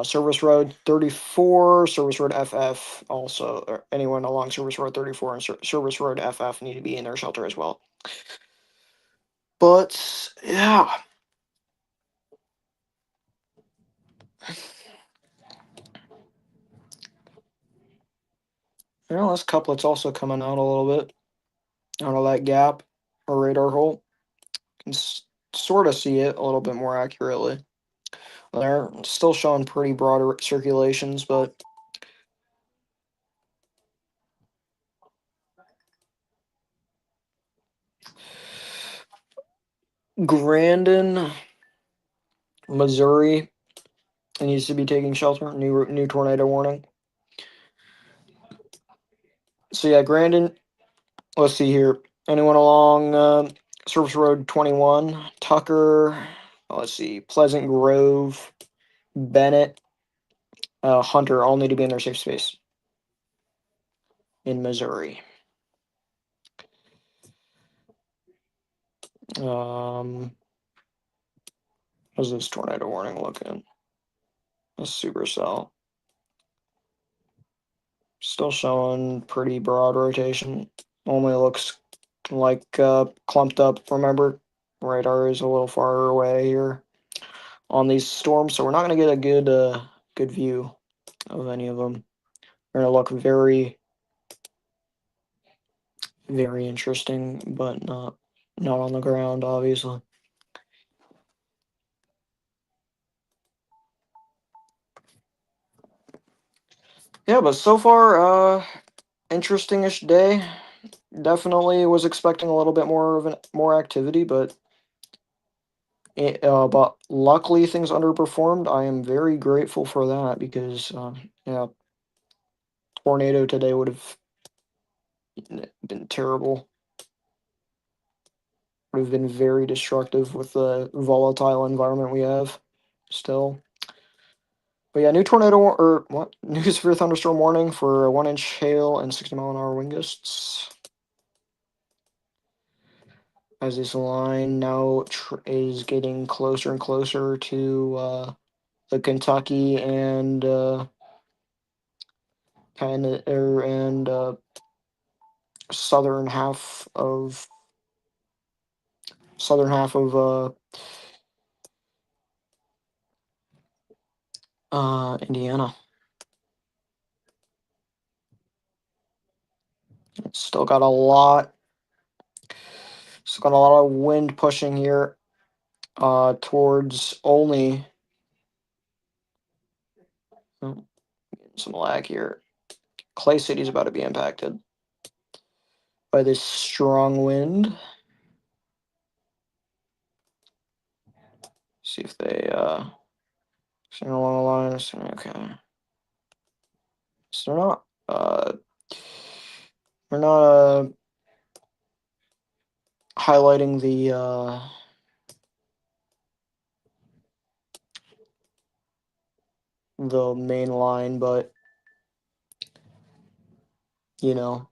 Service Road 34, Service Road FF, also, or anyone along Service Road 34 and Service Road FF need to be in their shelter as well. But, yeah. You know, this couplet's also coming out a little bit out of that gap or radar hole. You can sort of see it a little bit more accurately. They're still showing pretty broad circulations, but Grandin, Missouri needs to be taking shelter. New tornado warning. So yeah, Grandin. Let's see here. Anyone along Service Road 21, Tucker. Let's see, Pleasant Grove, Bennett, Hunter all need to be in their safe space in Missouri. How's this tornado warning looking? A supercell. Still showing pretty broad rotation. Only looks like clumped up. Remember, radar is a little far away here on these storms, so we're not going to get a good view of any of them. They're going to look very, very interesting, but not on the ground, obviously. Yeah, but so far, interesting-ish day. Definitely was expecting a little bit more activity, but luckily things underperformed. I am very grateful for that because yeah, tornado today would have been terrible. Would have been very destructive with the volatile environment we have still. But yeah, new tornado or what? New severe thunderstorm warning for a 1-inch hail and 60-mile-an-hour wind gusts. As this line now is getting closer and closer to the Kentucky and southern half of Indiana. It's still got a lot of wind pushing here towards only oh, some lag here. Clay City's about to be impacted by this strong wind. See if they sing along the lines. Okay. So they're not highlighting the main line, but you know,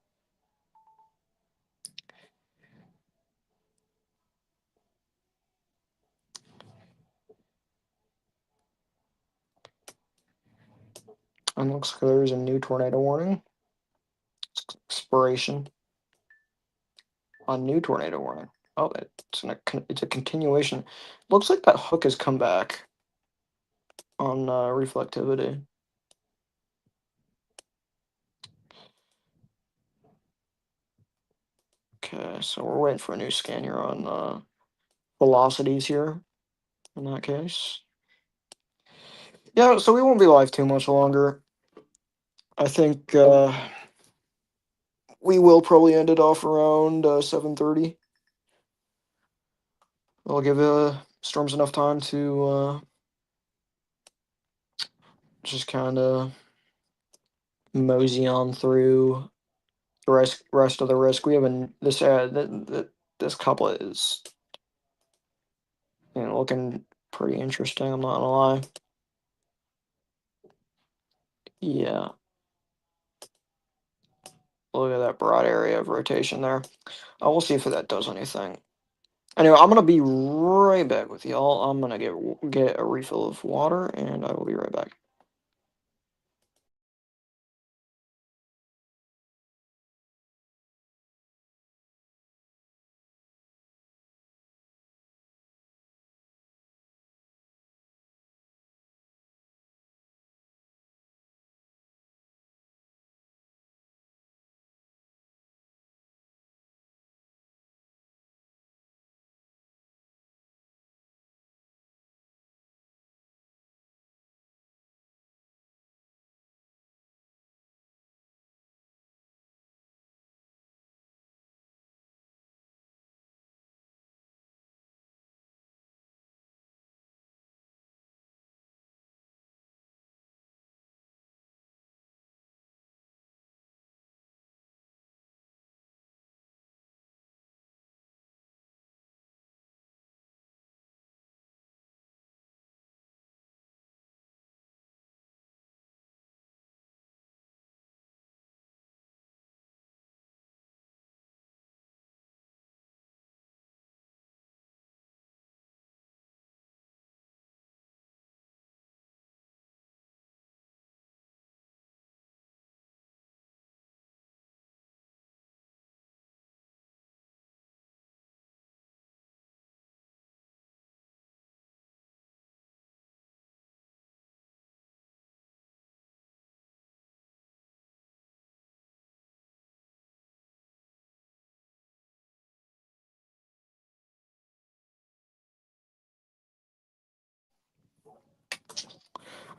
and looks like there's a new tornado warning. Expiration on new tornado warning. Oh, it's a continuation. Looks like that hook has come back on reflectivity. Okay, so we're waiting for a new scan here on velocities here in that case. Yeah, so we won't be live too much longer. I think we will probably end it off around 7:30. I'll give Storms enough time to just kind of mosey on through the rest of the risk. We have this couple is looking pretty interesting. I'm not gonna lie. Yeah, look at that broad area of rotation there. We'll see if that does anything. Anyway, I'm gonna be right back with y'all. I'm gonna get a refill of water, and I will be right back.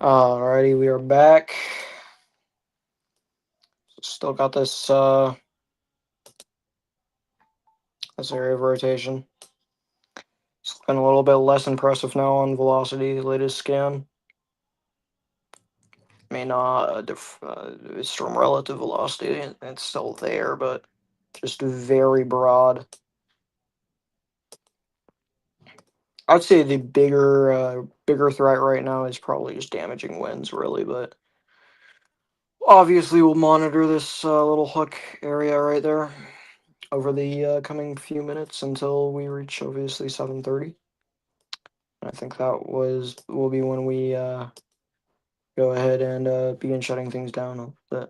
Alrighty, we are back. Still got this area of rotation. It's been a little bit less impressive now on velocity. Latest scan. I mean, it's from relative velocity. It's still there, but just very broad. I'd say the bigger threat right now is probably just damaging winds, really. But obviously, we'll monitor this little hook area right there over the coming few minutes until we reach obviously 7:30. I think that will be when we go ahead and begin shutting things down a bit.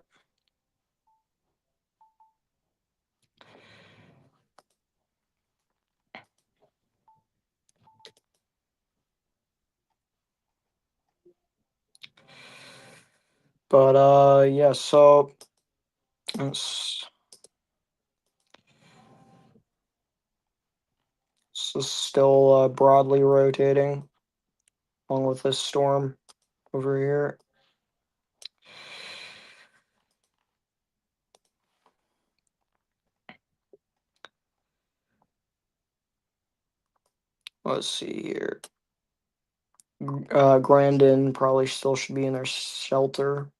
But yeah, so it's, it's still broadly rotating along with this storm over here. Let's see here. Grandin probably still should be in their shelter, as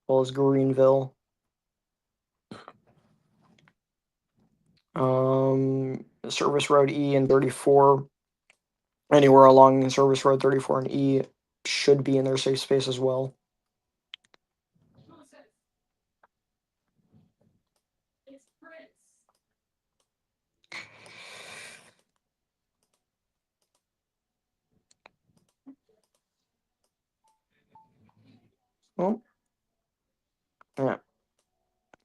well as Greenville. Service Road E and 34, anywhere along Service Road 34 and E should be in their safe space as well. Well, yeah.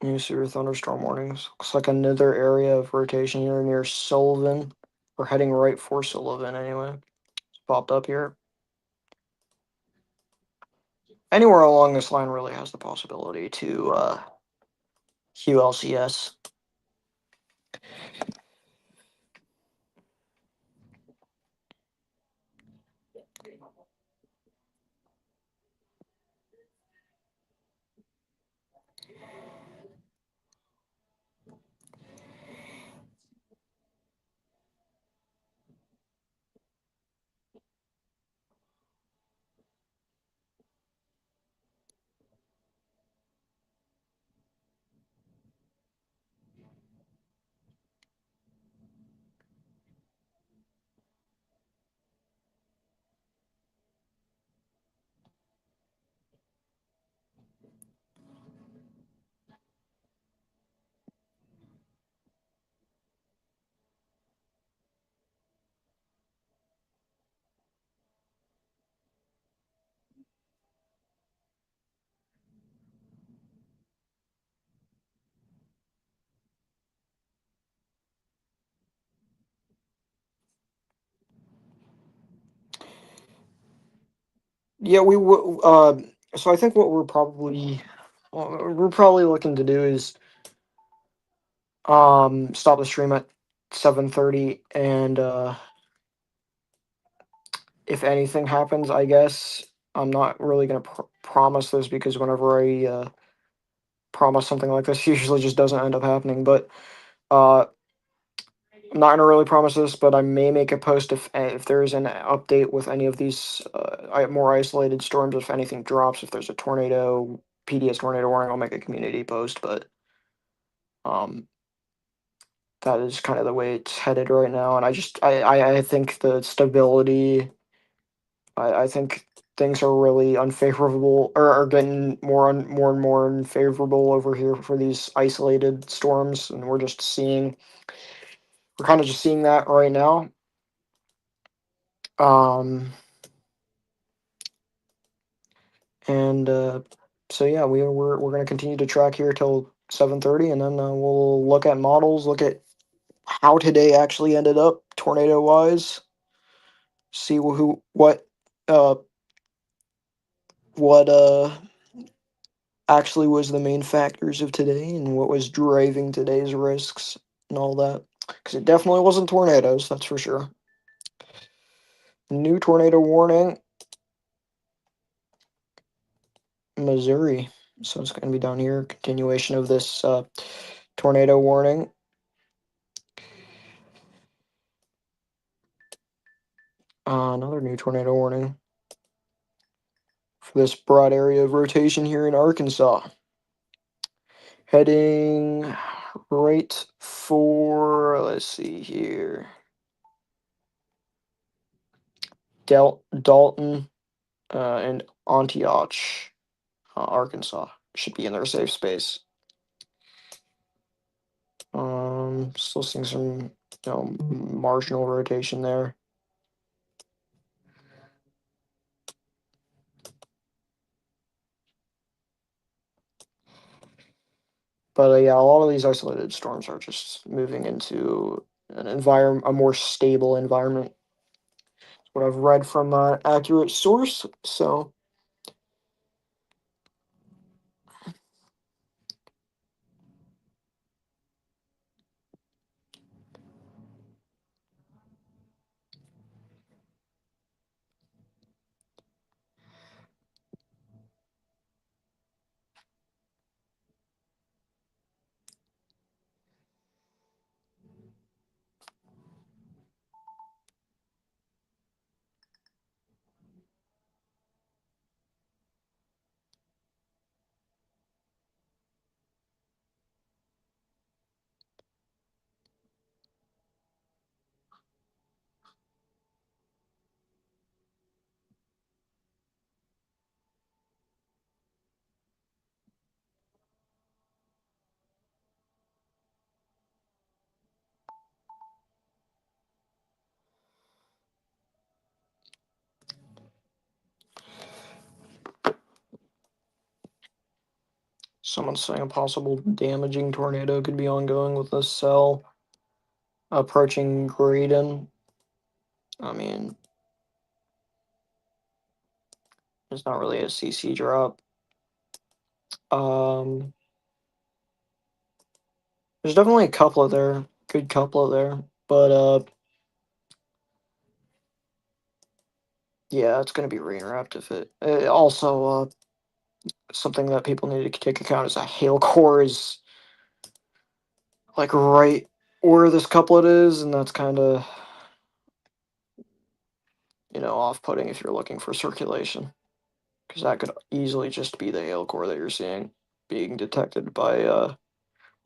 New severe thunderstorm warnings. Looks like another area of rotation here near Sullivan. We're heading right for Sullivan anyway. It's popped up here. Anywhere along this line really has the possibility to QLCS. Yeah, we will. So I think what we're probably looking to do is stop the stream at 7:30, and if anything happens, I guess I'm not really gonna promise this because whenever I promise something like this, usually just doesn't end up happening. But uh, I'm not gonna really promise this, but I may make a post if there is an update with any of these more isolated storms. If anything drops, if there's a tornado, PDS tornado warning, I'll make a community post. But um, that is kind of the way it's headed right now, and I think the stability. I think things are really unfavorable, or are getting more and more unfavorable over here for these isolated storms, and we're kind of just seeing that right now. Um, and so yeah, we're gonna continue to track here till 7:30, and then we'll look at models, look at how today actually ended up tornado wise, see uh what actually was the main factors of today and what was driving today's risks and all that. Because it definitely wasn't tornadoes, that's for sure. New tornado warning, Missouri. So it's going to be down here. Continuation of this tornado warning. Another new tornado warning for this broad area of rotation here in Arkansas. Heading right for, let's see here, Dalton and Antioch, Arkansas. Should be in their safe space. Still seeing some, marginal rotation there. But yeah, a lot of these isolated storms are just moving into a more stable environment. That's what I've read from an accurate source. So Someone's saying a possible damaging tornado could be ongoing with this cell approaching Graydon. I mean, it's not really a CC drop. Um, there's definitely a couple of there, good couple of there, but yeah, it's gonna be rain wrapped if it. Also, something that people need to take account is that hail core is like right where this couplet is, and that's kind of off-putting if you're looking for circulation, because that could easily just be the hail core that you're seeing being detected by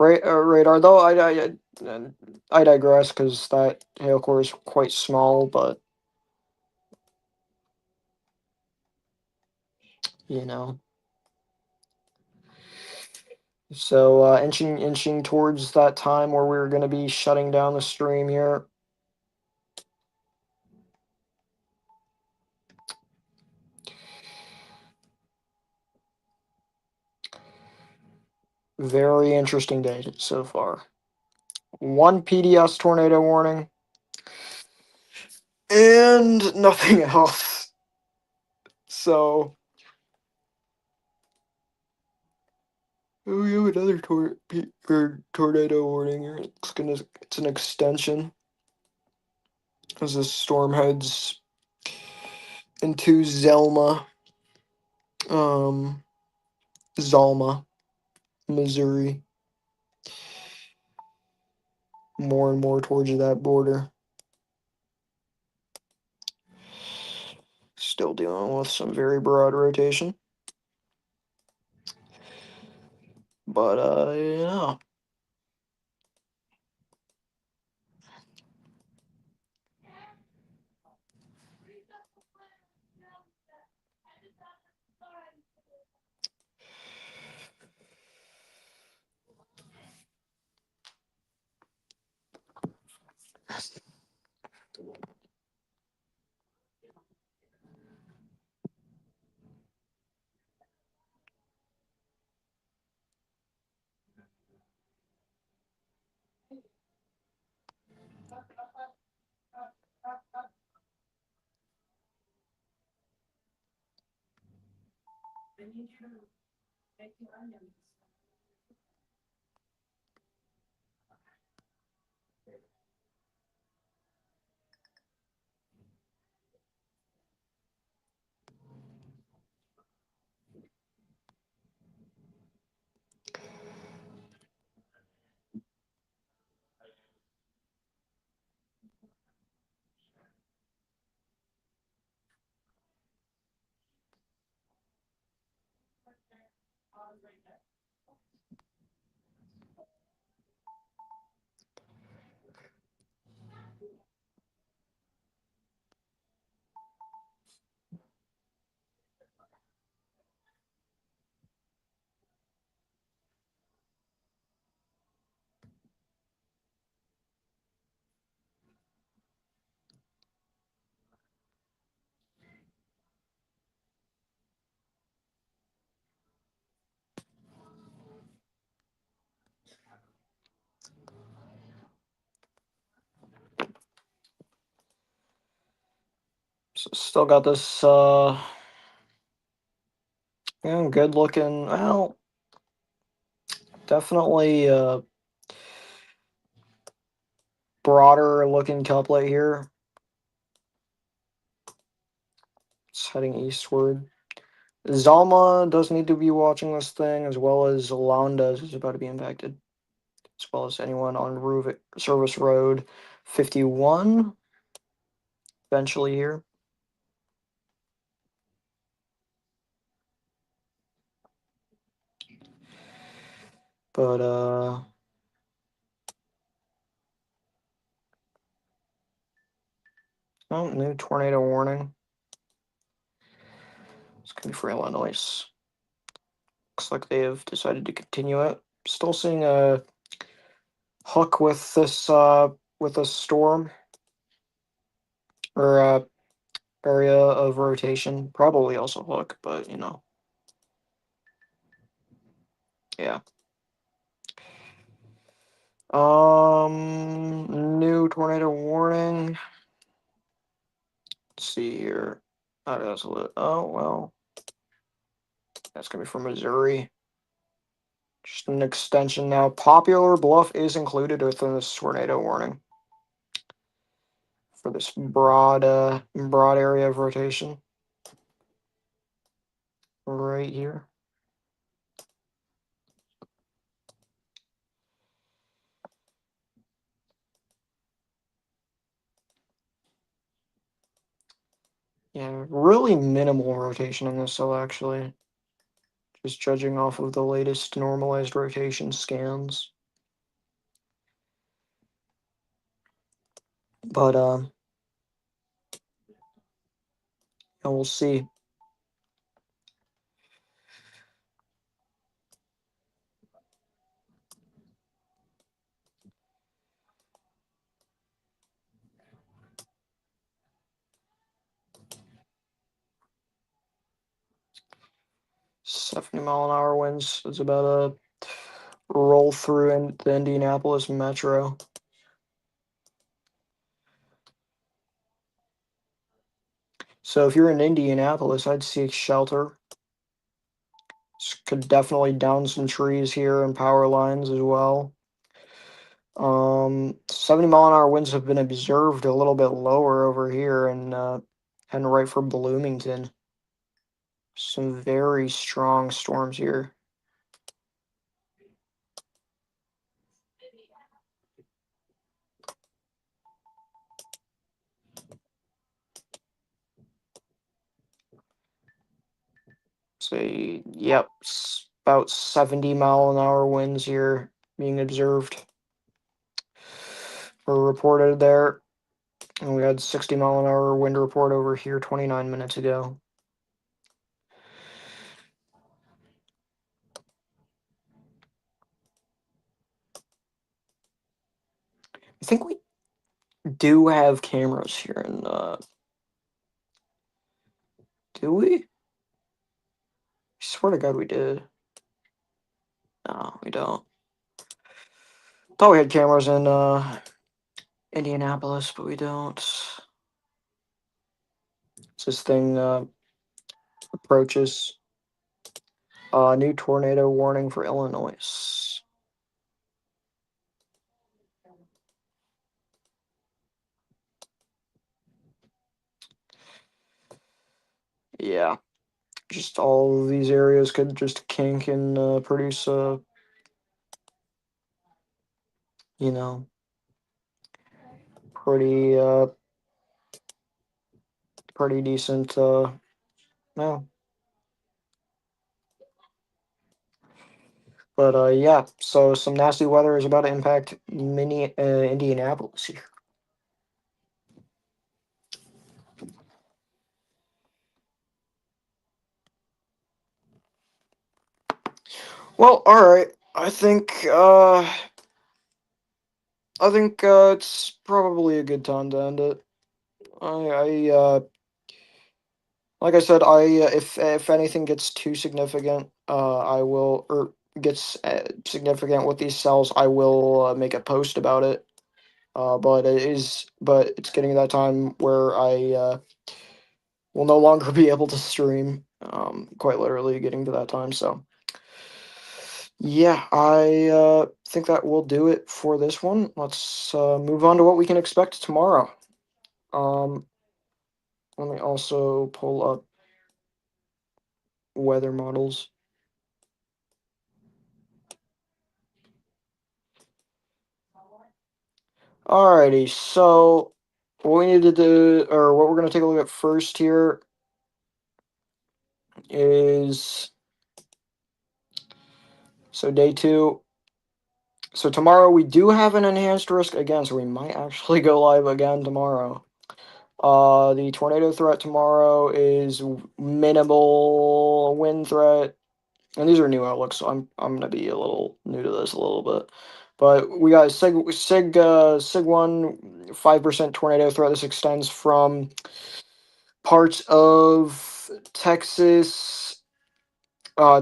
radar. Though I digress because that hail core is quite small, but you know. So inching towards that time where we're going to be shutting down the stream here. Very interesting day so far. One PDS tornado warning and nothing else. So we have another tornado warning here. It's an extension as this storm heads into um, Zalma, Missouri, more and more towards that border. Still dealing with some very broad rotation. But yeah. Still got this good looking, well, definitely broader looking couplet here. It's heading eastward. Zalma does need to be watching this thing, as well as Londa is about to be impacted, as well as anyone on Service Road 51 eventually here. But oh, new tornado warning. It's gonna be for Illinois. Looks like they have decided to continue it. Still seeing a hook with a storm or area of rotation. Probably also hook, but Yeah. New tornado warning. Let's see here. Oh, oh well, that's gonna be from Missouri. Just an extension now. Popular Bluff is included within this tornado warning for this broad area of rotation right here. Yeah, really minimal rotation in this cell actually. Just judging off of the latest normalized rotation scans. But yeah, we'll see. $70-mile-an-hour winds is about to roll through in the Indianapolis metro. So if you're in Indianapolis, I'd seek shelter. Could definitely down some trees here and power lines as well. 70-mile-an-hour winds have been observed a little bit lower over here and right for Bloomington. Some very strong storms here. Say, yep, about 70-mile-an-hour winds here being observed or reported there. And we had 60-mile-an-hour wind report over here 29 minutes ago. I think we do have cameras here in do we? I swear to God we did. No, we don't. Thought we had cameras in Indianapolis, but we don't. As this thing approaches. New tornado warning for Illinois. Yeah, just all of these areas could just kink and produce you know, pretty pretty decent no. But yeah, so some nasty weather is about to impact mini Indianapolis here. Well, all right. I think it's probably a good time to end it. I like I said, if anything gets too significant, I will or gets significant with these cells, I will make a post about it. But it's getting to that time where I will no longer be able to stream. Quite literally getting to that time. So yeah, I think that will do it for this one. Let's move on to what we can expect tomorrow. Um, Let me also pull up weather models. Alrighty, so what we need to do, or what we're going to take a look at first here is so day two. So tomorrow we do have an enhanced risk again, so we might actually go live again tomorrow. The tornado threat tomorrow is minimal wind threat, and these are new outlooks, so I'm gonna be a little new to this a little bit. But we got Sig 1 5% tornado threat. This extends from parts of Texas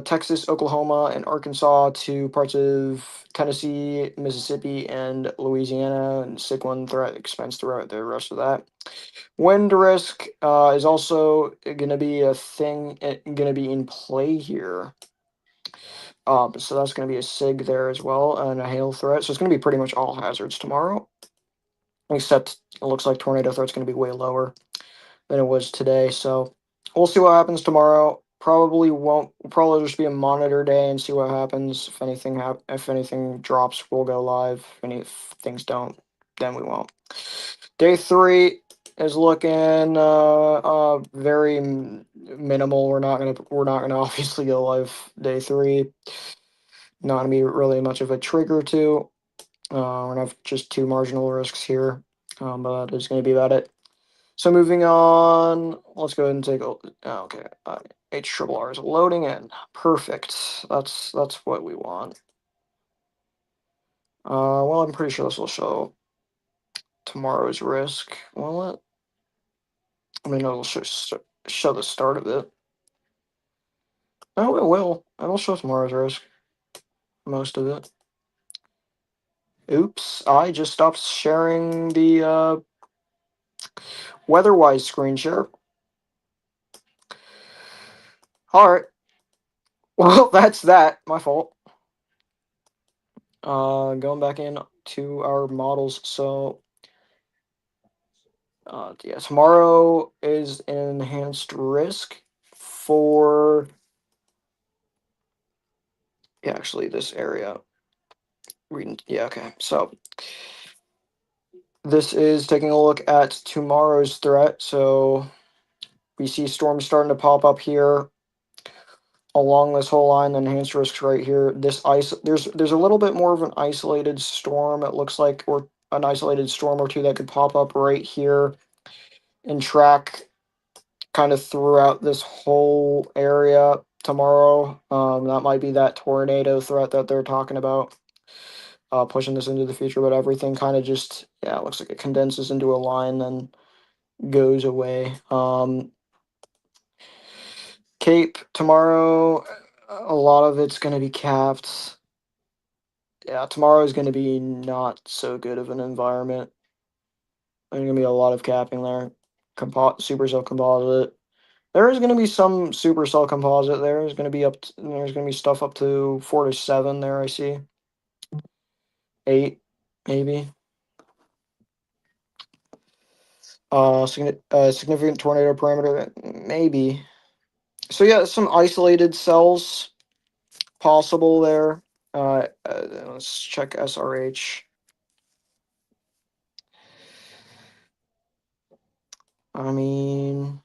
Texas, Oklahoma, and Arkansas to parts of Tennessee, Mississippi, and Louisiana, and cyclone threat expands throughout the rest of that. Wind risk is also going to be a thing, going to be in play here. So that's going to be a SIG there as well, and a hail threat. So it's going to be pretty much all hazards tomorrow, except it looks like tornado threat's going to be way lower than it was today. So we'll see what happens tomorrow. Probably won't. Probably just be a monitor day and see what happens. If anything drops, we'll go live. If things don't, then we won't. Day three is looking very minimal. We're not gonna obviously go live day three. Not gonna be really much of a trigger to. We're gonna have just two marginal risks here, but that is gonna be about it. So moving on, let's go ahead and take a. Okay, H triple R is loading in. Perfect. That's what we want. Well, I'm pretty sure this will show tomorrow's risk. Will it? I mean, it'll show the start of it. Oh, it will. It'll show tomorrow's risk. Most of it. Oops, I just stopped sharing the weather-wise screen share. Alright. Well, that's that. My fault. Going back in to our models. So, yeah, tomorrow is an enhanced risk for, yeah, actually this area. Yeah, okay. So this is taking a look at tomorrow's threat. So we see storms starting to pop up here along this whole line. The enhanced risks right here. There's a little bit more of an isolated storm. It looks like, or an isolated storm or two that could pop up right here and track kind of throughout this whole area tomorrow. That might be that tornado threat that they're talking about, pushing this into the future. But everything kind of just, yeah, it looks like it condenses into a line, then goes away. Cape tomorrow, a lot of it's going to be capped. Yeah, tomorrow is going to be not so good of an environment. There's going to be a lot of capping there. Supercell composite. There is going to be some supercell composite there. There's going to be stuff up to 4 to 7 there. I see 8, maybe. Significant tornado parameter, maybe. So yeah, some isolated cells possible there. Let's check SRH. I mean,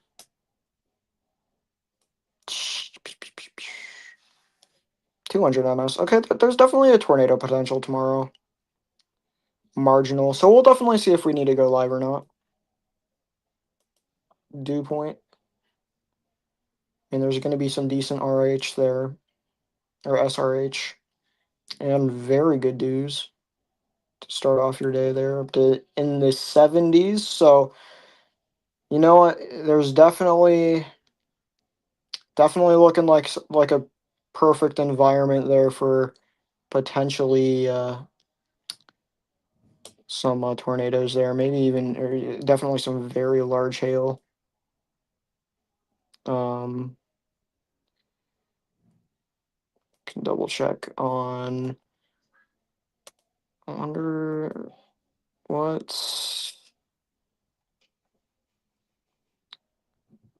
200 ms. Okay, there's definitely a tornado potential tomorrow. Marginal. So we'll definitely see if we need to go live or not. Dew point. And there's going to be some decent RH there, or SRH, and very good dews to start off your day there, up to in the 70s. So, you know what? There's definitely looking like a perfect environment there for potentially some tornadoes there, maybe even or definitely some very large hail. Um, can double check on. I wonder what.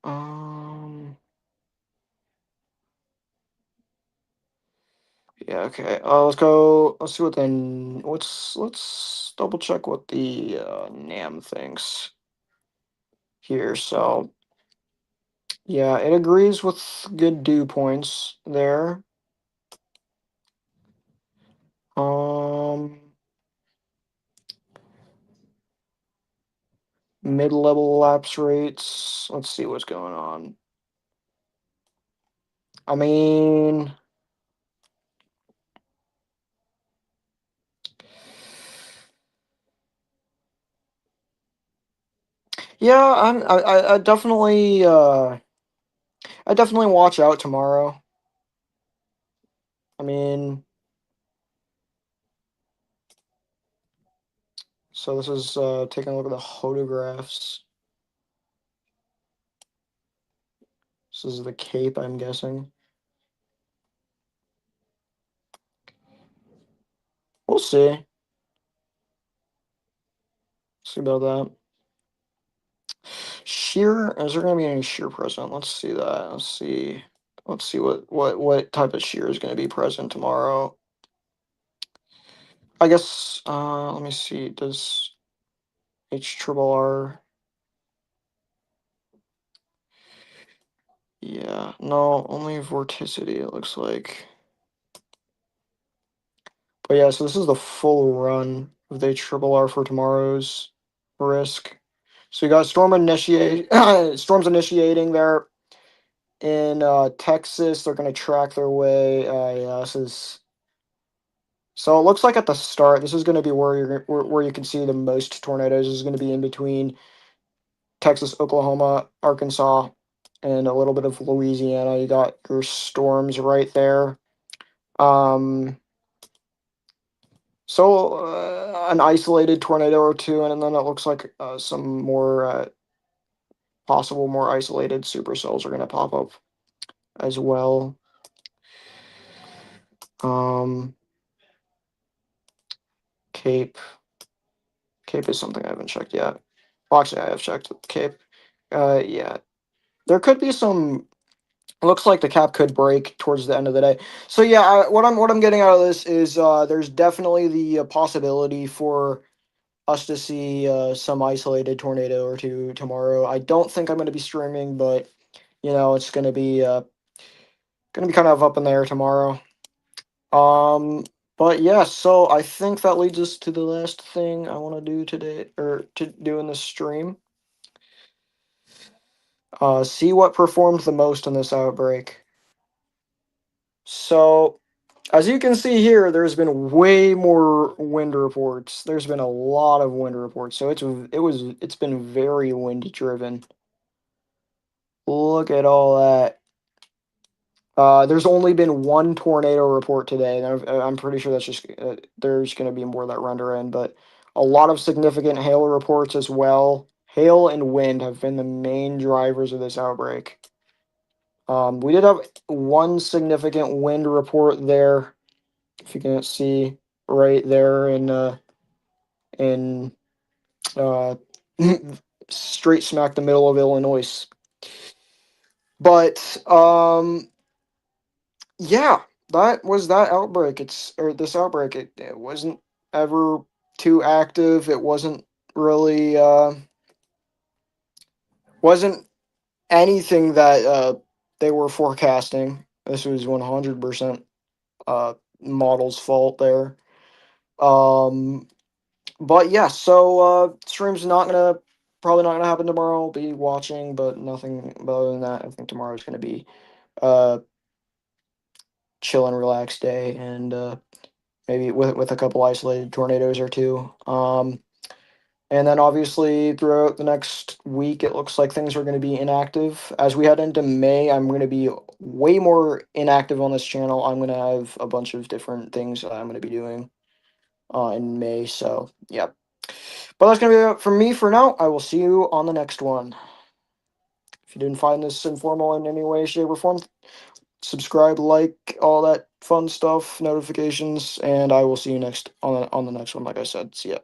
Um. Yeah. Okay. Let's go. Let's see what then. Let's double check what the Nam thinks here. So yeah, it agrees with good dew points there. Um. Mid-level lapse rates. Let's see what's going on. I mean, yeah, I definitely I definitely watch out tomorrow. I mean, so this is taking a look at the photographs. This is the cape, I'm guessing. We'll see. See about that. Sheer, is there going to be any sheer present? Let's see that. Let's see. Let's see what type of sheer is going to be present tomorrow. I guess, let me see. Does H triple R? Yeah, no, only vorticity, it looks like. But yeah, so this is the full run of the triple R for tomorrow's risk. So you got Storm initiate Storm's initiating there in Texas. They're gonna track their way. Yeah, this is so it looks like at the start, this is gonna be where you can see the most tornadoes. This is gonna be in between Texas, Oklahoma, Arkansas, and a little bit of Louisiana. You got your storms right there. Um, an isolated tornado or two, and then it looks like some more possible more isolated supercells are going to pop up as well. Um, Cape. Cape is something I haven't checked yet. Well, actually, I have checked Cape. Yeah, there could be some. Looks like the cap could break towards the end of the day. So yeah, what I'm getting out of this is there's definitely the possibility for us to see some isolated tornado or two tomorrow. I don't think I'm going to be streaming, but it's going to be kind of up in the air tomorrow. But yeah, so I think that leads us to the last thing I want to do today, or to do in this stream. See what performed the most in this outbreak. So, as you can see here, there's been way more wind reports. There's been a lot of wind reports, so it's been very wind driven. Look at all that. There's only been one tornado report today, and I'm pretty sure that's just there's going to be more that render in, but a lot of significant hail reports as well. Hail and wind have been the main drivers of this outbreak. We did have one significant wind report there, if you can see right there in uh, straight smack the middle of Illinois. But yeah, that was that outbreak. This outbreak. It wasn't ever too active. It wasn't really wasn't anything that they were forecasting. This was 100% model's fault there. Um, but yeah, so stream's not gonna probably not gonna happen tomorrow. I'll be watching, but nothing but other than that. I think tomorrow's gonna be uh chill and relaxed day, and maybe with a couple isolated tornadoes or two. And then obviously throughout the next week, it looks like things are going to be inactive. As we head into May, I'm going to be way more inactive on this channel. I'm going to have a bunch of different things that I'm going to be doing in May. So yeah, but that's going to be it from me for now. I will see you on the next one. If you didn't find this informal in any way, shape, or form, subscribe, like, all that fun stuff, notifications, and I will see you next on the next one. Like I said, see ya.